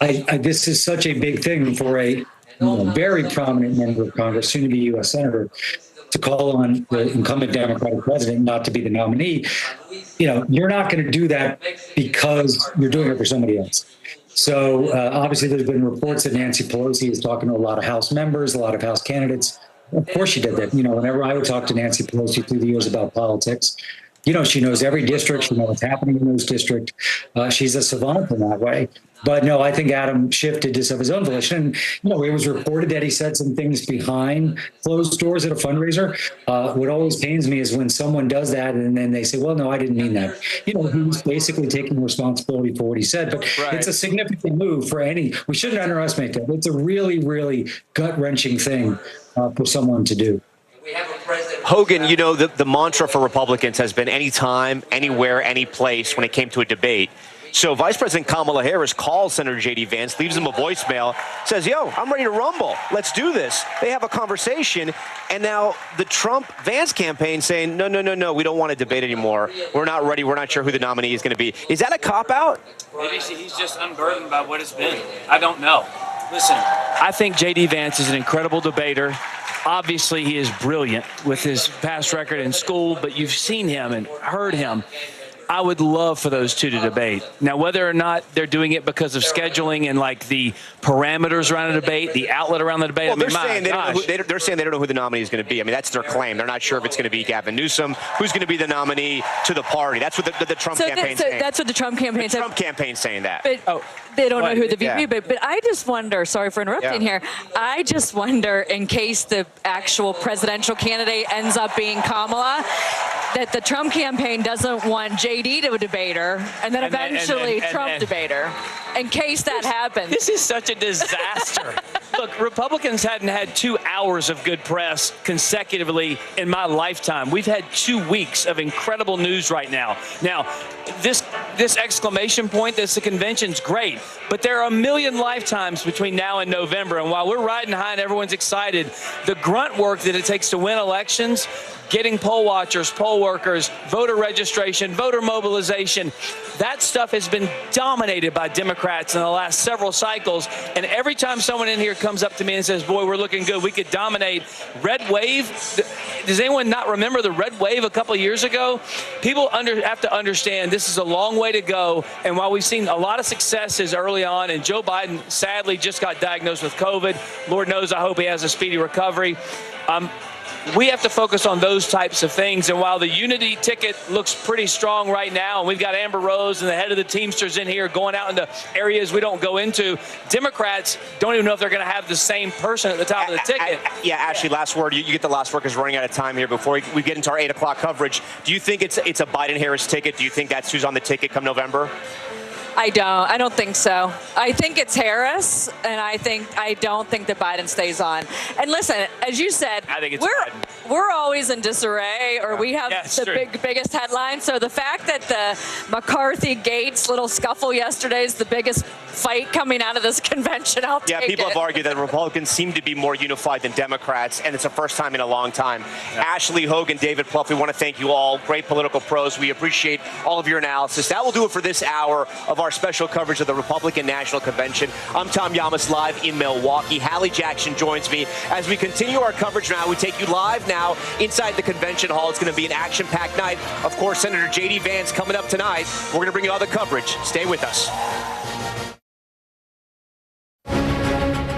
This is such a big thing for a very prominent member of Congress, soon to be U.S. Senator, to call on the incumbent Democratic president not to be the nominee. You're not going to do that because you're doing it for somebody else. So obviously there's been reports that Nancy Pelosi is talking to a lot of House members, a lot of House candidates. Of course she did that. Whenever I would talk to Nancy Pelosi through the years about politics, she knows every district, she knows what's happening in those districts. She's a savant in that way. But no, I think Adam Schiff did this of his own volition. And, it was reported that he said some things behind closed doors at a fundraiser. What always pains me is when someone does that and then they say, well, no, I didn't mean that. He was basically taking responsibility for what he said. But It's a significant move for we shouldn't underestimate that. It's a really, really gut-wrenching thing for someone to do. Hogan, the mantra for Republicans has been anytime, anywhere, any place when it came to a debate. So Vice President Kamala Harris calls Senator J.D. Vance, leaves him a voicemail, says, yo, I'm ready to rumble. Let's do this. They have a conversation. And now the Trump-Vance campaign saying, no, we don't want to debate anymore. We're not ready. We're not sure who the nominee is going to be. Is that a cop-out? Maybe he's just unburdened by what it's been. I don't know. Listen, I think J.D. Vance is an incredible debater. Obviously, he is brilliant with his past record in school, but you've seen him and heard him. I would love for those two to debate. Now, whether or not they're doing it because of scheduling and the parameters around the debate, the outlet around the debate. Well, they're saying they don't know who the nominee is going to be. I mean, that's their claim. They're not sure if it's going to be Gavin Newsom, who's going to be the nominee to the party. That's what the Trump campaign's saying. That's what the Trump campaign said. The Trump campaign's saying that. But they don't know who the VP, but I just wonder, sorry for interrupting here, I just wonder, in case the actual presidential candidate ends up being Kamala, that the Trump campaign doesn't want J.D. to a debater, and then eventually Trump debater, in case that happens. This is such a disaster. Look, Republicans hadn't had 2 hours of good press consecutively in my lifetime. We've had 2 weeks of incredible news right now. Now, this exclamation point, the convention's great, but there are a million lifetimes between now and November, and while we're riding high and everyone's excited, the grunt work that it takes to win elections, getting poll watchers, poll workers, voter registration, voter mobilization, that stuff has been dominated by Democrats in the last several cycles. And every time someone in here comes up to me and says, boy, we're looking good, we could dominate red wave. Does anyone not remember the red wave a couple of years ago? People have to understand this is a long way to go. And while we've seen a lot of successes early on, and Joe Biden sadly just got diagnosed with COVID, Lord knows I hope he has a speedy recovery. We have to focus on those types of things. And while the unity ticket looks pretty strong right now, and we've got Amber Rose and the head of the Teamsters in here going out into areas we don't go into, Democrats don't even know if they're going to have the same person at the top of the ticket. Yeah, Ashley, last word. You get the last word because we're running out of time here before we get into our 8 o'clock coverage. Do you think it's a Biden-Harris ticket? Do you think that's who's on the ticket come November? I don't think so. I think it's Harris, and I don't think that Biden stays on. And listen, as you said, I think it's we're always in disarray, or we have the biggest headline. So the fact that the McCarthy-Gaetz little scuffle yesterday is the biggest fight coming out of this convention, I'll take it. Yeah, people have argued that Republicans seem to be more unified than Democrats, and it's the first time in a long time. Yeah. Ashley, Hogan, David Plouffe, we want to thank you all. Great political pros. We appreciate all of your analysis. That will do it for this hour of our special coverage of the Republican National Convention. I'm Tom Yamas, live in Milwaukee. Hallie Jackson joins me as we continue our coverage now. We take you live now inside the convention hall. It's going to be an action-packed night. Of course, Senator J.D. Vance coming up tonight. We're going to bring you all the coverage. Stay with us.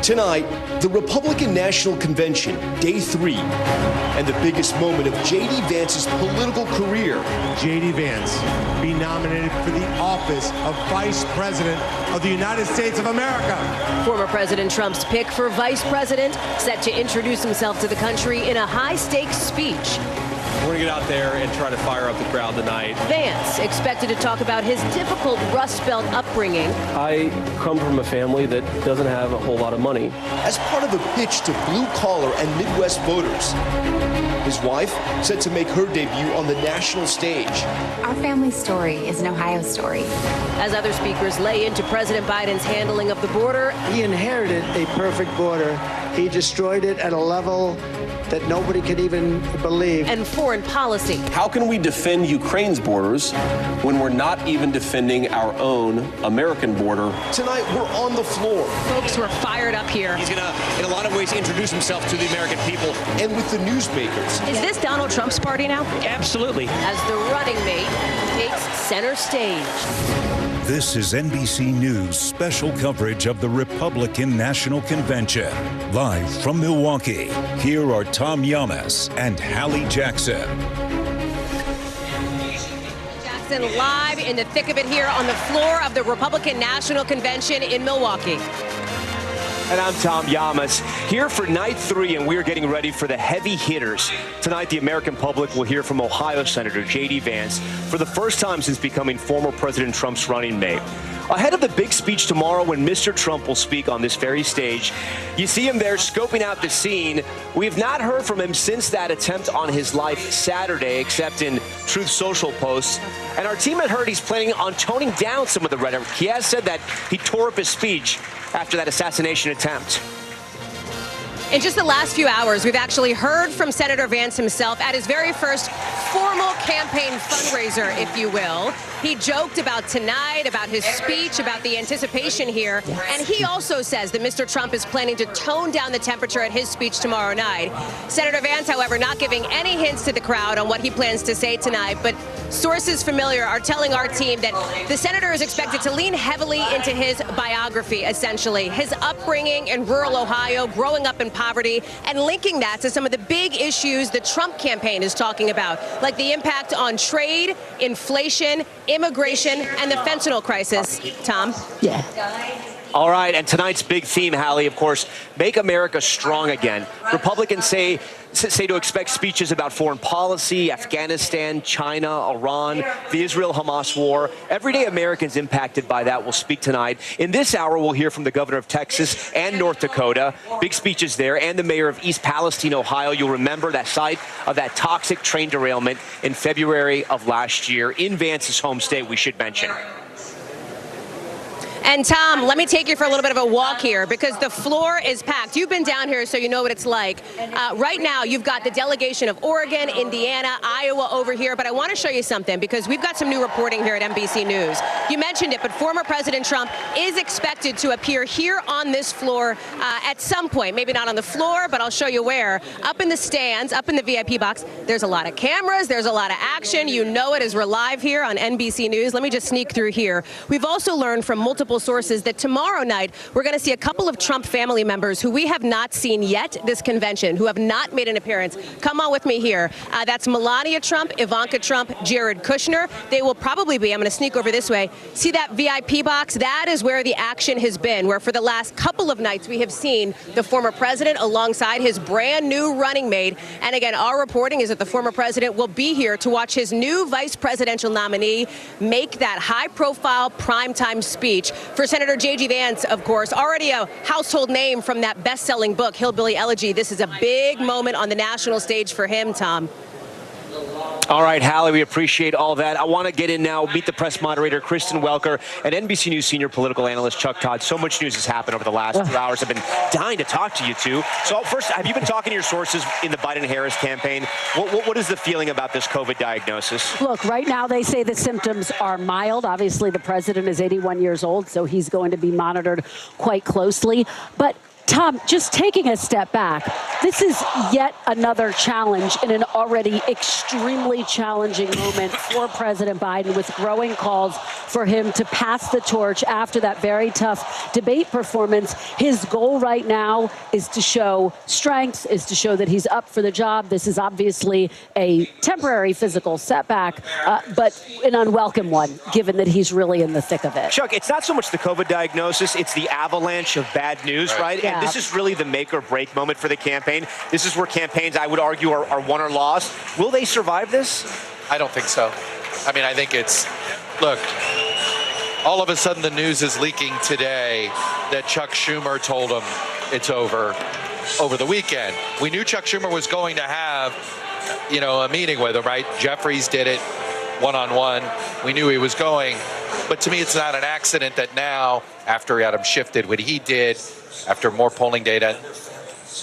Tonight, the Republican National Convention, Day 3, and the biggest moment of J.D. Vance's political career. J.D. Vance be nominated for the office of Vice President of the United States of America. Former President Trump's pick for Vice President, set to introduce himself to the country in a high-stakes speech. We're going to get out there and try to fire up the crowd tonight. Vance expected to talk about his difficult Rust Belt upbringing. I come from a family that doesn't have a whole lot of money. As part of a pitch to blue-collar and Midwest voters, his wife set to make her debut on the national stage. Our family story is an Ohio story. As other speakers lay into President Biden's handling of the border, he inherited a perfect border. He destroyed it at a level that nobody could even believe. And foreign policy. How can we defend Ukraine's borders when we're not even defending our own American border? Tonight, we're on the floor. Folks were fired up here. He's going to, in a lot of ways, introduce himself to the American people. And with the newsmakers. Is this Donald Trump's party now? Absolutely. As the running mate takes center stage. This is NBC News special coverage of the Republican National Convention. Live from Milwaukee, here are Tom Yamas and Hallie Jackson. Jackson live in the thick of it here on the floor of the Republican National Convention in Milwaukee. And I'm Tom Yamas, here for night 3, and we're getting ready for the heavy hitters. Tonight, the American public will hear from Ohio Senator J.D. Vance for the first time since becoming former President Trump's running mate. Ahead of the big speech tomorrow when Mr. Trump will speak on this very stage, you see him there scoping out the scene. We have not heard from him since that attempt on his life Saturday, except in Truth Social posts. And our team had heard he's planning on toning down some of the rhetoric. He has said that he tore up his speech after that assassination attempt. In just the last few hours, we've actually heard from Senator Vance himself at his very first formal campaign fundraiser, if you will. He joked about tonight, about his speech, about the anticipation here. And he also says that Mr. Trump is planning to tone down the temperature at his speech tomorrow night. Senator Vance, however, not giving any hints to the crowd on what he plans to say tonight. But sources familiar are telling our team that the senator is expected to lean heavily into his biography, essentially. His upbringing in rural Ohio, growing up in poverty, and linking that to some of the big issues the Trump campaign is talking about, like the impact on trade, inflation, immigration, and the fentanyl crisis. Tom? Yeah. All right, and tonight's big theme, Hallie, of course, make America strong again. Republicans say to expect speeches about foreign policy, Afghanistan, China, Iran, the Israel-Hamas war. Everyday Americans impacted by that will speak tonight. In this hour, we'll hear from the governor of Texas and North Dakota. Big speeches there, and the mayor of East Palestine, Ohio. You'll remember that site of that toxic train derailment in February of last year in Vance's home state, we should mention. And Tom, let me take you for a little bit of a walk here because the floor is packed. You've been down here, so you know what it's like. Right now, you've got the delegation of Oregon, Indiana, Iowa over here, but I want to show you something because we've got some new reporting here at NBC News. You mentioned it, but former President Trump is expected to appear here on this floor at some point. Maybe not on the floor, but I'll show you where. Up in the stands, up in the VIP box, there's a lot of cameras, there's a lot of action. You know it as we're live here on NBC News. Let me just sneak through here. We've also learned from multiple sources that tomorrow night we're going to see a couple of Trump family members who we have not seen yet this convention, who have not made an appearance. Come on with me here. That's Melania Trump, Ivanka Trump, Jared Kushner. They will probably be, I'm going to sneak over this way. See that VIP box? That is where the action has been, where for the last couple of nights we have seen the former president alongside his brand new running mate. And again, our reporting is that the former president will be here to watch his new vice presidential nominee make that high-profile primetime speech. For Senator J.D. Vance, of course, already a household name from that best-selling book, Hillbilly Elegy. This is a big moment on the national stage for him, Tom. All right, Hallie, we appreciate all that. I want to get in now, meet the press moderator, Kristen Welker, and NBC News senior political analyst, Chuck Todd. So much news has happened over the last 2 hours. I've been dying to talk to you two. So first, have you been talking to your sources in the Biden-Harris campaign? What is the feeling about this COVID diagnosis? Look, right now they say the symptoms are mild. Obviously, the president is 81 years old, so he's going to be monitored quite closely. But Tom, just taking a step back, this is yet another challenge in an already extremely challenging moment for President Biden, with growing calls for him to pass the torch after that very tough debate performance. His goal right now is to show strength, is to show that he's up for the job. This is obviously a temporary physical setback, but an unwelcome one, given that he's really in the thick of it. Chuck, it's not so much the COVID diagnosis, it's the avalanche of bad news, right? Yeah. And this is really the make or break moment for the campaign. This is where campaigns, I would argue, are won or lost. Will they survive this? I don't think so. I mean, I think it's, look, all of a sudden the news is leaking today that Chuck Schumer told him it's over the weekend. We knew Chuck Schumer was going to have, a meeting with him, right? Jeffries did it one-on-one. We knew he was going. But to me, it's not an accident that now, after he had him shifted, what he did, after more polling data,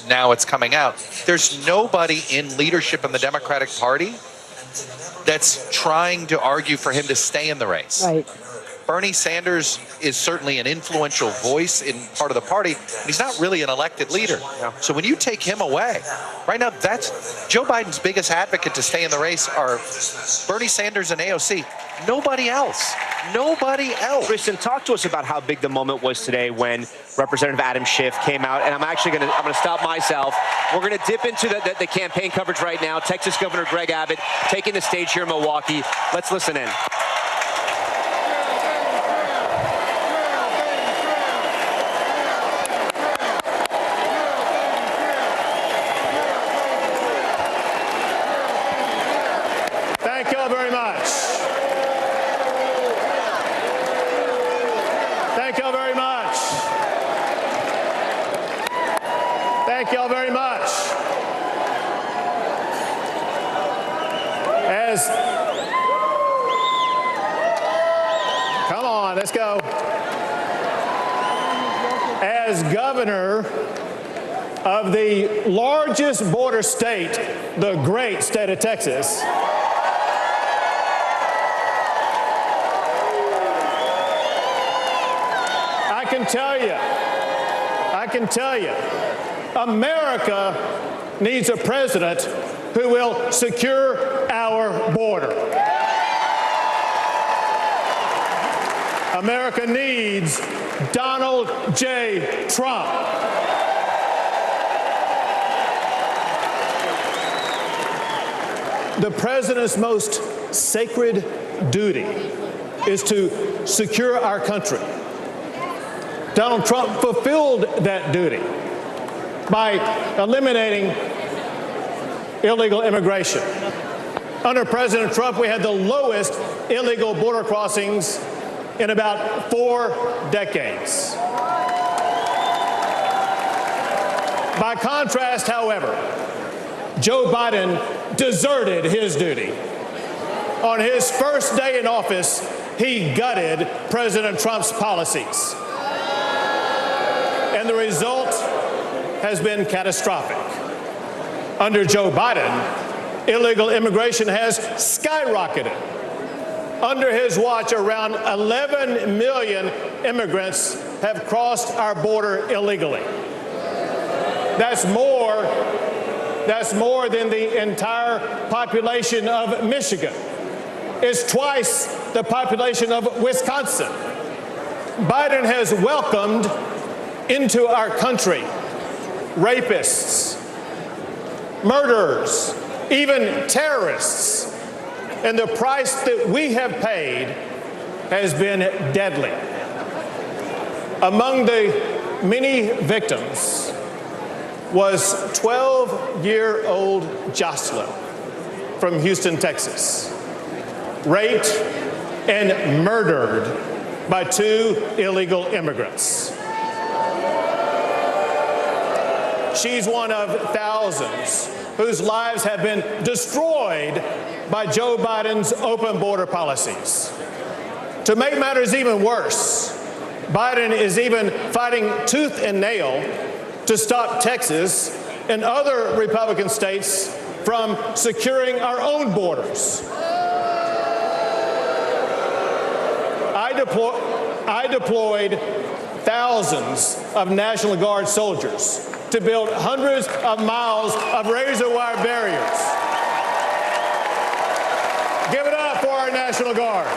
now it's coming out. There's nobody in leadership in the Democratic Party that's trying to argue for him to stay in the race. Right. Bernie Sanders is certainly an influential voice in part of the party, but he's not really an elected leader. So when you take him away, right now, that's Joe Biden's biggest advocate to stay in the race are Bernie Sanders and AOC. Nobody else. Nobody else. Kristen, talk to us about how big the moment was today when Representative Adam Schiff came out, and I'm going to stop myself. We're going to dip into the campaign coverage right now. Texas Governor Greg Abbott taking the stage here in Milwaukee. Let's listen in. Thank you all very much. Thank you all very much. Thank you all very much. Come on, let's go. As governor of the largest border state, the great state of Texas, I can tell you, America needs a president who will secure our border. America needs Donald J. Trump. The president's most sacred duty is to secure our country. Donald Trump fulfilled that duty by eliminating illegal immigration. Under President Trump, we had the lowest illegal border crossings in about 4 decades. By contrast, however, Joe Biden deserted his duty. On his first day in office, he gutted President Trump's policies. And the result has been catastrophic. Under Joe Biden, illegal immigration has skyrocketed. Under his watch, around 11 million immigrants have crossed our border illegally. That's more than the entire population of Michigan. It's twice the population of Wisconsin. Biden has welcomed into our country rapists, murderers, even terrorists. And the price that we have paid has been deadly. Among the many victims was 12-year-old Jocelyn from Houston, Texas, raped and murdered by 2 illegal immigrants. She's one of thousands whose lives have been destroyed by Joe Biden's open border policies. To make matters even worse, Biden is even fighting tooth and nail to stop Texas and other Republican states from securing our own borders. I deployed thousands of National Guard soldiers to build hundreds of miles of razor wire barriers. Give it up for our National Guard.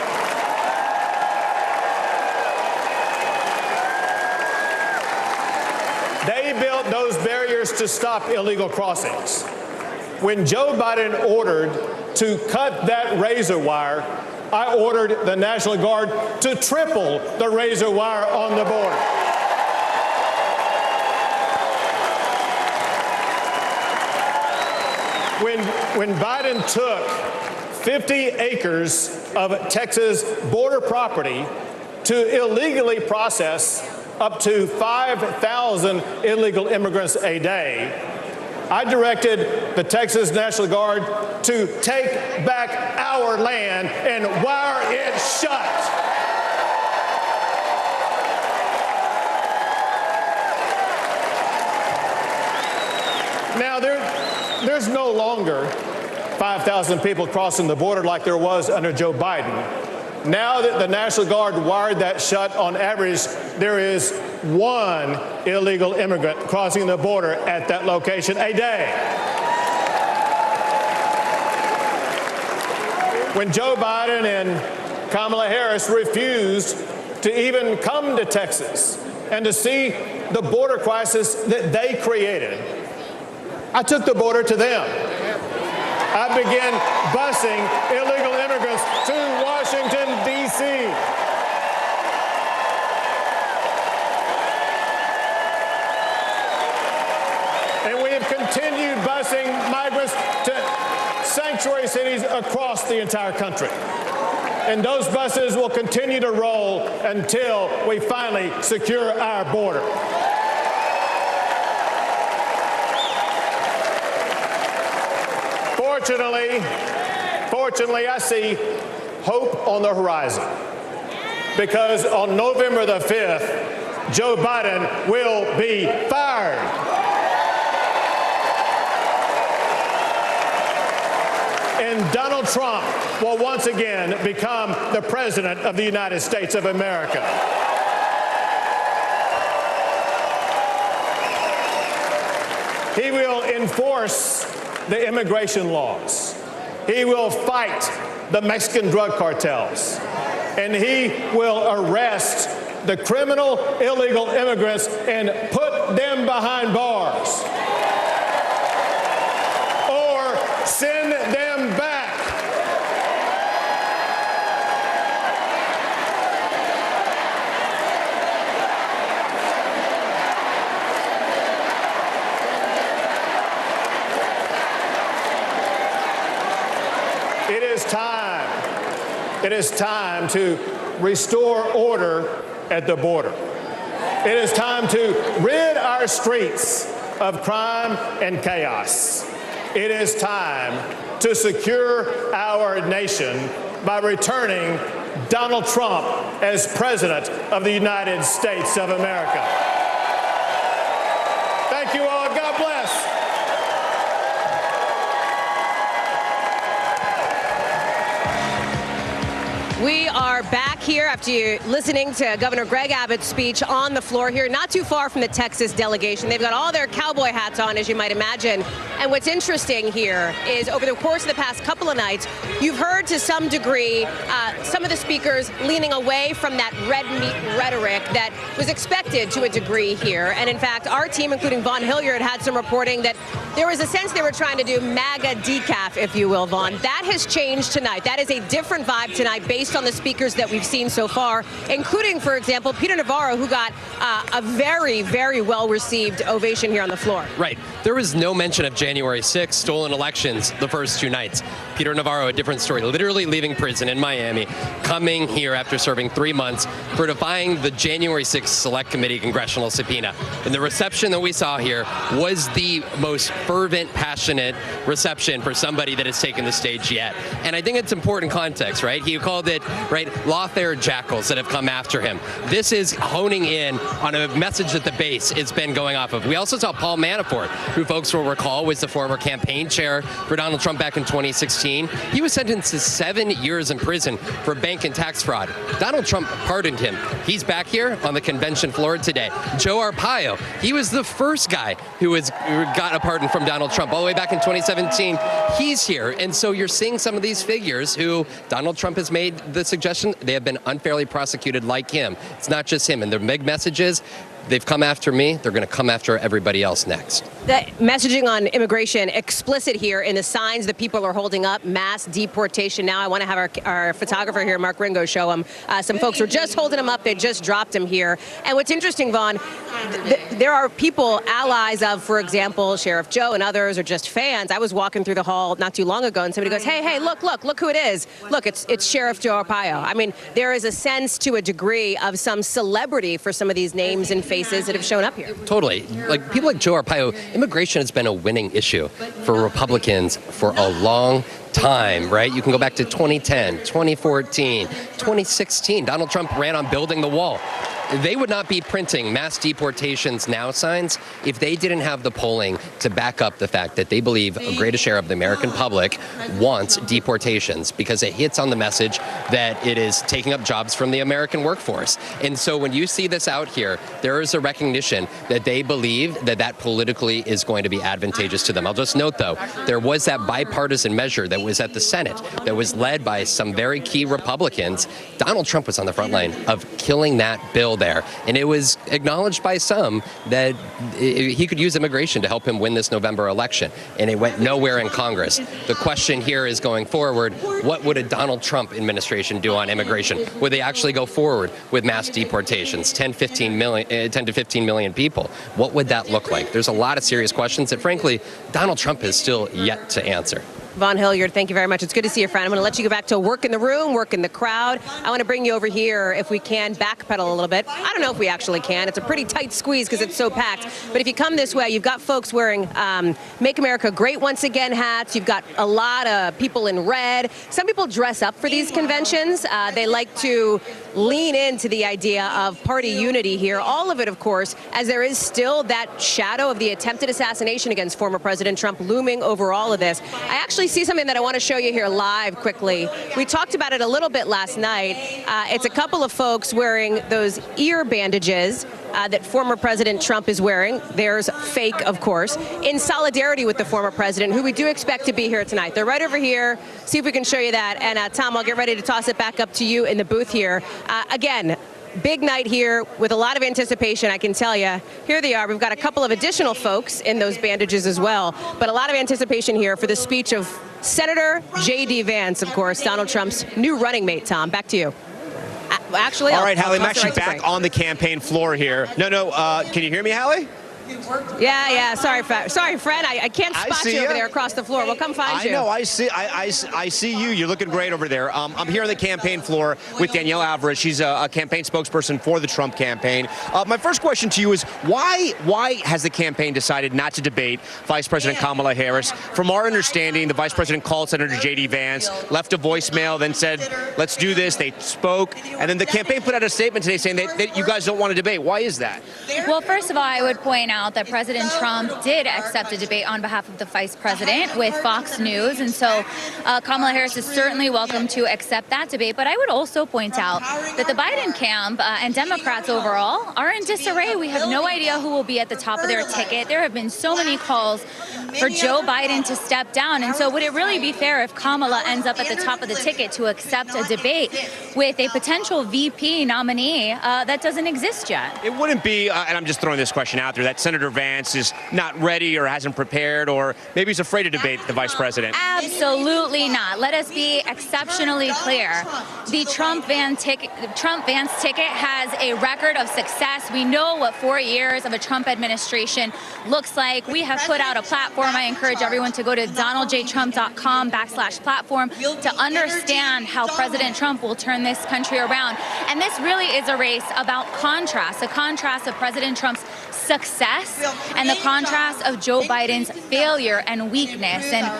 They built those barriers to stop illegal crossings. When Joe Biden ordered to cut that razor wire, I ordered the National Guard to triple the razor wire on the border. When Biden took 50 acres of Texas border property to illegally process up to 5,000 illegal immigrants a day, I directed the Texas National Guard to take back our land and wire it shut. there's no longer 5,000 people crossing the border like there was under Joe Biden. Now that the National Guard wired that shut, on average, there is one illegal immigrant crossing the border at that location a day. When Joe Biden and Kamala Harris refused to even come to Texas and to see the border crisis that they created, I took the border to them. I began busing illegal immigrants to Washington, D.C. And we have continued busing migrants to sanctuary cities across the entire country. And those buses will continue to roll until we finally secure our border. Fortunately, I see hope on the horizon, because on November the 5th, Joe Biden will be fired. And Donald Trump will once again become the President of the United States of America. He will enforce the immigration laws. He will fight the Mexican drug cartels. And he will arrest the criminal illegal immigrants and put them behind bars. Or send them back. It is time to restore order at the border. It is time to rid our streets of crime and chaos. It is time to secure our nation by returning Donald Trump as President of the United States of America. Thank you all. God bless. We are back here after you listening to Governor Greg Abbott's speech on the floor here, not too far from the Texas delegation. They've got all their cowboy hats on, as you might imagine. And what's interesting here is over the course of the past couple of nights, you've heard to some degree some of the speakers leaning away from that red meat rhetoric that was expected to a degree here. And in fact, our team, including Vaughn Hilliard, had some reporting that there was a sense they were trying to do MAGA decaf, if you will, Vaughn. That has changed tonight. That is a different vibe tonight based on the speakers that we've seen so far, including, for example, Peter Navarro, who got a very, very well-received ovation here on the floor. Right. There was no mention of January 6th, stolen elections the first two nights. Peter Navarro, a different story, literally leaving prison in Miami, coming here after serving 3 months for defying the January 6th Select Committee congressional subpoena. And the reception that we saw here was the most fervent, passionate reception for somebody that has taken the stage yet. And I think it's important context, right? He called it, right, lawfare jackals that have come after him. This is honing in on a message that the base has been going off of. We also saw Paul Manafort, who folks will recall was the former campaign chair for Donald Trump back in 2016. He was sentenced to 7 years in prison for bank and tax fraud. Donald Trump pardoned him. He's back here on the convention floor today. Joe Arpaio, he was the first guy who got a pardon from Donald Trump all the way back in 2017. He's here. And so you're seeing some of these figures who Donald Trump has made the suggestion they have been unfairly prosecuted like him. It's not just him. And their big message is, they've come after me, they're going to come after everybody else next. The messaging on immigration explicit here in the signs that people are holding up, mass deportation. Now I want to have our photographer here, Mark Ringo, show him. Some folks were just holding him up. They just dropped him here. And what's interesting, Vaughn, there are people, allies of, for example, Sheriff Joe and others, or just fans. I was walking through the hall not too long ago and somebody goes, hey, look who it is. Look, it's Sheriff Joe Arpaio. I mean, there is a sense to a degree of some celebrity for some of these names and faces that have shown up here. Totally. Like people like Joe Arpaio, immigration has been a winning issue for Republicans for a long time, right? You can go back to 2010, 2014, 2016. Donald Trump ran on building the wall. they would not be printing mass deportations now signs if they didn't have the polling to back up the fact that they believe a greater share of the American public wants deportations, because it hits on the message that it is taking up jobs from the American workforce. And so when you see this out here, there is a recognition that they believe that that politically is going to be advantageous to them. I'll just note, though, there was that bipartisan measure that was at the Senate that was led by some very key Republicans. Donald Trump was on the front line of killing that bill there. And it was acknowledged by some that he could use immigration to help him win this November election. And it went nowhere in Congress. The question here is, going forward, what would a Donald Trump administration do on immigration? Would they actually go forward with mass deportations, 10 to 15 million people? What would that look like? There's a lot of serious questions that, frankly, Donald Trump has still yet to answer. Vaughn Hilliard, thank you very much. It's good to see you, friend. I'm going to let you go back to work in the room, work in the crowd. I want to bring you over here, if we can, backpedal a little bit. I don't know if we actually can. It's a pretty tight squeeze because it's so packed. But if you come this way, you've got folks wearing Make America Great Once Again hats. You've got a lot of people in red. Some people dress up for these conventions. They like to lean into the idea of party unity here. All of it, of course, as there is still that shadow of the attempted assassination against former President Trump looming over all of this. I actually see something that I want to show you here live quickly. We talked about it a little bit last night. It's a couple of folks wearing those ear bandages that former President Trump is wearing. There's fake, of course, in solidarity with the former president, who we do expect to be here tonight. They're right over here. See if we can show you that. And Tom, I'll get ready to toss it back up to you in the booth here. Again, big night here with a lot of anticipation, I can tell you. Here they are. We've got a couple of additional folks in those bandages as well, but a lot of anticipation here for the speech of Senator J.D. Vance, of course, Donald Trump's new running mate. Tom, back to you. Actually, all right, Hallie, I'm toss it actually right to back Frank. on the campaign floor here. No, can you hear me, Hallie? Yeah. Sorry, Fred. I can't spot you over there across the floor. We'll come find you. I know. I see you. You're looking great over there. I'm here on the campaign floor with Danielle Alvarez. She's a campaign spokesperson for the Trump campaign. My first question to you is, why has the campaign decided not to debate Vice President Kamala Harris? From our understanding, the Vice President called Senator J.D. Vance, left a voicemail, then said, let's do this. They spoke. And then the campaign put out a statement today saying that you guys don't want to debate. Why is that? Well, first of all, I would point out that President Trump did accept a debate on behalf of the Vice President with Fox News, and so Kamala Harris is certainly welcome to accept that debate. But I would also point out that the Biden camp and Democrats overall are in disarray. We have no idea who will be at the top of their ticket. There have been so many calls for Joe Biden to step down, and so would it really be fair if Kamala ends up at the top of the ticket to accept a debate with a potential VP nominee that doesn't exist yet? It wouldn't be, and I'm just throwing this question out there, that Senator Vance is not ready or hasn't prepared, or maybe he's afraid to debate the Vice President. Absolutely not. Let us be exceptionally clear. The Trump-Vance ticket has a record of success. We know what 4 years of a Trump administration looks like. We have put out a platform. I encourage everyone to go to donaldjtrump.com/platform to understand how President Trump will turn this country around. And this really is a race about contrast, a contrast of President Trump's success and the contrast of Joe Biden's failure and weakness. And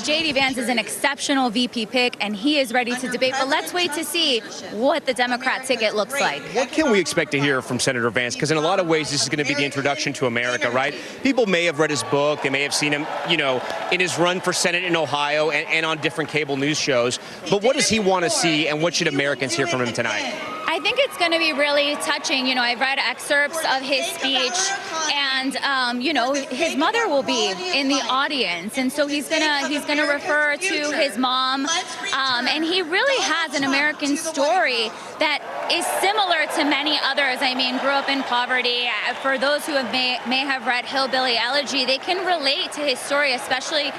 J.D. Vance is an exceptional VP pick, and he is ready to debate. But let's wait to see what the Democrat ticket looks like. What can we expect to hear from Senator Vance? Because in a lot of ways, this is going to be the introduction to America, right? People may have read his book. They may have seen him, in his run for Senate in Ohio and on different cable news shows. But what does he want to see, and what should Americans hear from him tonight? I think it's going to be really touching. I've read excerpts of his speech, and his mother will be in the audience, and so he's gonna refer to his mom, and he really has an American story that is similar to many others. I mean, grew up in poverty. For those who may have read Hillbilly Elegy, they can relate to his story, especially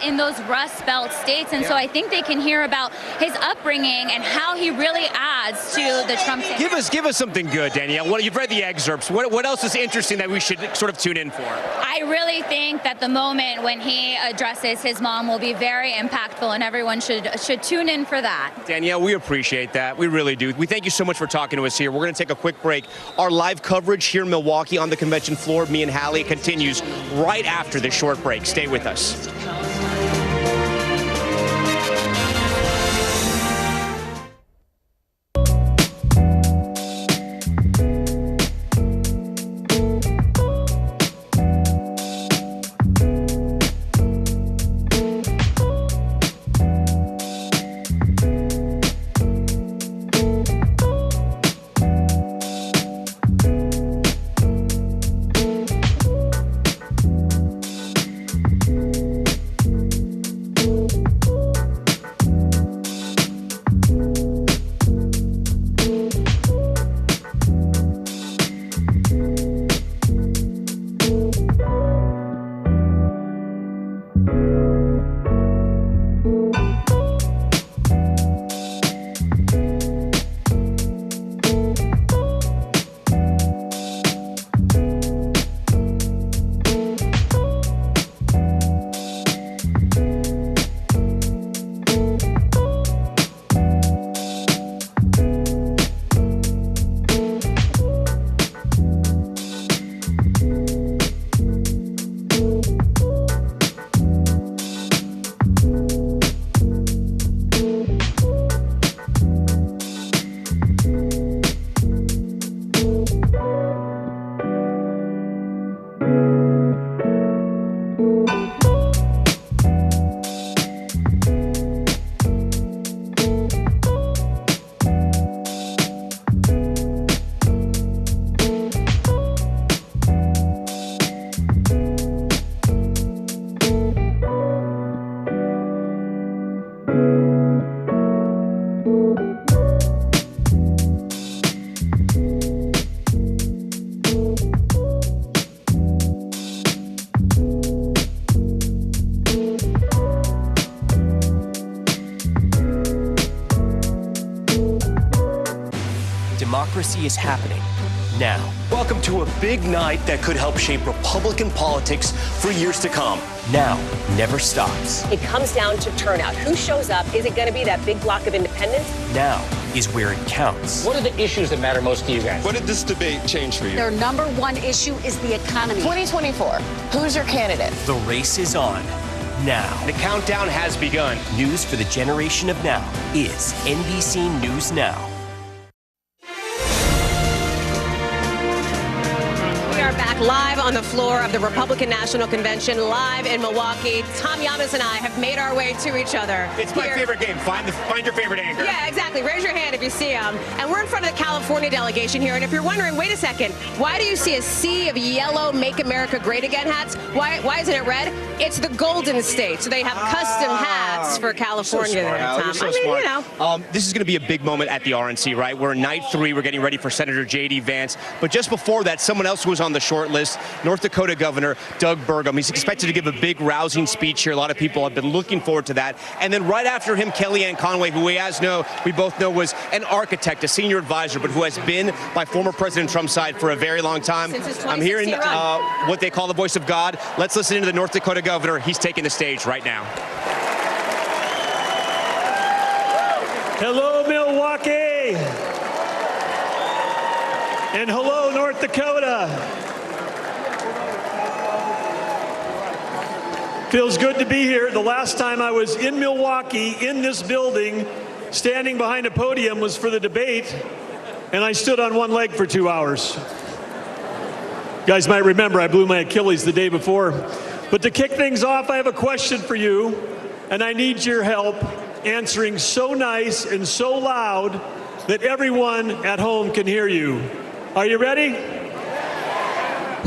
in those Rust Belt states, and so I think they can hear about his upbringing and how he really adds to the Trump. Give us something good, Danielle. You've read the excerpts. What else is interesting that we should sort of tune in for? I really think that the moment when he addresses his mom will be very impactful, and everyone should tune in for that. Danielle, we appreciate that. We really do. We thank you so much for talking to us here. We're going to take a quick break. Our live coverage here in Milwaukee on the convention floor, me and Hallie, continues right after this short break. Stay with us. democracy is happening now. Welcome to a big night that could help shape Republican politics for years to come. Now never stops. It comes down to turnout. Who shows up? Is it going to be that big block of independents? Now is where it counts. What are the issues that matter most to you guys? What did this debate change for you? Their number one issue is the economy. 2024, who's your candidate? The race is on now. The countdown has begun. News for the generation of now is NBC News Now. We are back live on the floor of the Republican National Convention, live in Milwaukee. Tom Yamas and I have made our way to each other. It's my favorite game. Find your favorite anchor. Yeah, exactly. Raise your hand if you see them. And we're in front of the California delegation here. And if you're wondering, wait a second, why do you see a sea of yellow Make America Great Again hats? Why isn't it red? It's the Golden State. So they have custom hats for California there, Tom. So smart. You know. This is going to be a big moment at the RNC, right? We're in night 3. We're getting ready for Senator J.D. Vance. But just before that, someone else who was on the short list, North Dakota Governor Doug Burgum. He's expected to give a big, rousing speech here. A lot of people have been looking forward to that. And then right after him, Kellyanne Conway, who we both know was an architect, a senior advisor, but who has been by former President Trump's side for a very long time. I'm hearing what they call the voice of God. Let's listen to the North Dakota Governor. He's taking the stage right now. Hello, Milwaukee. And hello, North Dakota. Feels good to be here. The last time I was in Milwaukee, in this building, standing behind a podium was for the debate, and I stood on one leg for 2 hours. You guys might remember I blew my Achilles the day before. But to kick things off, I have a question for you, and I need your help answering so nice and so loud that everyone at home can hear you. Are you ready?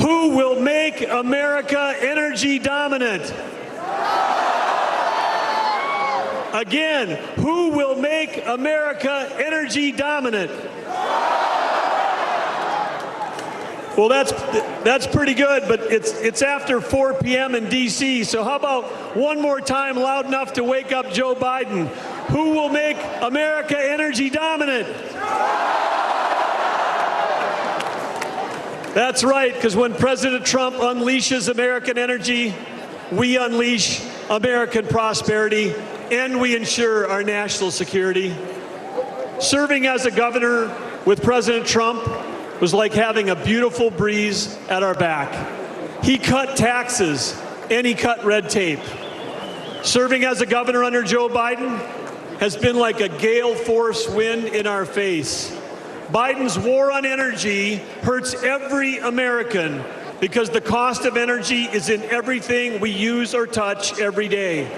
Who will make America energy dominant? Again, who will make America energy dominant? Well, that's pretty good, but it's after 4 p.m. in D.C., so how about one more time loud enough to wake up Joe Biden? Who will make America energy dominant? That's right, because when President Trump unleashes American energy, we unleash American prosperity, and we ensure our national security. Serving as a governor with President Trump was like having a beautiful breeze at our back. He cut taxes, and he cut red tape. Serving as a governor under Joe Biden has been like a gale force wind in our face. Biden's war on energy hurts every American because the cost of energy is in everything we use or touch every day.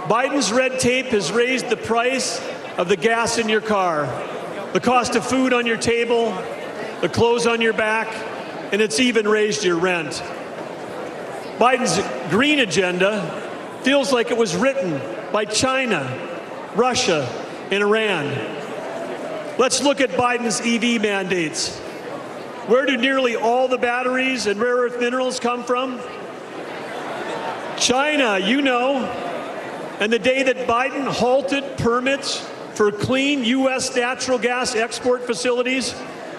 Biden's red tape has raised the price of the gas in your car, the cost of food on your table, the clothes on your back, and it's even raised your rent. Biden's green agenda feels like it was written by China, Russia, and Iran. Let's look at Biden's EV mandates. Where do nearly all the batteries and rare earth minerals come from? China, you know. And the day that Biden halted permits for clean U.S. natural gas export facilities,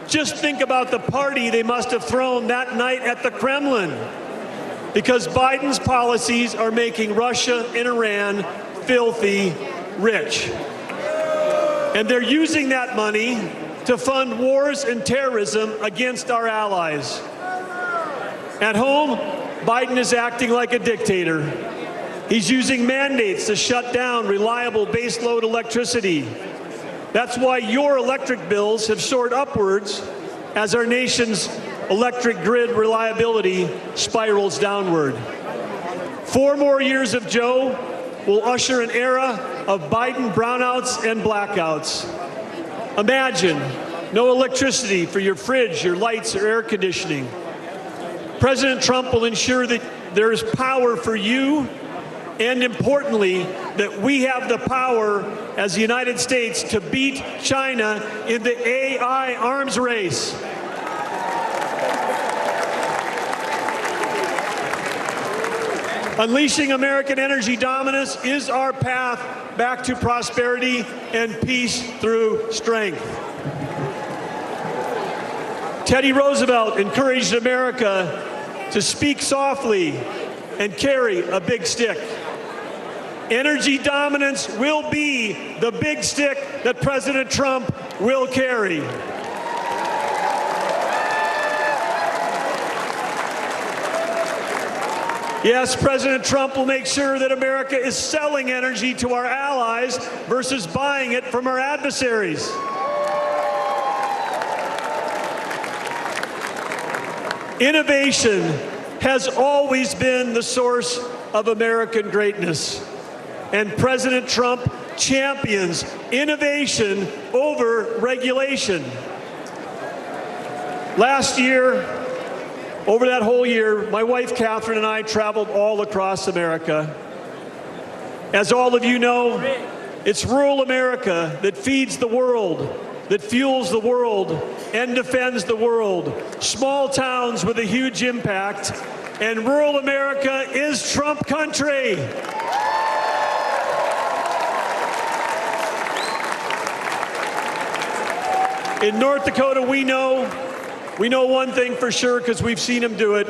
just think about the party they must have thrown that night at the Kremlin. Because Biden's policies are making Russia and Iran filthy rich. And they're using that money to fund wars and terrorism against our allies. At home, Biden is acting like a dictator. He's using mandates to shut down reliable baseload electricity. That's why your electric bills have soared upwards as our nation's electric grid reliability spirals downward. 4 more years of Joe will usher an era of Biden brownouts and blackouts. Imagine no electricity for your fridge, your lights, or air conditioning. President Trump will ensure that there is power for you, and importantly, that we have the power as the United States to beat China in the AI arms race. Unleashing American energy dominance is our path back to prosperity and peace through strength. Teddy Roosevelt encouraged America to speak softly and carry a big stick. Energy dominance will be the big stick that President Trump will carry. Yes, President Trump will make sure that America is selling energy to our allies versus buying it from our adversaries. Innovation has always been the source of American greatness, and President Trump champions innovation over regulation. Last year, over that whole year, my wife Catherine and I traveled all across America. As all of you know, it's rural America that feeds the world, that fuels the world, and defends the world. Small towns with a huge impact, and rural America is Trump country. In North Dakota, we know one thing for sure because we've seen him do it,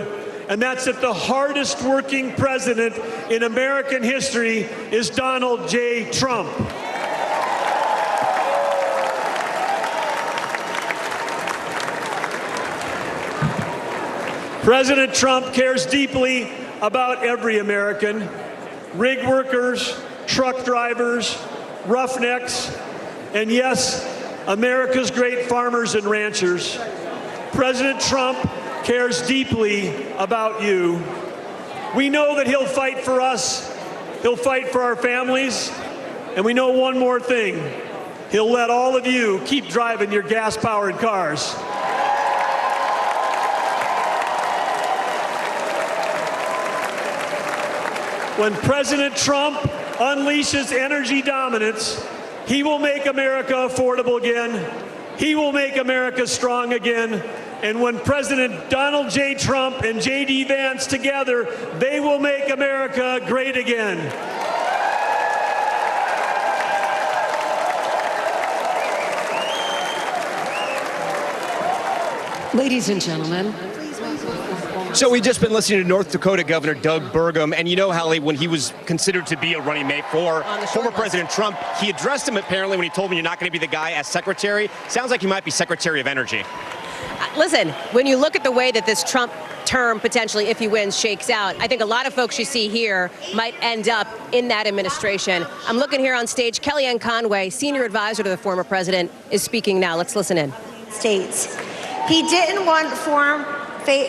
and that's that the hardest working president in American history is Donald J. Trump. President Trump cares deeply about every American, rig workers, truck drivers, roughnecks, and yes, America's great farmers and ranchers. President Trump cares deeply about you. We know that he'll fight for us, he'll fight for our families, and we know one more thing. He'll let all of you keep driving your gas-powered cars. When President Trump unleashes energy dominance, he will make America affordable again. He will make America strong again. And when President Donald J. Trump and J.D. Vance together, they will make America great again. Ladies and gentlemen. So we've just been listening to North Dakota Governor Doug Burgum, and you know, Hallie, when he was considered to be a running mate for former President Trump, he addressed him apparently when he told him you're not going to be the guy as secretary. Sounds like he might be Secretary of Energy. Listen, when you look at the way that this Trump term potentially, if he wins, shakes out, I think a lot of folks you see here might end up in that administration. I'm looking here on stage. Kellyanne Conway, senior advisor to the former president, is speaking now. Let's listen in. States. He didn't want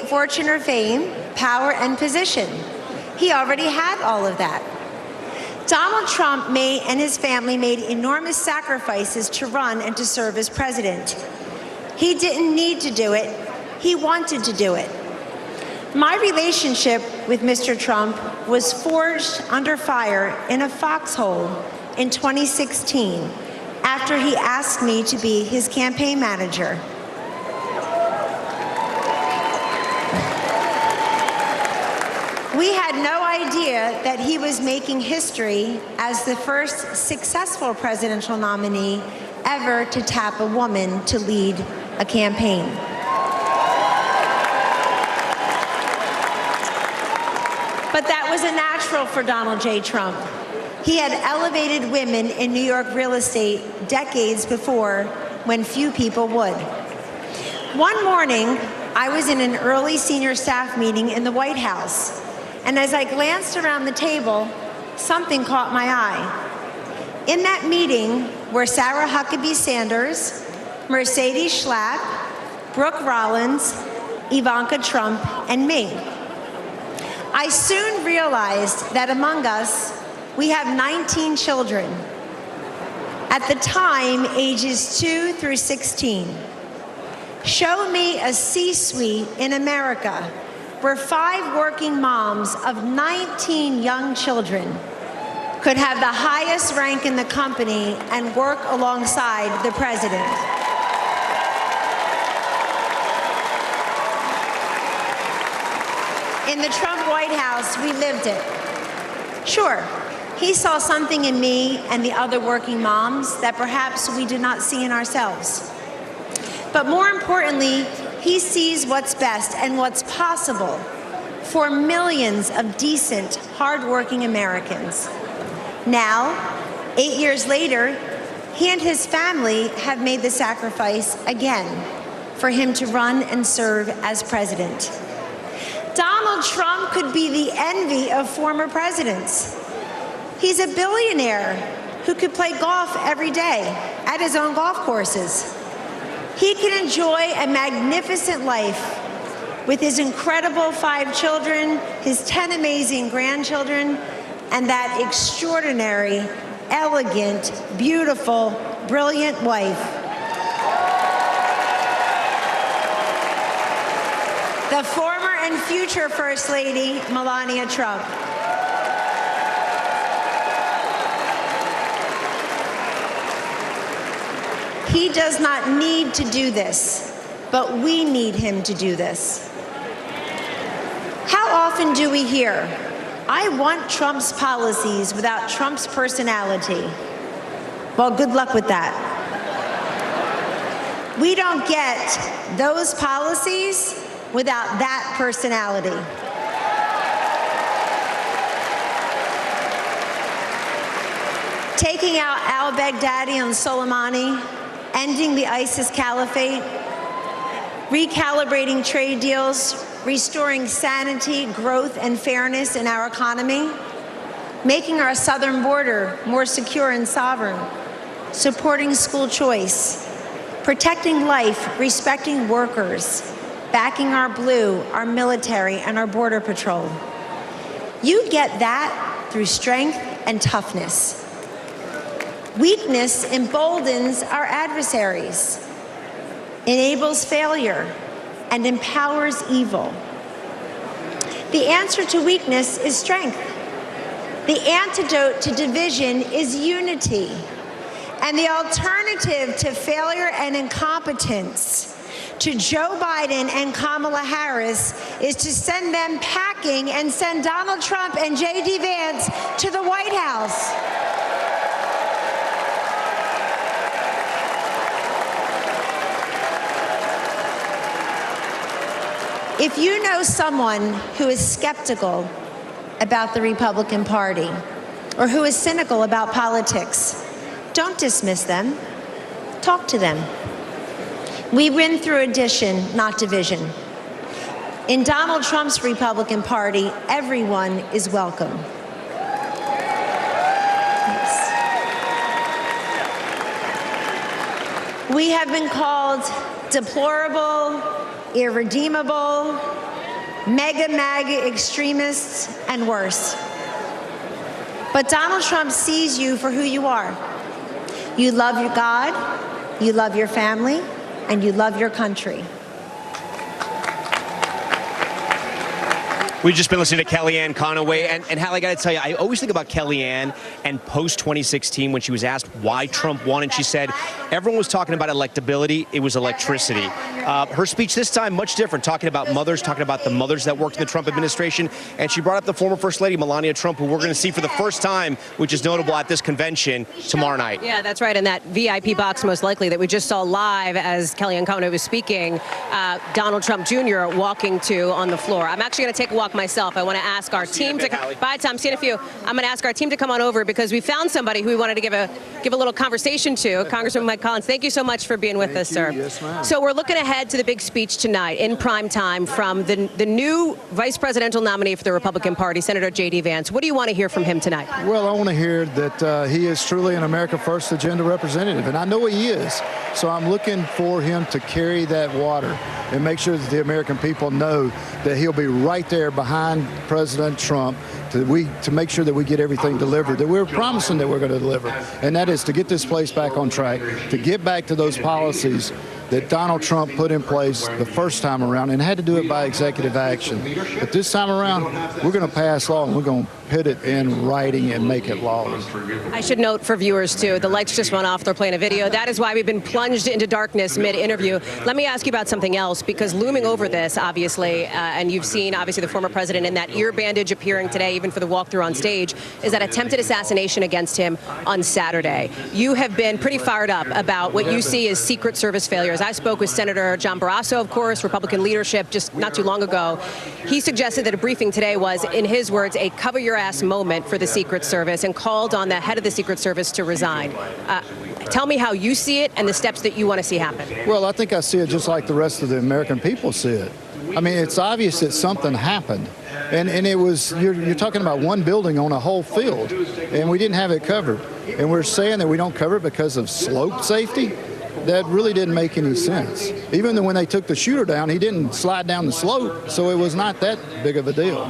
fortune or fame, power and position. He already had all of that. Donald Trump and his family made enormous sacrifices to run and to serve as president. He didn't need to do it. He wanted to do it. My relationship with Mr. Trump was forged under fire in a foxhole in 2016 after he asked me to be his campaign manager. We had no idea that he was making history as the first successful presidential nominee ever to tap a woman to lead a campaign. But that was a natural for Donald J. Trump. He had elevated women in New York real estate decades before when few people would. One morning, I was in an early senior staff meeting in the White House. And as I glanced around the table, something caught my eye. In that meeting were Sarah Huckabee Sanders, Mercedes Schlapp, Brooke Rollins, Ivanka Trump, and me. I soon realized that among us, we have 19 children. At the time, ages 2 through 16. Show me a C-suite in America where 5 working moms of 19 young children could have the highest rank in the company and work alongside the president. In the Trump White House, we lived it. Sure, he saw something in me and the other working moms that perhaps we did not see in ourselves. But more importantly, he sees what's best and what's possible for millions of decent, hardworking Americans. Now, 8 years later, he and his family have made the sacrifice again for him to run and serve as president. Donald Trump could be the envy of former presidents. He's a billionaire who could play golf every day at his own golf courses. He can enjoy a magnificent life with his incredible 5 children, his 10 amazing grandchildren, and that extraordinary, elegant, beautiful, brilliant wife. The former and future First Lady, Melania Trump. He does not need to do this, but we need him to do this. How often do we hear, "I want Trump's policies without Trump's personality"? Well, good luck with that. We don't get those policies without that personality. Taking out al-Baghdadi and Soleimani, ending the ISIS caliphate, recalibrating trade deals, restoring sanity, growth, and fairness in our economy, making our southern border more secure and sovereign, supporting school choice, protecting life, respecting workers, backing our blue, our military, and our border patrol. You get that through strength and toughness. Weakness emboldens our adversaries, enables failure, and empowers evil. The answer to weakness is strength. The antidote to division is unity. And the alternative to failure and incompetence, to Joe Biden and Kamala Harris, is to send them packing and send Donald Trump and J.D. Vance to the White House. If you know someone who is skeptical about the Republican Party or who is cynical about politics, don't dismiss them. Talk to them. We win through addition, not division. In Donald Trump's Republican Party, everyone is welcome. Yes. We have been called deplorable, irredeemable, mega MAGA extremists, and worse. But Donald Trump sees you for who you are. You love your God, you love your family, and you love your country. We've just been listening to Kellyanne Conway, and Hal, I got to tell you, I always think about Kellyanne and post-2016 when she was asked why Trump won, and she said everyone was talking about electability, it was electricity. Her speech this time, much different, talking about mothers, talking about the mothers that worked in the Trump administration, and she brought up the former First Lady, Melania Trump, who we're going to see for the first time, which is notable at this convention tomorrow night. Yeah, that's right, in that VIP box, most likely, that we just saw live as Kellyanne Conway was speaking, Donald Trump Jr. walking to on the floor. I'm actually going to take a walk myself. I want to ask our team to bye, Tom. See you in a few. I'm going to ask our team to come on over because we found somebody who we wanted to give a little conversation to. Congressman Mike Collins, thank you so much for being with us, sir. Yes, ma'am. So we're looking ahead to the big speech tonight in prime time from the new vice presidential nominee for the Republican Party, Senator J.D. Vance. What do you want to hear from him tonight? Well, I want to hear that he is truly an America First agenda representative, and I know he is. So I'm looking for him to carry that water and make sure that the American people know that he'll be right there behind President Trump to make sure that we get everything delivered that we're promising that we're going to deliver. And that is to get this place back on track, to get back to those policies that Donald Trump put in place the first time around and had to do it by executive action. But this time around, we're going to pass law and we're going to put it in writing and make it law. I should note for viewers, too, the lights just went off. They're playing a video. That is why we've been plunged into darkness mid-interview. Let me ask you about something else, because looming over this, obviously, and you've seen, obviously, the former president in that ear bandage appearing today, even for the walkthrough on stage, is that attempted assassination against him on Saturday. You have been pretty fired up about what you see as Secret Service failures. I spoke with Senator John Barrasso, of course, Republican leadership, just not too long ago. He suggested that a briefing today was, in his words, a cover-your-ass moment for the Secret Service and called on the head of the Secret Service to resign. Tell me how you see it and the steps that you want to see happen. Well, I think I see it just like the rest of the American people see it. I mean, it's obvious that something happened. And it was, you're talking about one building on a whole field, and we didn't have it covered. And we're saying that we don't cover it because of slope safety? That really didn't make any sense. Even when they took the shooter down, he didn't slide down the slope, so it was not that big of a deal.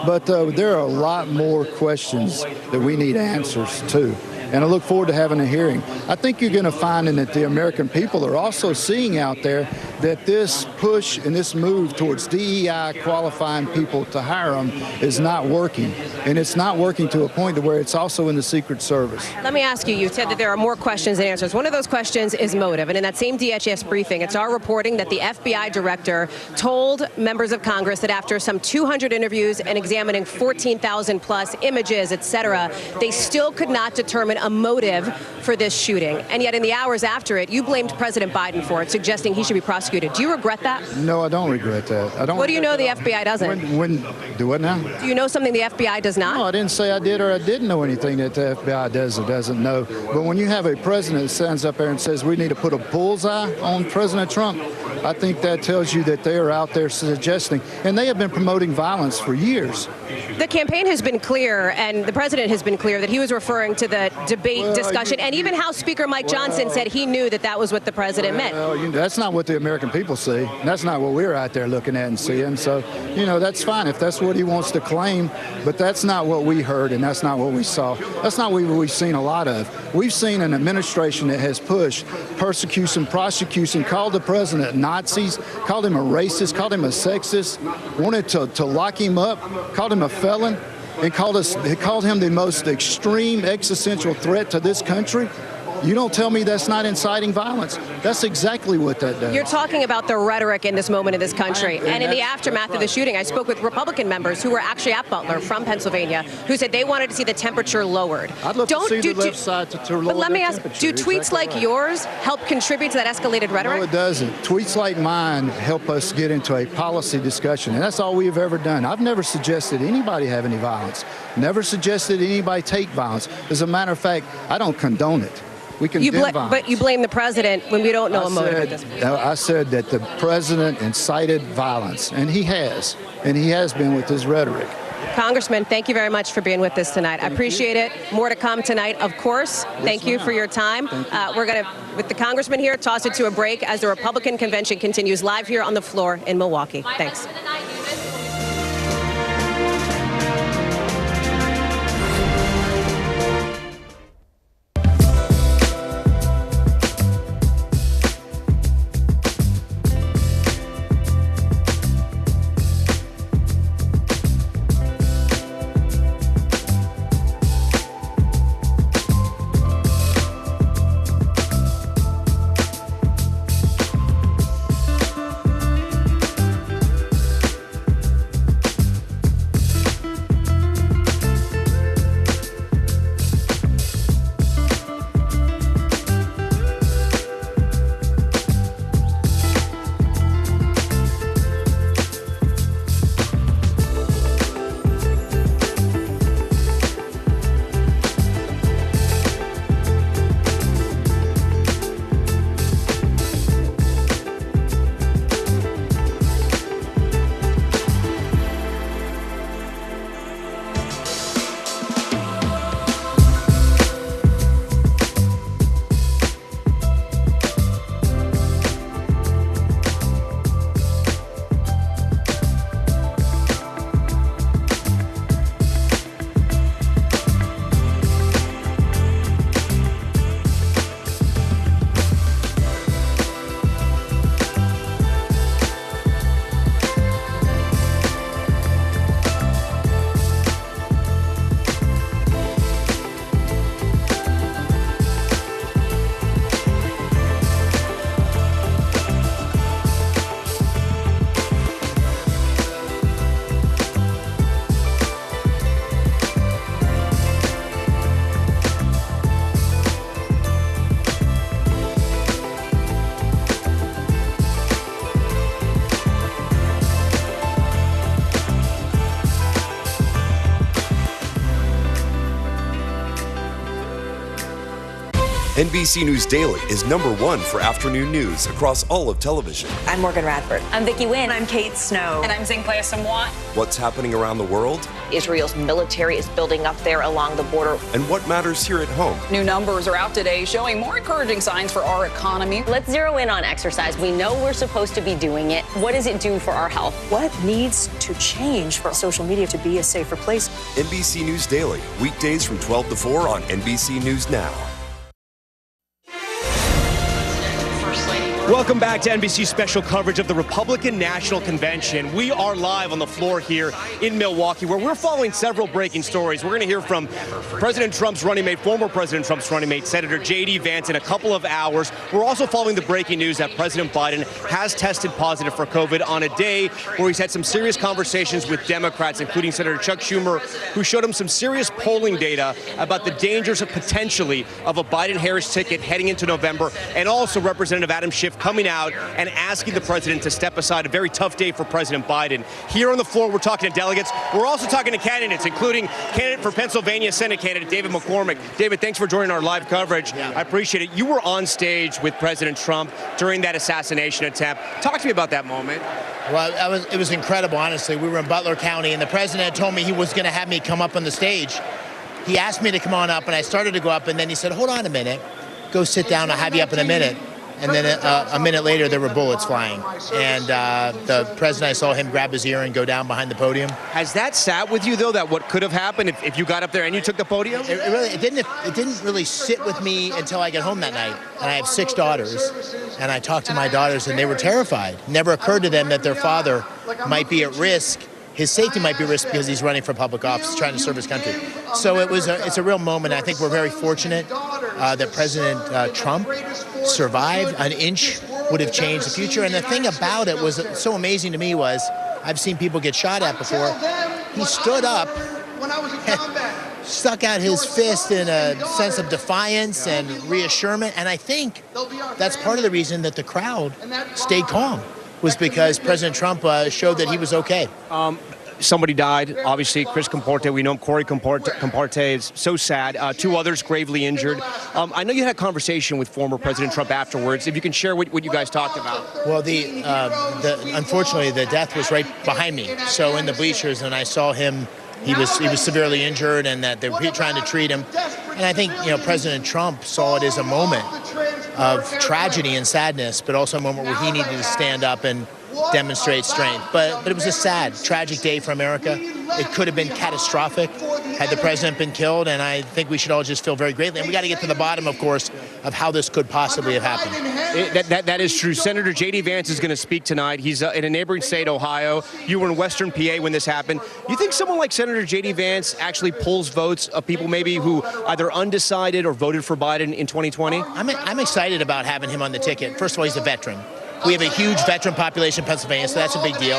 But there are a lot more questions that we need answers to. And I look forward to having a hearing. I think you're going to find that the American people are also seeing out there that this push and this move towards DEI qualifying people to hire them is not working. And it's not working to a point to where it's also in the Secret Service. Let me ask you, you said that there are more questions than answers. One of those questions is motive. And in that same DHS briefing, it's our reporting that the FBI director told members of Congress that after some 200 interviews and examining 14,000 plus images, et cetera, they still could not determine a motive for this shooting. And yet in the hours after it, you blamed President Biden for it, suggesting he should be prosecuted. Do you regret that? No, I don't regret that. I don't. What do you know the FBI doesn't? Do what now? Do you know something the FBI does not? No, I didn't say I did or I didn't know anything that the FBI does or doesn't know. But when you have a president that stands up there and says we need to put a bullseye on President Trump, I think that tells you that they are out there suggesting, and they have been promoting violence for years. The campaign has been clear, and the president has been clear, that he was referring to the debate discussion, and even House Speaker Mike Johnson said he knew that that was what the president meant. That's not what the American people see. That's not what we're out there looking at and seeing. So, that's fine if that's what he wants to claim, but that's not what we heard, and that's not what we saw. That's not what we've seen a lot of. We've seen an administration that has pushed persecution, prosecution, called the president Nazis, called him a racist, called him a sexist, wanted to lock him up, called him a felon, and called him the most extreme existential threat to this country. You don't tell me that's not inciting violence. That's exactly what that does. You're talking about the rhetoric in this moment in this country. And in the aftermath of the shooting, I spoke with Republican members who were actually at Butler from Pennsylvania who said they wanted to see the temperature lowered. I'd love to see the left side to lower. But let me ask, do tweets exactly like yours help contribute to that escalated rhetoric? No, it doesn't. Tweets like mine help us get into a policy discussion, and that's all we've ever done. I've never suggested anybody have any violence, never suggested anybody take violence. As a matter of fact, I don't condone it. We condemn violence. But you blame the president when we don't know a motive at this point. I said that the president incited violence, and he has been with his rhetoric. Congressman, thank you very much for being with us tonight. I appreciate it. More to come tonight, of course. Thank you for your time. We're going to, with the congressman here, toss it to a break as the Republican convention continues live here on the floor in Milwaukee. Thanks. NBC News Daily is #1 for afternoon news across all of television. I'm Morgan Radford. I'm Vicki Wynn. I'm Kate Snow. And I'm Zinklea Samwat. What's happening around the world? Israel's military is building up there along the border. And what matters here at home? New numbers are out today showing more encouraging signs for our economy. Let's zero in on exercise. We know we're supposed to be doing it. What does it do for our health? What needs to change for social media to be a safer place? NBC News Daily, weekdays from 12 to 4 on NBC News Now. Welcome back to NBC special coverage of the Republican National Convention. We are live on the floor here in Milwaukee, where we're following several breaking stories. We're going to hear from President Trump's running mate, former President Trump's running mate, Senator J.D. Vance, in a couple of hours. We're also following the breaking news that President Biden has tested positive for COVID on a day where he's had some serious conversations with Democrats, including Senator Chuck Schumer, who showed him some serious polling data about the dangers of potentially of a Biden-Harris ticket heading into November, and also Representative Adam Schiff coming out and asking the president to step aside. A very tough day for President Biden. Here on the floor, we're talking to delegates. We're also talking to candidates, including candidate for Pennsylvania Senate candidate David McCormick. David, thanks for joining our live coverage. I appreciate it. You were on stage with President Trump during that assassination attempt. Talk to me about that moment. Well, it was incredible, honestly. We were in Butler County, and the president told me he was going to have me come up on the stage. He asked me to come on up, and I started to go up, and then he said, hold on a minute. Go sit down. I'll have you up in a minute. And then a minute later, there were bullets flying. And the president, I saw him grab his ear and go down behind the podium. Has that sat with you, though, that what could have happened if you got up there and you took the podium? It didn't really sit with me until I got home that night. And I have 6 daughters. And I talked to my daughters, and they were terrified. Never occurred to them that their father might be at risk. His safety might be at risk because he's running for public office, trying to serve his country. So it's a real moment. I think we're very fortunate that President Trump survived. An inch would have changed the future. And the thing about it was so amazing to me was I've seen people get shot at before. He stood up, stuck out his fist in a sense of defiance and reassurance. And I think that's part of the reason that the crowd stayed calm, was because President Trump showed that he was okay. Somebody died, obviously, Chris Comporte. We know him, Corey Comporte. Is so sad. 2 others gravely injured. I know you had a conversation with former President Trump afterwards. If you can share what you guys talked about. Well, unfortunately, the death was right behind me. So in the bleachers, and I saw him. He was severely injured, and that they were trying to treat him. And I think President Trump saw it as a moment of tragedy and sadness, but also a moment where he needed to stand up and demonstrate strength. But it was a sad, tragic day for America. It could have been catastrophic had the president been killed, and I think we should all just feel very greatly. And we got to get to the bottom, of course, of how this could possibly have happened. That is true. Senator J.D. Vance is going to speak tonight. He's in a neighboring state, Ohio. You were in Western PA when this happened. You think someone like Senator J.D. Vance actually pulls votes of people maybe who either undecided or voted for Biden in 2020? I'm excited about having him on the ticket. First of all, he's a veteran. We have a huge veteran population in Pennsylvania, so that's a big deal.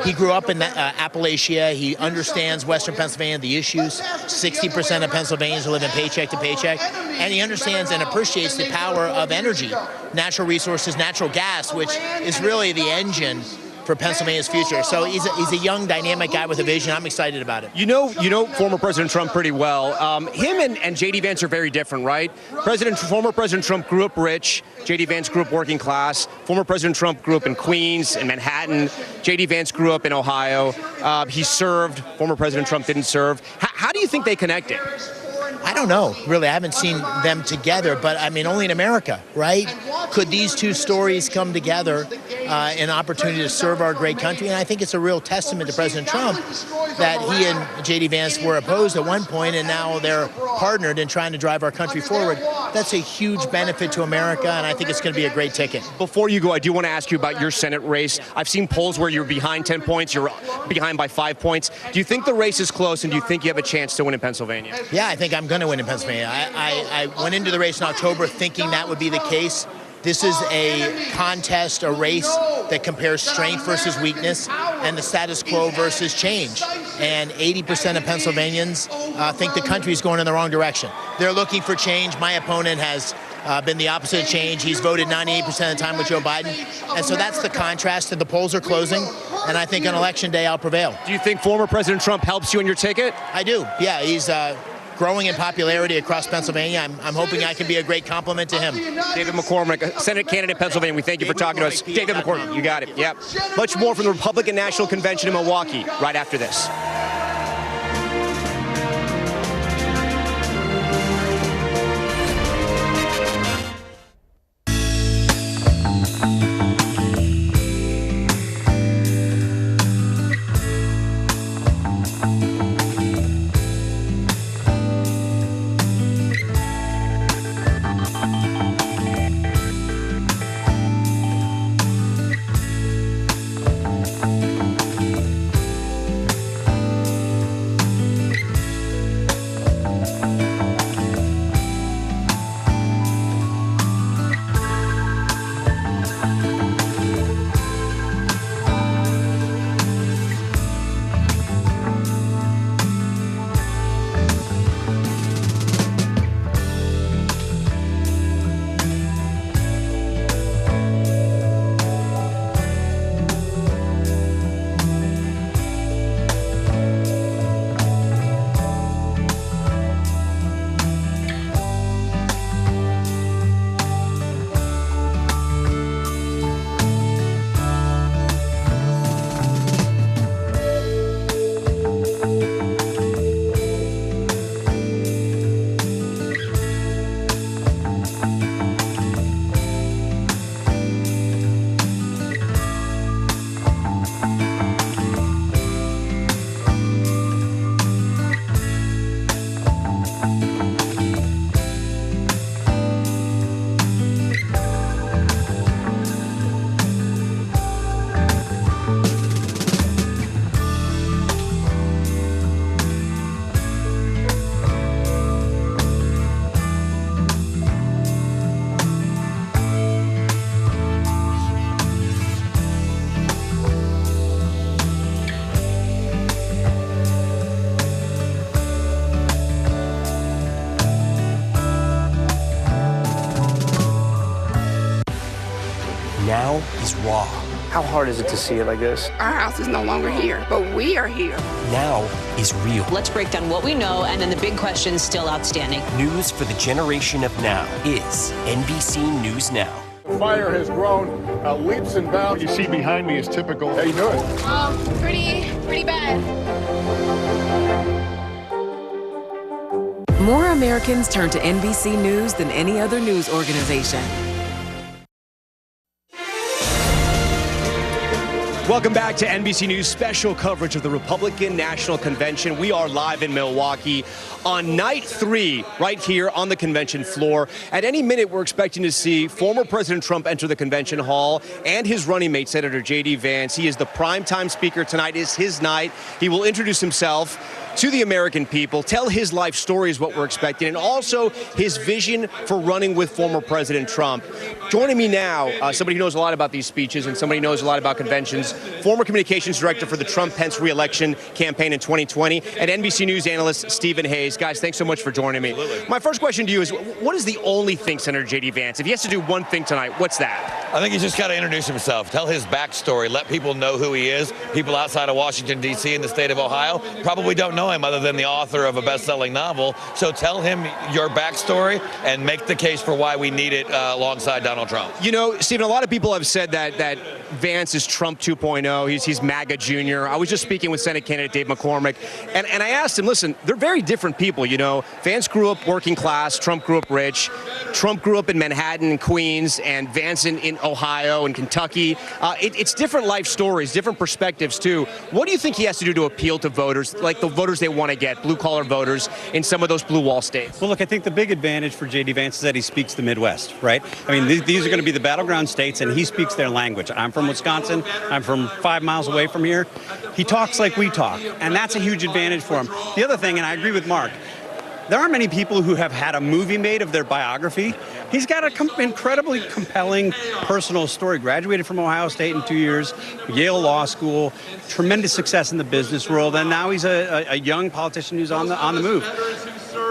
He grew up in Appalachia. He understands Western Pennsylvania, the issues. 60% of Pennsylvanians are living paycheck to paycheck. And he understands and appreciates the power of energy, natural resources, natural gas, which is really the engine for Pennsylvania's future. So he's a young, dynamic guy with a vision. I'm excited about it. You know former President Trump pretty well. Him and J.D. Vance are very different, right? Former President Trump grew up rich. J.D. Vance grew up working class. Former President Trump grew up in Queens and Manhattan. J.D. Vance grew up in Ohio. He served. Former President Trump didn't serve. How do you think they connected? I don't know, really. I haven't seen them together, but I mean, only in America, right? Could these 2 stories come together, an opportunity to serve our great country? And I think it's a real testament to President Trump that he and J.D. Vance were opposed at one point, and now they're partnered in trying to drive our country forward. That's a huge benefit to America, and I think it's going to be a great ticket. Before you go, I do want to ask you about your Senate race. I've seen polls where you're behind 10 points, you're behind by 5 points. Do you think the race is close, and do you think you have a chance to win in Pennsylvania? Yeah, I think I'm going to win in Pennsylvania. I went into the race in October thinking that would be the case. This is a contest, a race that compares strength versus weakness and the status quo versus change. And 80% of Pennsylvanians think the country is going in the wrong direction. They're looking for change. My opponent has been the opposite of change. He's voted 98% of the time with Joe Biden. And so that's the contrast, and the polls are closing. And I think on Election Day, I'll prevail. Do you think former President Trump helps you in your ticket? I do. Yeah, growing in popularity across Pennsylvania. I'm hoping I can be a great compliment to him. David McCormick, Senate candidate, Pennsylvania. We thank you for talking to us. David McCormick, you got it. Yep. Much more from the Republican National Convention in Milwaukee right after this. Now is raw. How hard is it to see it like this? Our house is no longer here, but we are here. Now is real. Let's break down what we know and then the big questions still outstanding. News for the generation of now is NBC News Now. The fire has grown leaps and bounds. What you see behind me is typical. How you doing? Pretty bad. More Americans turn to NBC News than any other news organization. Welcome back to NBC News special coverage of the Republican National Convention. We are live in Milwaukee on night 3 right here on the convention floor. At any minute, we're expecting to see former President Trump enter the convention hall and his running mate, Senator J.D. Vance. He is the primetime speaker. Tonight is his night. He will introduce himself to the American people, tell his life story is what we're expecting, and also his vision for running with former President Trump. Joining me now, somebody who knows a lot about these speeches and somebody who knows a lot about conventions, former communications director for the Trump-Pence re-election campaign in 2020, and NBC News analyst Stephen Hayes. Guys, thanks so much for joining me. Absolutely. My first question to you is, what is the only thing, Senator J.D. Vance, if he has to do one thing tonight, what's that? I think he's just got to introduce himself, tell his backstory, let people know who he is. People outside of Washington, D.C. and the state of Ohio probably don't know him other than the author of a best-selling novel. So tell him your backstory and make the case for why we need it alongside Donald Trump. You know, Stephen, a lot of people have said that Vance is Trump 2.0. He's MAGA Jr. I was just speaking with Senate candidate Dave McCormick, and I asked him, listen, they're very different people, you know. Vance grew up working class. Trump grew up rich. Trump grew up in Manhattan and Queens, and Vance in Ohio and Kentucky. It's different life stories, different perspectives, too. What do you think he has to do to appeal to voters, like the voters they want to get, blue-collar voters in some of those blue wall states? Well, look, I think the big advantage for J.D. Vance is that he speaks the Midwest, right? I mean, these are going to be the battleground states, and he speaks their language. I'm from Wisconsin. I'm from 5 miles away from here. He talks like we talk, and that's a huge advantage for him. The other thing, and I agree with Mark, there aren't many people who have had a movie made of their biography. He's got an incredibly compelling personal story. Graduated from Ohio State in 2 years, Yale Law School, tremendous success in the business world, and now he's a young politician who's on the move.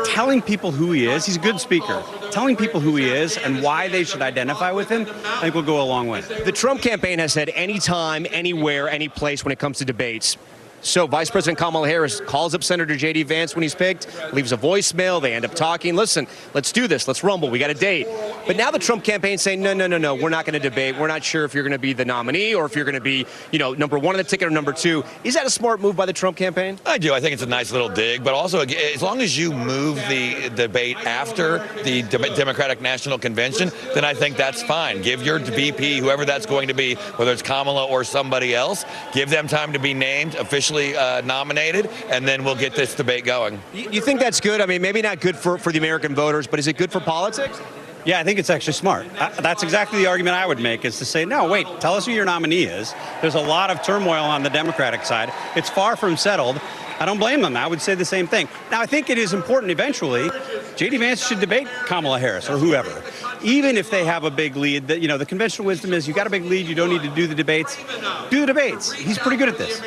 Telling people who he is, he's a good speaker. Telling people who he is and why they should identify with him, I think will go a long way. The Trump campaign has said anytime, anywhere, any place when it comes to debates. So Vice President Kamala Harris calls up Senator J.D. Vance when he's picked, leaves a voicemail. They end up talking. Listen, let's do this. Let's rumble. We got a date. But now the Trump campaign's saying, no, we're not going to debate. We're not sure if you're going to be the nominee or if you're going to be, number one on the ticket or number two. Is that a smart move by the Trump campaign? I do. I think it's a nice little dig. But also, as long as you move the debate after the Democratic National Convention, then I think that's fine. Give your VP, whoever that's going to be, whether it's Kamala or somebody else, give them time to be named, officially nominated, and then we'll get this debate going. You think that's good? I mean, maybe not good for the American voters, but is it good for politics? Yeah, I think it's actually smart. That's exactly the argument I would make, is to say, no, wait, tell us who your nominee is. There's a lot of turmoil on the Democratic side. It's far from settled. I don't blame them. I would say the same thing. Now, I think it is important eventually, J.D. Vance should debate Kamala Harris or whoever. Even if they have a big lead, the conventional wisdom is you got a big lead, you don't need to do the debates. Do the debates. He's pretty good at this.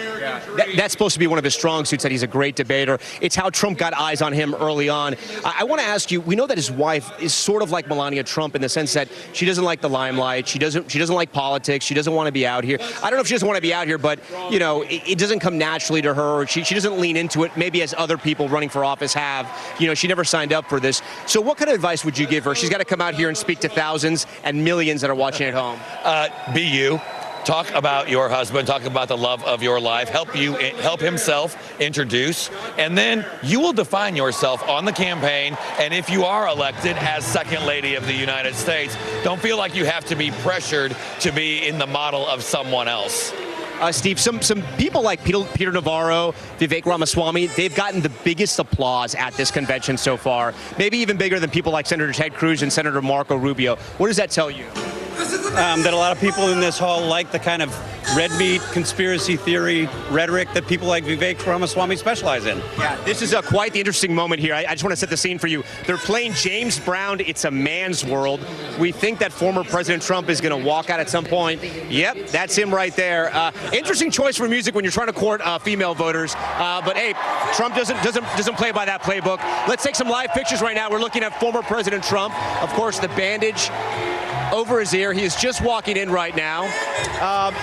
That's supposed to be one of his strong suits, that he's a great debater. It's how Trump got eyes on him early on. I want to ask you, we know that his wife is sort of like Melania Trump in the sense that she doesn't like the limelight. She doesn't like politics. She doesn't want to be out here. I don't know if she doesn't want to be out here, but, it doesn't come naturally to her. She doesn't lean into it, maybe as other people running for office have. She never signed up for this. So what kind of advice would you give her? She's got to come out here and speak to thousands and millions that are watching at home. Be you. Talk about your husband, talk about the love of your life, help himself introduce, and then you will define yourself on the campaign. And if you are elected as Second Lady of the United States, don't feel like you have to be pressured to be in the model of someone else. Steve, some people like Peter Navarro, Vivek Ramaswamy, they've gotten the biggest applause at this convention so far, maybe even bigger than people like Senator Ted Cruz and Senator Marco Rubio. What does that tell you? That a lot of people in this hall like the kind of red meat conspiracy theory rhetoric that people like Vivek Ramaswamy specialize in. Yeah, this is quite the interesting moment here. I just want to set the scene for you. They're playing James Brown, It's a Man's World. We think that former President Trump is going to walk out at some point. Yep, that's him right there. Interesting choice for music when you're trying to court female voters. But hey, Trump doesn't play by that playbook. Let's take some live pictures right now. We're looking at former President Trump. Of course, the bandage over his ear. He is just walking in right now.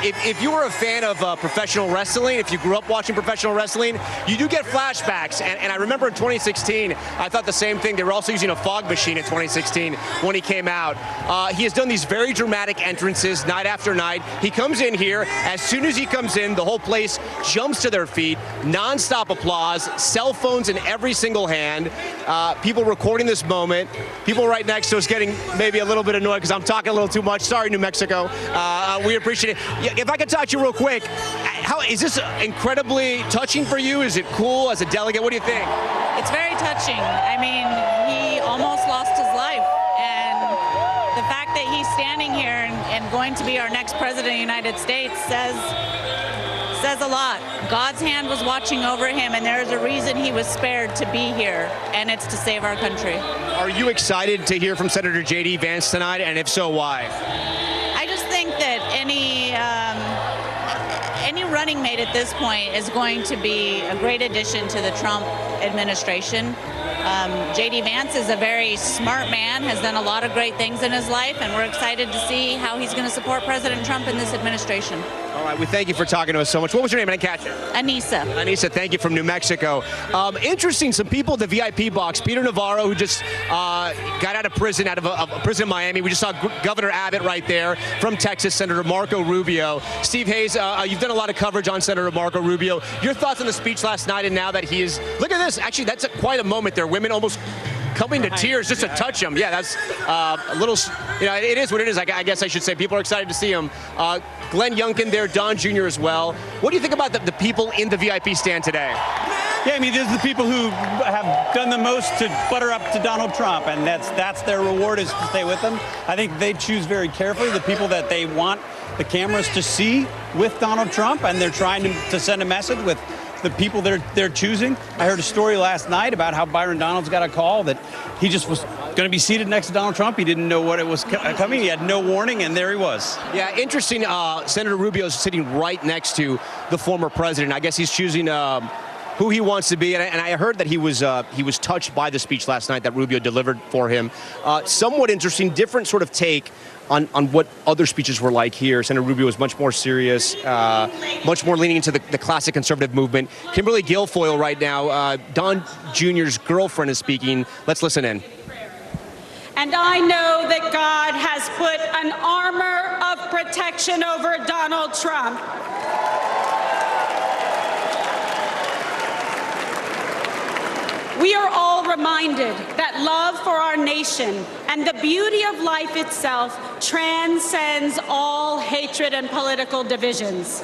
If you were a fan of professional wrestling, if you grew up watching professional wrestling, you do get flashbacks. And I remember in 2016, I thought the same thing. They were also using a fog machine in 2016 when he came out. He has done these very dramatic entrances night after night. He comes in here. As soon as he comes in, the whole place jumps to their feet. Non-stop applause. Cell phones in every single hand. People recording this moment. People right next to us getting maybe a little bit annoyed because I'm talking a little too much. Sorry, New Mexico. We appreciate it. If I could talk to you real quick, how is this incredibly touching for you? Is it cool as a delegate? What do you think? It's very touching. I mean, he almost lost his life. And the fact that he's standing here and going to be our next president of the United States says a lot. God's hand was watching over him, and there's a reason he was spared to be here, and it's to save our country. Are you excited to hear from Senator J.D. Vance tonight, and if so, why? I just think that any running mate at this point is going to be a great addition to the Trump administration. J.D. Vance is a very smart man, has done a lot of great things in his life, and we're excited to see how he's going to support President Trump in this administration. All right, we thank you for talking to us so much. What was your name? I didn't catch it. Anissa. Anissa, thank you, from New Mexico. Interesting, some people at the VIP box. Peter Navarro, who just got out of prison, out of a prison in Miami. We just saw Governor Abbott right there from Texas, Senator Marco Rubio. Steve Hayes, you've done a lot of coverage on Senator Marco Rubio. Your thoughts on the speech last night and now that he is, look at this. Actually, that's quite a moment there. Women almost coming to tears just to touch him. Yeah, that's a little, it is what it is. I guess I should say. People are excited to see him. Glenn Youngkin there, Don Jr. as well. What do you think about the people in the VIP stand today? Yeah, I mean, these are the people who have done the most to butter up to Donald Trump, and that's their reward, is to stay with them. I think they choose very carefully the people that they want the cameras to see with Donald Trump, and they're trying to send a message with the people they're choosing. I heard a story last night about how Byron Donalds got a call that he just was going to be seated next to Donald Trump. He didn't know what it was coming. He had no warning, and there he was. Yeah, interesting. Senator Rubio is sitting right next to the former president. I guess he's choosing who he wants to be. And I heard that he was touched by the speech last night that Rubio delivered for him. Somewhat interesting, different sort of take on what other speeches were like here. Senator Rubio was much more serious, much more leaning into the classic conservative movement. Kimberly Guilfoyle right now, Don Jr.'s girlfriend, is speaking. Let's listen in. And I know that God has put an armor of protection over Donald Trump. We are all reminded that love for our nation and the beauty of life itself transcends all hatred and political divisions.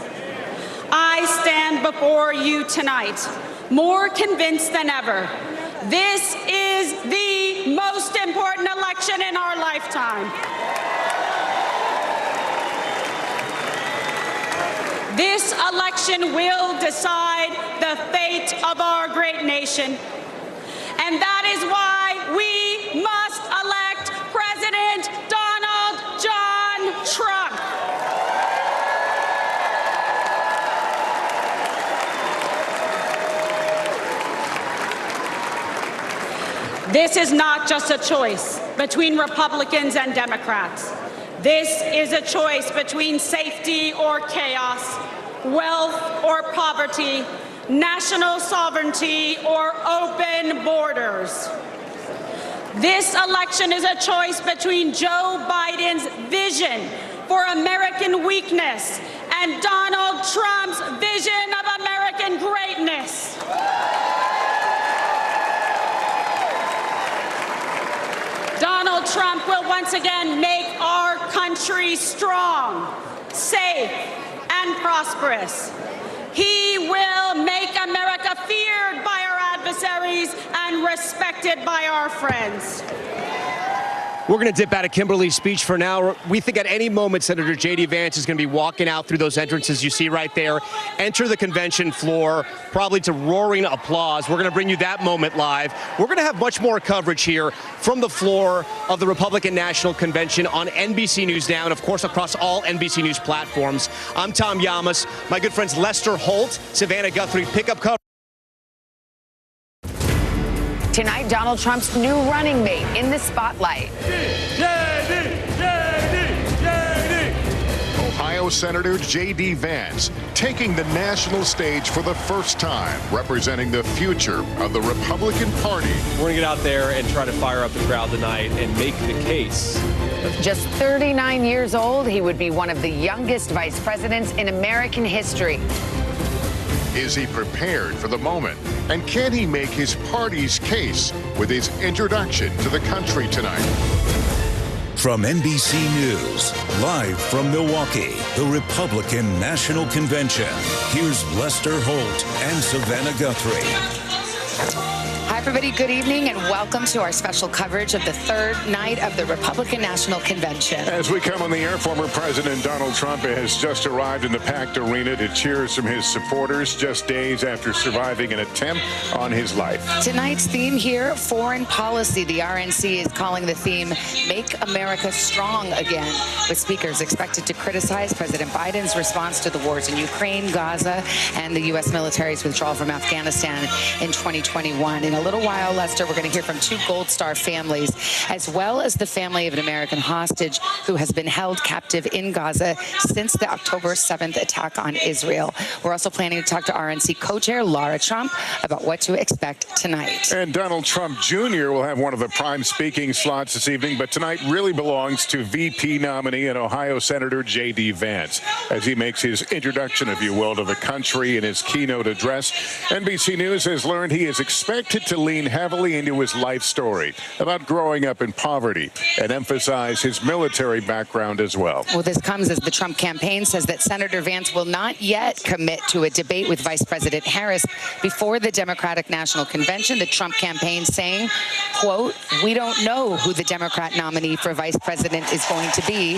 I stand before you tonight more convinced than ever. This is the most important election in our lifetime. This election will decide the fate of our great nation. And that is why we must elect President Donald John Trump. This is not just a choice between Republicans and Democrats. This is a choice between safety or chaos, wealth or poverty, national sovereignty or open borders. This election is a choice between Joe Biden's vision for American weakness and Donald Trump's vision of American greatness. Donald Trump will once again make our country strong, safe, and prosperous. He will make America feared by our adversaries and respected by our friends. We're going to dip out of Kimberly's speech for now. We think at any moment Senator J.D. Vance is going to be walking out through those entrances you see right there, enter the convention floor, probably to roaring applause. We're going to bring you that moment live. We're going to have much more coverage here from the floor of the Republican National Convention on NBC News Now and, of course, across all NBC News platforms. I'm Tom Llamas. My good friends Lester Holt, Savannah Guthrie, pick up coverage. Tonight, Donald Trump's new running mate in the spotlight. Ohio Senator J.D. Vance taking the national stage for the first time, representing the future of the Republican Party. We're going to get out there and try to fire up the crowd tonight and make the case. Just 39 years old, he would be one of the youngest vice presidents in American history. Is he prepared for the moment? And can he make his party's case with his introduction to the country tonight? From NBC News, live from Milwaukee, the Republican National Convention. Here's Lester Holt and Savannah Guthrie. Hi, everybody. Good evening and welcome to our special coverage of the third night of the Republican National Convention. As we come on the air, former President Donald Trump has just arrived in the packed arena to cheers from his supporters just days after surviving an attempt on his life. Tonight's theme here, foreign policy. The RNC is calling the theme, Make America Strong Again, with speakers expected to criticize President Biden's response to the wars in Ukraine, Gaza, and the U.S. military's withdrawal from Afghanistan in 2021. In a little while, Lester, we're going to hear from two Gold Star families, as well as the family of an American hostage who has been held captive in Gaza since the October 7th attack on Israel. We're also planning to talk to RNC co-chair Laura Trump about what to expect tonight. And Donald Trump Jr. will have one of the prime speaking slots this evening, but tonight really belongs to VP nominee and Ohio Senator J.D. Vance as he makes his introduction, if you will, to the country in his keynote address. NBC News has learned he is expected to lean heavily into his life story about growing up in poverty and emphasize his military background as well. Well, this comes as the Trump campaign says that Senator Vance will not yet commit to a debate with Vice President Harris before the Democratic National Convention. The Trump campaign saying, quote, "We don't know who the Democrat nominee for vice president is going to be,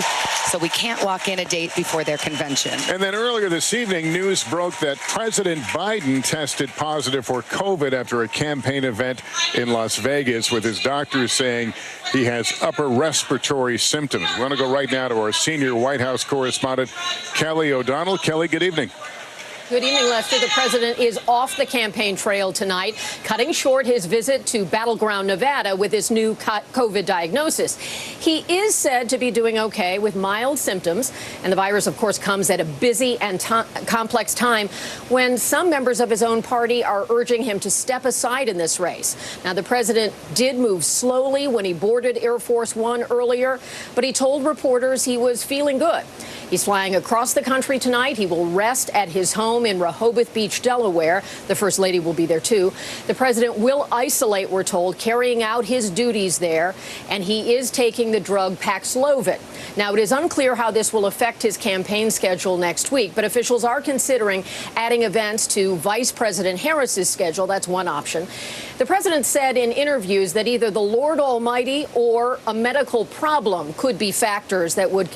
so we can't lock in a date before their convention." And then earlier this evening, news broke that President Biden tested positive for COVID after a campaign event in Las Vegas, with his doctors saying he has upper respiratory symptoms. We want to go right now to our senior White House correspondent, Kelly O'Donnell. Kelly, good evening. Good evening, Lester. The president is off the campaign trail tonight, cutting short his visit to battleground Nevada with his new COVID diagnosis. He is said to be doing okay with mild symptoms, and the virus, of course, comes at a busy and complex time when some members of his own party are urging him to step aside in this race. Now, the president did move slowly when he boarded Air Force One earlier, but he told reporters he was feeling good. He's flying across the country tonight. He will rest at his home in Rehoboth Beach, Delaware. The First Lady will be there, too. The president will isolate, we're told, carrying out his duties there, and he is taking the drug Paxlovid. Now, it is unclear how this will affect his campaign schedule next week, but officials are considering adding events to Vice President Harris's schedule. That's one option. The president said in interviews that either the Lord Almighty or a medical problem could be factors that would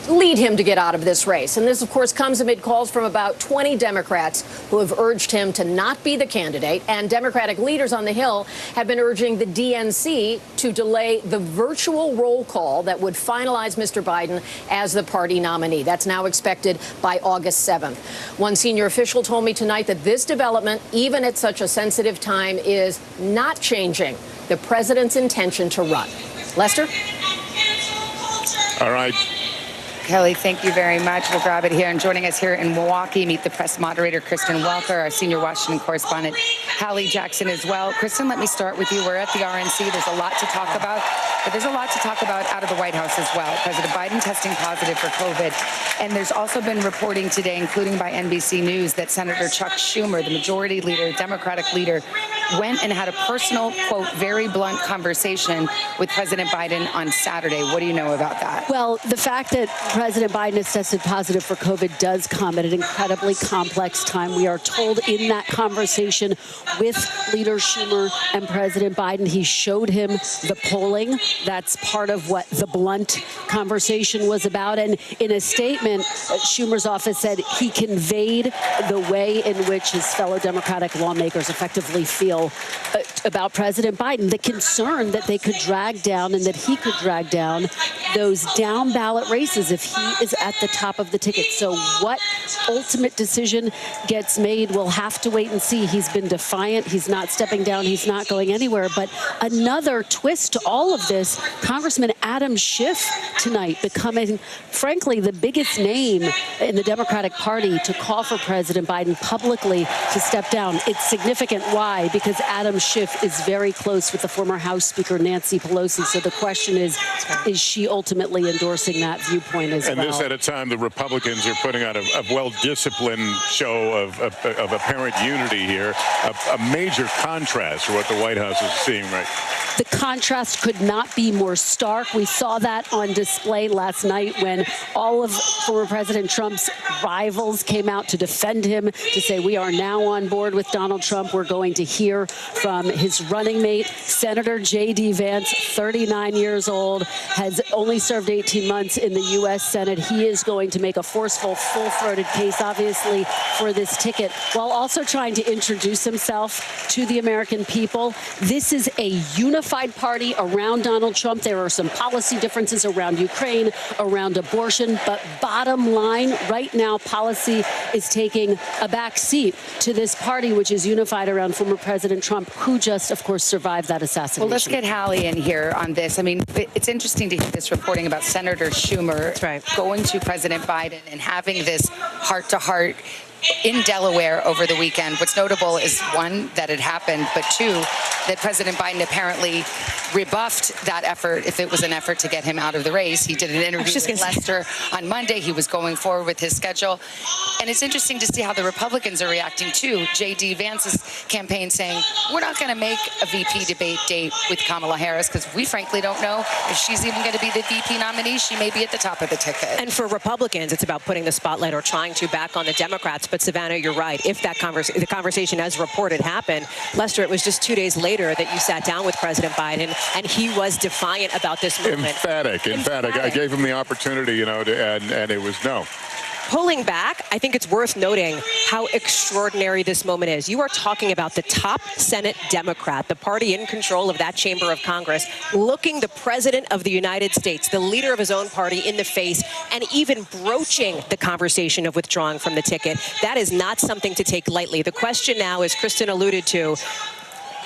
lead him to get out of this race. And this, of course, comes amid calls from about 20 Democrats who have urged him to not be the candidate. And Democratic leaders on the Hill have been urging the DNC to delay the virtual roll call that would finalize Mr. Biden as the party nominee. That's now expected by August 7th. One senior official told me tonight that this development, even at such a sensitive time, is not changing the president's intention to run. Lester? All right. Kelly, thank you very much. We'll grab it here. And joining us here in Milwaukee, meet the press moderator, Kristen Welker, our senior Washington correspondent, Hallie Jackson as well. Kristen, let me start with you. We're at the RNC. There's a lot to talk about, but there's a lot to talk about out of the White House as well. President Biden testing positive for COVID. And there's also been reporting today, including by NBC News, that Senator Chuck Schumer, the majority leader, Democratic leader, went and had a personal, quote, very blunt conversation with President Biden on Saturday. What do you know about that? Well, the fact that President Biden has tested positive for COVID does come at an incredibly complex time. We are told in that conversation with Leader Schumer and President Biden, he showed him the polling. That's part of what the blunt conversation was about. And in a statement, Schumer's office said he conveyed the way in which his fellow Democratic lawmakers effectively feel about President Biden, the concern that they could drag down and that he could drag down those down ballot races if he is at the top of the ticket. So what ultimate decision gets made, we'll have to wait and see. He's been defiant. He's not stepping down. He's not going anywhere. But another twist to all of this, Congressman Adam Schiff tonight becoming, frankly, the biggest name in the Democratic Party to call for President Biden publicly to step down. It's significant. Why? Because Adam Schiff is very close with the former House Speaker Nancy Pelosi. So the question is she ultimately endorsing that viewpoint as well? And this at a time the Republicans are putting on a well-disciplined show of apparent unity here, a major contrast to what the White House is seeing right now. The contrast could not be more stark. We saw that on display last night when all of former President Trump's rivals came out to defend him, to say we are now on board with Donald Trump. We're going to hear from his running mate, Senator J.D. Vance, 39 years old, has only served 18 months in the U.S. Senate. He is going to make a forceful, full-throated case, obviously, for this ticket, while also trying to introduce himself to the American people. This is a unified party around Donald Trump. There are some policy differences around Ukraine, around abortion, but bottom line, right now, policy is taking a back seat to this party, which is unified around former President Trump, who just, of course, survived that assassination. Well, let's get Hallie in here on this. I mean, it's interesting to hear this reporting about Senator Schumer going to President Biden and having this heart-to-heart in Delaware over the weekend. What's notable is, one, that it happened, but two, that President Biden apparently rebuffed that effort if it was an effort to get him out of the race. He did an interview with Lester on Monday. He was going forward with his schedule. And it's interesting to see how the Republicans are reacting to J.D. Vance's campaign saying, we're not going to make a VP debate date with Kamala Harris because we frankly don't know if she's even going to be the VP nominee. She may be at the top of the ticket. And for Republicans, it's about putting the spotlight or trying to back on the Democrats. But Savannah, you're right. If that the conversation as reported happened, Lester, it was just 2 days later that you sat down with President Biden, and he was defiant about this movement. Emphatic. I gave him the opportunity, and it was no. Pulling back, I think it's worth noting how extraordinary this moment is. You are talking about the top Senate Democrat, the party in control of that chamber of Congress, looking the president of the United States, the leader of his own party, in the face and even broaching the conversation of withdrawing from the ticket. That is not something to take lightly. The question now, as Kristen alluded to,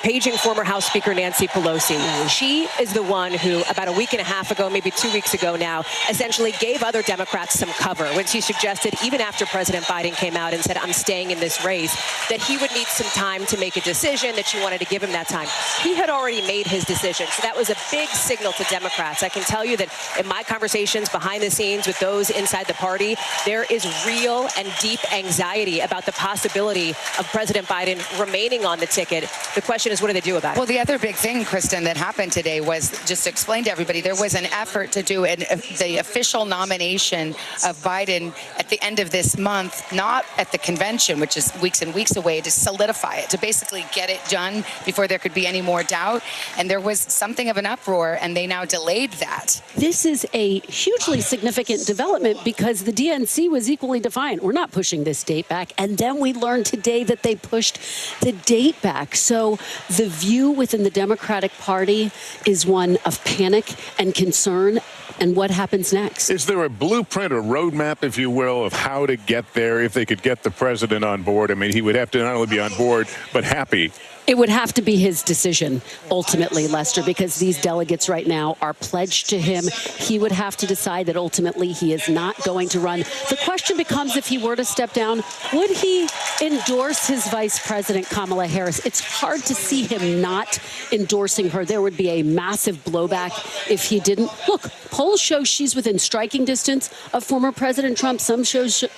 paging former House Speaker Nancy Pelosi. She is the one who, about a week and a half ago, maybe 2 weeks ago now, essentially gave other Democrats some cover when she suggested, even after President Biden came out and said, I'm staying in this race, that he would need some time to make a decision, that she wanted to give him that time. He had already made his decision, so that was a big signal to Democrats. I can tell you that in my conversations behind the scenes with those inside the party, there is real and deep anxiety about the possibility of President Biden remaining on the ticket. The question is, what do they do about it? Well, the other big thing, Kristen, that happened today was, just to explain to everybody, there was an effort to do the official nomination of Biden at the end of this month, not at the convention, which is weeks and weeks away, to solidify it, to basically get it done before there could be any more doubt. And there was something of an uproar, and they now delayed that. This is a hugely significant development because the DNC was equally defiant. We're not pushing this date back. And then we learned today that they pushed the date back. So the view within the Democratic Party is one of panic and concern. And what happens next? Is there a blueprint or roadmap, if you will, of how to get there if they could get the president on board? I mean, he would have to not only be on board, but happy. It would have to be his decision, ultimately, Lester, because these delegates right now are pledged to him. He would have to decide that ultimately he is not going to run. The question becomes, if he were to step down, would he endorse his vice president, Kamala Harris? It's hard to see him not endorsing her. There would be a massive blowback if he didn't. Look, polls show she's within striking distance of former President Trump. Some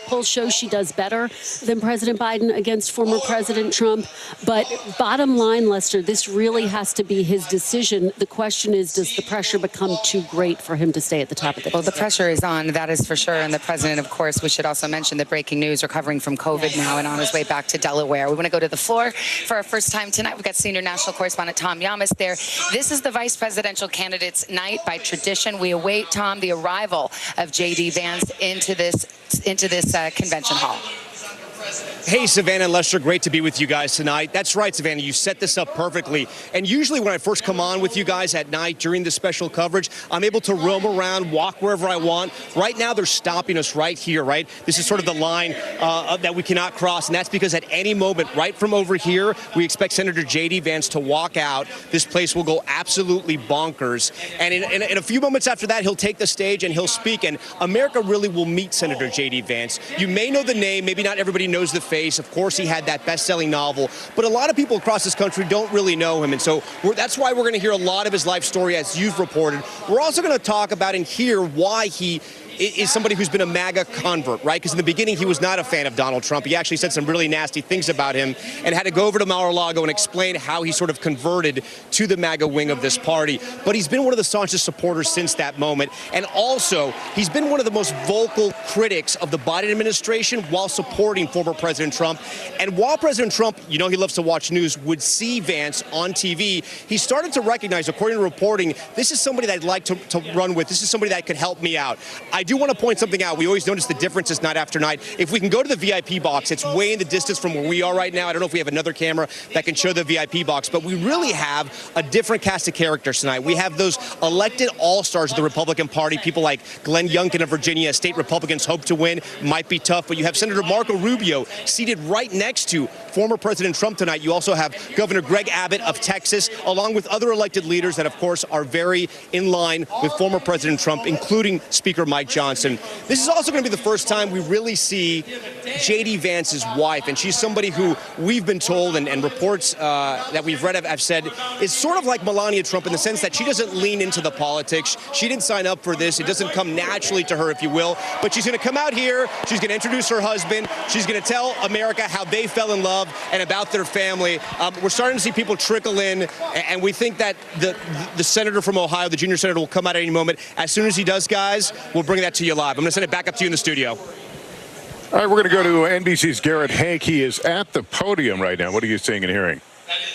polls show she does better than President Biden against former President Trump. But bottom line, Lester, this really has to be his decision. The question is, does the pressure become too great for him to stay at the top of the list? Well, the pressure is on, that is for sure. And the president, of course, we should also mention the breaking news, recovering from COVID now and on his way back to Delaware. We want to go to the floor for our first time tonight. We've got senior national correspondent Tom Yamas there. This is the vice presidential candidates' night. By tradition, we await, Tom, the arrival of J.D. Vance into this convention hall. Hey, Savannah and Lester, great to be with you guys tonight. That's right, Savannah, you set this up perfectly. And usually when I first come on with you guys at night during this special coverage, I'm able to roam around, walk wherever I want. Right now, they're stopping us right here, right? This is sort of the line that we cannot cross, and that's because at any moment, right from over here, we expect Senator J.D. Vance to walk out. This place will go absolutely bonkers. And in a few moments after that, he'll take the stage and he'll speak, and America really will meet Senator J.D. Vance. You may know the name, maybe not everybody knows the face. Of course, he had that best-selling novel, but a lot of people across this country don't really know him, and so that's why we're going to hear a lot of his life story, as you've reported. We're also going to talk about and hear why he is somebody who's been a MAGA convert, right? Because in the beginning, he was not a fan of Donald Trump. He actually said some really nasty things about him and had to go over to Mar-a-Lago and explain how he sort of converted to the MAGA wing of this party. But he's been one of the staunchest supporters since that moment. And also, he's been one of the most vocal critics of the Biden administration while supporting former President Trump. And while President Trump, you know he loves to watch news, would see Vance on TV, he started to recognize, according to reporting, this is somebody that I'd like to run with. This is somebody that could help me out. I do want to point something out. We always notice the differences night after night. If we can go to the VIP box, it's way in the distance from where we are right now. I don't know if we have another camera that can show the VIP box, but we really have a different cast of characters tonight. We have those elected all-stars of the Republican Party, people like Glenn Youngkin of Virginia. State Republicans hope to win. Might be tough, but you have Senator Marco Rubio seated right next to former President Trump tonight. You also have Governor Greg Abbott of Texas, along with other elected leaders that, of course, are very in line with former President Trump, including Speaker Mike Johnson. This is also going to be the first time we really see J.D. Vance's wife, and she's somebody who we've been told and reports that we've read have said is sort of like Melania Trump in the sense that she doesn't lean into the politics. She didn't sign up for this. It doesn't come naturally to her, if you will. But she's going to come out here. She's going to introduce her husband. She's going to tell America how they fell in love and about their family. We're starting to see people trickle in, and we think that the senator from Ohio, the junior senator, will come out at any moment. As soon as he does, guys, we'll bring that to you live. I'm going to send it back up to you in the studio. All right, we're going to go to NBC's Garrett Hank. He is at the podium right now. What are you seeing and hearing?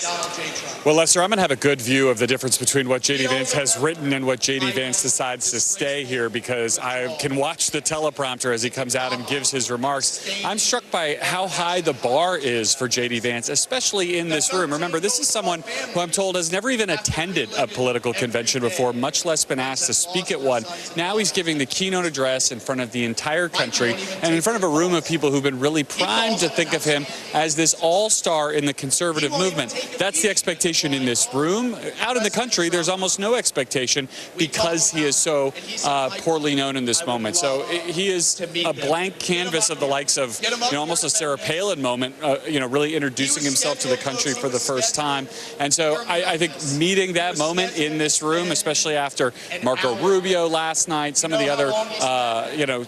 Donald J. Trump. Well, Lester, I'm going to have a good view of the difference between what J.D. Vance has written and what J.D. Vance decides to stay here, because I can watch the teleprompter as he comes out and gives his remarks. I'm struck by how high the bar is for J.D. Vance, especially in this room. Remember, this is someone who I'm told has never even attended a political convention before, much less been asked to speak at one. Now he's giving the keynote address in front of the entire country and in front of a room of people who've been really primed to think of him as this all-star in the conservative movement. That's the expectation in this room. Out in the country, there's almost no expectation because he is so poorly known in this moment. So he is a blank canvas of the likes of, almost a Sarah Palin moment, really introducing himself to the country for the first time. And so I think meeting that moment in this room, especially after Marco Rubio last night, some of the other,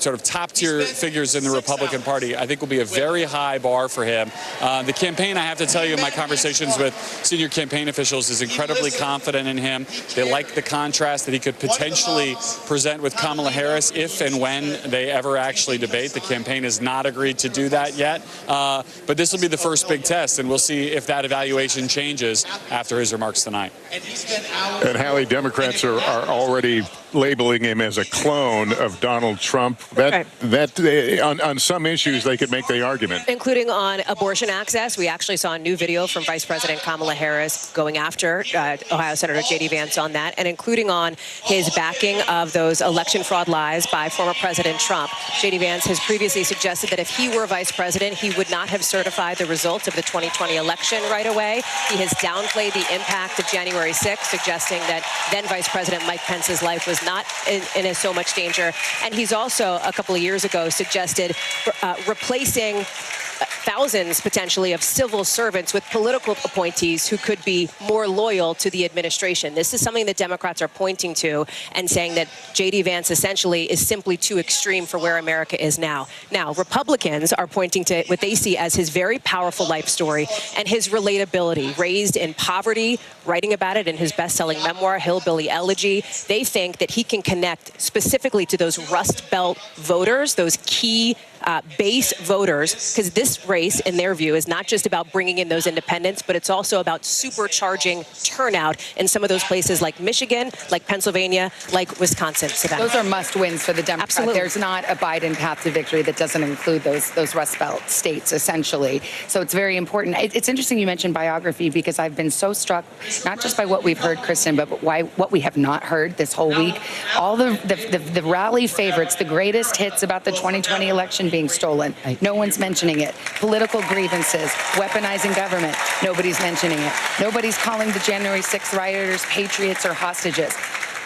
sort of top-tier figures in the Republican Party, I think will be a very high bar for him. The campaign, I have to tell you, in my conversations with senior campaign officials, is incredibly confident in him. They like the contrast that he could potentially present with Kamala Harris if and when they ever actually debate. The campaign has not agreed to do that yet, but this will be the first big test, and we'll see if that evaluation changes after his remarks tonight. And Hallie, Democrats are already labeling him as a clone of Donald Trump. On some issues, they could make the argument. Including on abortion access. We actually saw a new video from Vice President Kamala Harris going after Ohio Senator J.D. Vance on that, and including on his backing of those election fraud lies by former President Trump. J.D. Vance has previously suggested that if he were vice president, he would not have certified the results of the 2020 election right away. He has downplayed the impact of January 6th, suggesting that then Vice President Mike Pence's life was not in so much danger. And he's also, a couple of years ago, suggested replacing thousands, potentially, of civil servants with political appointees who could be more loyal to the administration. This is something that Democrats are pointing to and saying that J.D. Vance essentially is simply too extreme for where America is now. Now, Republicans are pointing to what they see as his very powerful life story and his relatability. Raised in poverty, writing about it in his best-selling memoir, Hillbilly Elegy. They think that he can connect specifically to those Rust Belt voters, those key base voters, because this race, in their view, is not just about bringing in those independents, but it's also about supercharging turnout in some of those places like Michigan, like Pennsylvania, like Wisconsin. Savannah. Those are must-wins for the Democrats. Absolutely. There's not a Biden path to victory that doesn't include those Rust Belt states, essentially. So it's very important. It's interesting you mentioned biography, because I've been so struck, not just by what we've heard, Kristen, but what we have not heard this whole week. All the rally favorites, the greatest hits about the 2020 election being stolen. No one's mentioning it. Political grievances, weaponizing government. Nobody's mentioning it. Nobody's calling the January 6th rioters patriots or hostages.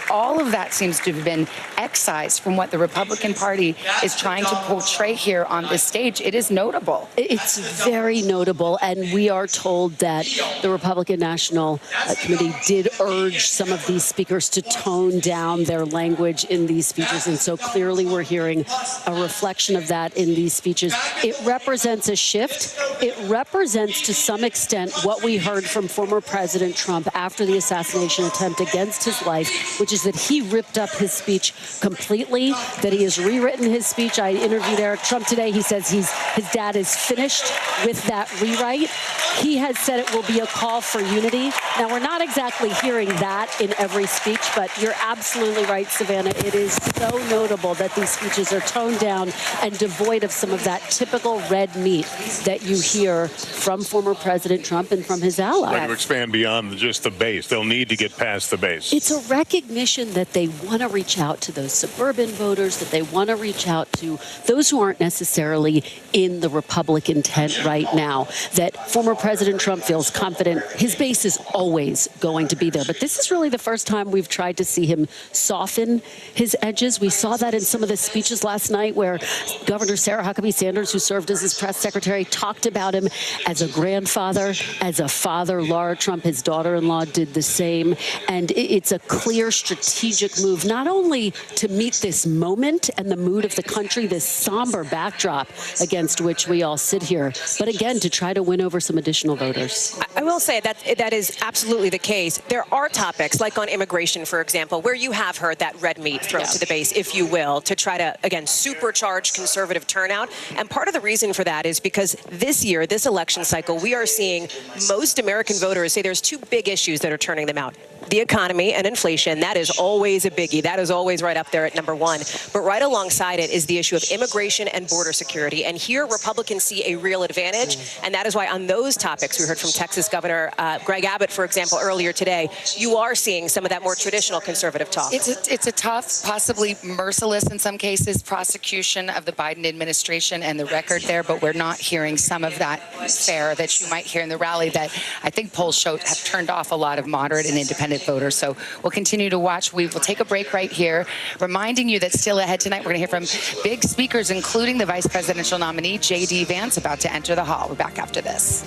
All of that seems to have been excised from what the Republican Party is trying to portray here on this stage. It is notable. It's very notable, and we are told that the Republican National Committee did urge some of these speakers to tone down their language in these speeches, and so clearly we're hearing a reflection of that in these speeches. It represents a shift. It represents, to some extent, what we heard from former President Trump after the assassination attempt against his life, which is that he ripped up his speech completely, that he has rewritten his speech. I interviewed Eric Trump today. He says his dad is finished with that rewrite. He has said it will be a call for unity. Now, we're not exactly hearing that in every speech, but you're absolutely right, Savannah. It is so notable that these speeches are toned down and devoid of some of that typical red meat that you hear from former President Trump and from his allies. Trying to expand beyond just the base. They'll need to get past the base. It's a recognition that they want to reach out to those suburban voters, that they want to reach out to those who aren't necessarily in the Republican tent right now, that former President Trump feels confident his base is always going to be there. But this is really the first time we've tried to see him soften his edges. We saw that in some of the speeches last night where Governor Sarah Huckabee Sanders, who served as his press secretary, talked about him as a grandfather, as a father. Laura Trump, his daughter-in-law, did the same. And it's a clear strategic strategic move, not only to meet this moment and the mood of the country, this somber backdrop against which we all sit here, but again, to try to win over some additional voters. I will say that is absolutely the case. There are topics, like on immigration, for example, where you have heard that red meat thrown to the base, if you will, to try to, again, supercharge conservative turnout. And part of the reason for that is because this year, this election cycle, we are seeing most American voters say there's two big issues that are turning them out. The economy and inflation, that is always a biggie. That is always right up there at number one. But right alongside it is the issue of immigration and border security. And here, Republicans see a real advantage. And that is why on those topics, we heard from Texas Governor Greg Abbott, for example, earlier today, you are seeing some of that more traditional conservative talk. It's a tough, possibly merciless in some cases, prosecution of the Biden administration and the record there, but we're not hearing some of that fare that you might hear in the rally that I think polls show have turned off a lot of moderate and independent voters. So we'll continue to watch. We will take a break right here, reminding you that still ahead tonight, we're going to hear from big speakers, including the vice presidential nominee, J.D. Vance, about to enter the hall. We're back after this.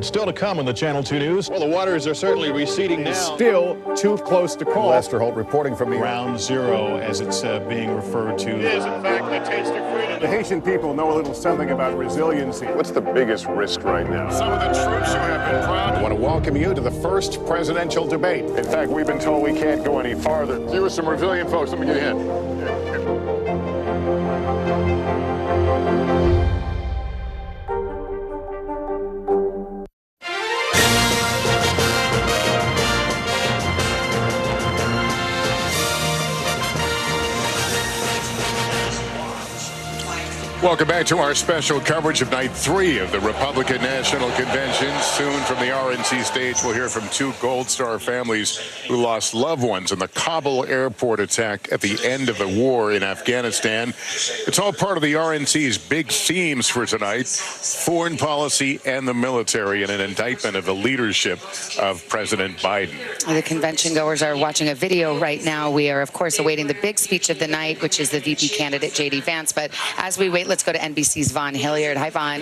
Still to come on the Channel 2 News. Well, the waters are certainly receding now. Still too close to call. Lester Holt reporting from the Ground Zero, as it's being referred to. It is, in fact, the taste of freedom. The Haitian people know a little something about resiliency. What's the biggest risk right now? Some of the troops who have been proud. I want to welcome you to the first presidential debate. In fact, we've been told we can't go any farther. You with some resilient folks, let me get a hint. Welcome back to our special coverage of night 3 of the Republican National Convention. Soon from the RNC stage, we'll hear from 2 Gold Star families who lost loved ones in the Kabul airport attack at the end of the war in Afghanistan. It's all part of the RNC's big themes for tonight: foreign policy and the military, and an indictment of the leadership of President Biden. The convention goers are watching a video right now. We are, of course, awaiting the big speech of the night, which is the VP candidate, J.D. Vance. But as we wait, let's go to NBC's Vaughn Hilliard. Hi, Vaughn.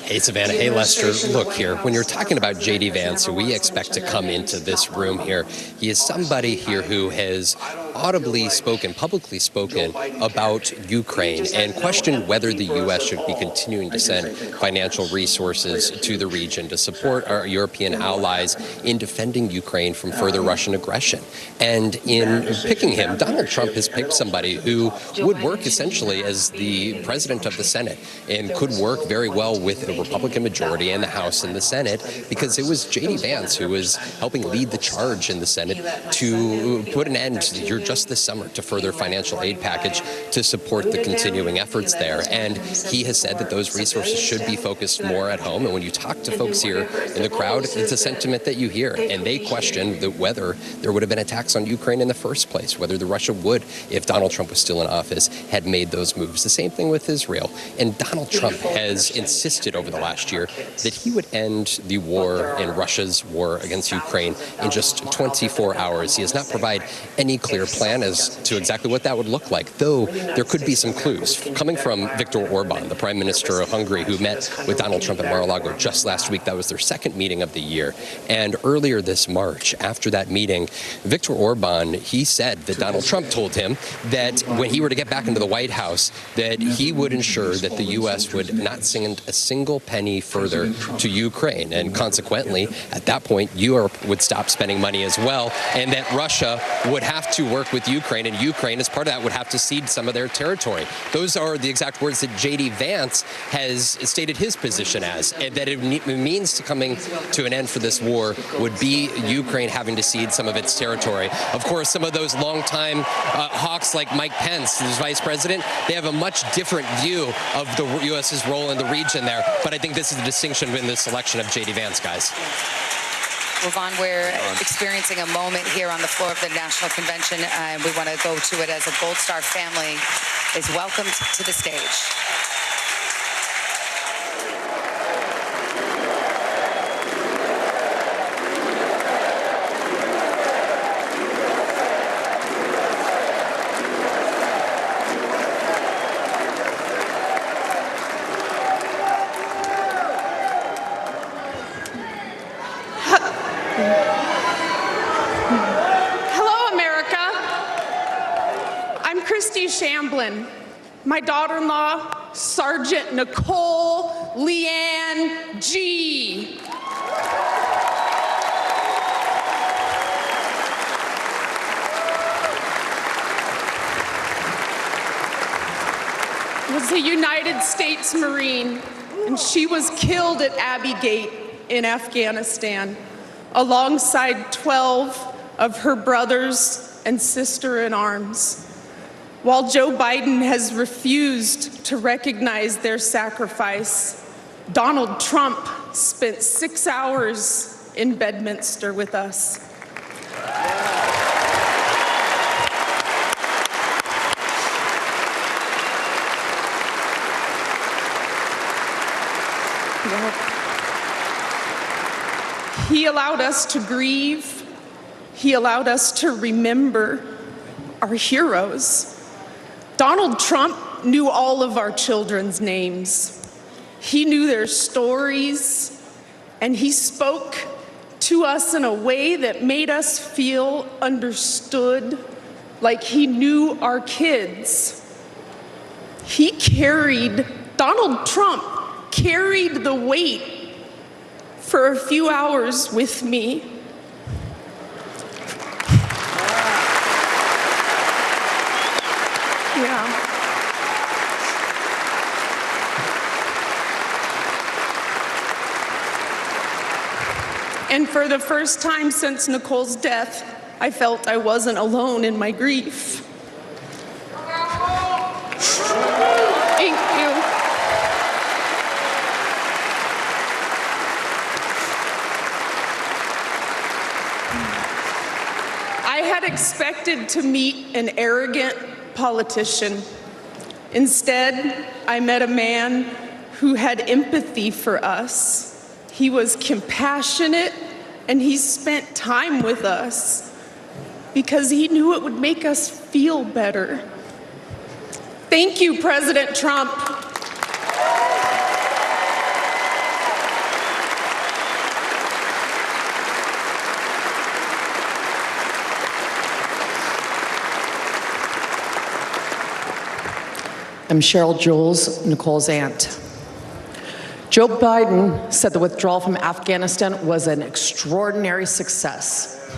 Hey, Savannah. Hey, Lester. Look here, when you're talking about J.D. Vance, who we expect to come into this room here, he is somebody here who has audibly spoken, publicly spoken about Ukraine and questioned whether the U.S. should be continuing to send financial resources to the region to support our European allies in defending Ukraine from further Russian aggression. And in picking him, Donald Trump has picked somebody who would work essentially as the president of the Senate and could work very well with the Republican majority in the House and the Senate, because it was J.D. Vance who was helping lead the charge in the Senate to put an end here just this summer to further financial aid package to support the continuing efforts there. And he has said that those resources should be focused more at home. And when you talk to folks here in the crowd, it's a sentiment that you hear. And they question whether there would have been attacks on Ukraine in the first place, whether Russia would, if Donald Trump was still in office, had made those moves. The same thing with Israel. And Donald Trump has insisted over the last year that he would end the war in Russia's war against Ukraine in just 24 hours. He has not provided any clear plan as to exactly what that would look like, though there could be some clues. Coming from Viktor Orban, the Prime Minister of Hungary, who met with Donald Trump at Mar-a-Lago just last week. That was their second meeting of the year. And earlier this March, after that meeting, Viktor Orban, he said that Donald Trump told him that when he were to get back into the White House, that he would ensure that the U.S. would not send a single penny further to Ukraine. And consequently, at that point, Europe would stop spending money as well, and that Russia would have to work with Ukraine, and Ukraine, as part of that, would have to cede some of their territory. Those are the exact words that J.D. Vance has stated his position as, and that it means to coming to an end for this war would be Ukraine having to cede some of its territory. Of course, some of those longtime hawks like Mike Pence, who's vice president, they have a much different view of the U.S.'s role in the region there. But I think this is the distinction in this selection of J.D. Vance, guys. Well, Vaughn, we're experiencing a moment here on the floor of the National Convention, and we want to go to it as a Gold Star family is welcomed to the stage. My daughter-in-law, Sergeant Nicole Leanne G. Was a United States Marine, and she was killed at Abbey Gate in Afghanistan, alongside 12 of her brothers and sister-in-arms. While Joe Biden has refused to recognize their sacrifice, Donald Trump spent 6 hours in Bedminster with us. He allowed us to grieve. He allowed us to remember our heroes. Donald Trump knew all of our children's names. He knew their stories, and he spoke to us in a way that made us feel understood, like he knew our kids. Donald Trump carried the weight for a few hours with me. Yeah. And for the first time since Nicole's death, I felt I wasn't alone in my grief. Thank you. I had expected to meet an arrogant politician. Instead, I met a man who had empathy for us. He was compassionate, and he spent time with us because he knew it would make us feel better. Thank you, President Trump. I'm Cheryl Jules, Nicole's aunt. Joe Biden said the withdrawal from Afghanistan was an extraordinary success.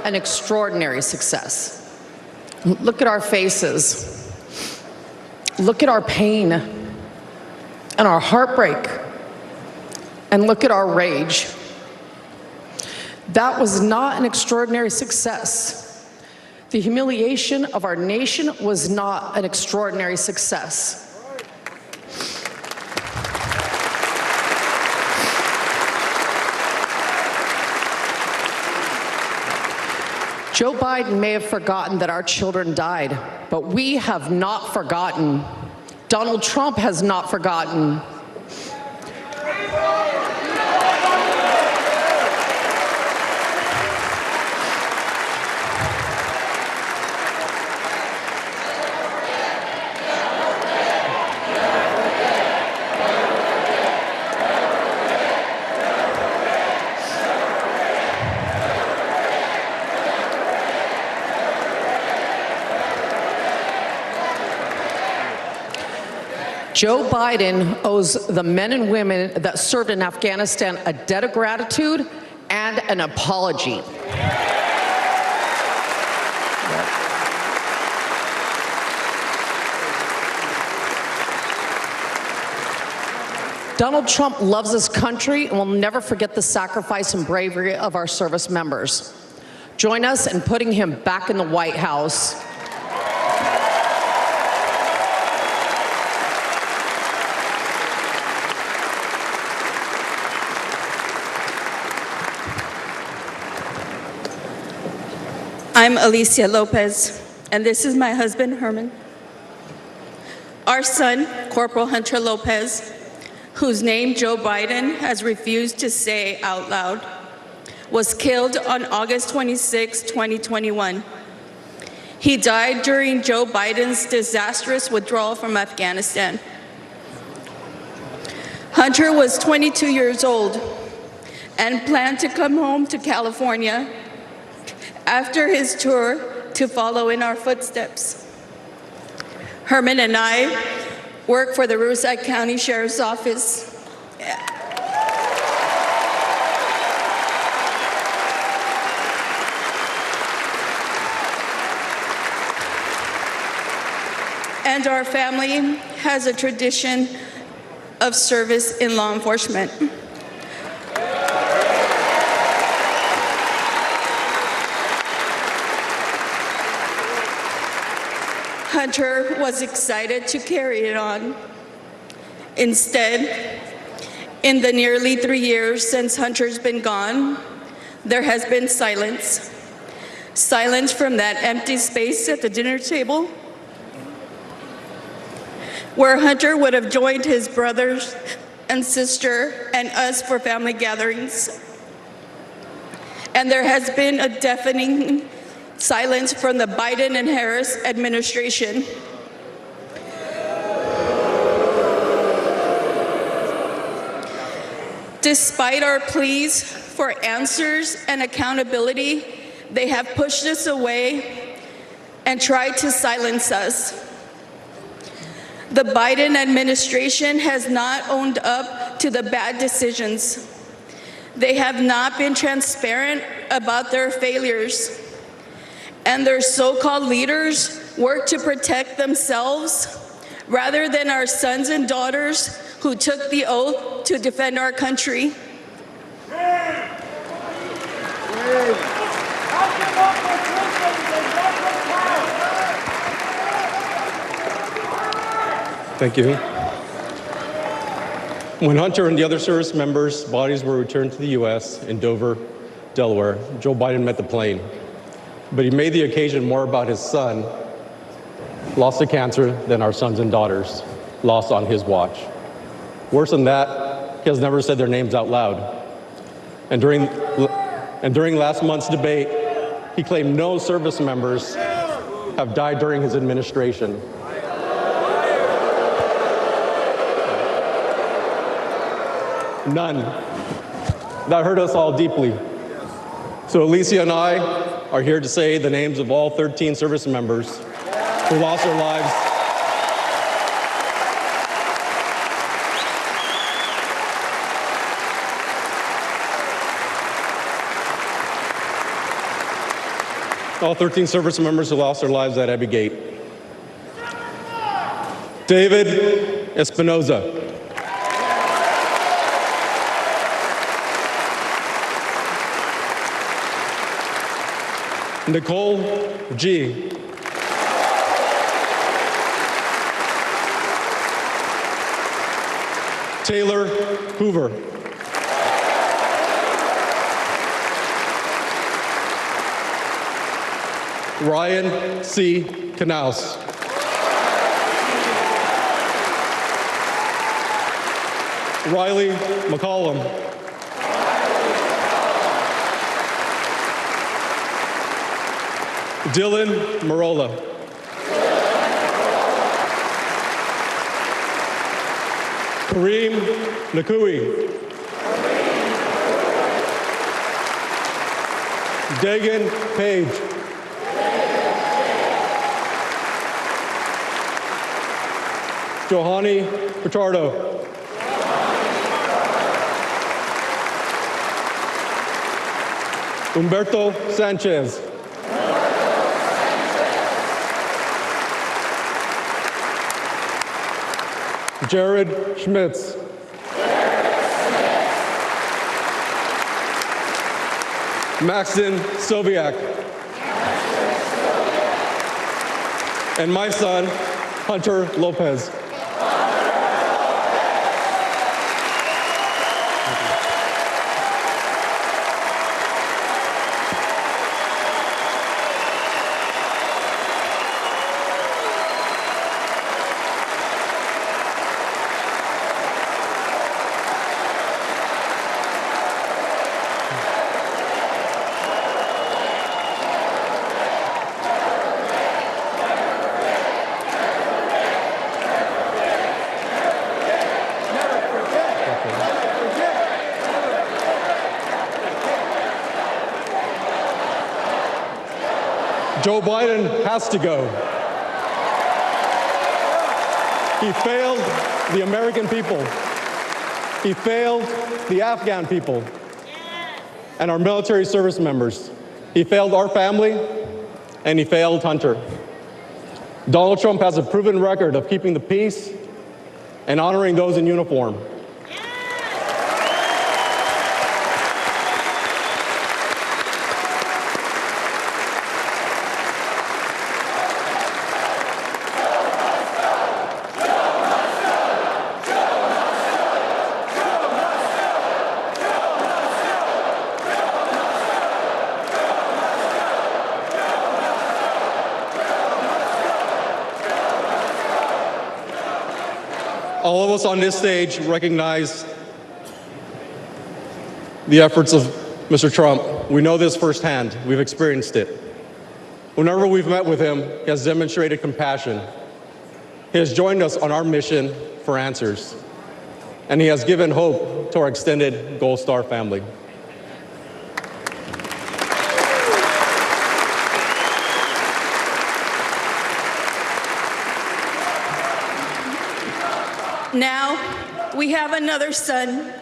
An extraordinary success. Look at our faces. Look at our pain and our heartbreak. And look at our rage. That was not an extraordinary success. The humiliation of our nation was not an extraordinary success. Joe Biden may have forgotten that our children died, but we have not forgotten. Donald Trump has not forgotten. Joe Biden owes the men and women that served in Afghanistan a debt of gratitude and an apology. Donald Trump loves this country and will never forget the sacrifice and bravery of our service members. Join us in putting him back in the White House. I'm Alicia Lopez, and this is my husband, Herman. Our son, Corporal Hunter Lopez, whose name Joe Biden has refused to say out loud, was killed on August 26, 2021. He died during Joe Biden's disastrous withdrawal from Afghanistan. Hunter was 22 years old and planned to come home to California after his tour to follow in our footsteps. Herman and I work for the Riverside County Sheriff's Office. And our family has a tradition of service in law enforcement. Hunter was excited to carry it on. Instead, in the nearly 3 years since Hunter's been gone, there has been silence. Silence from that empty space at the dinner table, where Hunter would have joined his brothers and sister and us for family gatherings. And there has been a deafening silence from the Biden and Harris administration. Despite our pleas for answers and accountability, they have pushed us away and tried to silence us. The Biden administration has not owned up to the bad decisions. They have not been transparent about their failures. And their so-called leaders work to protect themselves rather than our sons and daughters who took the oath to defend our country. Thank you. When Hunter and the other service members' bodies were returned to the U.S. in Dover, Delaware, Joe Biden met the plane. But he made the occasion more about his son, lost to cancer, than our sons and daughters, lost on his watch. Worse than that, he has never said their names out loud. And during last month's debate, he claimed no service members have died during his administration. None. That hurt us all deeply. So Alicia and I are here to say the names of all 13 service members who lost their lives all 13 service members who lost their lives at Abbey Gate. David Espinoza. Nicole G. Taylor Hoover. Ryan C. Knaus. Riley McCollum. Dylan Marola. Kareem Nakui. Dagan Page. Johanny Pichardo. Humberto Sanchez. Jared Schmitz. Maxton Soviak. And my son, Hunter Lopez. Joe Biden has to go. He failed the American people. He failed the Afghan people and our military service members. He failed our family, and he failed Hunter. Donald Trump has a proven record of keeping the peace and honoring those in uniform. All of us on this stage recognize the efforts of Mr. Trump. We know this firsthand. We've experienced it. Whenever we've met with him, he has demonstrated compassion. He has joined us on our mission for answers, and he has given hope to our extended Gold Star family. Now, we have another son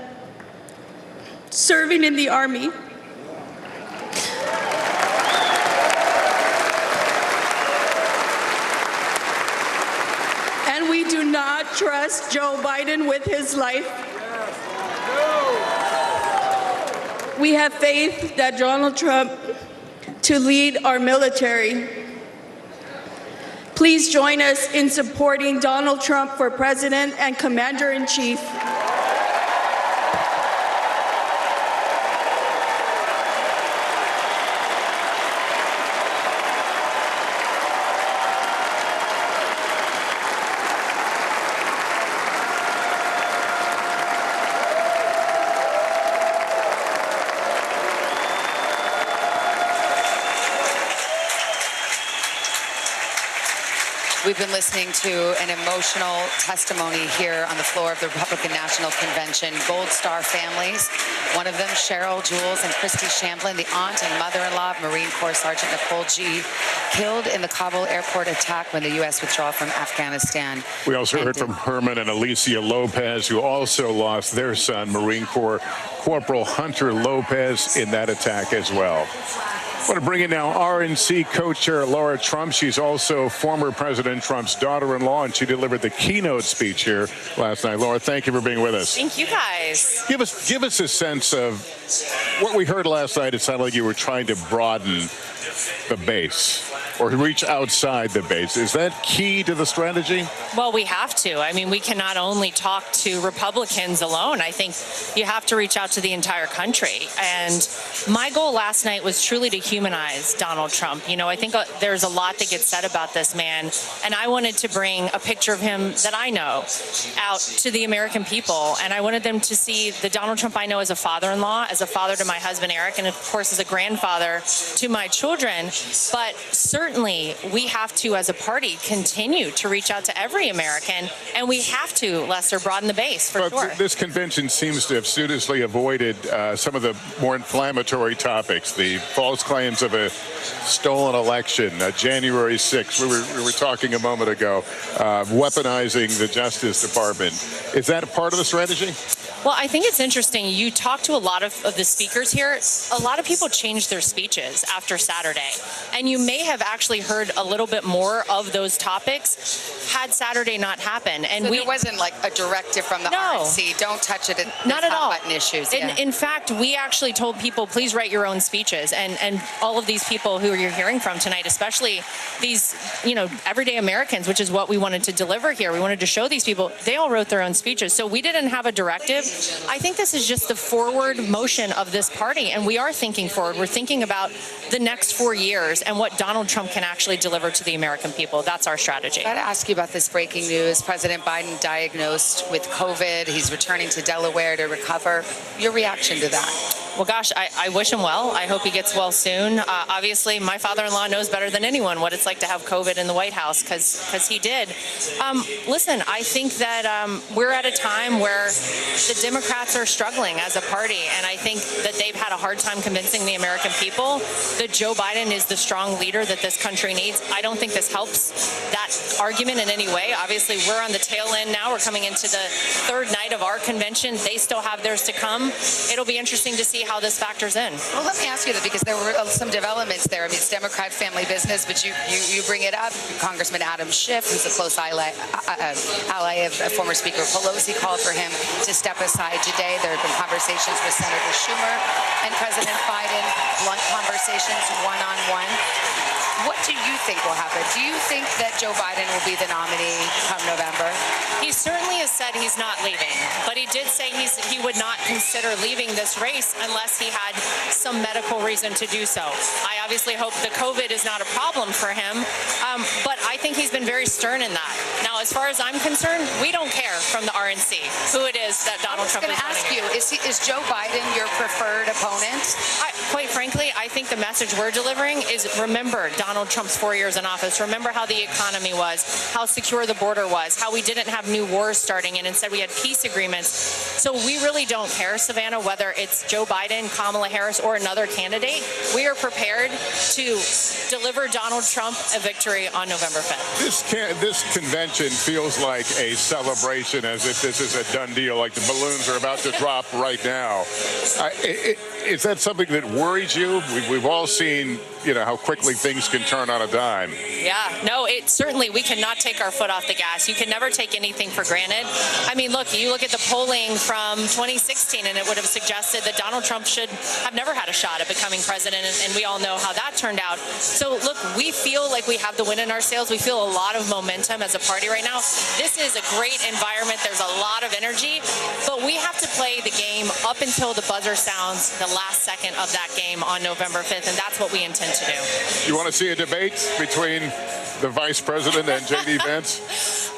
serving in the Army. And we do not trust Joe Biden with his life. We have faith that Donald Trump to lead our military. Please join us in supporting Donald Trump for President and Commander-in-Chief. We've been listening to an emotional testimony here on the floor of the Republican National Convention. Gold Star families, one of them, Cheryl, Jules, and Christy Shamblin, the aunt and mother-in-law of Marine Corps Sergeant Nicole G., killed in the Kabul airport attack when the U.S. withdrawal from Afghanistan. We also heard from Herman and Alicia Lopez, who also lost their son, Marine Corps Corporal Hunter Lopez, in that attack as well. I want to bring in now RNC co-chair Laura Trump. She's also former President Trump's daughter-in-law, and she delivered the keynote speech here last night. Laura, thank you for being with us. Thank you, guys. Give us a sense of what we heard last night. It sounded like you were trying to broaden the base. or reach outside the base. Is that key to the strategy? Well, we have to. I mean, we cannot only talk to Republicans alone. I think you have to reach out to the entire country. And my goal last night was truly to humanize Donald Trump. You know, I think there's a lot that gets said about this man, and I wanted to bring a picture of him that I know out to the American people, and I wanted them to see the Donald Trump I know as a father-in-law, as a father to my husband Eric, and of course as a grandfather to my children. But certainly we have to, as a party, continue to reach out to every American, and we have to, Lester, broaden the base for sure. This convention seems to have studiously avoided some of the more inflammatory topics, the false claims of a stolen election, January 6th. We were talking a moment ago, weaponizing the Justice Department. Is that a part of the strategy? Well, I think it's interesting. You talk to a lot of the speakers here. A lot of people changed their speeches after Saturday. And you may have actually heard a little bit more of those topics had Saturday not happened. And so there wasn't like a directive from the RNC, don't touch it. Not at all. Button issues. In fact, we actually told people, please write your own speeches. And all of these people who you're hearing from tonight, especially these, everyday Americans, which is what we wanted to deliver here. We wanted to show these people, they all wrote their own speeches. So we didn't have a directive. I think this is just the forward motion of this party, and we are thinking forward. We're thinking about the next 4 years and what Donald Trump can actually deliver to the American people. That's our strategy. I've got to ask you about this breaking news. President Biden diagnosed with COVID. He's returning to Delaware to recover. Your reaction to that? Well, gosh, I wish him well. I hope he gets well soon. Obviously, my father-in-law knows better than anyone what it's like to have COVID in the White House, because he did. Listen, I think that we're at a time where the Democrats are struggling as a party, and I think that they've had a hard time convincing the American people that Joe Biden is the strong leader that this country needs. I don't think this helps that argument in any way. Obviously, we're on the tail end now. We're coming into the third night of our convention. They still have theirs to come. It'll be interesting to see how this factors in. Well, let me ask you that, because there were some developments there. I mean, it's Democrat family business, but you bring it up. Congressman Adam Schiff, who's a close ally of former Speaker Pelosi, called for him to step aside today. There have been conversations with Senator Schumer and President Biden, blunt conversations, one-on-one. What do you think will happen? Do you think that Joe Biden will be the nominee come November? He certainly has said he's not leaving, but he did say he would not consider leaving this race unless he had some medical reason to do so. I obviously hope the COVID is not a problem for him, but I think he's been very stern in that. Now, as far as I'm concerned, we don't care from the RNC who it is that Donald Trump is running. I was going to ask you, is Joe Biden your preferred opponent? Quite frankly, I think the message we're delivering is, remember Donald Trump's 4 years in office. Remember how the economy was, how secure the border was, how we didn't have new wars starting, and instead we had peace agreements. So we really don't care, Savannah, whether it's Joe Biden, Kamala Harris, or another candidate. We are prepared to deliver Donald Trump a victory on November 5th. This convention feels like a celebration, as if this is a done deal, like the balloons are about to drop right now. Is that something that worries you? We've all seen, how quickly things can turn on a dime. Yeah, no, we cannot take our foot off the gas. You can never take anything for granted. I mean, you look at the polling from 2016, and it would have suggested that Donald Trump should have never had a shot at becoming president, and we all know how that turned out. So, look, we feel like we have the wind in our sails. We feel a lot of momentum as a party right now. This is a great environment. There's a lot of energy, but we have to play the game up until the buzzer sounds the last second of that game on November 5th, and that's what we intend to do. You want to see a debate between the vice president and J.D. Vance?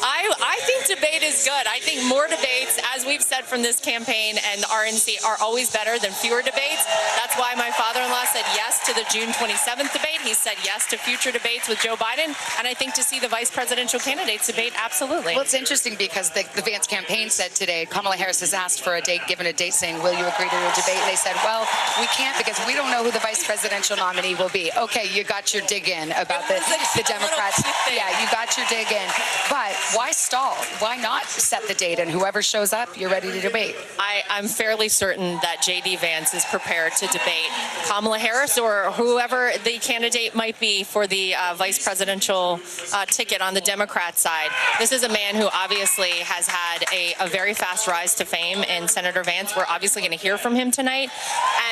I think debate is good. I think more debates, as we've said from this campaign and the RNC, are always better than fewer debates. That's why my father-in-law said yes to the June 27th debate. He said yes to future debates with Joe Biden. And I think to see the vice presidential candidates debate, absolutely. Well, it's interesting because the Vance campaign said today, Kamala Harris has asked for a date, given a date, saying, will you agree to a debate? And they said, well, we can't because we don't know who the vice presidential nominee will be. Okay, you got your dig in about the Democrats. Yeah, you got your dig in. But Why stall? Why not set the date, and whoever shows up, you're ready to debate? I'm fairly certain that J.D. Vance is prepared to debate Kamala Harris or whoever the candidate might be for the vice presidential ticket on the Democrat side. This is a man who obviously has had a very fast rise to fame in Senator Vance. We're obviously going to hear from him tonight.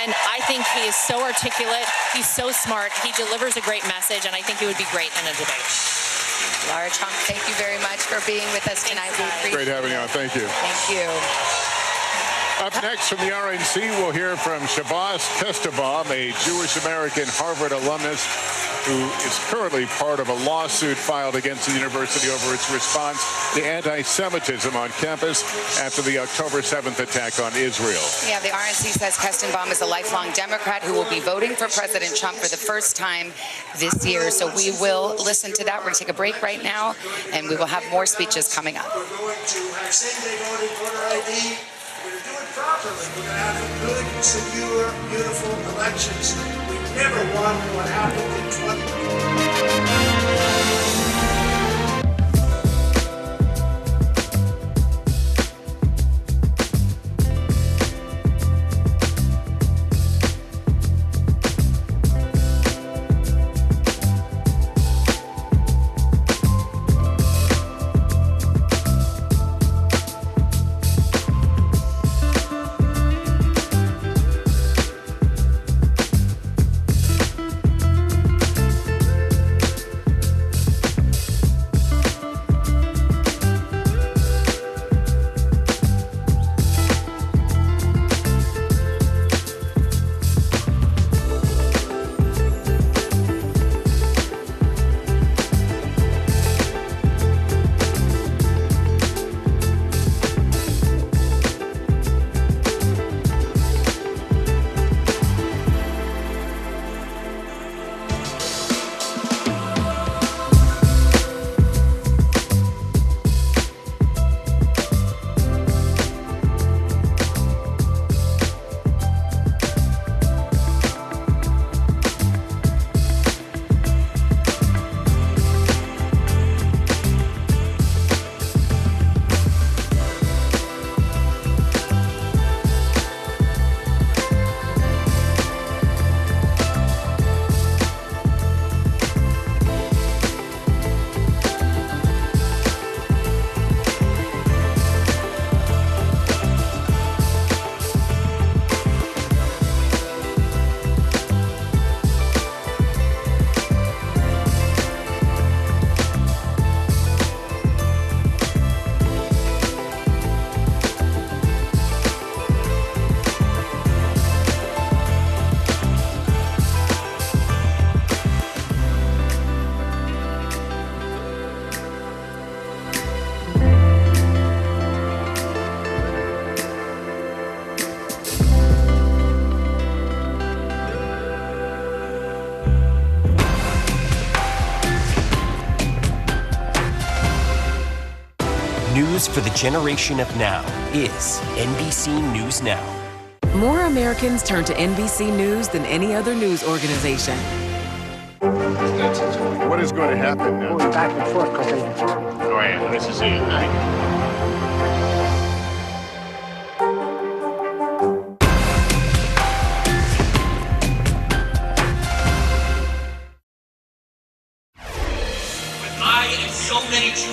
And I think he is so articulate. He's so smart. He delivers a great message, and I think he would be great in a debate. Lara Trump, thank you very much for being with us tonight. We appreciate it. Great having you on. Thank you. Thank you. Up next from the RNC, we'll hear from Shabazz Kestenbaum, a Jewish-American Harvard alumnus who is currently part of a lawsuit filed against the university over its response to anti-Semitism on campus after the October 7th attack on Israel. Yeah, the RNC says Kestenbaum is a lifelong Democrat who will be voting for President Trump for the first time this year. So we will listen to that. We're going to take a break right now, and we will have more speeches coming up. We're going to do it properly. We're going to have good, secure, beautiful elections. We never want what happened in 2020. News for the generation of now is NBC News Now. More Americans turn to NBC News than any other news organization. What is going to happen now? Going back and forth because they... Oh, yeah, this is it, right?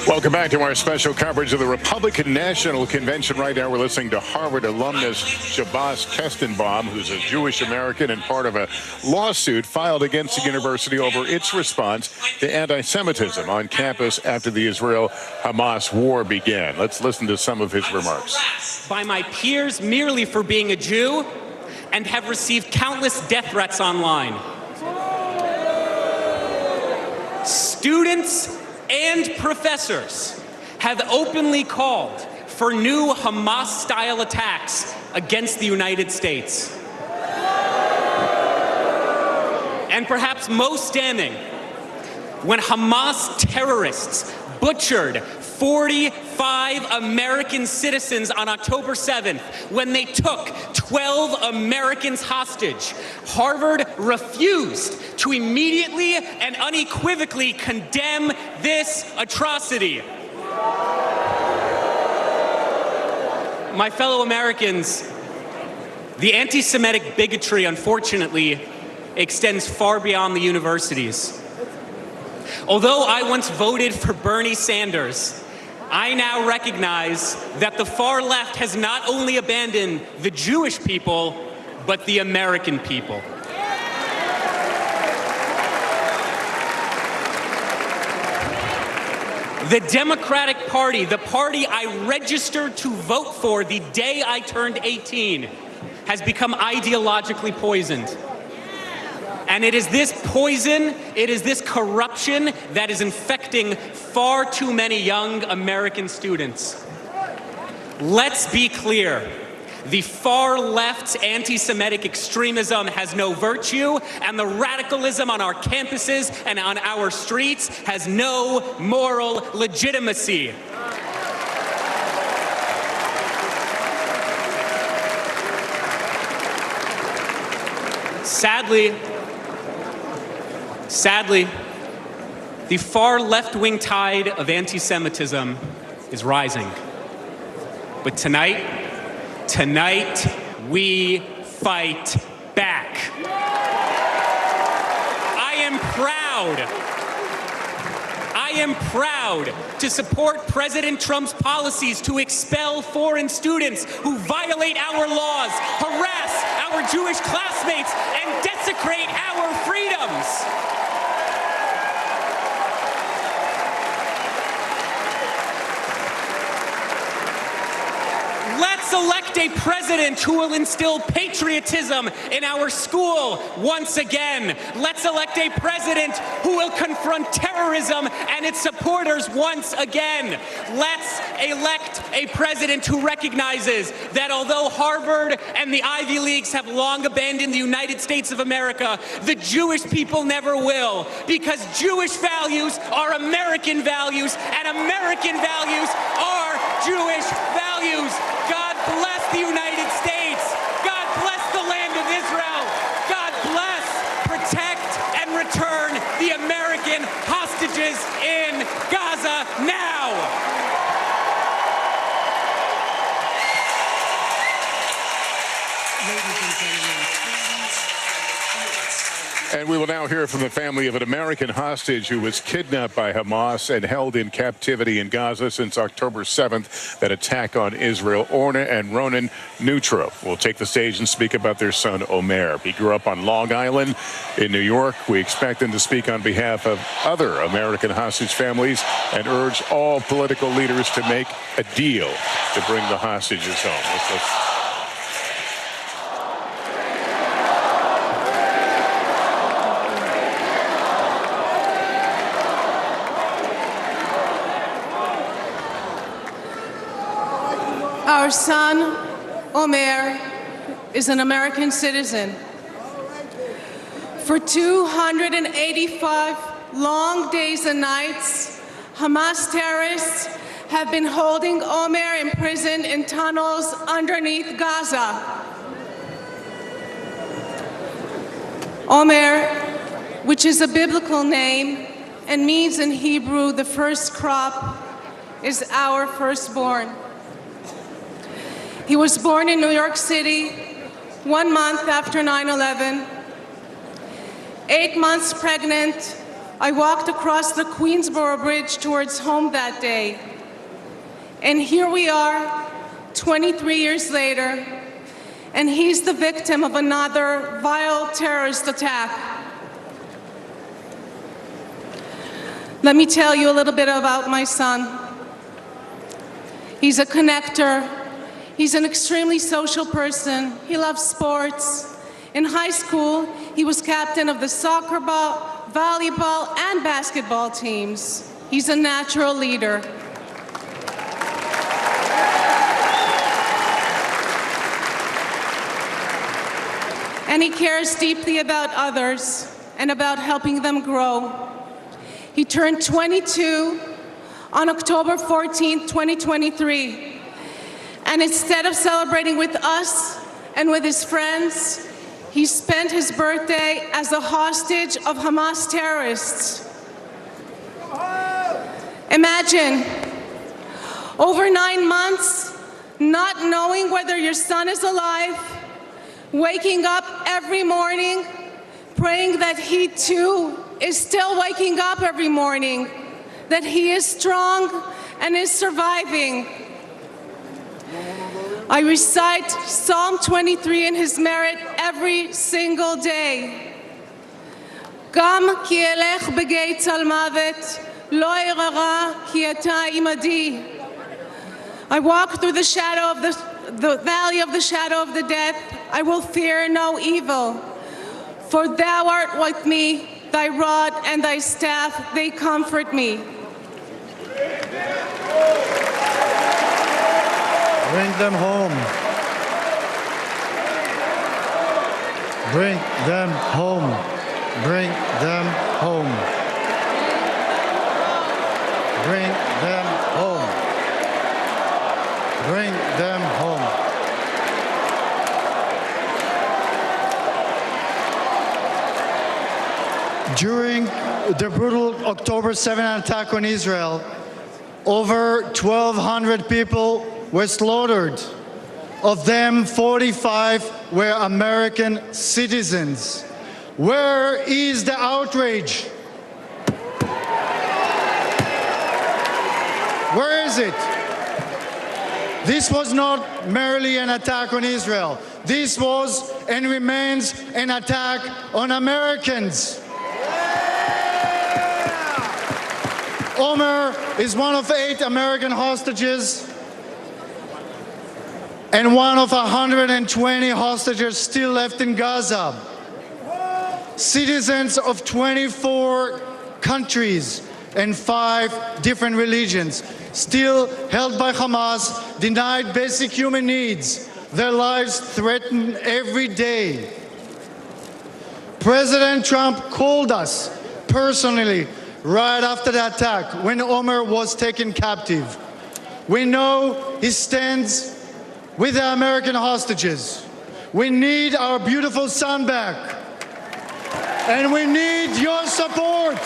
Welcome back to our special coverage of the Republican National Convention. Right now, we're listening to Harvard alumnus Shabazz Kestenbaum, who's a Jewish American and part of a lawsuit filed against the university over its response to anti-Semitism on campus after the Israel-Hamas war began. Let's listen to some of his remarks. By my peers merely for being a Jew and have received countless death threats online. Students and professors have openly called for new Hamas-style attacks against the United States. And perhaps most damning, when Hamas terrorists butchered 45 American citizens on October 7th, when they took 12 Americans hostage, Harvard refused to immediately and unequivocally condemn this atrocity. My fellow Americans, the anti-Semitic bigotry, unfortunately, extends far beyond the universities. Although I once voted for Bernie Sanders, I now recognize that the far left has not only abandoned the Jewish people, but the American people. The Democratic Party, the party I registered to vote for the day I turned 18, has become ideologically poisoned. And it is this poison, it is this corruption that is infecting far too many young American students. Let's be clear. The far left's anti-Semitic extremism has no virtue, and the radicalism on our campuses and on our streets has no moral legitimacy. Sadly, the far left-wing tide of anti-Semitism is rising. But tonight, we fight back. I am proud to support President Trump's policies to expel foreign students who violate our laws, harass our Jewish classmates, and desecrate our freedoms. Let's elect a president who will instill patriotism in our school once again. Let's elect a president who will confront terrorism and its supporters once again. Let's elect a president who recognizes that although Harvard and the Ivy Leagues have long abandoned the United States of America, the Jewish people never will, because Jewish values are American values, and American values are Jewish values. God bless the United States. God bless the land of Israel. God bless, protect, and return the American hostages in Gaza now. Ladies and gentlemen. And we will now hear from the family of an American hostage who was kidnapped by Hamas and held in captivity in Gaza since October 7th, that attack on Israel. Orna and Ronan Neutro will take the stage and speak about their son, Omer. He grew up on Long Island in New York. We expect him to speak on behalf of other American hostage families and urge all political leaders to make a deal to bring the hostages home. Our son, Omer, is an American citizen. For 285 long days and nights, Hamas terrorists have been holding Omer imprisoned in tunnels underneath Gaza. Omer, which is a biblical name and means in Hebrew the first crop, is our firstborn. He was born in New York City 1 month after 9/11. 8 months pregnant, I walked across the Queensboro Bridge towards home that day. And here we are, 23 years later, and he's the victim of another vile terrorist attack. Let me tell you a little bit about my son. He's a connector. He's an extremely social person. He loves sports. In high school, he was captain of the soccer ball, volleyball, and basketball teams. He's a natural leader. And he cares deeply about others and about helping them grow. He turned 22 on October 14, 2023. And instead of celebrating with us and with his friends, he spent his birthday as a hostage of Hamas terrorists. Imagine Over 9 months, not knowing whether your son is alive, waking up every morning, praying that he too is still waking up every morning, that he is strong and is surviving. I recite Psalm 23 in his merit every single day. Gam ki elech begaetz al mavet, lo erara ki ata imadi. I walk through the shadow of the valley of the shadow of the death. I will fear no evil, for thou art with me. Thy rod and thy staff, they comfort me. Bring them home. Bring them home. Bring them home. Bring them home. Bring them home. During the brutal October 7 attack on Israel, over 1,200 people were slaughtered. Of them, 45 were American citizens. Where is the outrage? Where is it? This was not merely an attack on Israel. This was and remains an attack on Americans. Omer is one of 8 American hostages and one of 120 hostages still left in Gaza. Citizens of 24 countries and 5 different religions, still held by Hamas, denied basic human needs, their lives threatened every day. President Trump called us personally right after the attack when Omer was taken captive. We know he stands with the American hostages. We need our beautiful son back. And we need your support.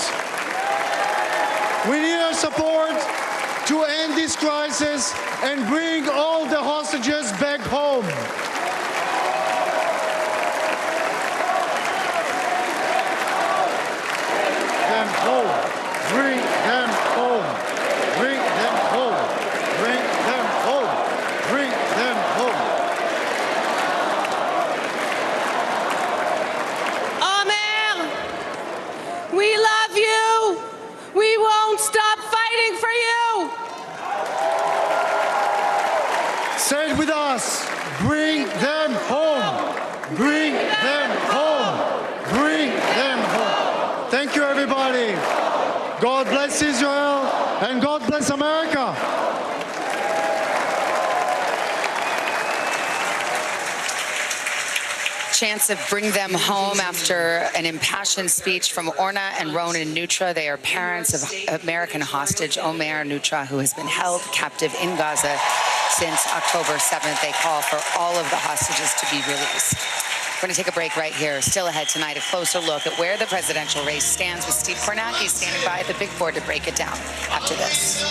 We need your support to end this crisis and bring all the hostages back home. Them home. Bring them home. Bring them home. Bring them home. Bring them home. Omer, we love you. We won't stop fighting for you. Say it with us. Bring them home. Bring them home. Bring them home. Thank you, everybody. God bless Israel and God bless America. Chants of bring them home after an impassioned speech from Orna and Ronan Nutra. They are parents of American hostage Omer Nutra, who has been held captive in Gaza since October 7th. They call for all of the hostages to be released. We're going to take a break right here. Still ahead tonight, a closer look at where the presidential race stands with Steve Kornacki standing by at the big board to break it down after this.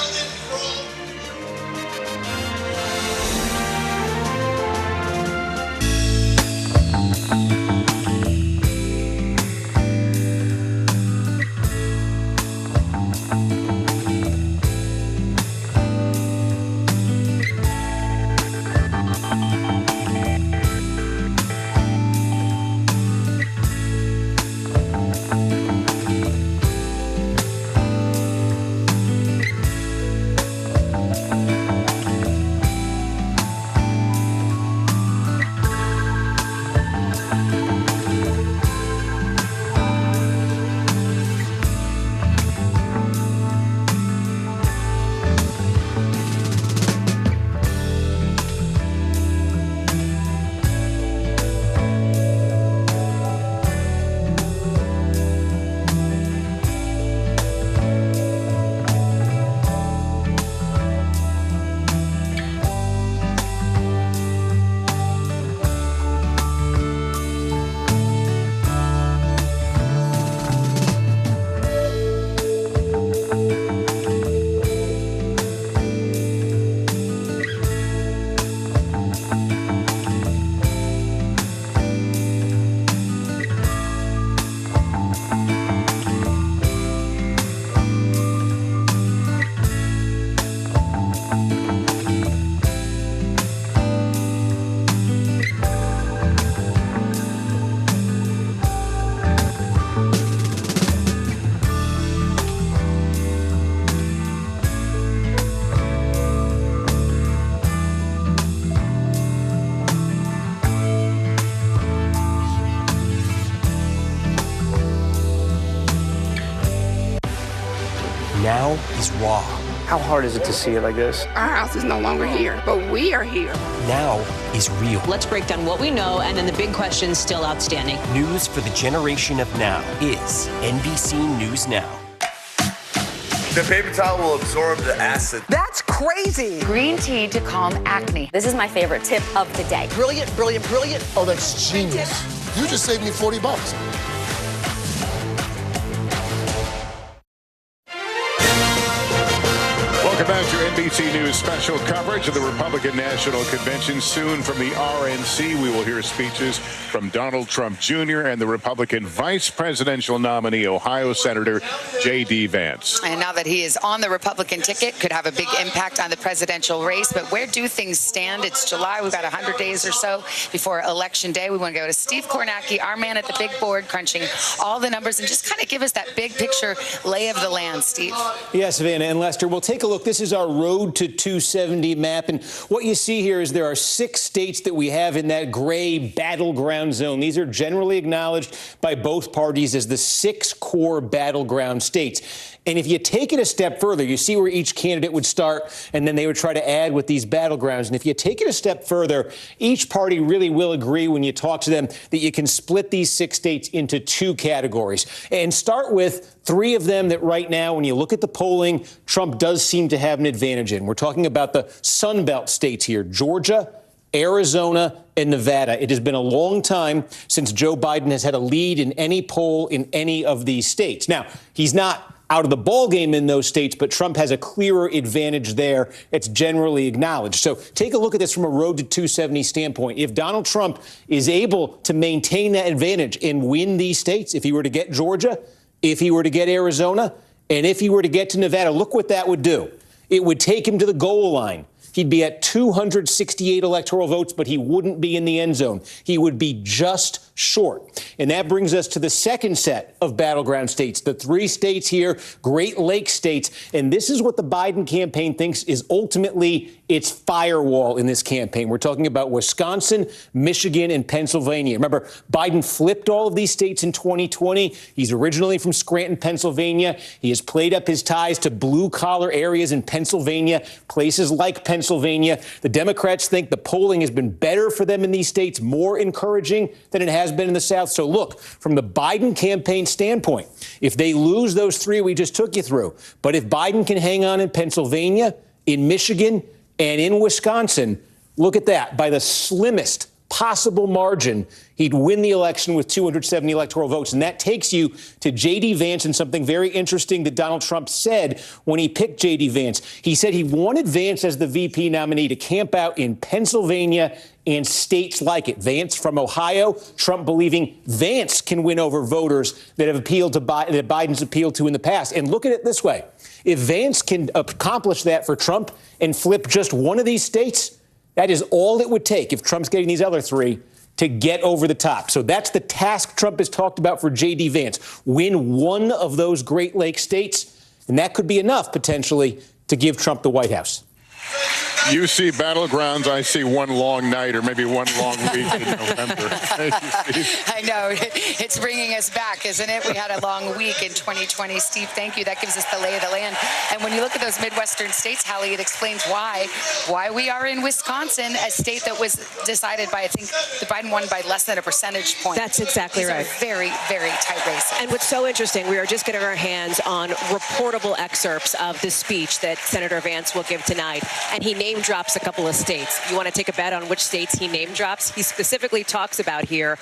now is raw. How hard is it to see it like this? Our house is no longer here, but we are here. Now is real. Let's break down what we know and then the big questions still outstanding. News for the generation of now is NBC News Now. The paper towel will absorb the acid. That's crazy. Green tea to calm acne. This is my favorite tip of the day. Brilliant, brilliant, brilliant. Oh, that's genius. You just saved me $40. Welcome back to NBC News special coverage of the Republican National Convention. Soon from the RNC, we will hear speeches from Donald Trump Jr. and the Republican vice presidential nominee, Ohio Senator J.D. Vance. And now that he is on the Republican ticket, could have a big impact on the presidential race. But where do things stand? It's July. We've got 100 days or so before Election Day. We want to go to Steve Kornacki, our man at the big board, crunching all the numbers and just kind of give us that big picture lay of the land, Steve. Yes, Savannah and Lester. We'll take a look. This is our road to 270 map. And what you see here is there are 6 states that we have in that gray battleground zone. These are generally acknowledged by both parties as the 6 core battleground states. And if you take it a step further, you see where each candidate would start, and then they would try to add with these battlegrounds. And if you take it a step further, each party really will agree when you talk to them that you can split these 6 states into 2 categories and start with 3 of them that right now, when you look at the polling, Trump does seem to have an advantage in. We're talking about the Sun Belt states here, Georgia, Arizona, and Nevada. It has been a long time since Joe Biden has had a lead in any poll in any of these states. Now, he's not out of the ballgame in those states, but Trump has a clearer advantage there. It's generally acknowledged. So take a look at this from a road to 270 standpoint. If Donald Trump is able to maintain that advantage and win these states, if he were to get Georgia, if he were to get Arizona, and if he were to get to Nevada, look what that would do. It would take him to the goal line. He'd be at 268 electoral votes, but he wouldn't be in the end zone. He would be just short. And that brings us to the second set of battleground states, the 3 states here, Great Lakes states. And this is what the Biden campaign thinks is ultimately its firewall in this campaign. We're talking about Wisconsin, Michigan, and Pennsylvania. Remember, Biden flipped all of these states in 2020. He's originally from Scranton, Pennsylvania. He has played up his ties to blue-collar areas in Pennsylvania, places like Pennsylvania. The Democrats think the polling has been better for them in these states, more encouraging than it has been in the South. So look, from the Biden campaign standpoint, if they lose those 3 we just took you through, but if Biden can hang on in Pennsylvania, in Michigan, and in Wisconsin, look at that. By the slimmest possible margin, he'd win the election with 270 electoral votes. And that takes you to J.D. Vance and something very interesting that Donald Trump said when he picked J.D. Vance. He said he wanted Vance as the VP nominee to camp out in Pennsylvania and states like it. Vance from Ohio, Trump believing Vance can win over voters that have appealed to that Biden's appealed to in the past. And look at it this way. If Vance can accomplish that for Trump and flip just one of these states, that is all it would take if Trump's getting these other 3 to get over the top. So that's the task Trump has talked about for J.D. Vance. Win one of those Great Lakes states, and that could be enough potentially to give Trump the White House. You see battlegrounds, I see one long night or maybe one long week in November. I know. It's bringing us back, isn't it? We had a long week in 2020. Steve, thank you. That gives us the lay of the land. And when you look at those Midwestern states, Hallie, it explains why we are in Wisconsin, a state that was decided by, I think, the Biden won by less than a percentage point. That's exactly right. Very, very tight race. And what's so interesting, we are just getting our hands on reportable excerpts of the speech that Senator Vance will give tonight. And he name drops a couple of states. You want to take a bet on which states he name drops? He specifically talks about here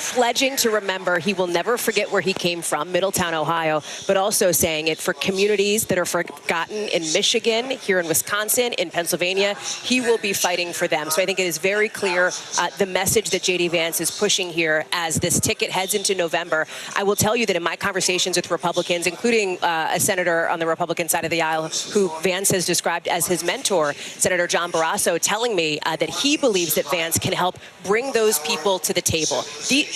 pledging to remember he will never forget where he came from, Middletown, Ohio, but also saying it for communities that are forgotten in Michigan, here in Wisconsin, in Pennsylvania. He will be fighting for them. So I think it is very clear the message that J.D. Vance is pushing here as this ticket heads into November. I will tell you that in my conversations with Republicans, including a senator on the Republican side of the aisle who Vance has described as his mentor, Senator John Barrasso, telling me that he believes that Vance can help bring those people to the table.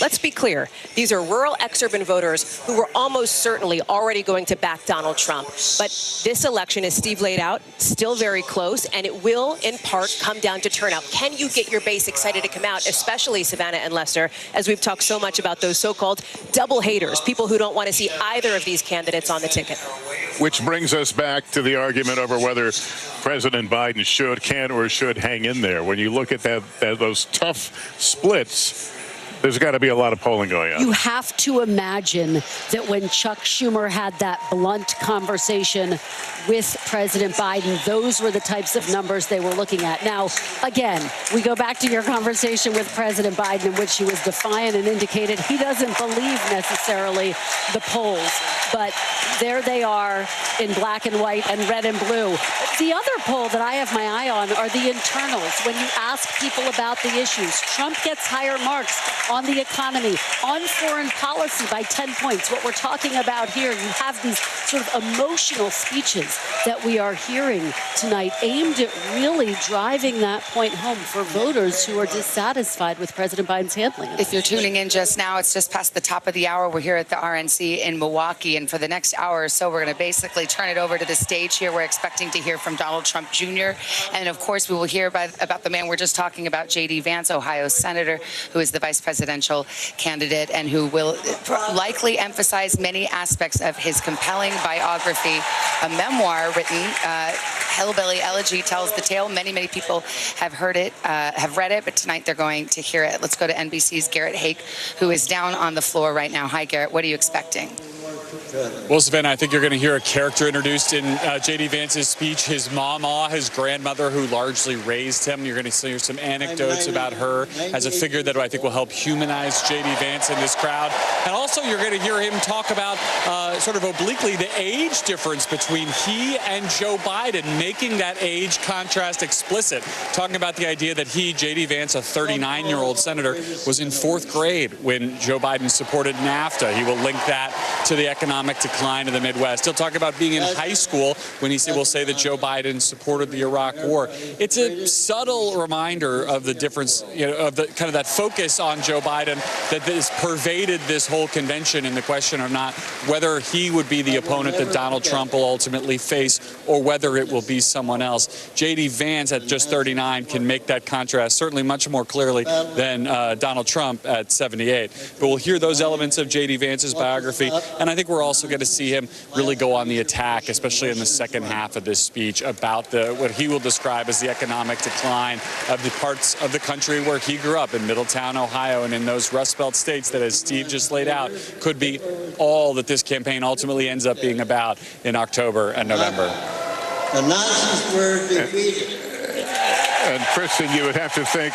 Let's be clear. These are rural exurban voters who were almost certainly already going to back Donald Trump. But this election, as Steve laid out, still very close, and it will, in part, come down to turnout. Can you get your base excited to come out, especially Savannah and Lester, as we've talked so much about those so-called double haters, people who don't want to see either of these candidates on the ticket? Which brings us back to the argument over whether President Biden can or should hang in there. When you look at those tough splits, there's got to be a lot of polling going on. You have to imagine that when Chuck Schumer had that blunt conversation with President Biden, those were the types of numbers they were looking at. Now, again, we go back to your conversation with President Biden in which he was defiant and indicated he doesn't believe necessarily the polls. But there they are in black and white and red and blue. The other poll that I have my eye on are the internals. When you ask people about the issues, Trump gets higher marks on the economy, on foreign policy by 10 points. What we're talking about here, you have these sort of emotional speeches that we are hearing tonight aimed at really driving that point home for voters who are dissatisfied with President Biden's handling. If you're tuning in just now, it's just past the top of the hour. We're here at the RNC in Milwaukee, and for the next hour or so, we're going to basically turn it over to the stage here. We're expecting to hear from Donald Trump Jr., and of course, we will hear about the man we're just talking about, J.D. Vance, Ohio senator, who is the vice presidential candidate and who will likely emphasize many aspects of his compelling biography, a memoir written. Hillbilly Elegy tells the tale. Many people have heard it, have read it, but tonight they're going to hear it. Let's go to NBC's Garrett Haake, who is down on the floor right now. Hi, Garrett. What are you expecting? Well, Savannah, I think you're going to hear a character introduced in J.D. Vance's speech. His mama, his grandmother, who largely raised him. You're going to hear some anecdotes about her as a figure that I think will help humanize J.D. Vance in this crowd. And also, you're going to hear him talk about sort of obliquely the age difference between he and Joe Biden, making that age contrast explicit. Talking about the idea that he, J.D. Vance, a 39-year-old senator, was in 4th grade when Joe Biden supported NAFTA. He will link that to the economic decline in the Midwest. He'll talk about being in high school when he will say that Joe Biden supported the Iraq War. It's a subtle reminder of the difference, of the kind of that focus on Joe Biden that has pervaded this whole convention, and the question of not whether he would be the opponent that Donald Trump will ultimately face or whether it will be someone else. J.D. Vance at just 39 can make that contrast certainly much more clearly than Donald Trump at 78. But we'll hear those elements of J.D. Vance's biography, and I think we're also going to see him really go on the attack, especially in the second half of this speech, about what he will describe as the economic decline of the parts of the country where he grew up, in Middletown, Ohio, and in those Rust Belt states that, as Steve just laid out, could be all that this campaign ultimately ends up being about in October and November. The Nazis were defeated. And Kristen, you would have to think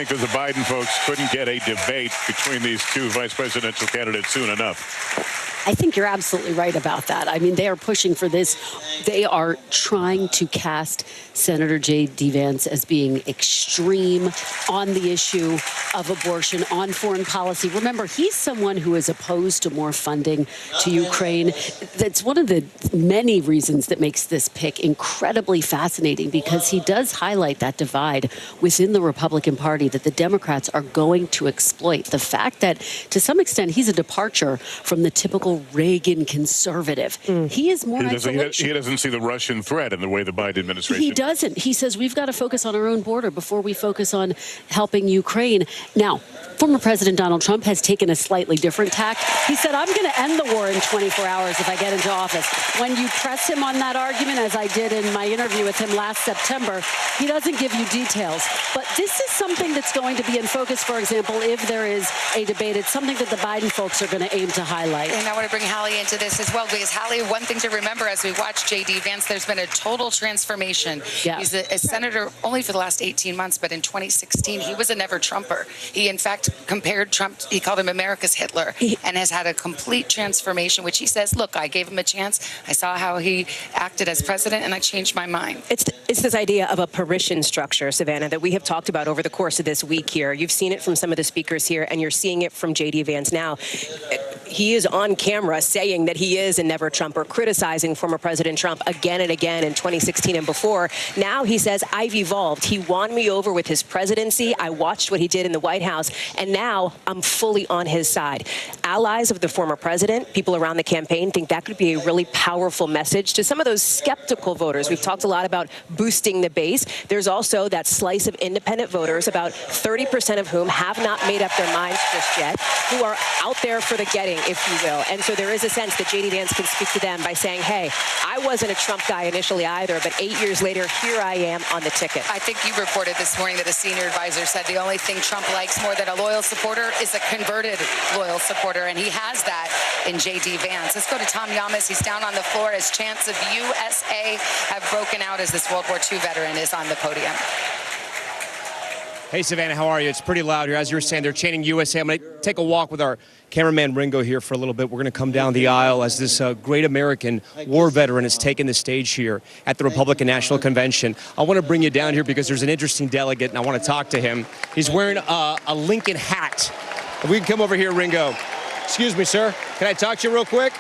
that the Biden folks couldn't get a debate between these two vice presidential candidates soon enough. I think you're absolutely right about that. I mean, they are pushing for this. They are trying to cast Senator J.D. Vance as being extreme on the issue of abortion, on foreign policy. Remember, he's someone who is opposed to more funding to Ukraine. That's one of the many reasons that makes this pick incredibly fascinating, because he does highlight that divide within the Republican Party that the Democrats are going to exploit. The fact that, to some extent, he's a departure from the typical Reagan conservative. He is more isolation. He doesn't see the Russian threat in the way the Biden administration. He doesn't. He says we've got to focus on our own border before we focus on helping Ukraine. Now, former President Donald Trump has taken a slightly different tack. He said, I'm going to end the war in 24 hours if I get into office. When you press him on that argument, as I did in my interview with him last September, he doesn't give you details. But this is something that's going to be in focus, for example, if there is a debate. It's something that the Biden folks are going to aim to highlight. And I want to bring Hallie into this as well, because Hallie, one thing to remember as we watch J.D. Vance, there's been a total transformation. Yeah. He's a senator only for the last 18 months, but in 2016, he was a never-Trumper. He, in fact, compared Trump, he called him America's Hitler, and has had a complete transformation, which he says, look, I gave him a chance. I saw how he acted as president, and I changed my mind. It's this idea of a Parisian structure, Savannah, that we have talked about over the course of this week here. You've seen it from some of the speakers here, and you're seeing it from J.D. Vance now. He is on camera saying that he is a never-Trumper, criticizing former President Trump again and again in 2016 and before. Now he says, I've evolved. He won me over with his presidency. I watched what he did in the White House, and now I'm fully on his side. Allies of the former president, people around the campaign, think that could be a really powerful message to some of those skeptical voters. We've talked a lot about boosting the base. There's also that slice of independent voters, about 30% of whom have not made up their minds just yet, who are out there for the getting if you will. And so there is a sense that J.D. Vance can speak to them by saying, hey, I wasn't a Trump guy initially either, but 8 years later, here I am on the ticket. I think you reported this morning that a senior advisor said the only thing Trump likes more than a loyal supporter is a converted loyal supporter, and he has that in J.D. Vance. Let's go to Tom Yamas. He's down on the floor as chants of USA have broken out as this World War II veteran is on the podium. Hey, Savannah, how are you? It's pretty loud here. As you were saying, they're chanting USA. I'm going to take a walk with our cameraman Ringo here for a little bit. We're going to come down the aisle as this great American war veteran is taking the stage here at the Republican National Convention. I want to bring you down here because there's an interesting delegate, and I want to talk to him. He's wearing a Lincoln hat. If we can come over here, Ringo. Excuse me, sir. Can I talk to you real quick?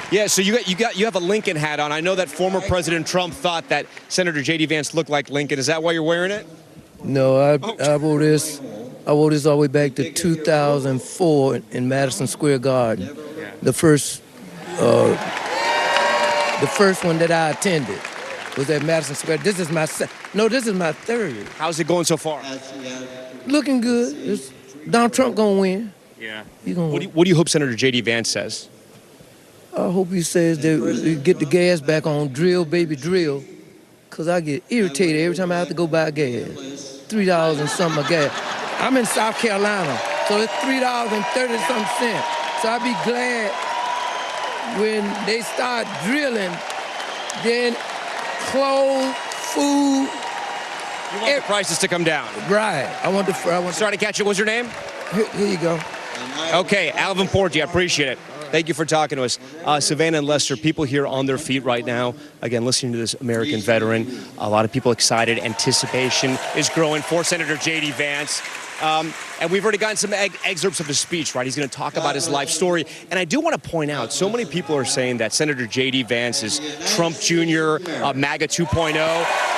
Yeah, so you have a Lincoln hat on. I know that former President Trump thought that Senator J.D. Vance looked like Lincoln. Is that why you're wearing it? No, I wore this. I wore this all the way back to 2004 in Madison Square Garden. The first one that I attended was at Madison Square. This is my third. How's it going so far? Looking good. Donald Trump gonna win. Yeah. What do you hope Senator J.D. Vance says? I hope he says that get the gas back on, drill, baby, drill. Because I get irritated every time I have to go buy gas. $3 and something a gas. I'm in South Carolina, so it's $3.30-something. So I'd be glad when they start drilling, then clothes, food. You want the prices to come down? Right. Sorry to catch you. What's your name? Here you go. Okay, Alvin Porgy, I appreciate it. Thank you for talking to us. Savannah and Lester, people here on their feet right now, again, listening to this American veteran. A lot of people excited. Anticipation is growing for Senator J.D. Vance. And we've already gotten some excerpts of his speech, right? He's going to talk about his life story. And I do want to point out, so many people are saying that Senator J.D. Vance is Trump Jr., MAGA 2.0.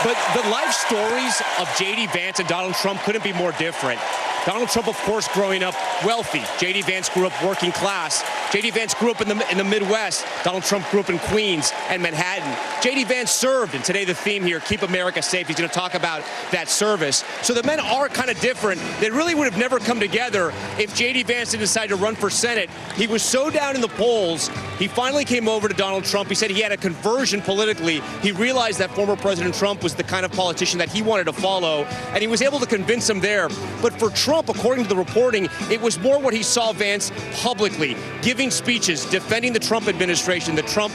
But the life stories of J.D. Vance and Donald Trump couldn't be more different. Donald Trump, of course, growing up wealthy. J.D. Vance grew up working class. J.D. Vance grew up in the Midwest. Donald Trump grew up in Queens and Manhattan. J.D. Vance served, and today the theme here, Keep America Safe. He's going to talk about that service. So the men are kind of different. They really would have never come together if J.D. Vance didn't decide to run for Senate. He was so down in the polls, he finally came over to Donald Trump. He said he had a conversion politically. He realized that former President Trump was the kind of politician that he wanted to follow, and he was able to convince him there. But for Trump, according to the reporting, it was more what he saw Vance publicly, giving speeches, defending the Trump administration, the Trump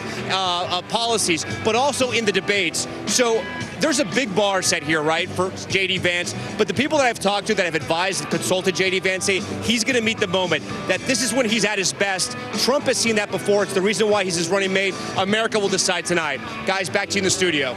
policies, but also in the debates. So there's a big bar set here, right, for J.D. Vance. But the people that I've talked to that have advised and consulted J.D. Vance say he's going to meet the moment, that this is when he's at his best. Trump has seen that before. It's the reason why he's his running mate. America will decide tonight. Guys, back to you in the studio.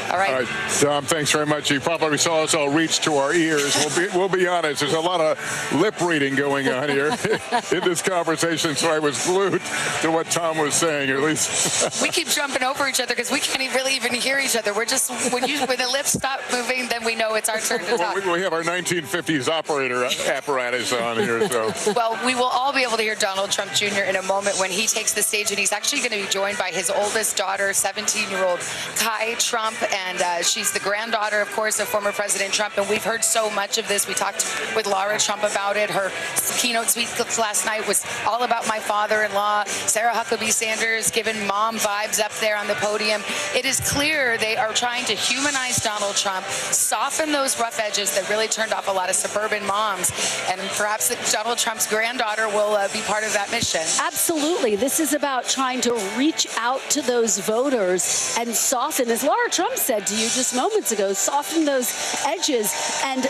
All right. Tom, thanks very much. You probably saw us all reach to our ears. We'll be honest. There's a lot of lip reading going on here in this conversation, so I was glued to what Tom was saying, at least. We keep jumping over each other because we can't really even hear each other. We're just, when the lips stop moving, then we know it's our turn to talk. We have our 1950s operator apparatus on here, so. Well, we will all be able to hear Donald Trump Jr. in a moment when he takes the stage, and he's actually going to be joined by his oldest daughter, 17-year-old Kai Trump, and she's the granddaughter, of course, of former President Trump, and we've heard so much of this. We talked with Laura Trump about it. Her keynote speech last night was all about my father-in-law. Sarah Huckabee Sanders giving mom vibes up there on the podium. It is clear they are trying to humanize Donald Trump, soften those rough edges that really turned off a lot of suburban moms, and perhaps Donald Trump's granddaughter will be part of that mission. Absolutely. This is about trying to reach out to those voters and soften, as Laura Trump said to you just moments ago, soften those edges. And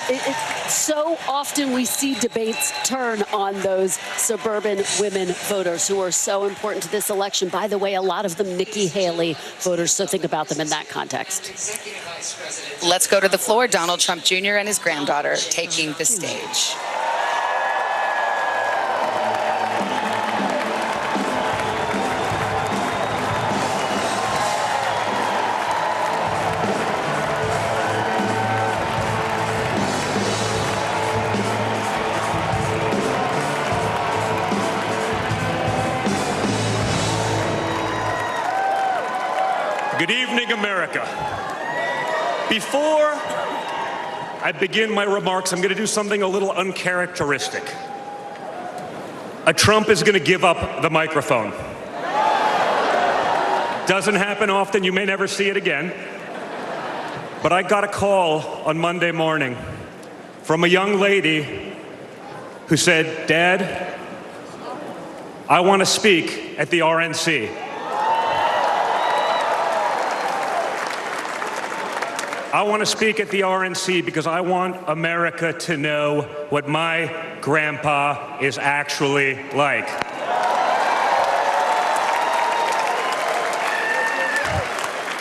so often we see debates turn on those suburban women voters who are so important to this election. By the way, a lot of them Nikki Haley voters, so think about them in that context. Let's go to the floor. Donald Trump Jr. and his granddaughter taking the stage. Good evening, America. Before I begin my remarks, I'm going to do something a little uncharacteristic. a Trump is going to give up the microphone. Doesn't happen often. You may never see it again. But I got a call on Monday morning from a young lady who said, "Dad, I want to speak at the RNC." I want to speak at the RNC because I want America to know what my grandpa is actually like.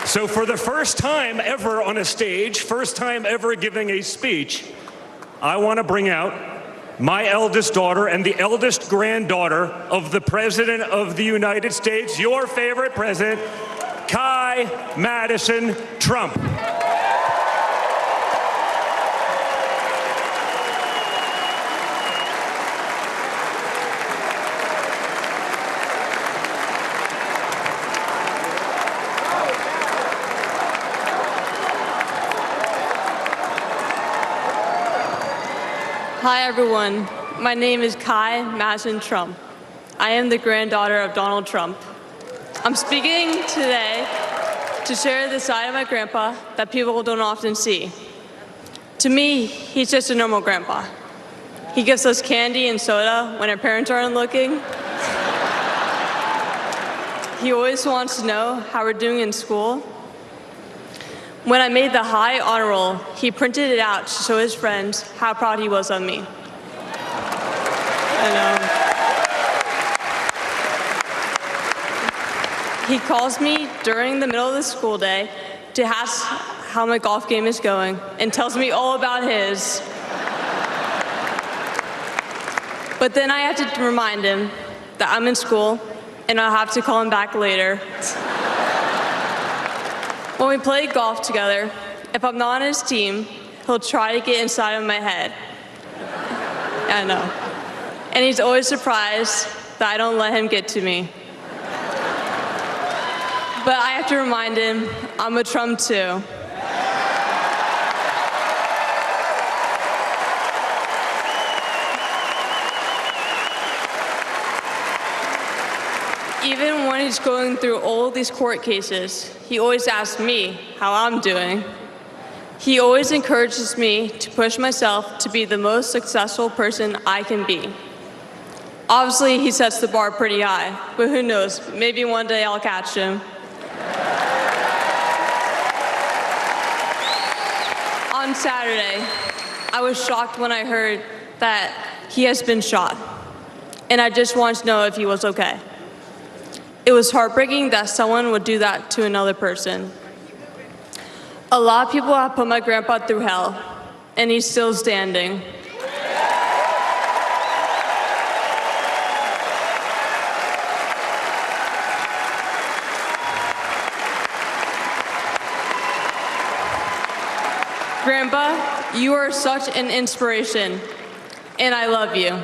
So for the first time ever on a stage, first time ever giving a speech, I want to bring out my eldest daughter and the eldest granddaughter of the President of the United States, your favorite president, Kai Madison Trump. Hi everyone, my name is Kai Madison Trump. I am the granddaughter of Donald Trump. I'm speaking today to share the side of my grandpa that people don't often see. To me, he's just a normal grandpa. He gives us candy and soda when our parents aren't looking. He always wants to know how we're doing in school. When I made the high honor roll, he printed it out to show his friends how proud he was of me. He calls me during the middle of the school day to ask how my golf game is going and tells me all about his. But then I have to remind him that I'm in school and I'll have to call him back later. When we play golf together, if I'm not on his team, he'll try to get inside of my head. I know. And he's always surprised that I don't let him get to me. But I have to remind him, I'm a Trump too. Even when he's going through all these court cases, he always asks me how I'm doing. He always encourages me to push myself to be the most successful person I can be. Obviously, he sets the bar pretty high, but who knows, maybe one day I'll catch him. On Saturday, I was shocked when I heard that he has been shot, and I just wanted to know if he was okay. It was heartbreaking that someone would do that to another person. A lot of people have put my grandpa through hell, and he's still standing. Grandpa, you are such an inspiration, and I love you.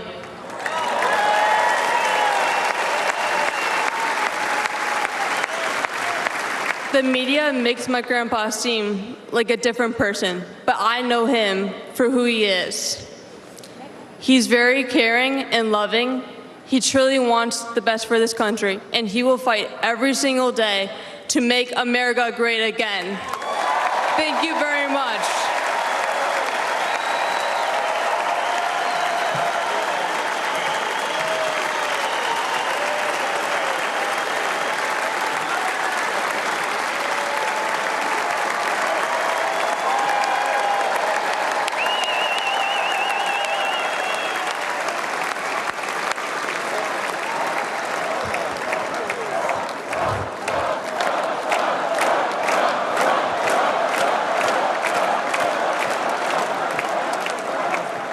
The media makes my grandpa seem like a different person, but I know him for who he is. He's very caring and loving. He truly wants the best for this country, and he will fight every single day to make America great again. Thank you very much.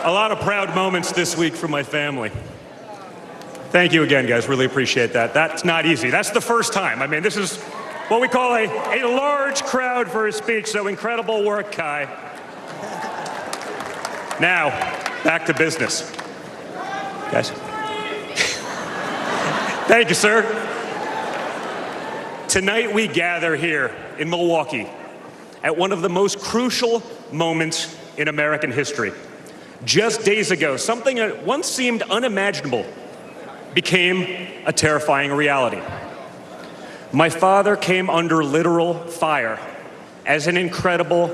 A lot of proud moments this week for my family. Thank you again, guys. Really appreciate that. That's not easy. That's the first time. I mean, this is what we call a large crowd for a speech, so incredible work, Kai. Now, back to business. Guys. Thank you, sir. Tonight we gather here in Milwaukee at one of the most crucial moments in American history. Just days ago, something that once seemed unimaginable became a terrifying reality. My father came under literal fire as an incredible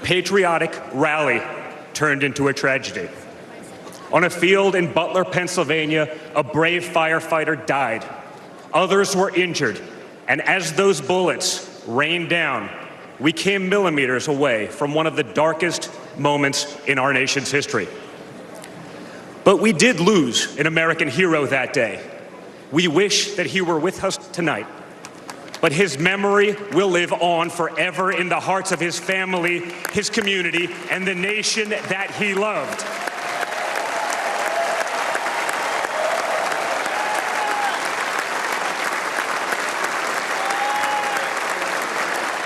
patriotic rally turned into a tragedy. On a field in Butler, Pennsylvania, a brave firefighter died. Others were injured, and as those bullets rained down, we came millimeters away from one of the darkest moments in our nation's history. But we did lose an American hero that day. We wish that he were with us tonight. But his memory will live on forever in the hearts of his family, his community, and the nation that he loved.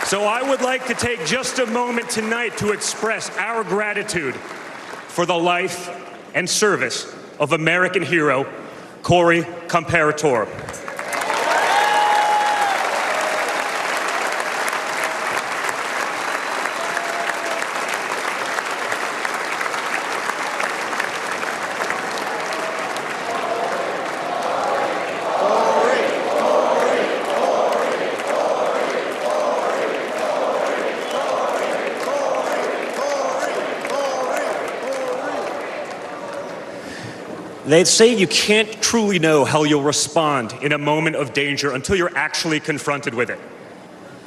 So I would like to take just a moment tonight to express our gratitude for the life and service of American hero Corey Comparator. They say you can't truly know how you'll respond in a moment of danger until you're actually confronted with it.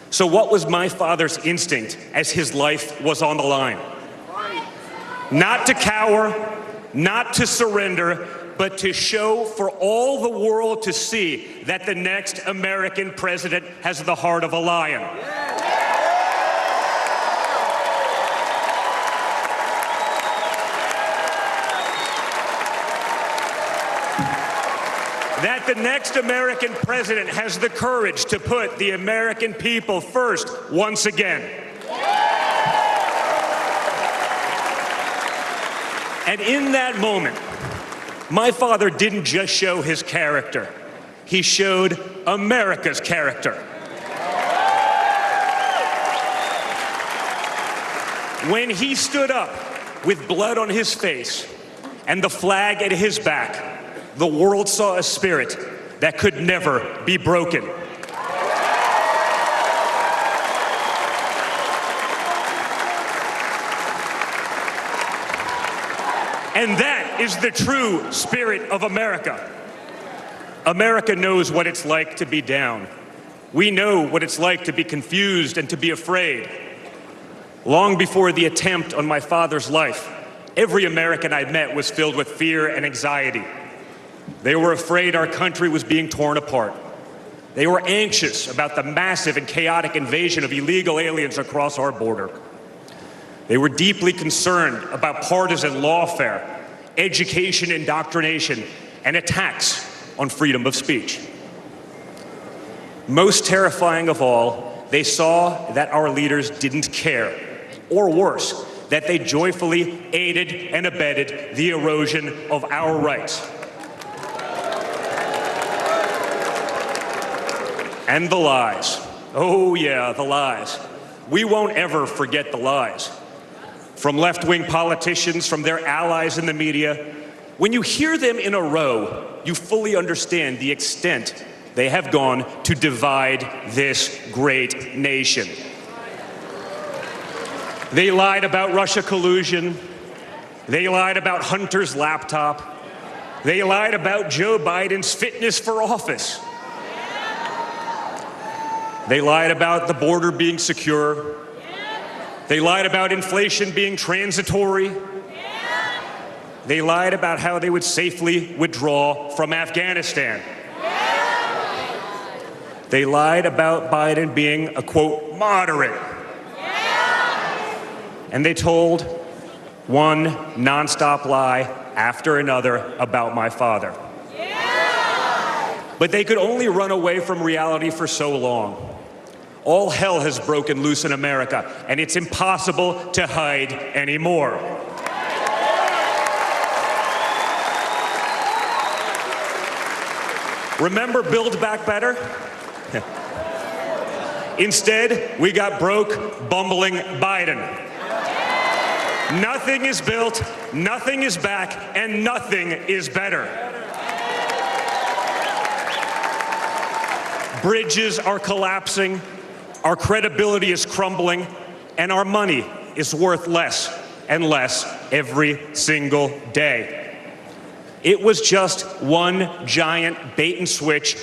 So what was my father's instinct as his life was on the line? Not to cower, not to surrender, but to show for all the world to see that the next American president has the heart of a lion. That the next American president has the courage to put the American people first once again. And in that moment, my father didn't just show his character, he showed America's character. When he stood up with blood on his face and the flag at his back, the world saw a spirit that could never be broken. And that is the true spirit of America. America knows what it's like to be down. We know what it's like to be confused and to be afraid. Long before the attempt on my father's life, every American I met was filled with fear and anxiety. They were afraid our country was being torn apart. They were anxious about the massive and chaotic invasion of illegal aliens across our border. They were deeply concerned about partisan lawfare, education indoctrination, and attacks on freedom of speech. Most terrifying of all, they saw that our leaders didn't care, or worse, that they joyfully aided and abetted the erosion of our rights. And the lies. Oh yeah, the lies. We won't ever forget the lies. From left-wing politicians, from their allies in the media, when you hear them in a row, you fully understand the extent they have gone to divide this great nation. They lied about Russia collusion. They lied about Hunter's laptop. They lied about Joe Biden's fitness for office. They lied about the border being secure. They lied about inflation being transitory. They lied about how they would safely withdraw from Afghanistan. They lied about Biden being a, quote, moderate. And they told one nonstop lie after another about my father. But they could only run away from reality for so long. All hell has broken loose in America, and it's impossible to hide anymore. Remember Build Back Better? Instead, we got broke, bumbling Biden. Nothing is built, nothing is back, and nothing is better. Bridges are collapsing, our credibility is crumbling, and our money is worth less and less every single day. It was just one giant bait and switch,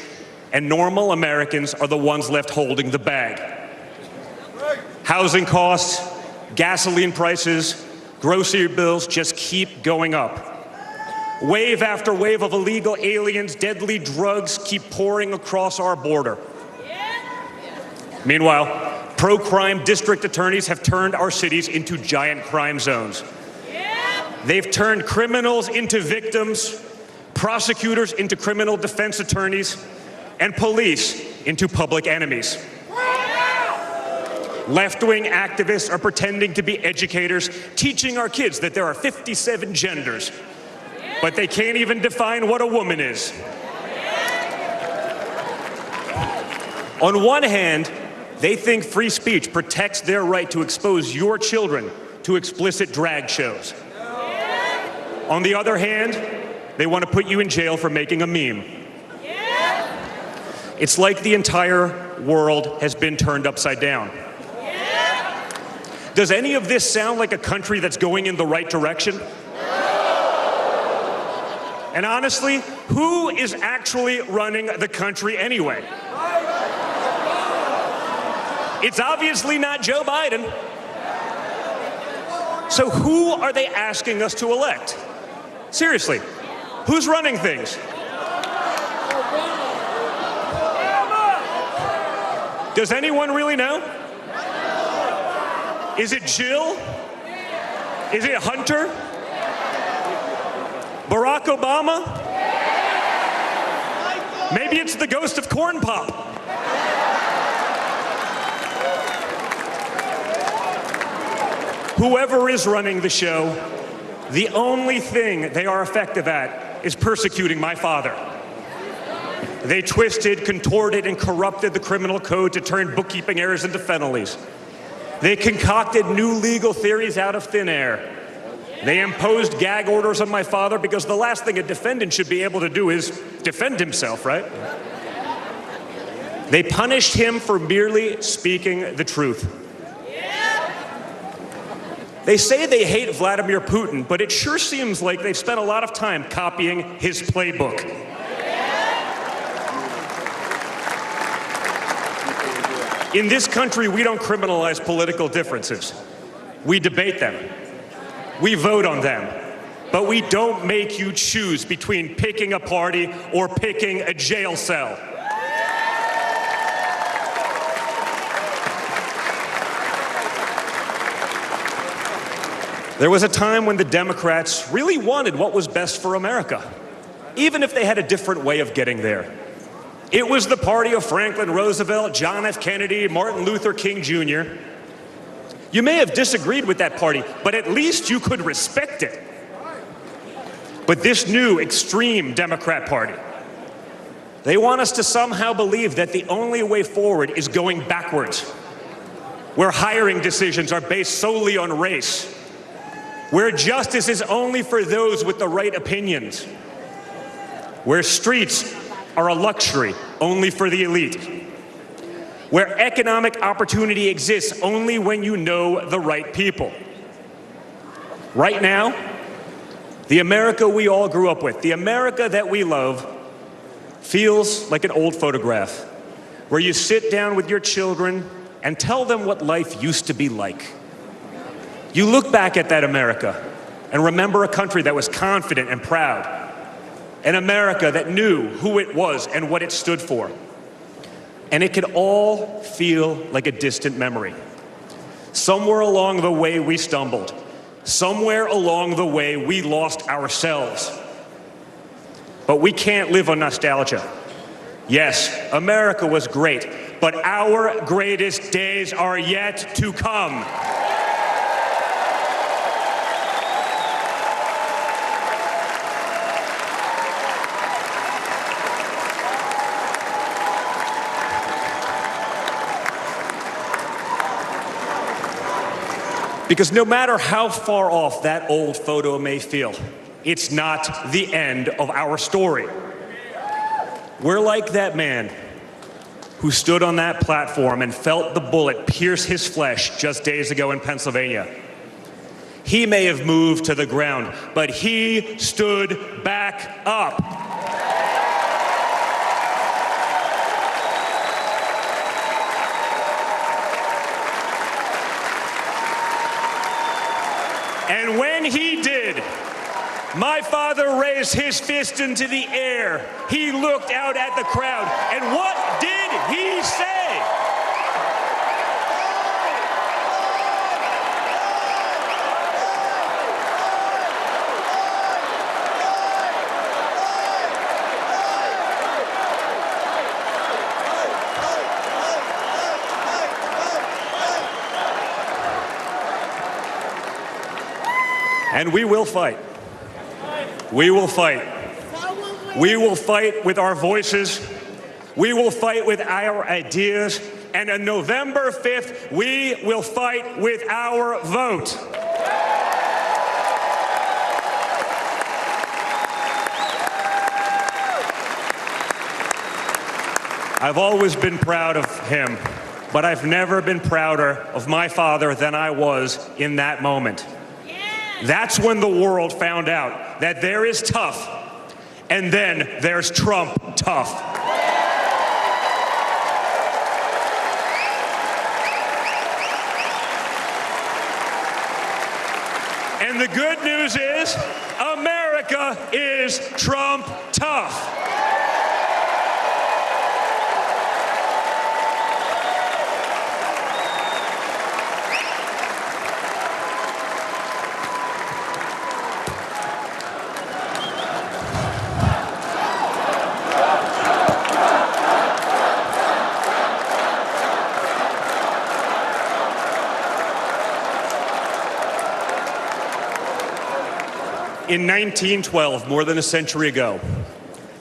and normal Americans are the ones left holding the bag. Housing costs, gasoline prices, grocery bills just keep going up. Wave after wave of illegal aliens, deadly drugs keep pouring across our border. Meanwhile, pro-crime district attorneys have turned our cities into giant crime zones. They've turned criminals into victims, prosecutors into criminal defense attorneys, and police into public enemies. Left-wing activists are pretending to be educators, teaching our kids that there are 57 genders, but they can't even define what a woman is. On one hand, they think free speech protects their right to expose your children to explicit drag shows. On the other hand, they want to put you in jail for making a meme. It's like the entire world has been turned upside down. Does any of this sound like a country that's going in the right direction? And honestly, who is actually running the country anyway? It's obviously not Joe Biden. So who are they asking us to elect? Seriously, who's running things? Does anyone really know? Is it Jill? Is it Hunter? Barack Obama? Maybe it's the ghost of Corn Pop. Whoever is running the show, the only thing they are effective at is persecuting my father. They twisted, contorted, and corrupted the criminal code to turn bookkeeping errors into felonies. They concocted new legal theories out of thin air. They imposed gag orders on my father because the last thing a defendant should be able to do is defend himself, right? They punished him for merely speaking the truth. They say they hate Vladimir Putin, but it sure seems like they've spent a lot of time copying his playbook. In this country, we don't criminalize political differences. We debate them. We vote on them. But we don't make you choose between picking a party or picking a jail cell. There was a time when the Democrats really wanted what was best for America, even if they had a different way of getting there. It was the party of Franklin Roosevelt, John F. Kennedy, Martin Luther King Jr. You may have disagreed with that party, but at least you could respect it. But this new extreme Democrat Party, they want us to somehow believe that the only way forward is going backwards, where hiring decisions are based solely on race, where justice is only for those with the right opinions, where streets are a luxury only for the elite, where economic opportunity exists only when you know the right people. Right now, the America we all grew up with, the America that we love, feels like an old photograph where you sit down with your children and tell them what life used to be like. You look back at that America and remember a country that was confident and proud, an America that knew who it was and what it stood for. And it could all feel like a distant memory. Somewhere along the way we stumbled. Somewhere along the way we lost ourselves. But we can't live on nostalgia. Yes, America was great, but our greatest days are yet to come. Because no matter how far off that old photo may feel, it's not the end of our story. We're like that man who stood on that platform and felt the bullet pierce his flesh just days ago in Pennsylvania. He may have moved to the ground, but he stood back up. And when he did, my father raised his fist into the air. He looked out at the crowd, and what did he say? And we will fight. We will fight. We will fight with our voices. We will fight with our ideas. And on November 5th, we will fight with our vote. I've always been proud of him, but I've never been prouder of my father than I was in that moment. That's when the world found out that there is tough, and then there's Trump tough. And the good news is, America is Trump tough. In 1912, more than a century ago,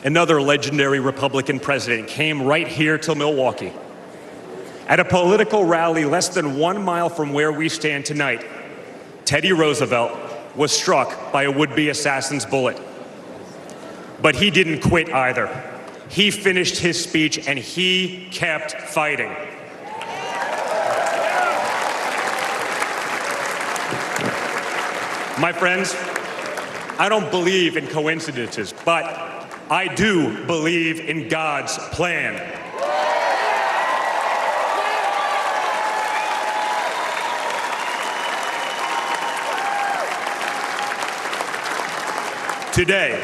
another legendary Republican president came right here to Milwaukee. At a political rally less than 1 mile from where we stand tonight, Teddy Roosevelt was struck by a would-be assassin's bullet. But he didn't quit either. He finished his speech and he kept fighting. My friends, I don't believe in coincidences, but I do believe in God's plan. Today,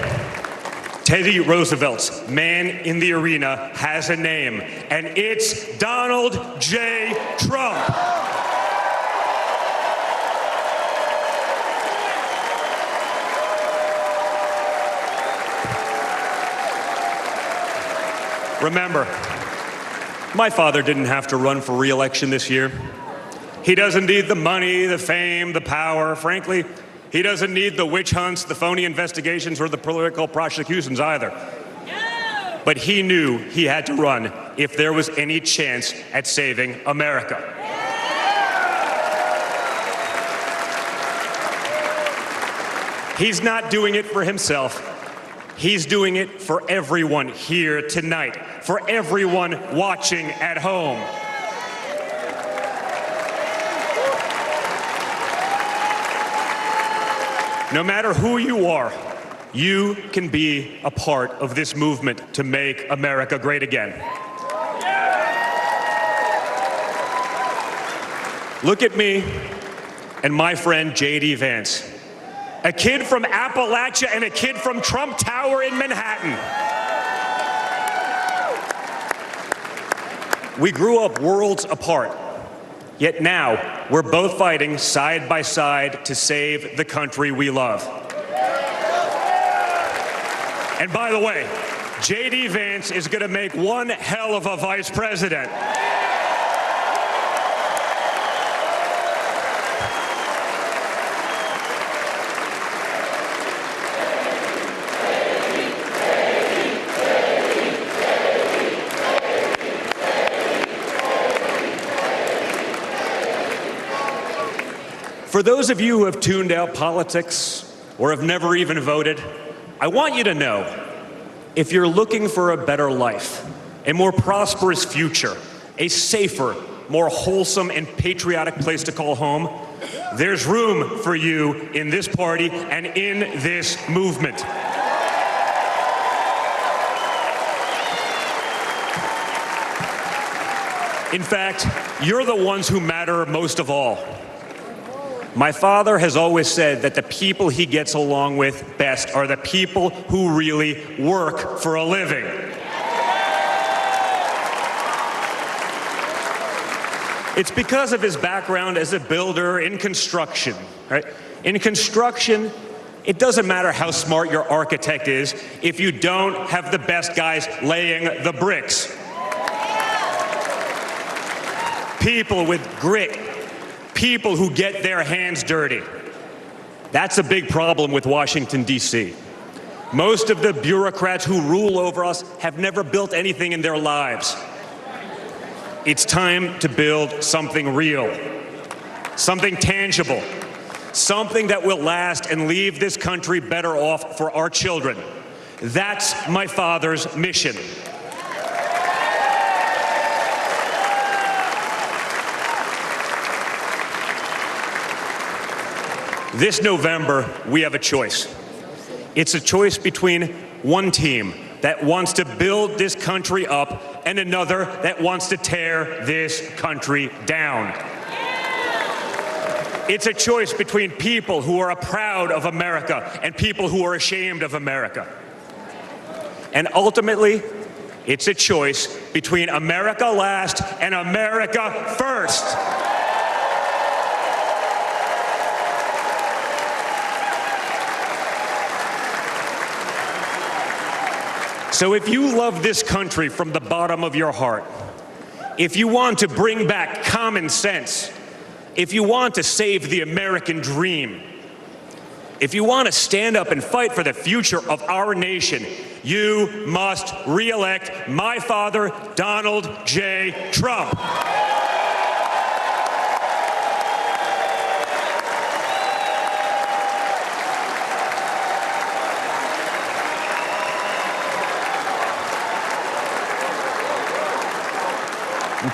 Teddy Roosevelt's man in the arena has a name, and it's Donald J. Trump. Remember, my father didn't have to run for re-election this year. He doesn't need the money, the fame, the power. Frankly, he doesn't need the witch hunts, the phony investigations, or the political prosecutions either. But he knew he had to run if there was any chance at saving America. He's not doing it for himself. He's doing it for everyone here tonight, for everyone watching at home. No matter who you are, you can be a part of this movement to make America great again. Look at me and my friend J.D. Vance. A kid from Appalachia and a kid from Trump Tower in Manhattan. We grew up worlds apart, yet now we're both fighting side by side to save the country we love. And by the way, J.D. Vance is going to make one hell of a vice president. For those of you who have tuned out politics or have never even voted, I want you to know, if you're looking for a better life, a more prosperous future, a safer, more wholesome and patriotic place to call home, there's room for you in this party and in this movement. In fact, you're the ones who matter most of all. My father has always said that the people he gets along with best are the people who really work for a living. It's because of his background as a builder in construction, right? In construction, it doesn't matter how smart your architect is if you don't have the best guys laying the bricks. People with grit, people who get their hands dirty. That's a big problem with Washington, D.C. Most of the bureaucrats who rule over us have never built anything in their lives. It's time to build something real, something tangible, something that will last and leave this country better off for our children. That's my father's mission. This November, we have a choice. It's a choice between one team that wants to build this country up and another that wants to tear this country down. It's a choice between people who are proud of America and people who are ashamed of America. And ultimately, it's a choice between America last and America first. So if you love this country from the bottom of your heart, if you want to bring back common sense, if you want to save the American dream, if you want to stand up and fight for the future of our nation, you must re-elect my father, Donald J. Trump.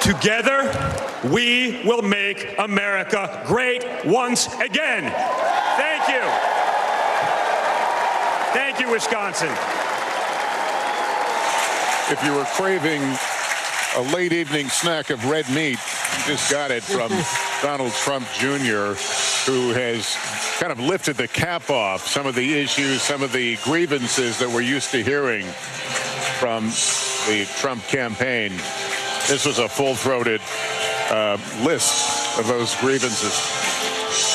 Together, we will make America great once again. Thank you. Thank you, Wisconsin. If you were craving a late evening snack of red meat, you just got it from Donald Trump Jr., who has kind of lifted the cap off some of the issues, some of the grievances that we're used to hearing from the Trump campaign. This was a full-throated list of those grievances.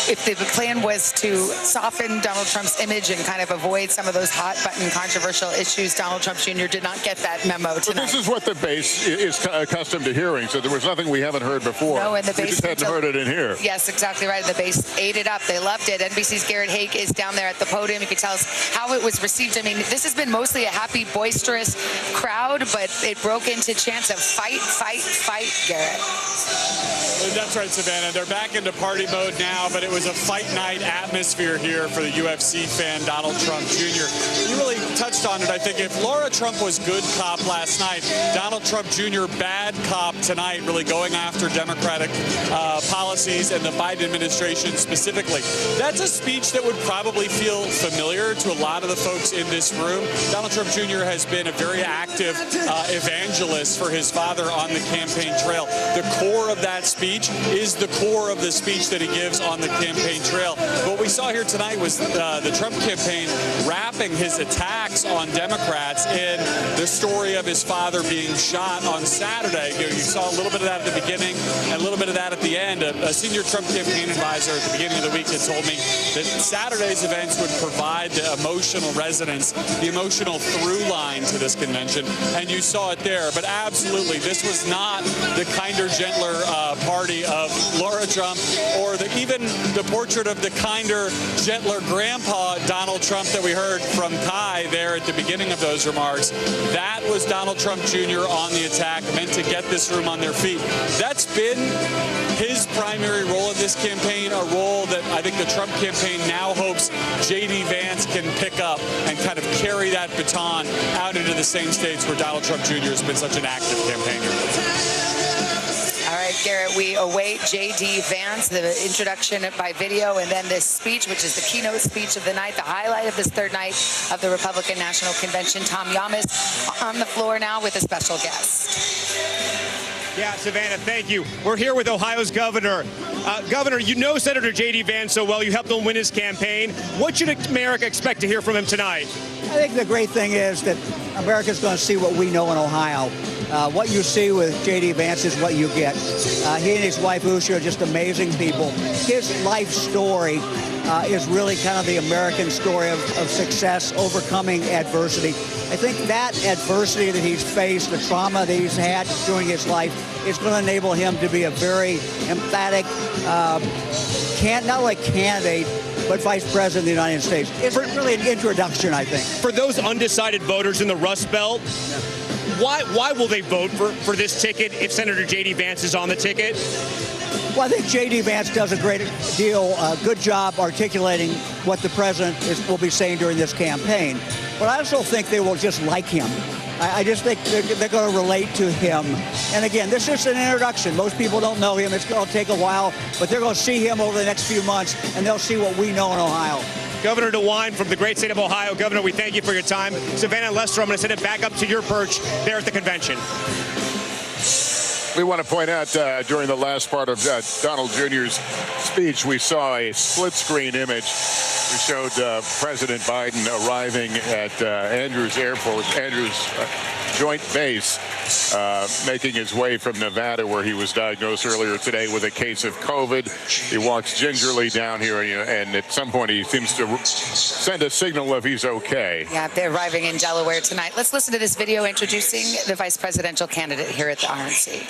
If the plan was to soften Donald Trump's image and kind of avoid some of those hot-button controversial issues, Donald Trump Jr. did not get that memo tonight. But this is what the base is accustomed to hearing, so there was nothing we haven't heard before. No, and the base we just hadn't heard it in here. Yes, exactly right. The base ate it up. They loved it. NBC's Garrett Haake is down there at the podium. You can tell us how it was received. I mean, this has been mostly a happy, boisterous crowd, but it broke into chants of fight, fight, fight, Garrett. That's right, Savannah. They're back into party mode now, but it was a fight night atmosphere here for the UFC fan, Donald Trump Jr. You really touched on it, I think. If Laura Trump was good cop last night, Donald Trump Jr. bad cop tonight, really going after Democratic policies and the Biden administration specifically. That's a speech that would probably feel familiar to a lot of the folks in this room. Donald Trump Jr. has been a very active evangelist for his father on the campaign trail. The core of that speech is the core of the speech that he gives on the campaign trail. What we saw here tonight was the Trump campaign wrapping his attacks on Democrats in the story of his father being shot on Saturday. You saw a little bit of that at the beginning and a little bit of that at the end. A senior Trump campaign advisor at the beginning of the week had told me that Saturday's events would provide the emotional resonance, the emotional through line to this convention, and you saw it there. But absolutely, this was not the kinder, gentler party of Laura Trump or even the portrait of the kinder, gentler grandpa Donald Trump that we heard from Kai there there at the beginning of those remarks, that was Donald Trump Jr. on the attack, meant to get this room on their feet. That's been his primary role in this campaign, a role that I think the Trump campaign now hopes J.D. Vance can pick up and kind of carry that baton out into the same states where Donald Trump Jr. has been such an active campaigner. All right, Garrett, we await J.D. Vance, the introduction by video, and then this speech, which is the keynote speech of the night, the highlight of this third night of the Republican National Convention. Tom Yamas on the floor now with a special guest. Yeah, Savannah, thank you. We're here with Ohio's governor. Governor, you know Senator J.D. Vance so well. You helped him win his campaign. What should America expect to hear from him tonight? I think the great thing is that America's going to see what we know in Ohio. What you see with J.D. Vance is what you get. He and his wife, Usha, are just amazing people. His life story is really kind of the American story of success, overcoming adversity. I think that adversity that he's faced, the trauma that he's had during his life, is going to enable him to be a very emphatic, not only candidate, but Vice President of the United States. It's really an introduction, I think. For those undecided voters in the Rust Belt, why will they vote for this ticket if Senator J.D. Vance is on the ticket? Well, I think J.D. Vance does a great deal, good job articulating what the president will be saying during this campaign. But I also think they will just like him. I just think they're going to relate to him. And again, this is an introduction. Most people don't know him. It's going to take a while, but they're going to see him over the next few months, and they'll see what we know in Ohio. Governor DeWine from the great state of Ohio. Governor, we thank you for your time. Savannah and Lester, I'm going to send it back up to your perch there at the convention. We want to point out during the last part of Donald Jr.'s speech, we saw a split-screen image. We showed President Biden arriving at Andrews Airport, Joint Base, making his way from Nevada, where he was diagnosed earlier today with a case of COVID. He walks gingerly down here, and at some point he seems to send a signal of he's okay. Yeah, they're arriving in Delaware tonight. Let's listen to this video introducing the vice presidential candidate here at the RNC.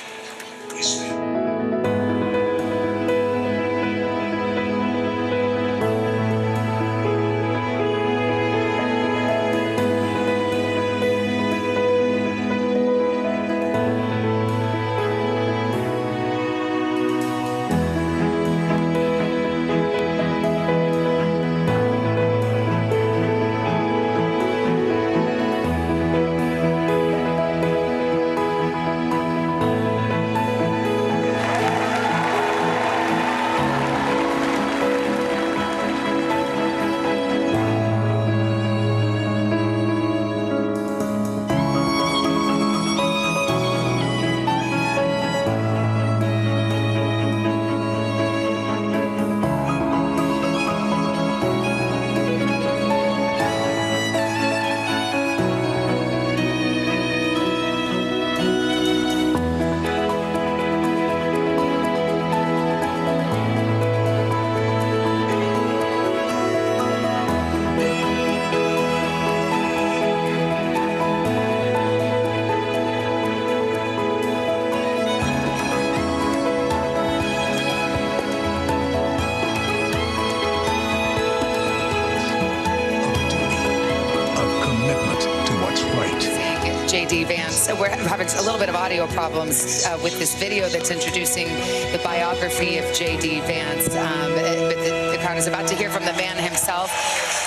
J.D. Vance. We're having a little bit of audio problems with this video that's introducing the biography of J.D. Vance. But the crowd is about to hear from the man himself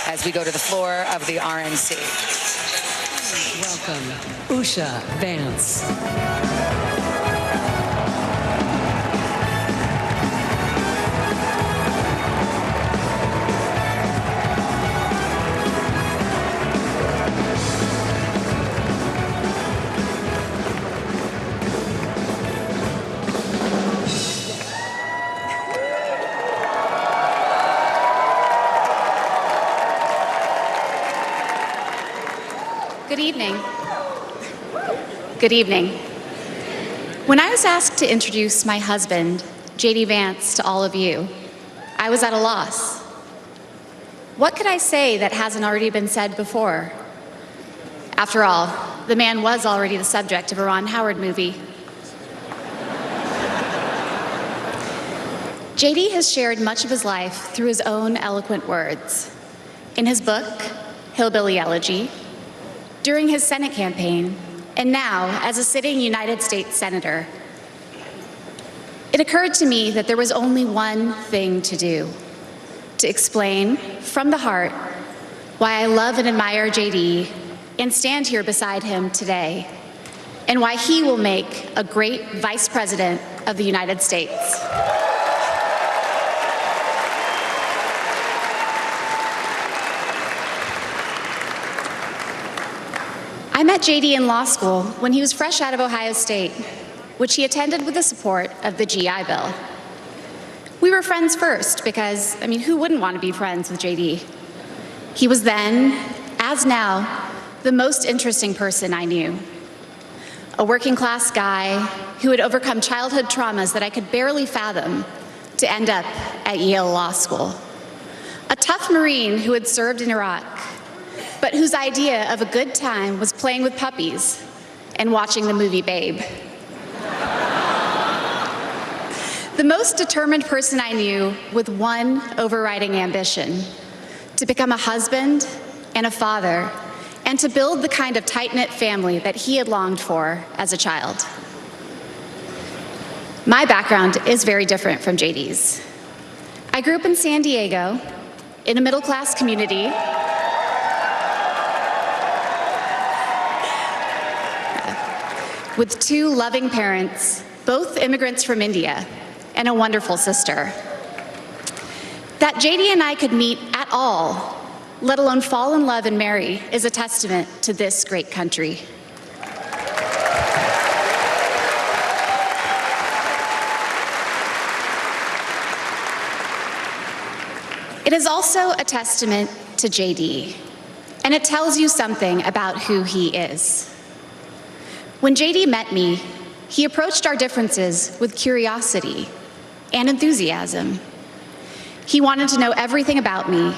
as we go to the floor of the RNC. Welcome, Usha Vance. Good evening. Good evening. When I was asked to introduce my husband, J.D. Vance, to all of you, I was at a loss. What could I say that hasn't already been said before? After all, the man was already the subject of a Ron Howard movie. J.D. has shared much of his life through his own eloquent words. In his book, Hillbilly Elegy, during his Senate campaign, and now as a sitting United States Senator, it occurred to me that there was only one thing to do: to explain from the heart why I love and admire JD and stand here beside him today, and why he will make a great Vice President of the United States. I met JD in law school when he was fresh out of Ohio State, which he attended with the support of the GI Bill. We were friends first because, who wouldn't want to be friends with JD? He was then, as now, the most interesting person I knew. A working class guy who had overcome childhood traumas that I could barely fathom to end up at Yale Law School. A tough Marine who had served in Iraq, but whose idea of a good time was playing with puppies and watching the movie Babe. The most determined person I knew with one overriding ambition: to become a husband and a father, and to build the kind of tight-knit family that he had longed for as a child. My background is very different from JD's. I grew up in San Diego, in a middle-class community with two loving parents, both immigrants from India, and a wonderful sister. That JD and I could meet at all, let alone fall in love and marry, is a testament to this great country. It is also a testament to JD, and it tells you something about who he is. When JD met me, he approached our differences with curiosity and enthusiasm. He wanted to know everything about me,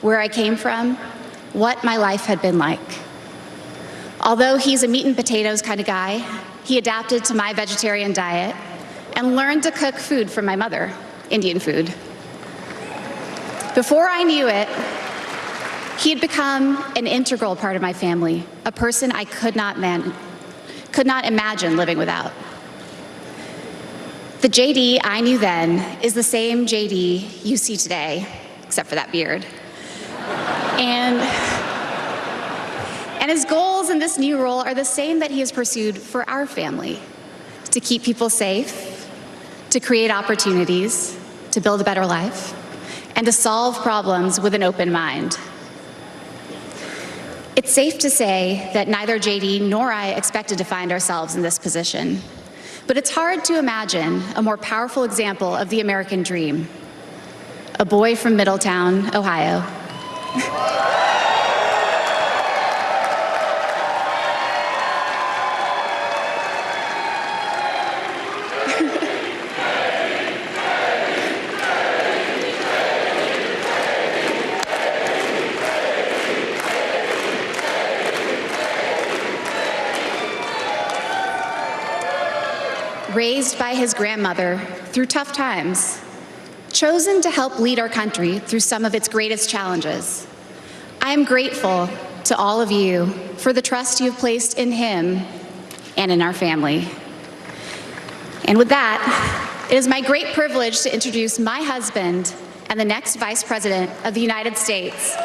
where I came from, what my life had been like. Although he's a meat and potatoes kind of guy, he adapted to my vegetarian diet and learned to cook food from my mother, Indian food. Before I knew it, he had become an integral part of my family, a person I could not imagine living without. The JD I knew then is the same JD you see today, except for that beard. And his goals in this new role are the same that he has pursued for our family: to keep people safe, to create opportunities, to build a better life, and to solve problems with an open mind. It's safe to say that neither JD nor I expected to find ourselves in this position, but it's hard to imagine a more powerful example of the American dream. A boy from Middletown, Ohio. Raised by his grandmother through tough times, chosen to help lead our country through some of its greatest challenges. I am grateful to all of you for the trust you have placed in him and in our family. And with that, it is my great privilege to introduce my husband and the next Vice President of the United States,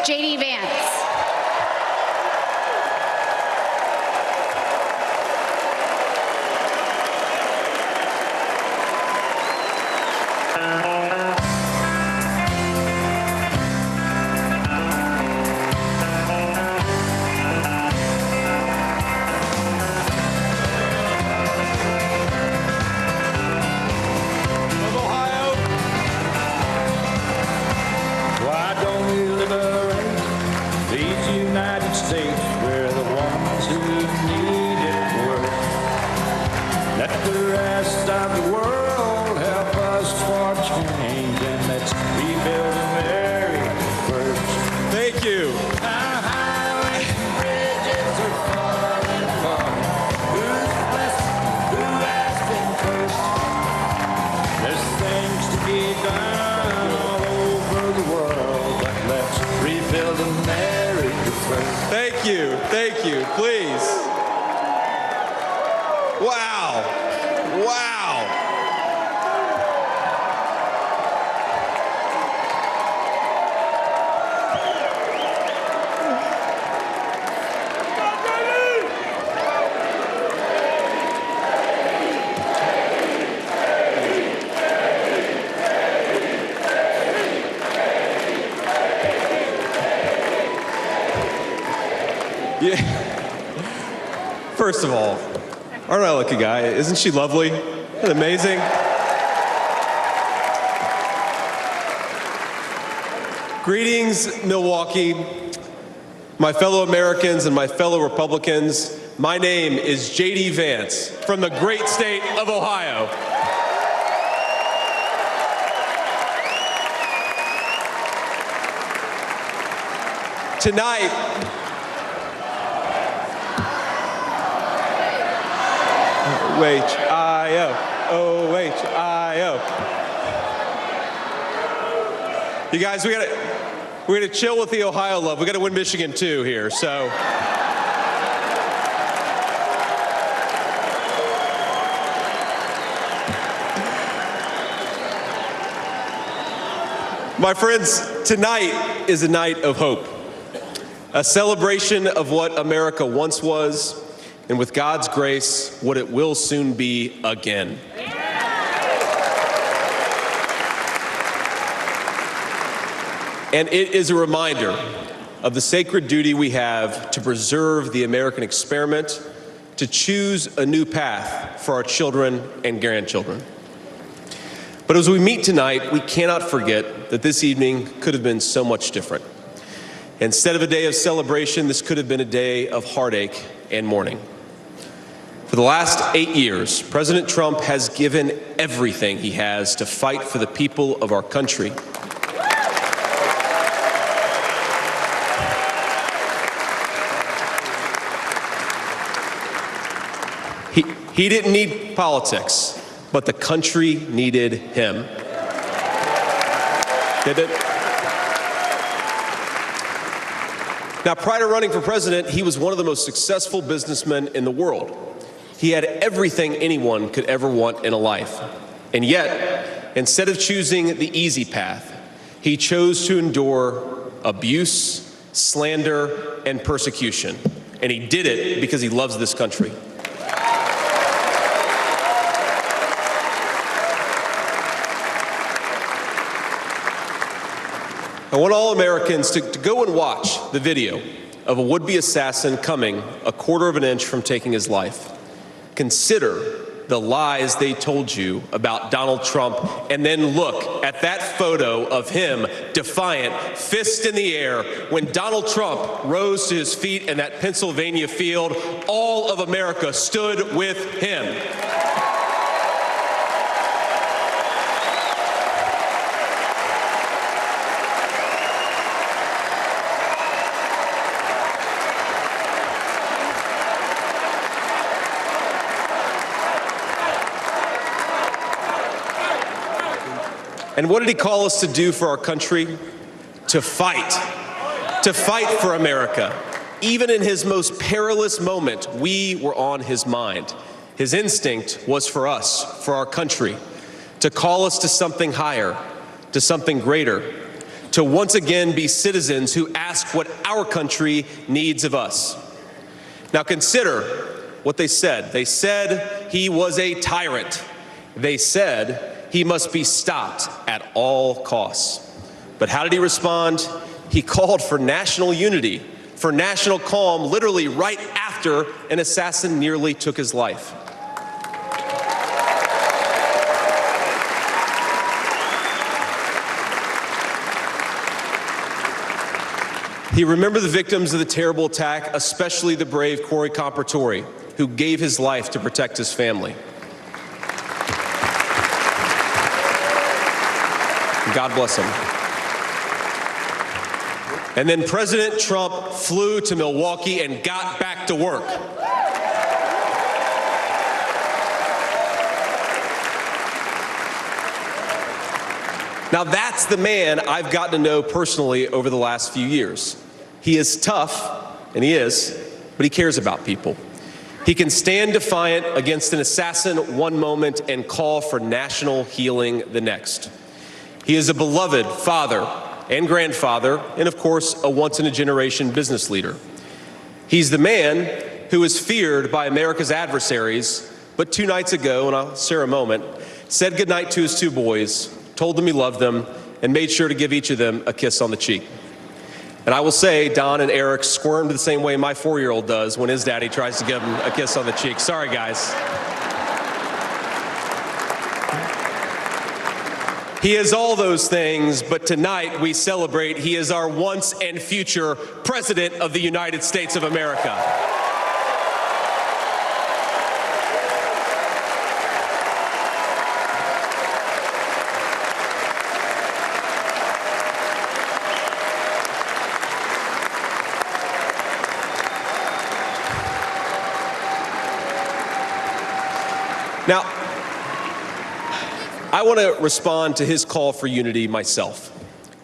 JD Vance. Thank Thank you. Thank you. Please. Wow. Wow. Yeah. First of all, aren't I a lucky guy? Isn't she lovely? Isn't that amazing? Greetings, Milwaukee, my fellow Americans and my fellow Republicans. My name is J.D. Vance from the great state of Ohio. Tonight, O-H-I-O, O-H-I-O. You guys, we're gonna chill with the Ohio love. We gotta win Michigan too here, so. My friends, tonight is a night of hope, a celebration of what America once was, and with God's grace, what it will soon be again. And it is a reminder of the sacred duty we have to preserve the American experiment, to choose a new path for our children and grandchildren. But as we meet tonight, we cannot forget that this evening could have been so much different. Instead of a day of celebration, this could have been a day of heartache and mourning. For the last 8 years, President Trump has given everything he has to fight for the people of our country. He didn't need politics, but the country needed him. Did it? Now, prior to running for president, he was one of the most successful businessmen in the world. He had everything anyone could ever want in a life. And yet, instead of choosing the easy path, he chose to endure abuse, slander, and persecution. And he did it because he loves this country. I want all Americans to go and watch the video of a would-be assassin coming a quarter of an inch from taking his life. Consider the lies they told you about Donald Trump, and then look at that photo of him, defiant, fist in the air, when Donald Trump rose to his feet in that Pennsylvania field. All of America stood with him. And what did he call us to do for our country? To fight for America. Even in his most perilous moment, we were on his mind. His instinct was for us, for our country, to call us to something higher, to something greater, to once again be citizens who ask what our country needs of us. Now consider what they said. They said he was a tyrant. They said he must be stopped at all costs. But how did he respond? He called for national unity, for national calm, literally right after an assassin nearly took his life. He remembered the victims of the terrible attack, especially the brave Corey Compertori, who gave his life to protect his family. God bless him. And then President Trump flew to Milwaukee and got back to work. Now that's the man I've gotten to know personally over the last few years. He is tough, and he is, but he cares about people. He can stand defiant against an assassin one moment and call for national healing the next. He is a beloved father and grandfather, and of course, a once-in-a-generation business leader. He's the man who is feared by America's adversaries, but 2 nights ago, and I'll share a moment, said goodnight to his 2 boys, told them he loved them, and made sure to give each of them a kiss on the cheek. And I will say, Don and Eric squirmed the same way my 4-year-old does when his daddy tries to give him a kiss on the cheek. Sorry, guys. He is all those things, but tonight we celebrate he is our once and future President of the United States of America. Now, I want to respond to his call for unity myself.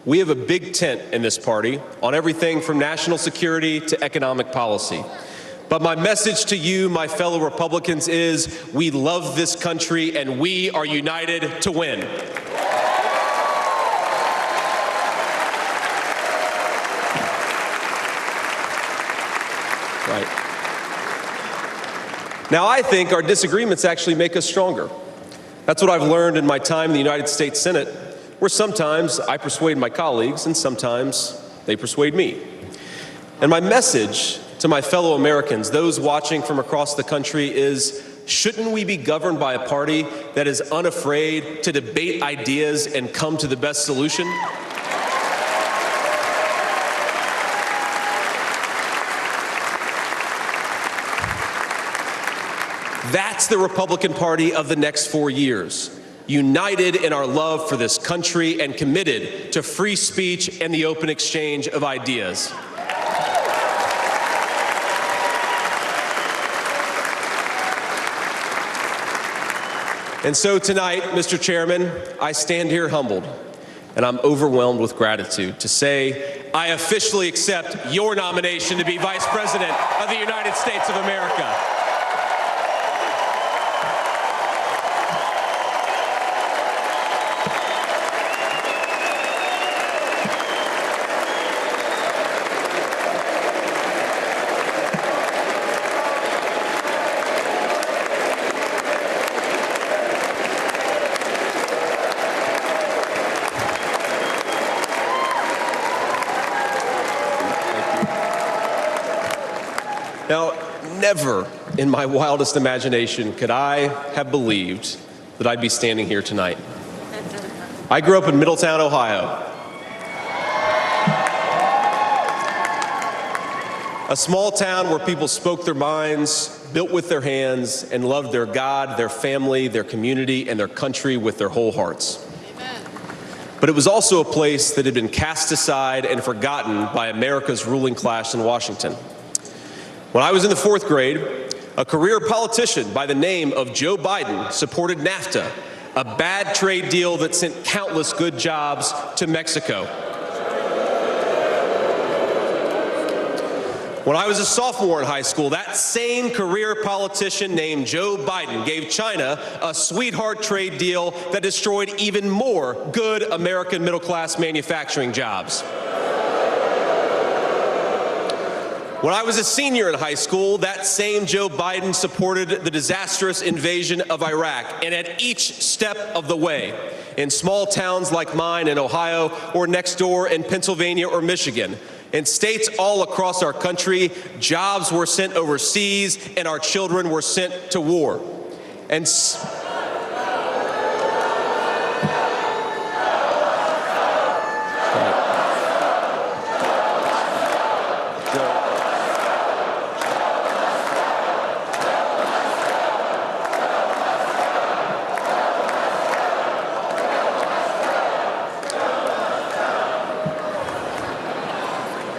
We have a big tent in this party on everything from national security to economic policy. But my message to you, my fellow Republicans, is we love this country and we are united to win. Right. Now, I think our disagreements actually make us stronger. That's what I've learned in my time in the United States Senate, where sometimes I persuade my colleagues and sometimes they persuade me. And my message to my fellow Americans, those watching from across the country, is shouldn't we be governed by a party that is unafraid to debate ideas and come to the best solution? That's the Republican Party of the next 4 years, united in our love for this country and committed to free speech and the open exchange of ideas. And so tonight, Mr. Chairman, I stand here humbled, and I'm overwhelmed with gratitude to say I officially accept your nomination to be Vice President of the United States of America. Now, never in my wildest imagination could I have believed that I'd be standing here tonight. I grew up in Middletown, Ohio. A small town where people spoke their minds, built with their hands, and loved their God, their family, their community, and their country with their whole hearts. But it was also a place that had been cast aside and forgotten by America's ruling class in Washington. When I was in the 4th grade, a career politician by the name of Joe Biden supported NAFTA, a bad trade deal that sent countless good jobs to Mexico. When I was a sophomore in high school, that same career politician named Joe Biden gave China a sweetheart trade deal that destroyed even more good American middle-class manufacturing jobs. When I was a senior in high school, that same Joe Biden supported the disastrous invasion of Iraq, and at each step of the way, in small towns like mine in Ohio or next door in Pennsylvania or Michigan, in states all across our country, jobs were sent overseas and our children were sent to war. And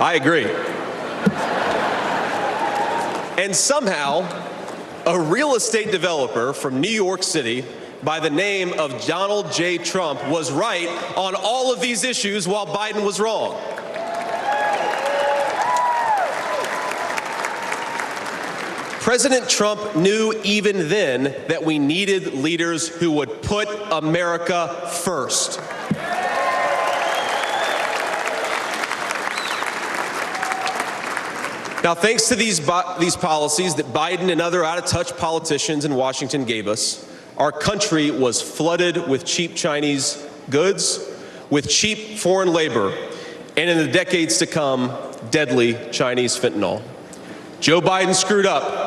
I agree. And somehow, a real estate developer from New York City by the name of Donald J. Trump was right on all of these issues while Biden was wrong. President Trump knew even then that we needed leaders who would put America first. Now, thanks to these policies that Biden and other out-of-touch politicians in Washington gave us, our country was flooded with cheap Chinese goods, with cheap foreign labor, and in the decades to come, deadly Chinese fentanyl. Joe Biden screwed up,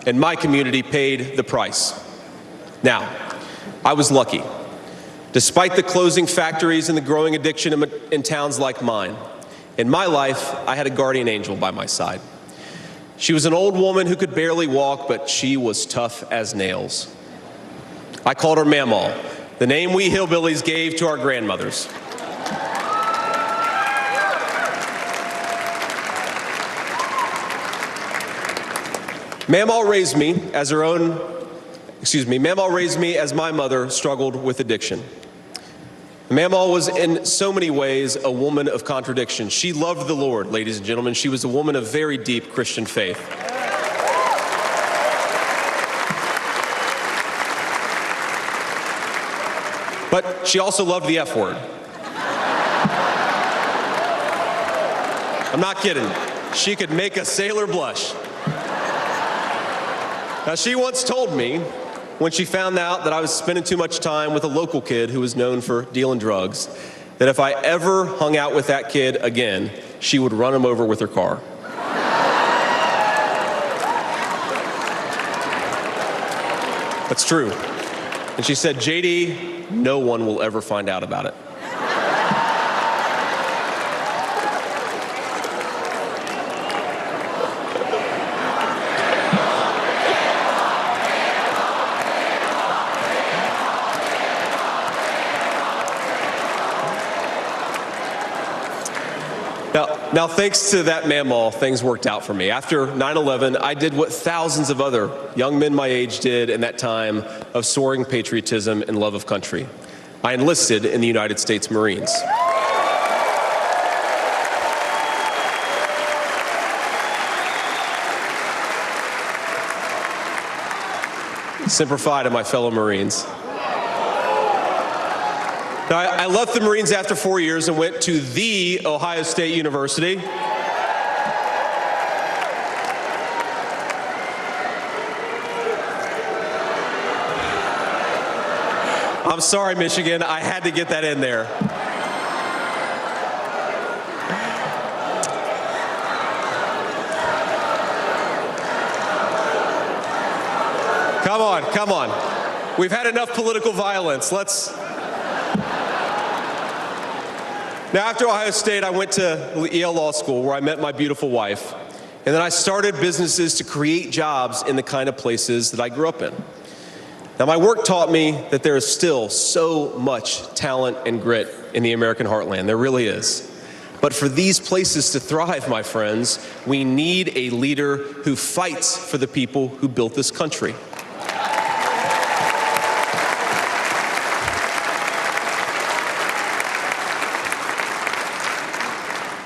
and my community paid the price. Now, I was lucky. Despite the closing factories and the growing addiction in towns like mine, in my life, I had a guardian angel by my side. She was an old woman who could barely walk, but she was tough as nails. I called her Mamaw, the name we hillbillies gave to our grandmothers. Mamaw raised me as my mother struggled with addiction. Mamaw was in so many ways a woman of contradiction. She loved the Lord, ladies and gentlemen. She was a woman of very deep Christian faith. But she also loved the F word. I'm not kidding. She could make a sailor blush. Now, she once told me, when she found out that I was spending too much time with a local kid who was known for dealing drugs, that if I ever hung out with that kid again, she would run him over with her car. That's true. And she said, JD, no one will ever find out about it. Now, thanks to that Mamaw, things worked out for me. After 9/11, I did what thousands of other young men my age did in that time of soaring patriotism and love of country. I enlisted in the United States Marines. Semper Fi to my fellow Marines. Now, I left the Marines after 4 years and went to the Ohio State University. I'm sorry, Michigan. I had to get that in there. Come on. We've had enough political violence. Now, after Ohio State, I went to Yale Law School, where I met my beautiful wife. And then I started businesses to create jobs in the kind of places that I grew up in. Now, my work taught me that there is still so much talent and grit in the American heartland. There really is. But for these places to thrive, my friends, we need a leader who fights for the people who built this country.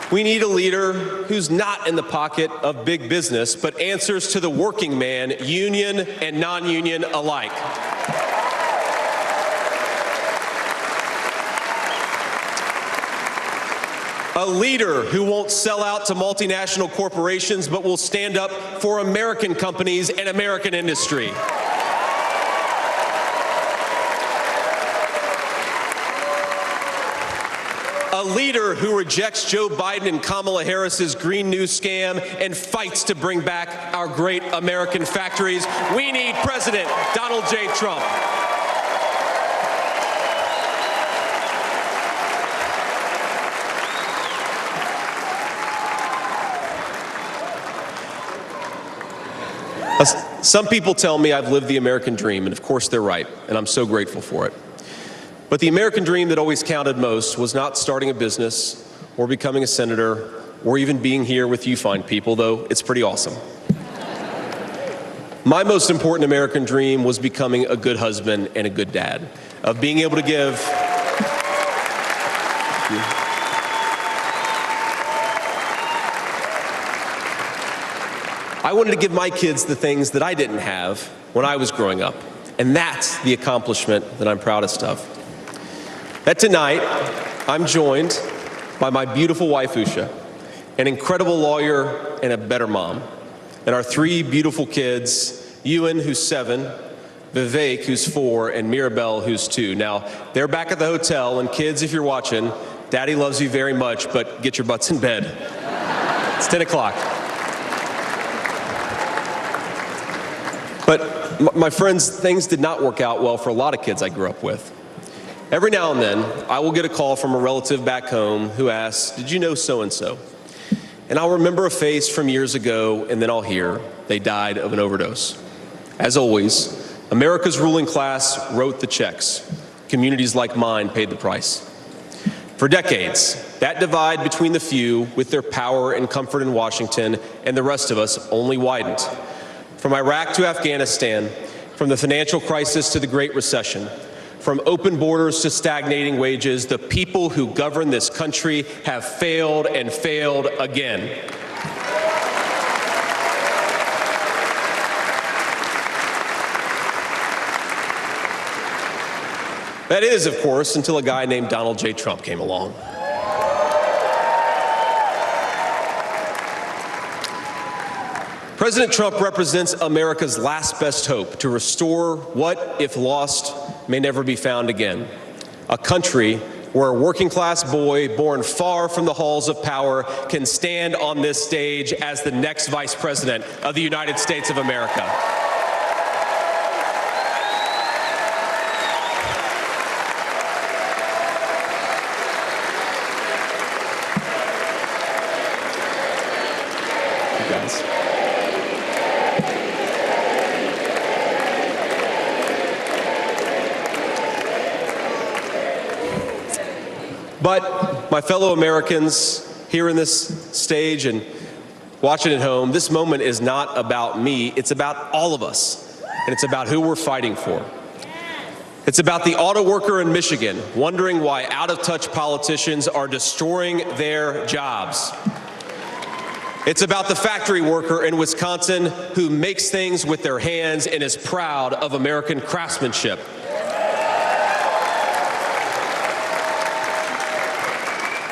We need a leader who's not in the pocket of big business, but answers to the working man, union and non-union alike. A leader who won't sell out to multinational corporations, but will stand up for American companies and American industry. A leader who rejects Joe Biden and Kamala Harris's Green New scam and fights to bring back our great American factories. We need President Donald J. Trump. Some people tell me I've lived the American dream, and of course they're right, and I'm so grateful for it. But the American dream that always counted most was not starting a business or becoming a senator or even being here with you fine people, though it's pretty awesome. My most important American dream was becoming a good husband and a good dad, of being able to give I wanted to give my kids the things that I didn't have when I was growing up. And that's the accomplishment that I'm proudest of. That tonight, I'm joined by my beautiful wife, Usha, an incredible lawyer and a better mom, and our 3 beautiful kids, Ewan, who's 7, Vivek, who's 4, and Mirabelle, who's 2. Now, they're back at the hotel, and kids, if you're watching, Daddy loves you very much, but get your butts in bed. It's 10 o'clock. But my friends, things did not work out well for a lot of kids I grew up with. Every now and then, I will get a call from a relative back home who asks, "Did you know so-and-so?" And I'll remember a face from years ago, and then I'll hear they died of an overdose. As always, America's ruling class wrote the checks. Communities like mine paid the price. For decades, that divide between the few with their power and comfort in Washington and the rest of us only widened. From Iraq to Afghanistan, from the financial crisis to the Great Recession, from open borders to stagnating wages, the people who govern this country have failed and failed again. That is, of course, until a guy named Donald J. Trump came along. President Trump represents America's last best hope to restore what, if lost, may never be found again. A country where a working-class boy born far from the halls of power can stand on this stage as the next Vice President of the United States of America. But my fellow Americans here in this stage and watching at home, this moment is not about me, it's about all of us, and it's about who we're fighting for. It's about the auto worker in Michigan wondering why out-of-touch politicians are destroying their jobs. It's about the factory worker in Wisconsin who makes things with their hands and is proud of American craftsmanship.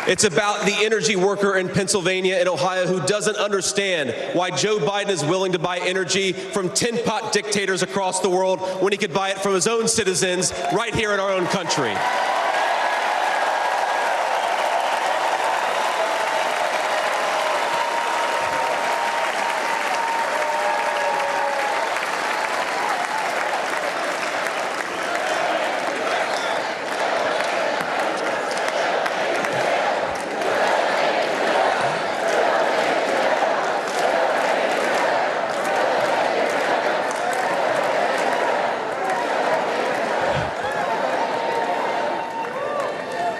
It's about the energy worker in Pennsylvania and Ohio who doesn't understand why Joe Biden is willing to buy energy from tin-pot dictators across the world when he could buy it from his own citizens right here in our own country.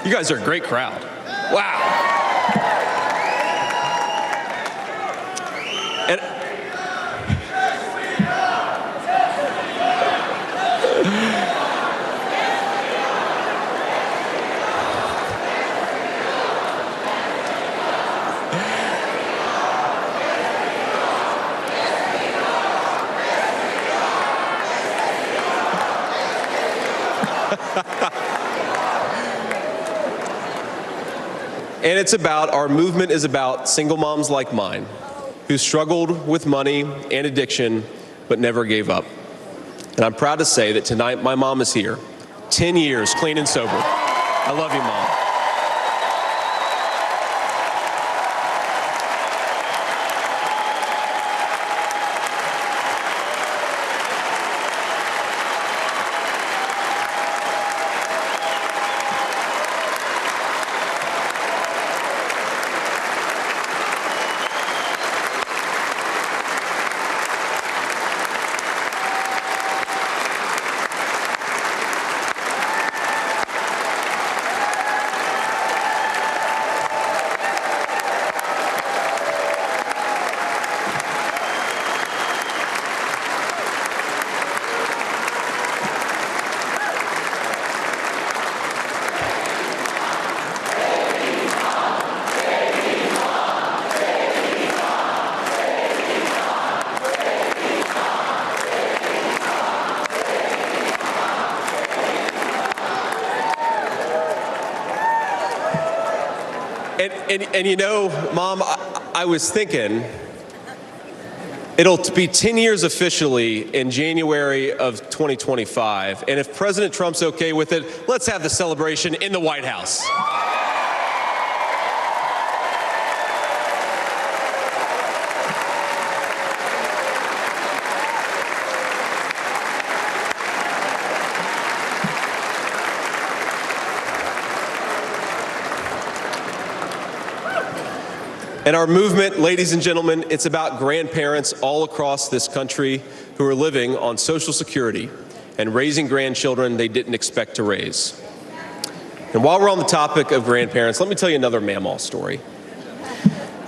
You guys are a great crowd. Wow. And And it's about, our movement is about single moms like mine who struggled with money and addiction but never gave up. And I'm proud to say that tonight my mom is here, 10 years clean and sober. I love you, Mom. And you know, Mom, I was thinking, it'll be 10 years officially in January of 2025. And if President Trump's okay with it, let's have the celebration in the White House. And our movement, ladies and gentlemen, it's about grandparents all across this country who are living on Social Security and raising grandchildren they didn't expect to raise. And while we're on the topic of grandparents, let me tell you another Mamaw story.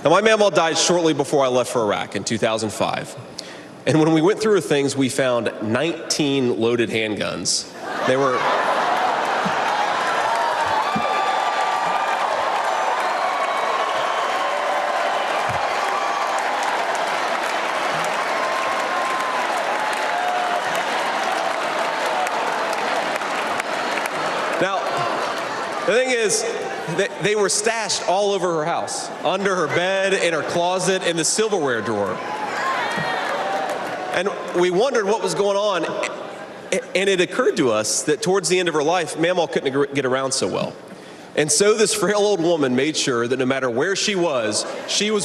Now, my Mamaw died shortly before I left for Iraq in 2005. And when we went through her things, we found 19 loaded handguns. They were... The thing is, they were stashed all over her house, under her bed, in her closet, in the silverware drawer. And we wondered what was going on, and it occurred to us that towards the end of her life, Mamaw couldn't get around so well. And so this frail old woman made sure that no matter where she was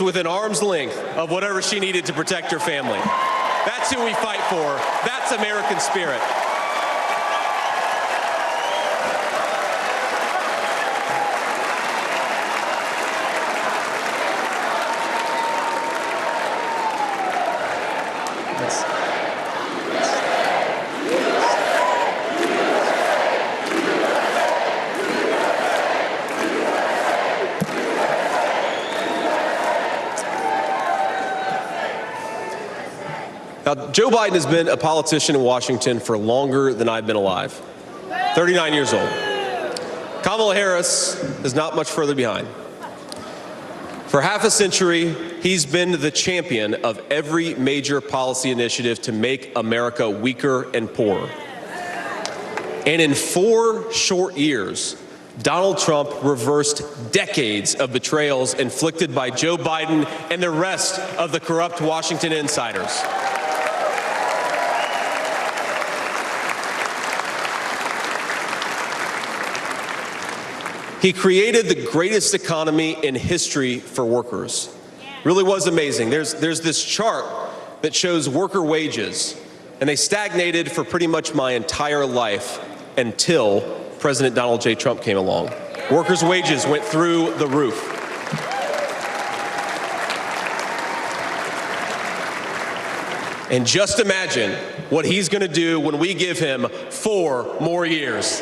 within arm's length of whatever she needed to protect her family. That's who we fight for. That's American spirit. Now, Joe Biden has been a politician in Washington for longer than I've been alive, 39 years old. Kamala Harris is not much further behind. For half a century, he's been the champion of every major policy initiative to make America weaker and poorer. And in 4 short years, Donald Trump reversed decades of betrayals inflicted by Joe Biden and the rest of the corrupt Washington insiders. He created the greatest economy in history for workers. Really was amazing. There's this chart that shows worker wages, and they stagnated for pretty much my entire life until President Donald J. Trump came along. Workers' wages went through the roof. And just imagine what he's going to do when we give him 4 more years.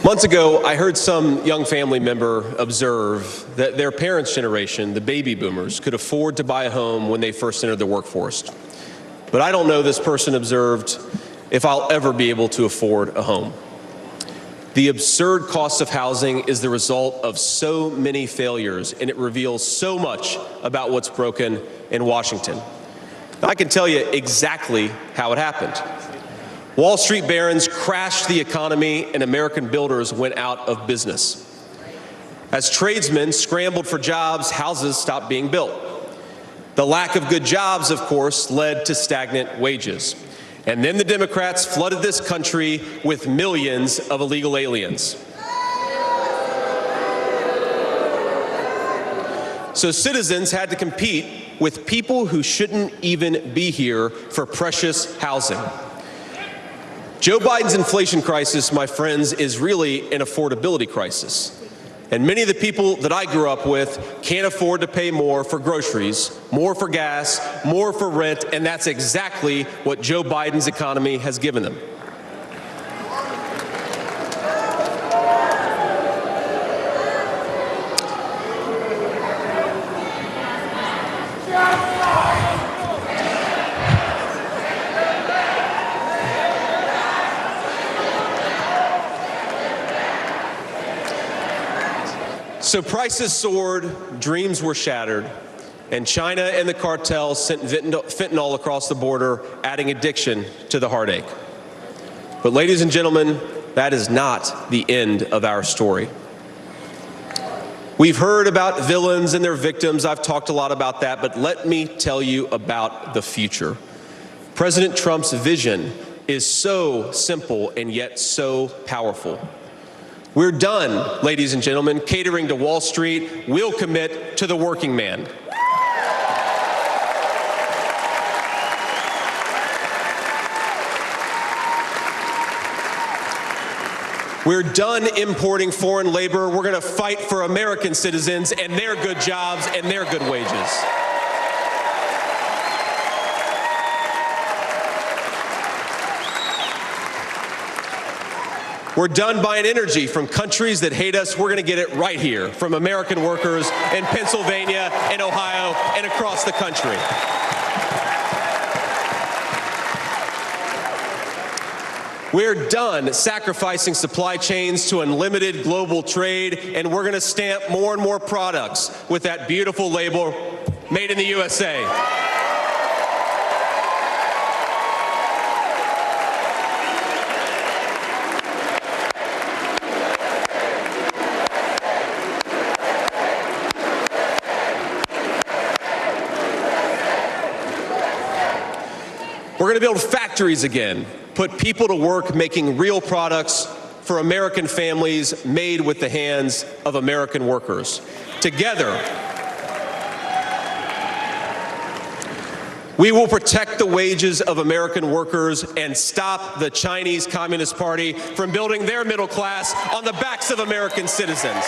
Months ago, I heard some young family member observe that their parents' generation, the baby boomers, could afford to buy a home when they first entered the workforce. But I don't know, this person observed, if I'll ever be able to afford a home. The absurd cost of housing is the result of so many failures, and it reveals so much about what's broken in Washington. I can tell you exactly how it happened. Wall Street barons crashed the economy and American builders went out of business. As tradesmen scrambled for jobs, houses stopped being built. The lack of good jobs, of course, led to stagnant wages. And then the Democrats flooded this country with millions of illegal aliens. So citizens had to compete with people who shouldn't even be here for precious housing. Joe Biden's inflation crisis, my friends, is really an affordability crisis. And many of the people that I grew up with can't afford to pay more for groceries, more for gas, more for rent, and that's exactly what Joe Biden's economy has given them. So prices soared, dreams were shattered, and China and the cartels sent fentanyl across the border, adding addiction to the heartache. But ladies and gentlemen, that is not the end of our story. We've heard about villains and their victims. I've talked a lot about that, but let me tell you about the future. President Trump's vision is so simple and yet so powerful. We're done, ladies and gentlemen, catering to Wall Street. We'll commit to the working man. We're done importing foreign labor. We're going to fight for American citizens and their good jobs and their good wages. We're done buying energy from countries that hate us. We're going to get it right here from American workers in Pennsylvania and Ohio and across the country. We're done sacrificing supply chains to unlimited global trade, and we're going to stamp more and more products with that beautiful label, Made in the USA. We're going to build factories again, put people to work making real products for American families made with the hands of American workers. Together, we will protect the wages of American workers and stop the Chinese Communist Party from building their middle class on the backs of American citizens.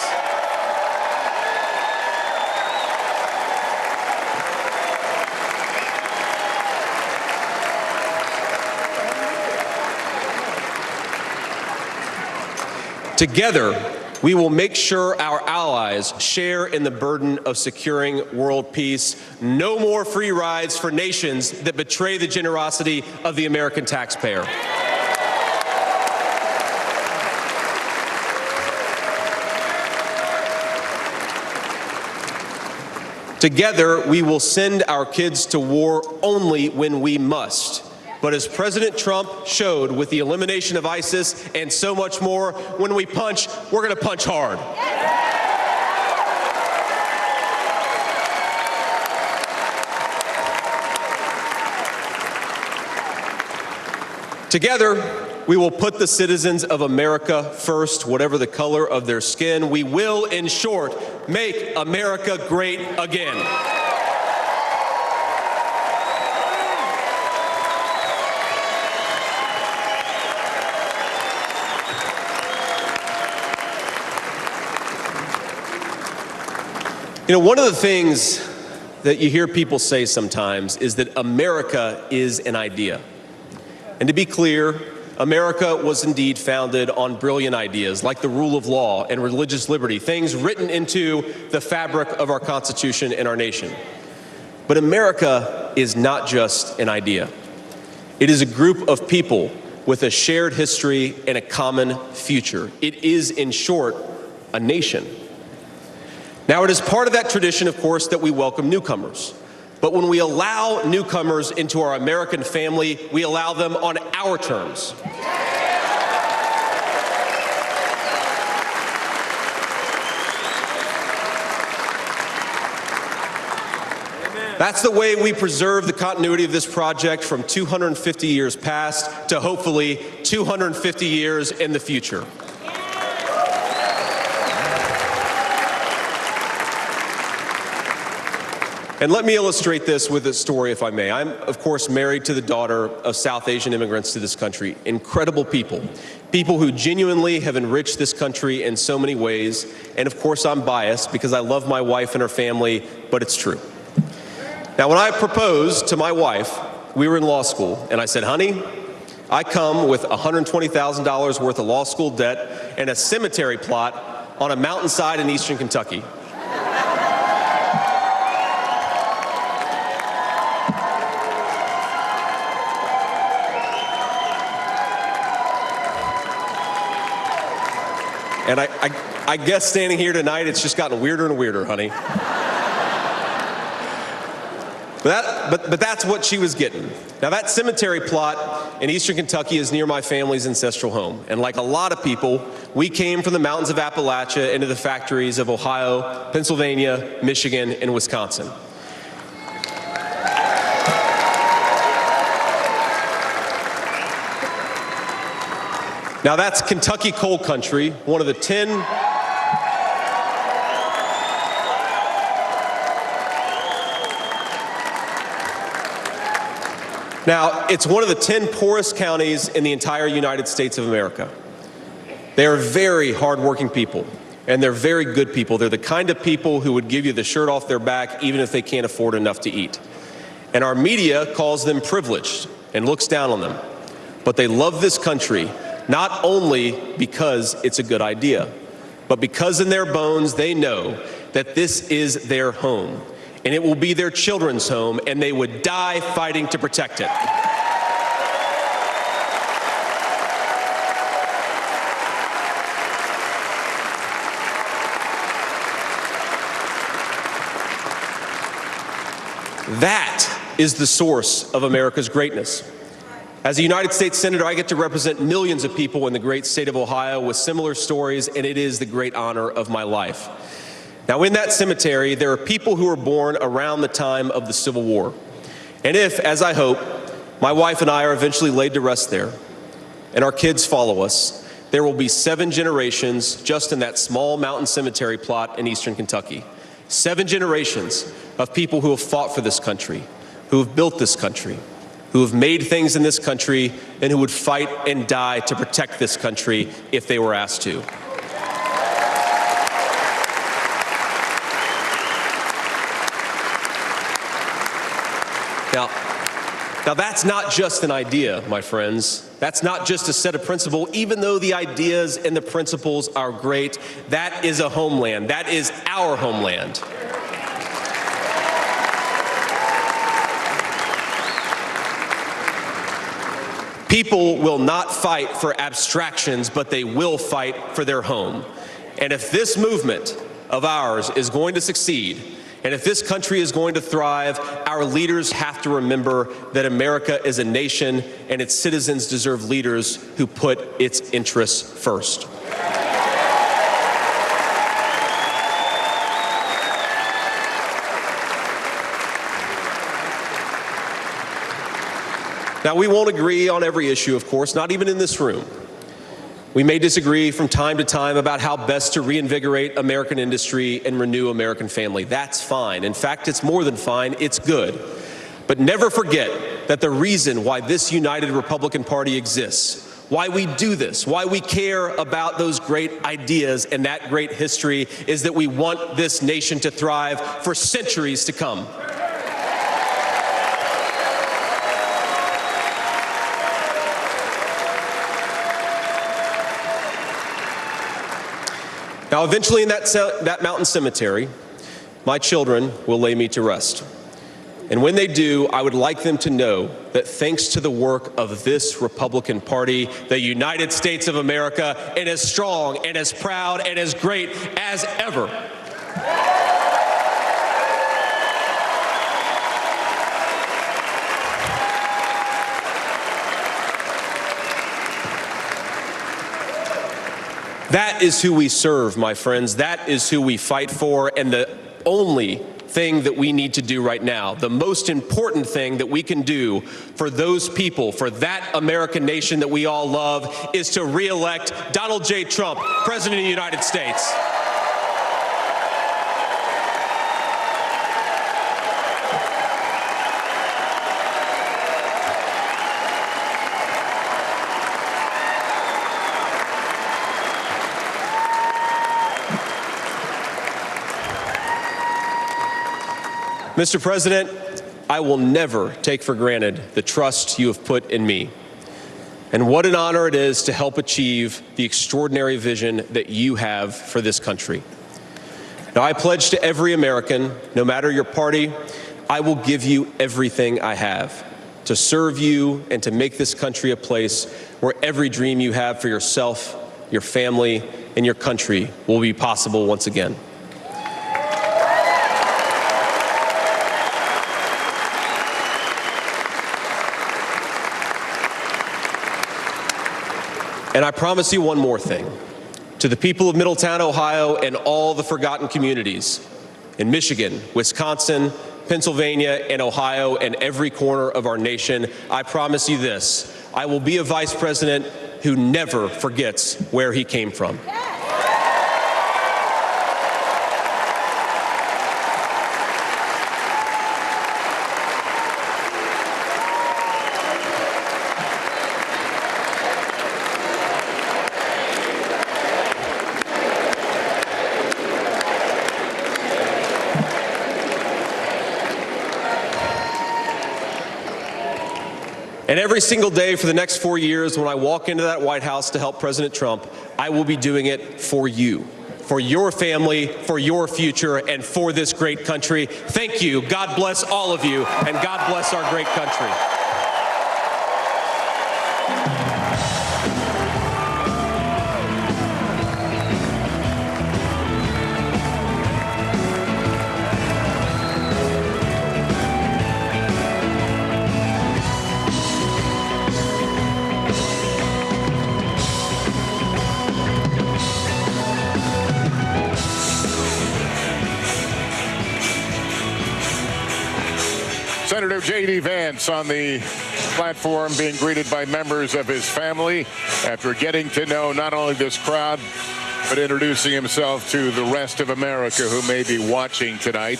Together, we will make sure our allies share in the burden of securing world peace. No more free rides for nations that betray the generosity of the American taxpayer. Together, we will send our kids to war only when we must. But as President Trump showed with the elimination of ISIS and so much more, when we punch, we're going to punch hard. Together, we will put the citizens of America first, whatever the color of their skin. We will, in short, make America great again. You know, one of the things that you hear people say sometimes is that America is an idea. And to be clear, America was indeed founded on brilliant ideas like the rule of law and religious liberty, things written into the fabric of our Constitution and our nation. But America is not just an idea. It is a group of people with a shared history and a common future. It is, in short, a nation. Now, it is part of that tradition, of course, that we welcome newcomers. But when we allow newcomers into our American family, we allow them on our terms. That's the way we preserve the continuity of this project from 250 years past to hopefully 250 years in the future. And let me illustrate this with a story, if I may. I'm, of course, married to the daughter of South Asian immigrants to this country. Incredible people. People who genuinely have enriched this country in so many ways. And, of course, I'm biased because I love my wife and her family, but it's true. Now, when I proposed to my wife, we were in law school, and I said, honey, I come with $120,000 worth of law school debt and a cemetery plot on a mountainside in eastern Kentucky. And I guess standing here tonight, it's just gotten weirder and weirder, honey. But that's what she was getting. Now, that cemetery plot in eastern Kentucky is near my family's ancestral home. And like a lot of people, we came from the mountains of Appalachia into the factories of Ohio, Pennsylvania, Michigan, and Wisconsin. Now, that's Kentucky coal country, one of the 10 Now, it's one of the 10 poorest counties in the entire United States of America. They are very hardworking people, and they're very good people. They're the kind of people who would give you the shirt off their back even if they can't afford enough to eat. And our media calls them privileged and looks down on them. But they love this country, not only because it's a good idea, but because in their bones they know that this is their home. And it will be their children's home, and they would die fighting to protect it. That is the source of America's greatness. As a United States Senator, I get to represent millions of people in the great state of Ohio with similar stories, and it is the great honor of my life. Now, in that cemetery, there are people who were born around the time of the Civil War. And if, as I hope, my wife and I are eventually laid to rest there, and our kids follow us, there will be 7 generations just in that small mountain cemetery plot in eastern Kentucky. 7 generations of people who have fought for this country, who have built this country, who have made things in this country, and who would fight and die to protect this country if they were asked to. Now that's not just an idea, my friends. That's not just a set of principles. Even though the ideas and the principles are great, that is a homeland. That is our homeland. People will not fight for abstractions, but they will fight for their home. And if this movement of ours is going to succeed, and if this country is going to thrive, our leaders have to remember that America is a nation and its citizens deserve leaders who put its interests first. Now, we won't agree on every issue, of course, not even in this room. We may disagree from time to time about how best to reinvigorate American industry and renew American family. That's fine. In fact, it's more than fine. It's good. But never forget that the reason why this united Republican Party exists, why we do this, why we care about those great ideas and that great history, is that we want this nation to thrive for centuries to come. Now, eventually in that mountain cemetery, my children will lay me to rest. And when they do, I would like them to know that thanks to the work of this Republican Party, the United States of America is as strong and as proud and as great as ever. That is who we serve, my friends. That is who we fight for. And the only thing that we need to do right now, the most important thing that we can do for those people, for that American nation that we all love, is to re-elect Donald J. Trump, President of the United States. Mr. President, I will never take for granted the trust you have put in me. And what an honor it is to help achieve the extraordinary vision that you have for this country. Now, I pledge to every American, no matter your party, I will give you everything I have to serve you and to make this country a place where every dream you have for yourself, your family, and your country will be possible once again. And I promise you one more thing. To the people of Middletown, Ohio, and all the forgotten communities in Michigan, Wisconsin, Pennsylvania, and Ohio, and every corner of our nation, I promise you this: I will be a vice president who never forgets where he came from. And every single day for the next 4 years, when I walk into that White House to help President Trump, I will be doing it for you, for your family, for your future, and for this great country. Thank you. God bless all of you, and God bless our great country. Senator J.D. Vance on the platform being greeted by members of his family after getting to know not only this crowd, but introducing himself to the rest of America who may be watching tonight.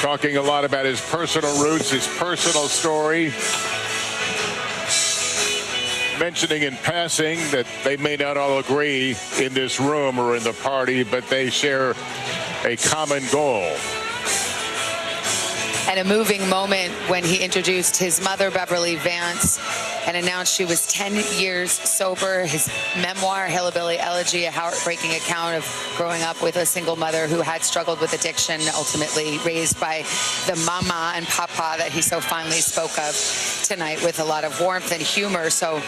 Talking a lot about his personal roots, his personal story. Mentioning in passing that they may not all agree in this room or in the party, but they share a common goal. And a moving moment when he introduced his mother, Beverly Vance, and announced she was 10 years sober. His memoir, Hillbilly Elegy, a heartbreaking account of growing up with a single mother who had struggled with addiction, ultimately raised by the mama and papa that he so fondly spoke of tonight with a lot of warmth and humor. So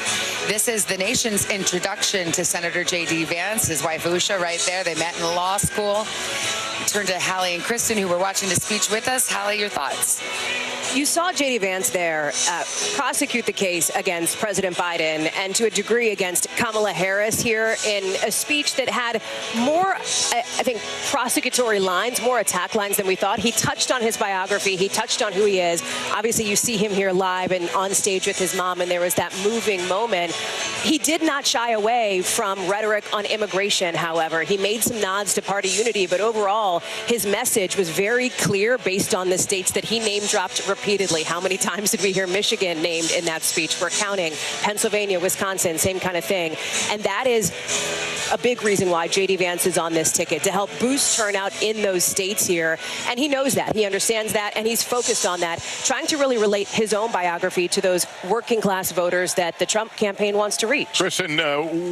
this is the nation's introduction to Senator J.D. Vance, his wife Usha right there. They met in law school. Turn to Hallie and Kristen, who were watching the speech with us. Hallie, your thoughts? You saw J.D. Vance there prosecute the case against President Biden and to a degree against Kamala Harris here in a speech that had more, I think, prosecutory lines, more attack lines than we thought. He touched on his biography. He touched on who he is. Obviously, you see him here live and on stage with his mom, and there was that moving moment. He did not shy away from rhetoric on immigration, however. He made some nods to party unity, but overall, his message was very clear based on the states that he name-dropped repeatedly. How many times did we hear Michigan named in that speech? We're counting. Pennsylvania, Wisconsin, same kind of thing. And that is a big reason why J.D. Vance is on this ticket, to help boost turnout in those states here. And he knows that. He understands that, and he's focused on that, trying to really relate his own biography to those working-class voters that the Trump campaign wants to reach. Kristen,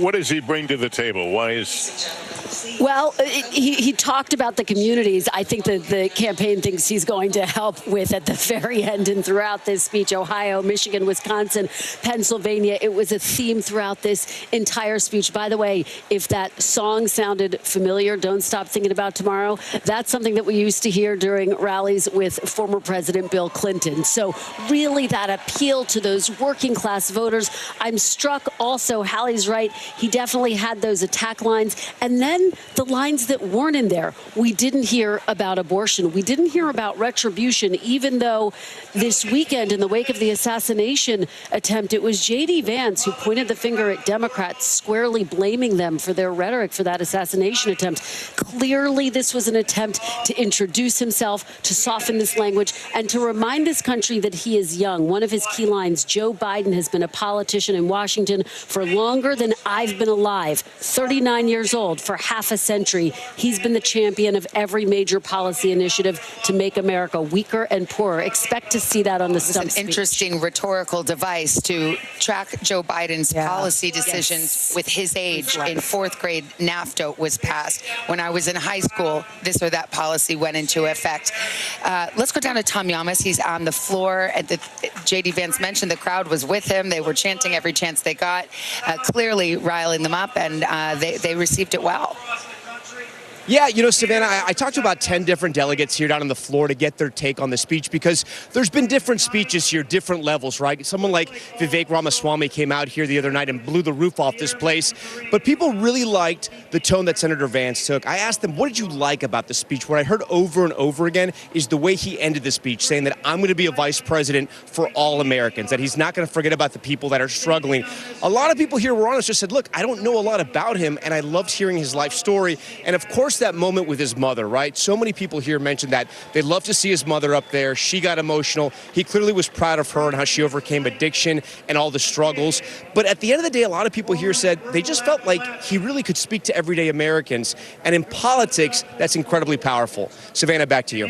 what does he bring to the table? Why is... Well, he talked about the communities. I think that the campaign thinks he's going to help with at the very end and throughout this speech. Ohio, Michigan, Wisconsin, Pennsylvania. It was a theme throughout this entire speech. By the way, if that song sounded familiar, Don't Stop Thinking About Tomorrow, that's something that we used to hear during rallies with former President Bill Clinton. So really that appeal to those working class voters. I'm struck also, Hallie's right, he definitely had those attack lines. And then the lines that weren't in there. We didn't hear about abortion. We didn't hear about retribution, even though this weekend, in the wake of the assassination attempt, it was J.D. Vance who pointed the finger at Democrats, squarely blaming them for their rhetoric for that assassination attempt. Clearly, this was an attempt to introduce himself, to soften this language, and to remind this country that he is young. One of his key lines, Joe Biden has been a politician in Washington for longer than I've been alive, 39 years old. For half a century, he's been the champion of every major policy initiative to make America weaker and poorer. Expect to see that on the stump It's an speech. interesting rhetorical device to track Joe Biden's policy decisions with his age. In fourth grade, NAFTA was passed. When I was in high school, this or that policy went into effect. Let's go down to Tom Yamas. He's on the floor. J.D. Vance mentioned the crowd was with him. They were chanting every chance they got, clearly riling them up, and they received it well. Yeah, you know, Savannah, I talked to about 10 different delegates here down on the floor to get their take on the speech, because there's been different speeches here, different levels, right? Someone like Vivek Ramaswamy came out here the other night and blew the roof off this place. But people really liked the tone that Senator Vance took. I asked them, what did you like about the speech? What I heard over and over again is the way he ended the speech, saying that I'm going to be a vice president for all Americans, that he's not going to forget about the people that are struggling. A lot of people here were honest, just said, look, I don't know a lot about him, and I loved hearing his life story. And of course, that moment with his mother, right? So many people here mentioned that they love to see his mother up there. She got emotional. He clearly was proud of her and how she overcame addiction and all the struggles. But at the end of the day, a lot of people here said they just felt like he really could speak to everyday Americans. And in politics, that's incredibly powerful. Savannah, back to you.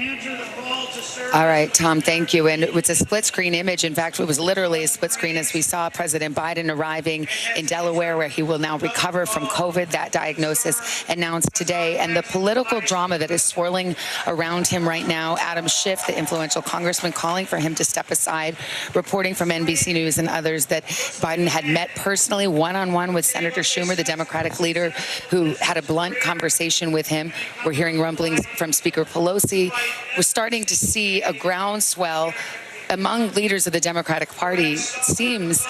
All right, Tom, thank you. And it's a split screen image. In fact, it was literally a split screen as we saw President Biden arriving in Delaware, where he will now recover from COVID. That diagnosis announced today. And the political drama that is swirling around him right now, Adam Schiff, the influential congressman, calling for him to step aside, reporting from NBC News and others that Biden had met personally one-on-one with Senator Schumer, the Democratic leader, who had a blunt conversation with him. We're hearing rumblings from Speaker Pelosi. We're starting to see a groundswell among leaders of the Democratic Party, seems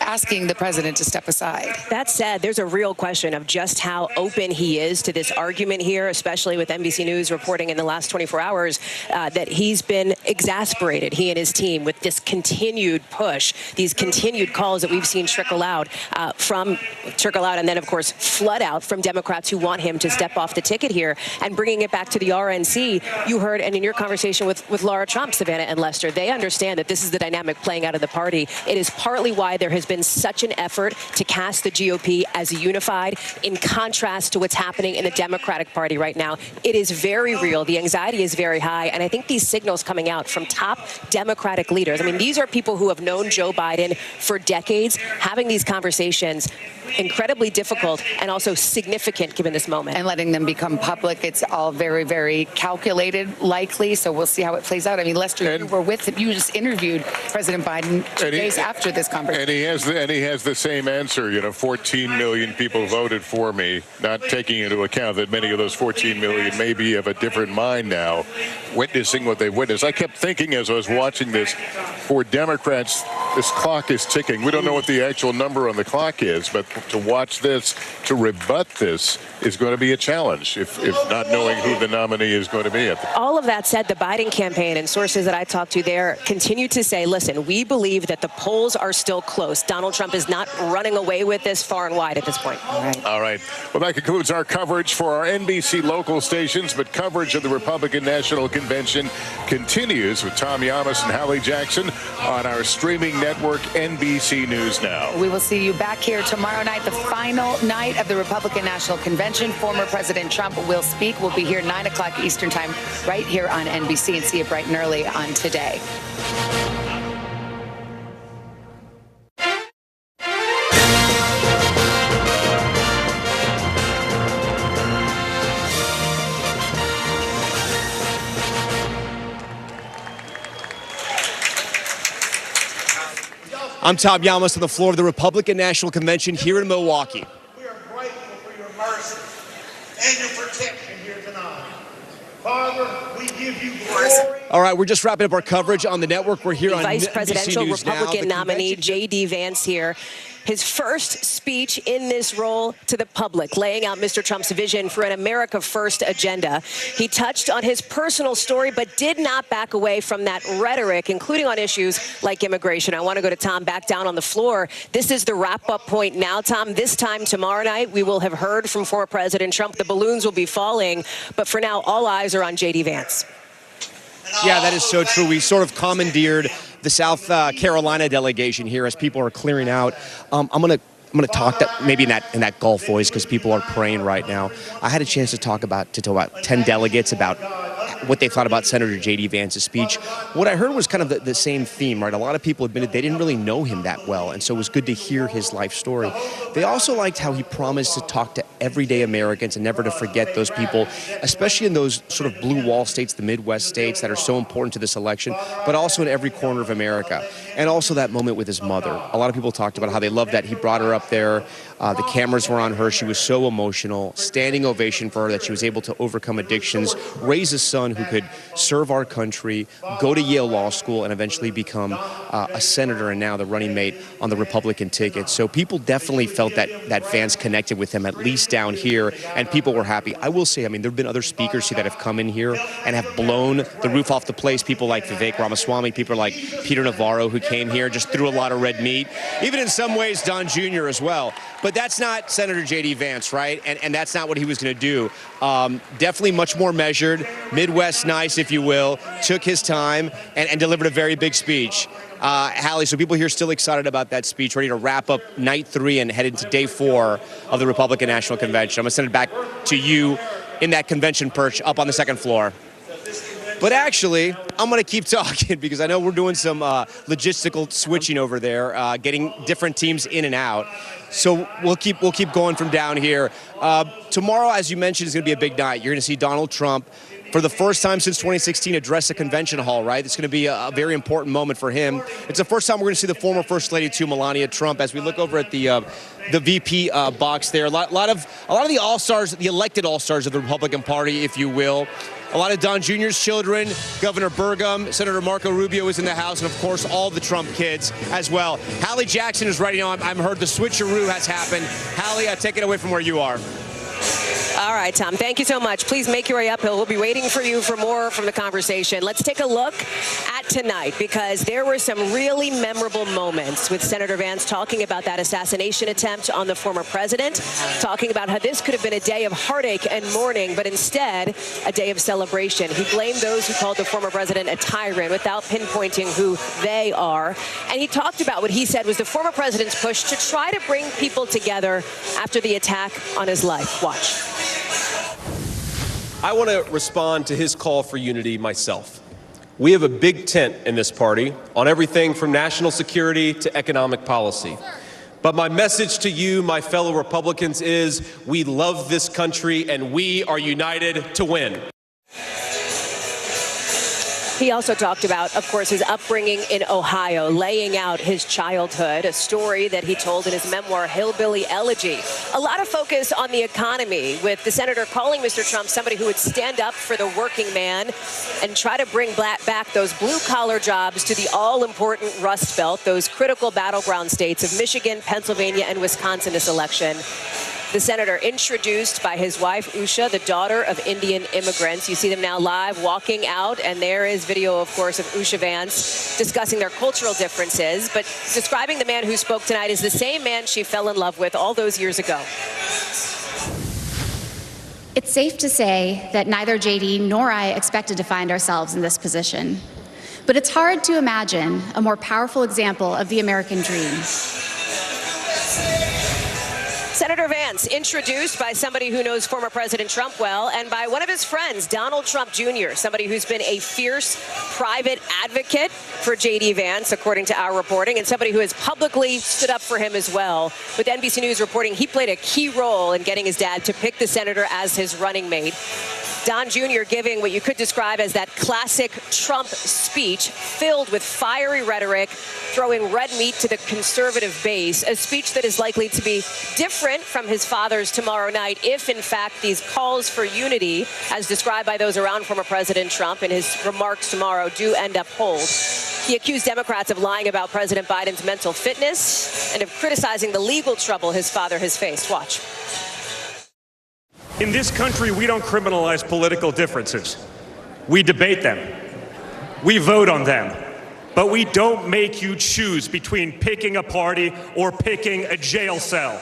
asking the president to step aside. That said, there's a real question of just how open he is to this argument here, especially with NBC News reporting in the last 24 hours that he's been exasperated, he and his team, with this continued push, these continued calls that we've seen trickle out and then, of course, flood out from Democrats who want him to step off the ticket here. And bringing it back to the RNC, you heard, and in your conversation with Laura Trump, Savannah and Lester, they understand that this is the dynamic playing out in the party. It is partly why there has been such an effort to cast the GOP as unified, in contrast to what's happening in the Democratic Party right now. It is very real. The anxiety is very high. And I think these signals coming out from top Democratic leaders, I mean, these are people who have known Joe Biden for decades. Having these conversations, incredibly difficult and also significant given this moment. And letting them become public, it's all very, very calculated, likely. So we'll see how it plays out. I mean, Lester, you were with him. You just interviewed President Biden 2 days after this conversation. And he has the same answer. You know, 14 million people voted for me, not taking into account that many of those 14 million may be of a different mind now, witnessing what they've witnessed. I kept thinking as I was watching this, for Democrats, this clock is ticking. We don't know what the actual number on the clock is, but to watch this, to rebut this, is going to be a challenge, if not knowing who the nominee is going to be. All of that said, the Biden campaign and sources that I talked to there continue to say, listen, we believe that the polls are still close. Donald Trump is not running away with this far and wide at this point. All right. Well, that concludes our coverage for our NBC local stations, but coverage of the Republican National Convention continues with Tom Yamas and Hallie Jackson on our streaming network, NBC News Now. We will see you back here tomorrow night, the final night of the Republican National Convention. Former President Trump will speak. We'll be here 9 o'clock Eastern Time right here on NBC, and see it bright and early on Today. I'm Tom Yamas on the floor of the Republican National Convention here in Milwaukee. We are grateful for your mercy and your protection here tonight. Father, we give you glory. All right, we're just wrapping up our coverage on the network. We're here on Vice NBC presidential News Republican Now. nominee J.D. Vance here. His first speech in this role to the public, laying out Mr. Trump's vision for an America First agenda. He touched on his personal story, but did not back away from that rhetoric, including on issues like immigration. I want to go to Tom back down on the floor. This is the wrap-up point now, Tom. This time tomorrow night, we will have heard from former President Trump. The balloons will be falling, but for now, all eyes are on J.D. Vance. Yeah, that is so true. We sort of commandeered the South Carolina delegation here as people are clearing out. I'm going to going to talk that maybe in that Gulf voice because people are praying right now. I had a chance to talk about 10 delegates about what they thought about Senator J.D. Vance's speech. What I heard was kind of the same theme, right? A lot of people admitted they didn't really know him that well, and so it was good to hear his life story. They also liked how he promised to talk to everyday Americans and never to forget those people, especially in those sort of blue wall states, the Midwest states that are so important to this election, but also in every corner of America. And also that moment with his mother. A lot of people talked about how they loved that he brought her up there. The cameras were on her. She was so emotional. Standing ovation for her that she was able to overcome addictions, raise a son who could serve our country, go to Yale Law School, and eventually become a senator and now the running mate on the Republican ticket. So people definitely felt that Vance connected with him, at least down here, and people were happy. I will say, I mean, there have been other speakers that have come in here and have blown the roof off the place. People like Vivek Ramaswamy, people like Peter Navarro, who came here, just threw a lot of red meat. Even in some ways, Don Jr. as well. But that's not Senator J.D. Vance, right? And that's not what he was going to do. Definitely much more measured, Midwest nice, if you will, took his time and delivered a very big speech. Hallie, so people here still excited about that speech, ready to wrap up night 3 and head into day 4 of the Republican National Convention. I'm going to send it back to you in that convention perch up on the 2nd floor. But actually, I'm going to keep talking because I know we're doing some logistical switching over there, getting different teams in and out. So we'll keep going from down here. Tomorrow, as you mentioned, is going to be a big night. You're going to see Donald Trump, for the first time since 2016, address a convention hall, right? It's going to be a very important moment for him. It's the first time we're going to see the former First Lady, too, Melania Trump, as we look over at the VP box there. A lot of the all-stars, the elected all-stars of the Republican Party, if you will. A lot of Don Jr.'s children, Governor Burgum, Senator Marco Rubio is in the house, and of course, all the Trump kids as well. Hallie Jackson is writing on. I've heard the switcheroo has happened. Hallie, take it away from where you are. All right, Tom, thank you so much. Please make your way uphill. We'll be waiting for you for more from the conversation. Let's take a look at tonight, because there were some really memorable moments with Senator Vance talking about that assassination attempt on the former president, talking about how this could have been a day of heartache and mourning, but instead a day of celebration. He blamed those who called the former president a tyrant without pinpointing who they are. And he talked about what he said was the former president's push to try to bring people together after the attack on his life. Watch. I want to respond to his call for unity myself. We have a big tent in this party on everything from national security to economic policy. But my message to you, my fellow Republicans, is we love this country and we are united to win. He also talked about, of course, his upbringing in Ohio, laying out his childhood, a story that he told in his memoir, Hillbilly Elegy. A lot of focus on the economy, with the senator calling Mr. Trump somebody who would stand up for the working man and try to bring back those blue-collar jobs to the all-important Rust Belt, those critical battleground states of Michigan, Pennsylvania, and Wisconsin this election. The senator introduced by his wife, Usha, the daughter of Indian immigrants. You see them now live walking out, and there is video, of course, of Usha Vance discussing their cultural differences, but describing the man who spoke tonight as the same man she fell in love with all those years ago. It's safe to say that neither JD nor I expected to find ourselves in this position. But it's hard to imagine a more powerful example of the American dream. Senator Vance, introduced by somebody who knows former President Trump well, and by one of his friends, Donald Trump Jr., somebody who's been a fierce private advocate for J.D. Vance, according to our reporting, and somebody who has publicly stood up for him as well. With NBC News reporting, he played a key role in getting his dad to pick the senator as his running mate. Don Jr. giving what you could describe as that classic Trump speech, filled with fiery rhetoric, throwing red meat to the conservative base, a speech that is likely to be different from his father's tomorrow night if, in fact, these calls for unity, as described by those around former President Trump in his remarks tomorrow, do end up hold. He accused Democrats of lying about President Biden's mental fitness and of criticizing the legal trouble his father has faced. Watch. In this country, we don't criminalize political differences. We debate them. We vote on them. But we don't make you choose between picking a party or picking a jail cell.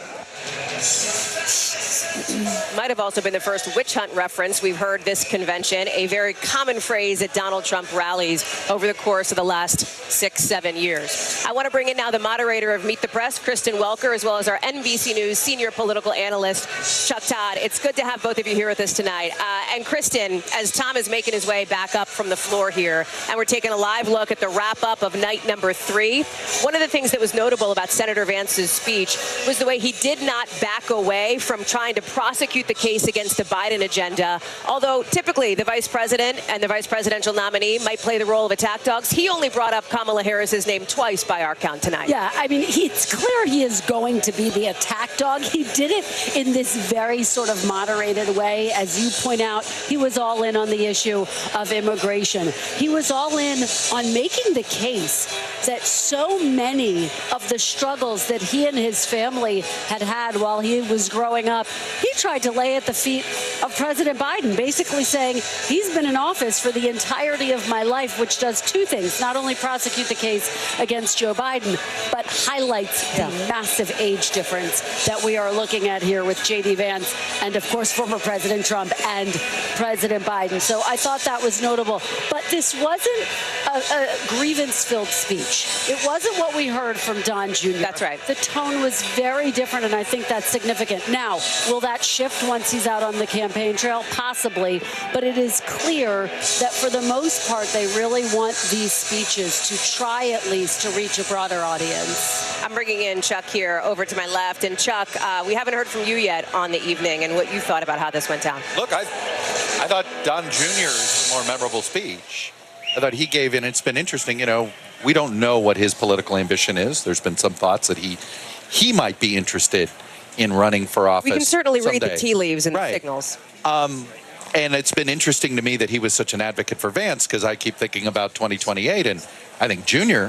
Might have also been the first witch hunt reference we've heard this convention, a very common phrase at Donald Trump rallies over the course of the last 6-7 years. I want to bring in now the moderator of Meet the Press, Kristen Welker, as well as our NBC News senior political analyst, Chuck Todd. It's good to have both of you here with us tonight. And Kristen, as Tom is making his way back up from the floor here, and we're taking a live look at the wrap-up of night number 3, one of the things that was notable about Senator Vance's speech was the way he did not back away from trying to prosecute the case against the Biden agenda. Although typically the vice president and the vice presidential nominee might play the role of attack dogs, he only brought up Kamala Harris's name twice by our count tonight. Yeah, I mean, it's clear he is going to be the attack dog. He did it in this very sort of moderated way. As you point out, he was all in on the issue of immigration. He was all in on making the case that so many of the struggles that he and his family had while he was growing up, he tried to lay at the feet of President Biden, basically saying he's been in office for the entirety of my life, which does two things: not only prosecute the case against Joe Biden, but highlights the massive age difference that we are looking at here with J.D. Vance and, of course, former President Trump and President Biden. So I thought that was notable. But this wasn't a grievance-filled speech. It wasn't what we heard from Don Jr. That's right. The tone was very different, and I think that's significant. Now, will that shift once he's out on the campaign trail? Possibly. But it is clear that for the most part, they really want these speeches to try at least to reach a broader audience. I'm bringing in Chuck here over to my left. And Chuck, we haven't heard from you yet on the evening and what you thought about how this went down. Look, I thought Don Jr.'s more memorable speech. I thought he gave in. It's been interesting, you know, we don't know what his political ambition is. There's been some thoughts that he might be interested in running for office. We can certainly someday. read the tea leaves and the signals. And it's been interesting to me that he was such an advocate for Vance, because I keep thinking about 2028, and I think Jr.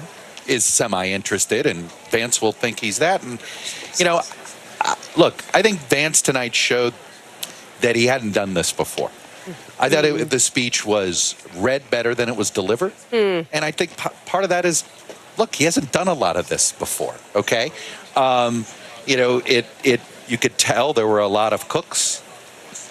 is semi-interested, and Vance will think he's that. And, you know, look, I think Vance tonight showed that he hadn't done this before. I thought the speech was read better than it was delivered. And I think part of that is, look, he hasn't done a lot of this before, okay? You know, you could tell there were a lot of cooks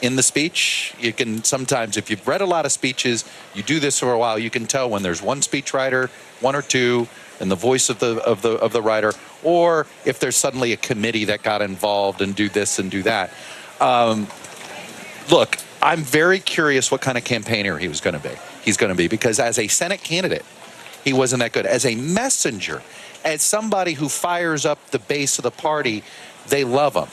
in the speech. You can sometimes, if you've read a lot of speeches, you do this for a while, you can tell when there's one speechwriter, one or two, and the voice of the writer, or if there's suddenly a committee that got involved and do this and do that. Look, I'm very curious what kind of campaigner he's going to be, because as a Senate candidate, he wasn't that good. As a messenger, as somebody who fires up the base of the party, they love him.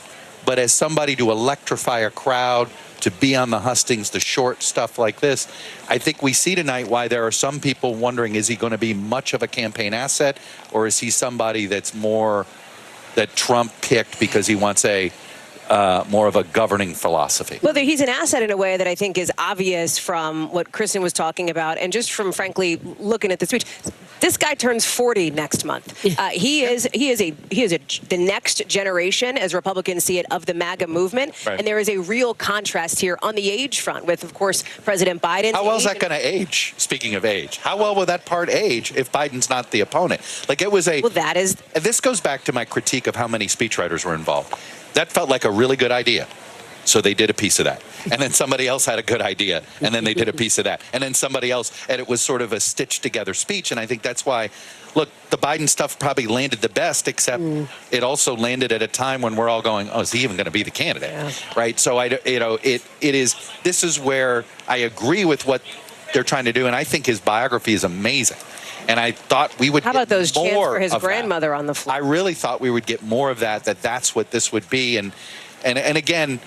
But as somebody to electrify a crowd, to be on the hustings, the short stuff like this, I think we see tonight why there are some people wondering, is he going to be much of a campaign asset, or is he somebody that's more that Trump picked because he wants more of a governing philosophy? Well, he's an asset in a way that I think is obvious from what Kristen was talking about, and just from, frankly, looking at the speech. This guy turns 40 next month. He is the next generation, as Republicans see it, of the MAGA movement. Right. And there is a real contrast here on the age front with, of course, President Biden. How well is that going to age? Speaking of age, how well will that part age if Biden's not the opponent? Like, it was a. Well, that is. This goes back to my critique of how many speechwriters were involved. That felt like a really good idea. So they did a piece of that. And then somebody else had a good idea. And then they did a piece of that. And then somebody else. And it was sort of a stitched together speech. And I think that's why, look, the Biden stuff probably landed the best, except it also landed at a time when we're all going, oh, is he even going to be the candidate? Yeah. Right? So, this is where I agree with what they're trying to do. And I think his biography is amazing. And I thought we would. How about those chants for his grandmother on the floor? I really thought we would get more of that. That's what this would be. And again,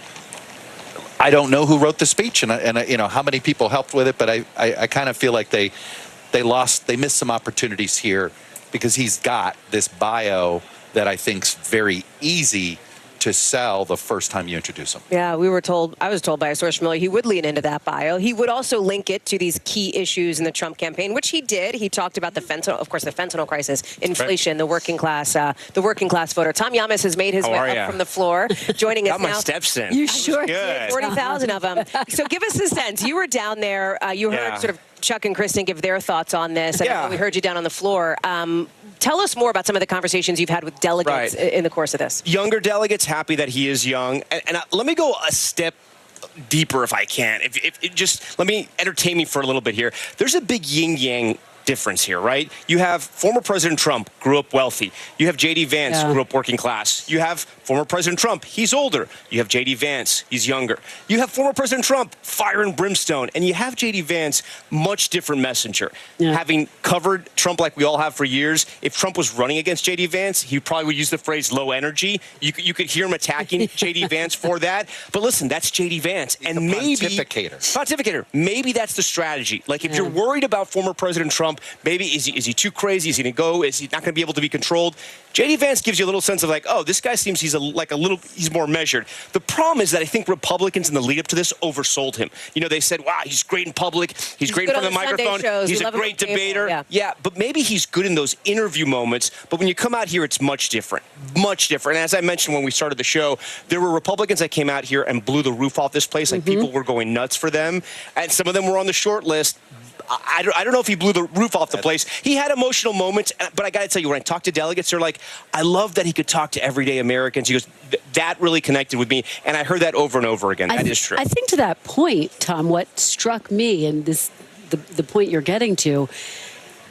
I don't know who wrote the speech, and you know how many people helped with it. But I kind of feel like they missed some opportunities here, because he's got this bio that I think's very easy to sell the first time you introduce him. Yeah, I was told by a source familiar he would lean into that bio. He would also link it to these key issues in the Trump campaign, which he did. He talked about the fentanyl crisis, inflation, the working class voter. Tom Yamas has made his way up from the floor, joining us now. Got my steps in. You sure did. 40,000 of them. So give us a sense. You were down there. You heard sort of Chuck and Kristen give their thoughts on this. And we heard you down on the floor. Tell us more about some of the converstions you've had with delegates in the course of this. Younger delegates, happy that he is young. And let me go a step deeper if I can. If just let me entertain me for a little bit here. There's a big yin-yang difference here, right? You have former President Trump, grew up wealthy. You have J.D. Vance, grew up working class. You have former President Trump, he's older. You have J.D. Vance, he's younger. You have former President Trump, fire and brimstone. And you have J.D. Vance, much different messenger. Having covered Trump like we all have for years, if Trump was running against J.D. Vance, he probably would use the phrase low energy. You could hear him attacking J.D. Vance for that. But listen, that's J.D. Vance. He's and maybe pontificator. Maybe that's the strategy. Like if you're worried about former President Trump, maybe is he too crazy? Is he going to go? Is he not going to be able to be controlled? J.D. Vance gives you a little sense of like, oh, this guy seems he's more measured. The problem is that I think Republicans in the lead up to this oversold him. You know, they said, wow, he's great in public. He's great in front of the microphone. He's a great debater. Yeah, but maybe he's good in those interview moments. But when you come out here, it's much different. Much different. And as I mentioned when we started the show, there were Republicans that came out here and blew the roof off this place. Like people were going nuts for them. And some of them were on the short list. I don't know if he blew the roof off the place. He had emotional moments, but I got to tell you, when I talk to delegates, they're like, I love that he could talk to everyday Americans. He goes, that really connected with me, and I heard that over and over again. That is true. I think to that point, Tom, what struck me, and the point you're getting to,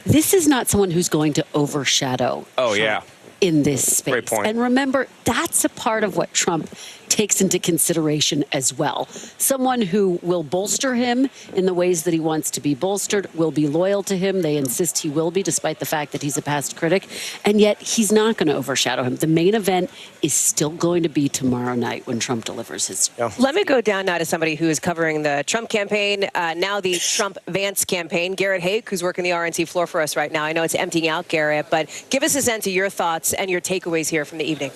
this is not someone who's going to overshadow Trump in this space. Great point. And remember, that's a part of what Trump takes into consideration as well. Someone who will bolster him in the ways that he wants to be bolstered, will be loyal to him. They insist he will be, despite the fact that he's a past critic. And yet he's not going to overshadow him. The main event is still going to be tomorrow night when Trump delivers his. Let me go down now to somebody who is covering the Trump campaign, now the Trump-Vance campaign, Garrett Haake, who's working the RNC floor for us right now. I know it's emptying out, Garrett, but give us a sense of your thoughts and your takeaways here from the evening.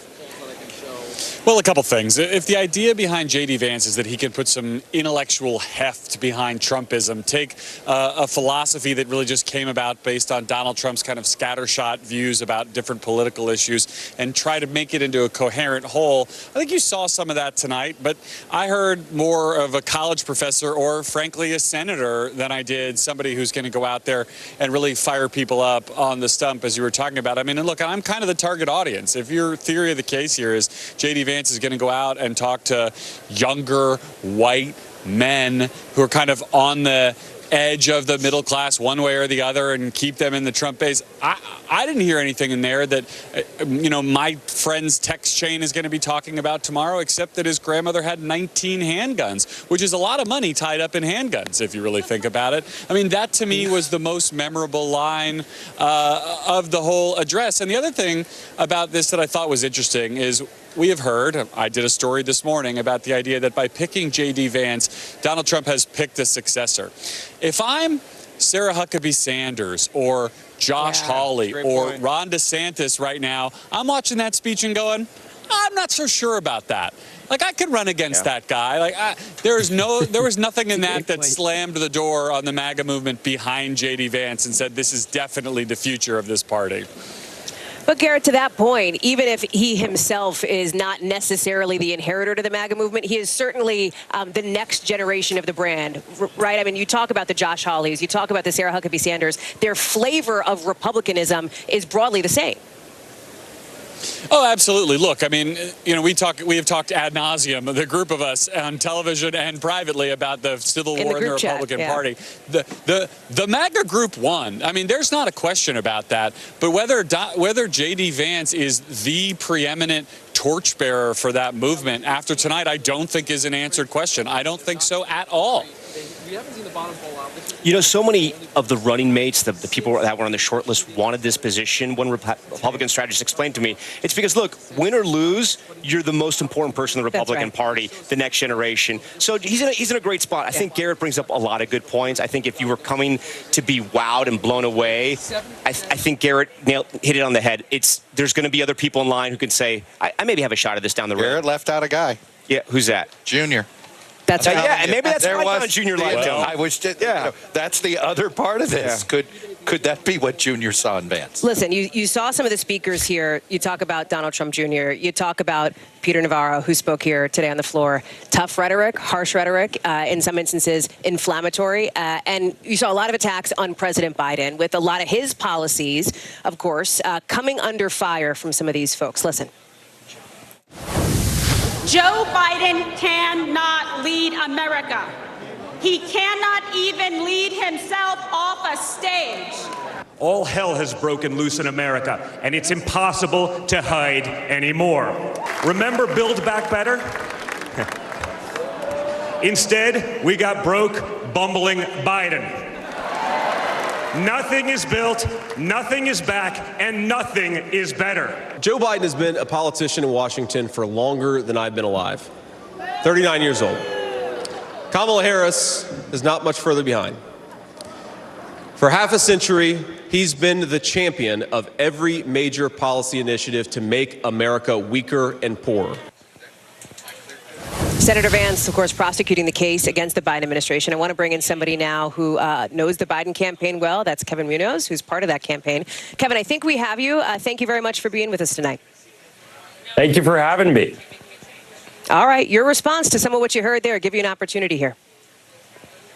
Well, a couple things. If the idea behind J.D. Vance is that he can put some intellectual heft behind Trumpism, take a philosophy that really just came about based on Donald Trump's kind of scattershot views about different political issues and try to make it into a coherent whole, I think you saw some of that tonight. But I heard more of a college professor or, frankly, a senator than I did somebody who's going to go out there and really fire people up on the stump, as you were talking about. I mean, and look, I'm kind of the target audience. If your theory of the case here is J.D. Vance is going to go out and talk to younger white men who are kind of on the edge of the middle class one way or the other and keep them in the Trump base. I didn't hear anything in there that, my friend's text chain is going to be talking about tomorrow, except that his grandmother had 19 handguns, which is a lot of money tied up in handguns, if you really think about it. I mean, that to me was the most memorable line of the whole address. And the other thing about this that I thought was interesting is we have heard, I did a story this morning about the idea that by picking J.D. Vance, Donald Trump has picked a successor. If I'm Sarah Huckabee Sanders or Josh Hawley or Ron DeSantis right now, I'm watching that speech and going, I'm not so sure about that. Like, I could run against that guy. Like, there was nothing in that slammed the door on the MAGA movement behind J.D. Vance and said, this is definitely the future of this party. But, Garrett, to that point, even if he himself is not necessarily the inheritor to the MAGA movement, he is certainly the next generation of the brand, right? I mean, you talk about the Josh Hawleys, you talk about the Sarah Huckabee Sanders. Their flavor of republicanism is broadly the same. Oh, absolutely. Look, I mean, we have talked ad nauseum, the group of us on television and privately about the civil war in the Republican Party. The MAGA group won. I mean, there's not a question about that. But whether J.D. Vance is the preeminent torchbearer for that movement after tonight, I don't think is an answered question. I don't think so at all. We haven't seen the bottom fall out. So many of the running mates, the people that were on the short list, wanted this position. One Republican strategist explained to me, it's because, look, win or lose, you're the most important person in the Republican Party, the next generation. So he's in a great spot. I think Garrett brings up a lot of good points. I think if you were coming to be wowed and blown away, I think Garrett hit it on the head. There's going to be other people in line who can say, I maybe have a shot at this down the road. Garrett left out a guy. Yeah, who's that? Junior. That's and maybe that's why Junior liked him. I was just, that's the other part of this. Could that be what Junior saw in Vance? Listen, you saw some of the speakers here. You talk about Donald Trump Jr. You talk about Peter Navarro, who spoke here today on the floor. Tough rhetoric, harsh rhetoric, in some instances inflammatory. And you saw a lot of attacks on President Biden with a lot of his policies, of course, coming under fire from some of these folks. Listen. Joe Biden cannot lead America. He cannot even lead himself off a stage. All hell has broken loose in America, and it's impossible to hide anymore. Remember Build Back Better? Instead, we got broke, bumbling Biden. Nothing is built, nothing is back, and nothing is better. Joe Biden has been a politician in Washington for longer than I've been alive. 39 years old. Kamala Harris is not much further behind. For half a century, he's been the champion of every major policy initiative to make America weaker and poorer. Senator Vance, of course, prosecuting the case against the Biden administration. I want to bring in somebody now who knows the Biden campaign well. That's Kevin Munoz, who's part of that campaign. Kevin, I think we have you. Thank you very much for being with us tonight. Thank you for having me. All right, your response to some of what you heard there. I'll give you an opportunity here.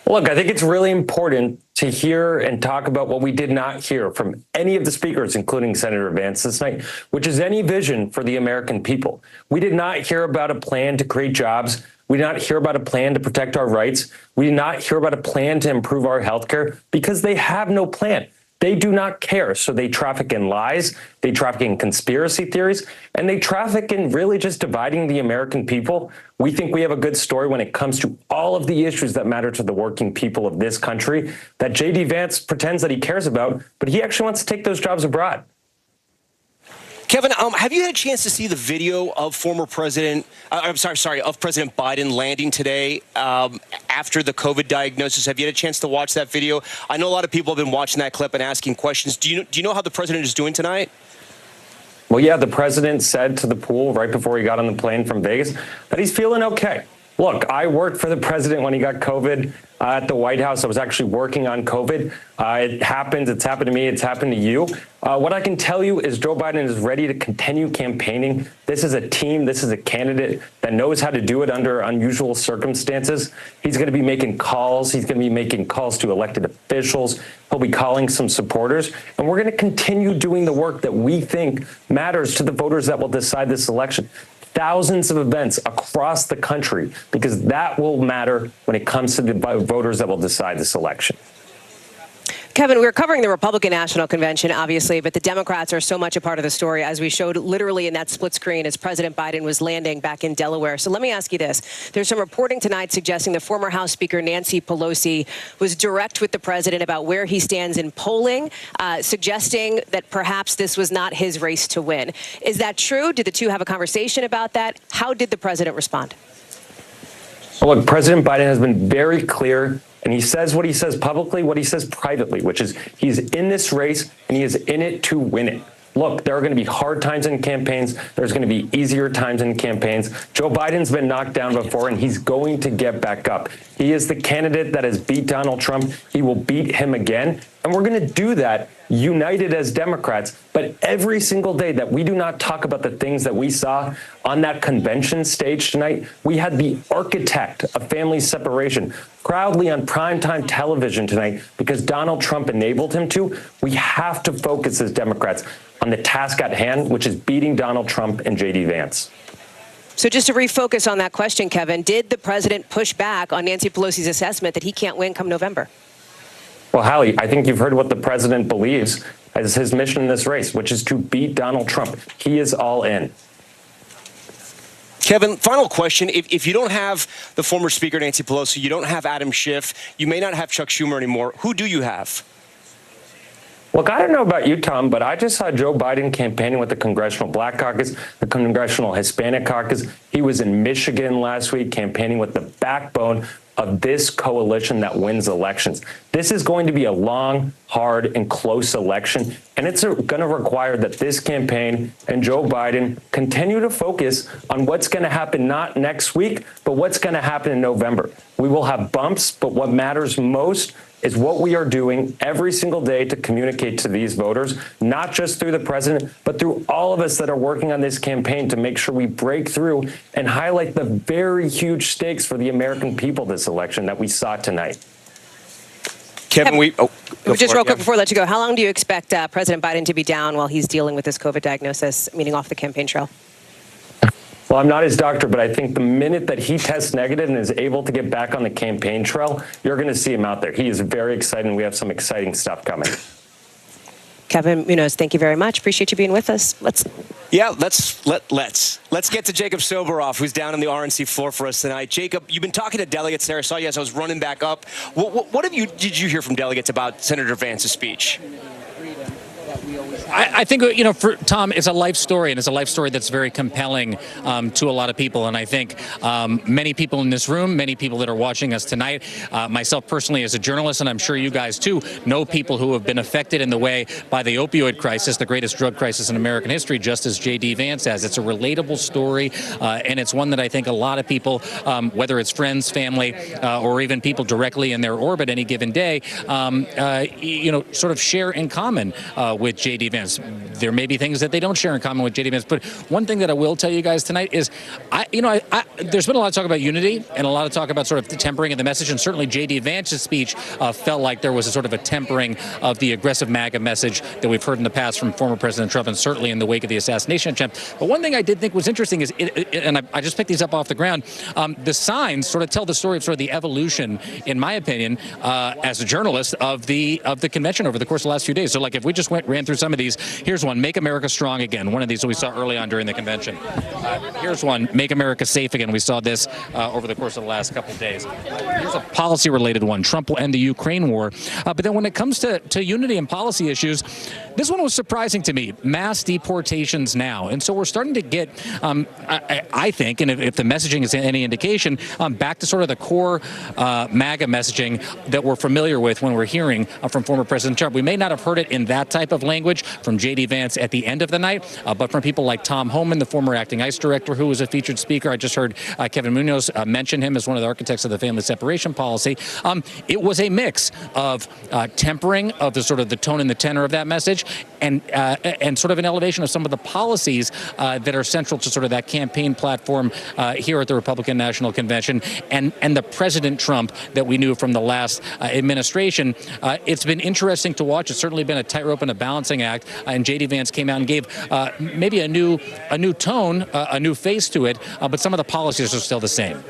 Look, I think it's really important to hear and talk about what we did not hear from any of the speakers, including Senator Vance this night, which is any vision for the American people. We did not hear about a plan to create jobs. We did not hear about a plan to protect our rights. We did not hear about a plan to improve our health care because they have no plan. They do not care. So they traffic in lies, they traffic in conspiracy theories, and they traffic in really just dividing the American people. We think we have a good story when it comes to all of the issues that matter to the working people of this country that J.D. Vance pretends that he cares about, but he actually wants to take those jobs abroad. Kevin, have you had a chance to see the video of of President Biden landing today after the COVID diagnosis? Have you had a chance to watch that video? I know a lot of people have been watching that clip and asking questions. Do you know how the president is doing tonight? Well, yeah, the president said to the pool right before he got on the plane from Vegas that he's feeling okay. Look, I worked for the president when he got COVID at the White House. I was actually working on COVID. It happens. It's happened to me. It's happened to you. What I can tell you is Joe Biden is ready to continue campaigning. This is a team. This is a candidate that knows how to do it under unusual circumstances. He's going to be making calls. He's going to be making calls to elected officials. He'll be calling some supporters. And we're going to continue doing the work that we think matters to the voters that will decide this election. Thousands of events across the country, because that will matter when it comes to the voters that will decide this election. Kevin, we're covering the Republican National Convention, obviously, but the Democrats are so much a part of the story, as we showed literally in that split screen as President Biden was landing back in Delaware. So let me ask you this. There's some reporting tonight suggesting the former House Speaker Nancy Pelosi was direct with the president about where he stands in polling, suggesting that perhaps this was not his race to win. Is that true? Did the two have a conversation about that? How did the president respond? Well, look, President Biden has been very clear. And he says what he says publicly, what he says privately, which is he's in this race and he is in it to win it. Look, there are going to be hard times in campaigns. There's going to be easier times in campaigns. Joe Biden's been knocked down before, and he's going to get back up. He is the candidate that has beat Donald Trump. He will beat him again. And we're going to do that united as Democrats. But every single day that we do not talk about the things that we saw on that convention stage tonight, we had the architect of family separation proudly on primetime television tonight because Donald Trump enabled him to. We have to focus as Democrats on the task at hand, which is beating Donald Trump and J.D. Vance. So just to refocus on that question, Kevin, did the president push back on Nancy Pelosi's assessment that he can't win come November? Well, Hallie, I think you've heard what the president believes as his mission in this race, which is to beat Donald Trump. He is all in. Kevin, final question. If you don't have the former Speaker Nancy Pelosi, you don't have Adam Schiff, you may not have Chuck Schumer anymore, who do you have? Look, I don't know about you, Tom, but I just saw Joe Biden campaigning with the Congressional Black Caucus, the Congressional Hispanic Caucus. He was in Michigan last week campaigning with the backbone of this coalition that wins elections. This is going to be a long, hard, and close election, and it's going to require that this campaign and Joe Biden continue to focus on what's going to happen not next week, but what's going to happen in November. We will have bumps, but what matters most is what we are doing every single day to communicate to these voters, not just through the president, but through all of us that are working on this campaign to make sure we break through and highlight the very huge stakes for the American people this election that we saw tonight. Kevin, just real quick before I let you go, how long do you expect President Biden to be down while he's dealing with this COVID diagnosis, meaning off the campaign trail? Well, I'm not his doctor, but I think the minute that he tests negative and is able to get back on the campaign trail, you're going to see him out there. He is very excited, and we have some exciting stuff coming. Kevin Munoz, thank you very much. Appreciate you being with us. Let's get to Jacob Soboroff, who's down on the RNC floor for us tonight. Jacob, you've been talking to delegates there. I saw you as I was running back up. What did you hear from delegates about Senator Vance's speech? I think, for Tom, it's a life story, and it's a life story that's very compelling to a lot of people. And I think many people in this room, many people that are watching us tonight, myself personally as a journalist, and I'm sure you guys too, know people who have been affected in the way by the opioid crisis, the greatest drug crisis in American history, just as J.D. Vance has. It's a relatable story, and it's one that I think a lot of people, whether it's friends, family, or even people directly in their orbit any given day, sort of share in common with J.D. Vance. There may be things that they don't share in common with J.D. Vance, but one thing that I will tell you guys tonight is, there's been a lot of talk about unity and a lot of talk about sort of the tempering of the message, and certainly J.D. Vance's speech felt like there was a sort of a tempering of the aggressive MAGA message that we've heard in the past from former President Trump, and certainly in the wake of the assassination attempt. But one thing I did think was interesting is, and I just picked these up off the ground, the signs sort of tell the story of sort of the evolution, in my opinion, as a journalist, of the convention over the course of the last few days. So, like, if we just ran through some of these, here's one: Make America Strong Again. One of these that we saw early on during the convention. Here's one: Make America Safe Again. We saw this over the course of the last couple of days. Here's a policy-related one: Trump will end the Ukraine war. But then when it comes to unity and policy issues, this one was surprising to me: mass deportations now. And so we're starting to get, I think, and if the messaging is any indication, back to sort of the core MAGA messaging that we're familiar with when we're hearing from former President Trump. We may not have heard it in that type of language from J.D. Vance at the end of the night, but from people like Tom Homan, the former acting ICE director, who was a featured speaker. I just heard Kevin Munoz mention him as one of the architects of the family separation policy. It was a mix of tempering of the sort of the tone and the tenor of that message, and sort of an elevation of some of the policies that are central to sort of that campaign platform here at the Republican National Convention, and the President Trump that we knew from the last administration. It's been interesting to watch. It's certainly been a tightrope and a balancing act, and J.D. Vance came out and gave maybe a new tone, a new face to it, but some of the policies are still the same.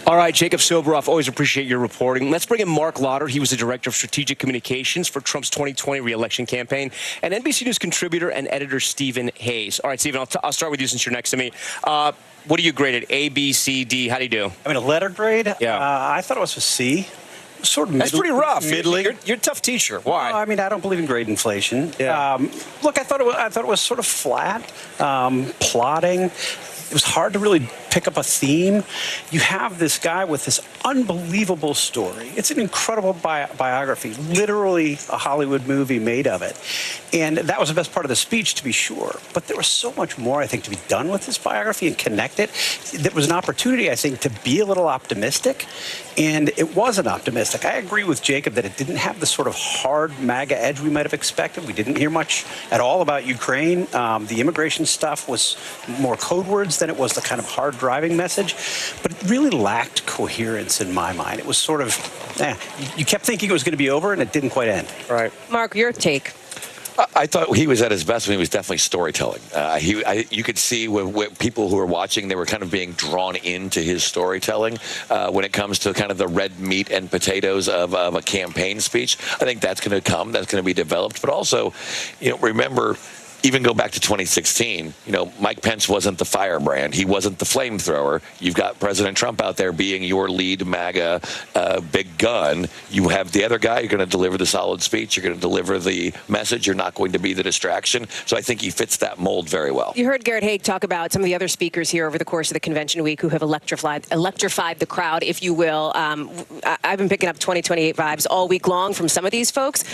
All right, Jacob Soboroff, always appreciate your reporting. Let's bring in Mark Lauder. He was the director of strategic communications for Trump's 2020 re-election campaign, and NBC News contributor and editor Stephen Hayes. All right, Stephen, I'll start with you since you're next to me. What do you grade it? A, B, C, D? How do you do? I mean, a letter grade? Yeah. I thought it was a C. Sort of That's pretty rough. Middling. You're a tough teacher. Why? I mean, I don't believe in grade inflation. Yeah. Look, I thought it was sort of flat, plotting. It was hard to really pick up a theme. You have this guy with this unbelievable story. It's an incredible biography, literally a Hollywood movie made of it. And that was the best part of the speech, to be sure. But there was so much more, I think, to be done with this biography and connect it. There was an opportunity, I think, to be a little optimistic. And it wasn't optimistic. I agree with Jacob that it didn't have the sort of hard MAGA edge we might have expected. We didn't hear much at all about Ukraine. The immigration stuff was more code words than it was the kind of hard driving message. But it really lacked coherence in my mind. It was sort of, you kept thinking it was going to be over, and it didn't quite end. Right. Mark, your take. I thought he was at his best when he was definitely storytelling. You could see with people who were watching, they were kind of being drawn into his storytelling when it comes to kind of the red meat and potatoes of a campaign speech. I think that's going to come. That's going to be developed. But also, remember, even go back to 2016, Mike Pence wasn't the firebrand. He wasn't the flamethrower. You've got President Trump out there being your lead MAGA big gun. You have the other guy. You're going to deliver the solid speech. You're going to deliver the message. You're not going to be the distraction. So I think he fits that mold very well. You heard Garrett Haake talk about some of the other speakers here over the course of the convention week who have electrified the crowd, if you will. I've been picking up 2028 vibes all week long from some of these folks.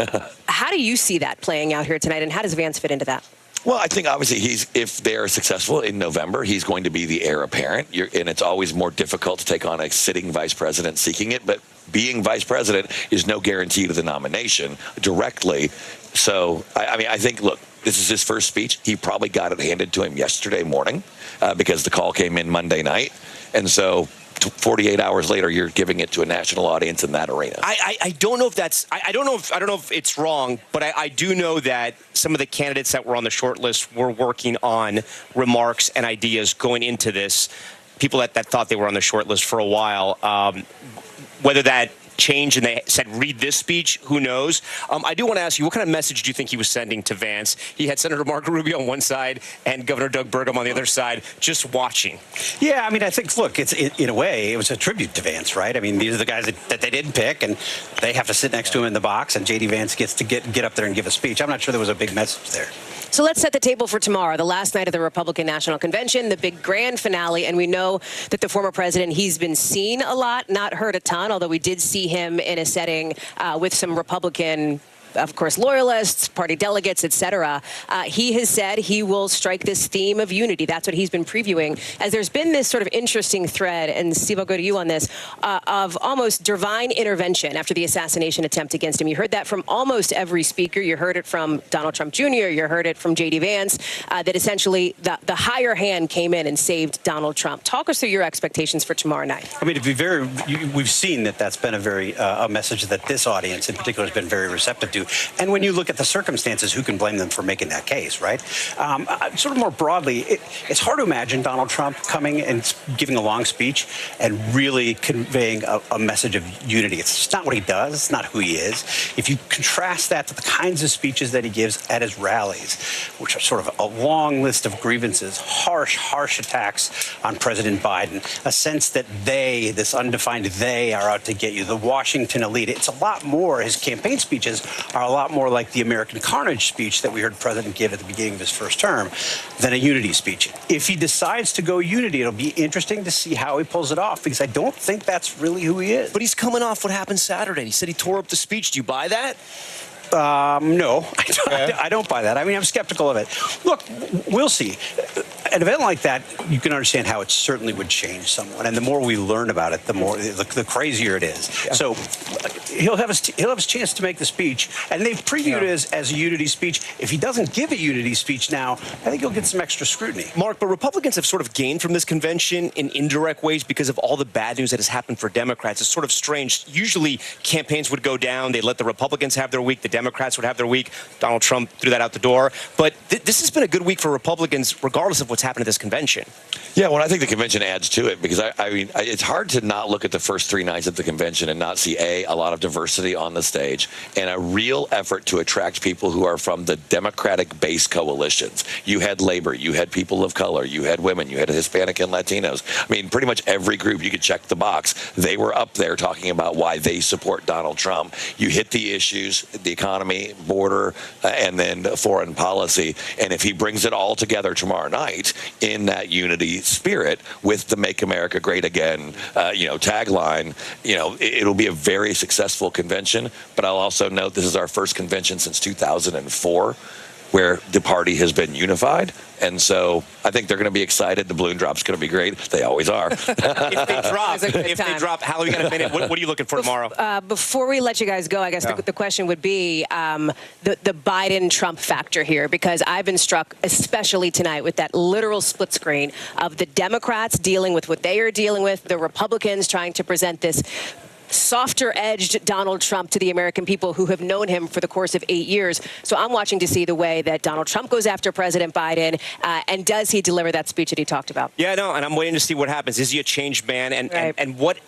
How do you see that playing out here tonight, and how does Vance fit into that? Well, I think obviously if they're successful in November, he's going to be the heir apparent. And it's always more difficult to take on a sitting vice president seeking it. But being vice president is no guarantee to the nomination directly. So, I think, look, this is his first speech. He probably got it handed to him yesterday morning because the call came in Monday night. And so 48 hours later, you're giving it to a national audience in that arena. I don't know if that's I don't know if it's wrong, but I do know that some of the candidates that were on the short list were working on remarks and ideas going into this. People that thought they were on the short list for a while. Whether that changed and they said, read this speech, who knows? I do want to ask you, what kind of message do you think he was sending to Vance? He had Senator Marco Rubio on one side and Governor Doug Burgum on the other side, just watching. Yeah, I mean, I think, look, in a way, it was a tribute to Vance, right? I mean, these are the guys that they didn't pick, and they have to sit next to him in the box, and J.D. Vance gets to get up there and give a speech. I'm not sure there was a big message there. So let's set the table for tomorrow, the last night of the Republican National Convention, the big grand finale. And we know that the former president, he's been seen a lot, not heard a ton, although we did see him in a setting with some Republican, of course, loyalists, party delegates, et cetera. He has said he will strike this theme of unity. That's what he's been previewing. As there's been this sort of interesting thread, and Steve, I'll go to you on this, of almost divine intervention after the assassination attempt against him. You heard that from almost every speaker. You heard it from Donald Trump Jr. You heard it from J.D. Vance, that essentially the higher hand came in and saved Donald Trump. Talk us through your expectations for tomorrow night. I mean, to be we've seen that's been a message that this audience in particular has been very receptive to. And when you look at the circumstances, who can blame them for making that case, right? Sort of more broadly, it's hard to imagine Donald Trump coming and giving a long speech and really conveying a message of unity. It's just not what he does. It's not who he is. If you contrast that to the kinds of speeches that he gives at his rallies, which are sort of a long list of grievances, harsh attacks on President Biden, a sense that this undefined they, are out to get you, the Washington elite. It's a lot more. His campaign speeches are a lot more like the American carnage speech that we heard the president give at the beginning of his first term than a unity speech. If he decides to go unity, it'll be interesting to see how he pulls it off, because I don't think that's really who he is. But he's coming off what happened Saturday. He said he tore up the speech. Do you buy that? No, I don't buy that. I mean, I'm skeptical of it. Look, we'll see. An event like that, you can understand how it certainly would change someone. And the more we learn about it, the crazier it is. Yeah. So he'll have his chance to make the speech. And they've previewed it as a unity speech. If he doesn't give a unity speech now, I think he'll get some extra scrutiny. Mark, but Republicans have sort of gained from this convention in indirect ways because of all the bad news that has happened for Democrats. It's sort of strange. Usually campaigns would go down. They let the Republicans have their week. The Democrats would have their week. Donald Trump threw that out the door. But this has been a good week for Republicans, regardless of what's happened at this convention. Yeah, well, I think the convention adds to it because, I mean, it's hard to not look at the first 3 nights of the convention and not see, a lot of diversity on the stage and a real effort to attract people who are from the Democratic base coalitions. You had labor, you had people of color, you had women, you had Hispanic and Latinos. I mean, pretty much every group, you could check the box. They were up there talking about why they support Donald Trump. You hit the issues, the economy, border, and then foreign policy. And if he brings it all together tomorrow night in that unity spirit with the Make America Great Again, tagline, it'll be a very successful convention. But I'll also note this is our first convention since 2004 where the party has been unified. And so I think they're going to be excited. The balloon drop's going to be great. They always are. If they drop, Hallie, we got a minute. What are you looking for tomorrow? Before we let you guys go, I guess the question would be the Biden-Trump factor here, because I've been struck, especially tonight, with that literal split screen of the Democrats dealing with what they are dealing with, the Republicans trying to present this softer-edged Donald Trump to the American people who have known him for the course of 8 years. So I'm watching to see the way that Donald Trump goes after President Biden, and does he deliver that speech that he talked about? Yeah, no, and I'm waiting to see what happens. Is he a changed man? And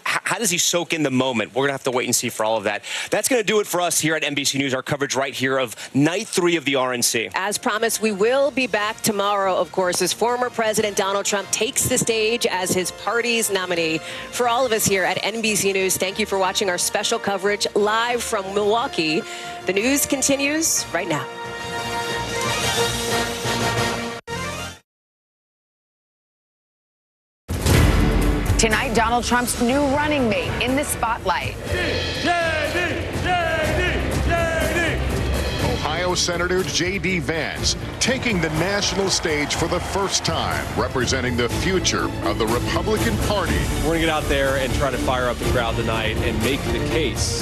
how does he soak in the moment? We're going to have to wait and see for all of that. That's going to do it for us here at NBC News, our coverage right here of Night 3 of the RNC. As promised, we will be back tomorrow, of course, as former President Donald Trump takes the stage as his party's nominee. For all of us here at NBC News, thank you for watching our special coverage live from Milwaukee. The news continues right now. Tonight, Donald Trump's new running mate in the spotlight. Ohio Ohio Senator J.D. Vance, taking the national stage for the first time, representing the future of the Republican Party. We're going to get out there and try to fire up the crowd tonight and make the case.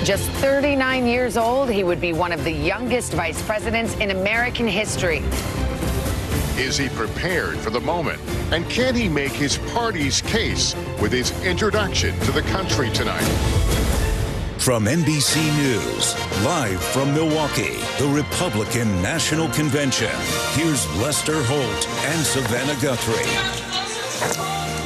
Just 39 years old, he would be one of the youngest vice presidents in American history. Is he prepared for the moment? And can he make his party's case with his introduction to the country tonight? From NBC News, live from Milwaukee, the Republican National Convention. Here's Lester Holt and Savannah Guthrie.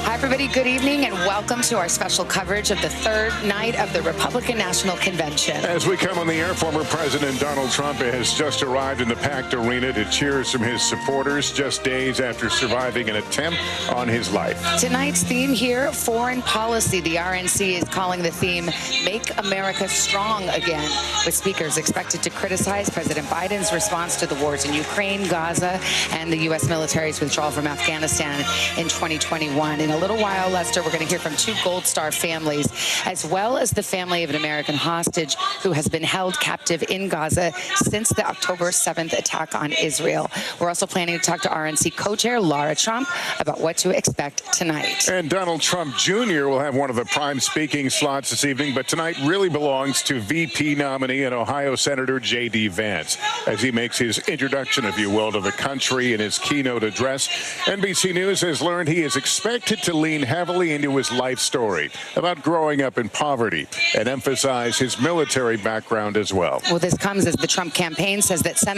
Hi, everybody. Good evening and welcome to our special coverage of the third night of the Republican National Convention. As we come on the air, former President Donald Trump has just arrived in the packed arena to cheers from his supporters just days after surviving an attempt on his life. Tonight's theme here, foreign policy. The RNC is calling the theme, Make America Strong Again, with speakers expected to criticize President Biden's response to the wars in Ukraine, Gaza, and the U.S. military's withdrawal from Afghanistan in 2021. In a little while, Lester, we're going to hear from two Gold Star families, as well as the family of an American hostage who has been held captive in Gaza since the October 7th attack on Israel. We're also planning to talk to RNC co-chair Lara Trump about what to expect tonight. And Donald Trump Jr. will have one of the prime speaking slots this evening, but tonight really belongs to VP nominee and Ohio Senator J.D. Vance, as he makes his introduction, if you will, to the country in his keynote address. NBC News has learned he is expected to lean heavily into his life story about growing up in poverty and emphasize his military background as well. Well, this comes as the Trump campaign says that Senator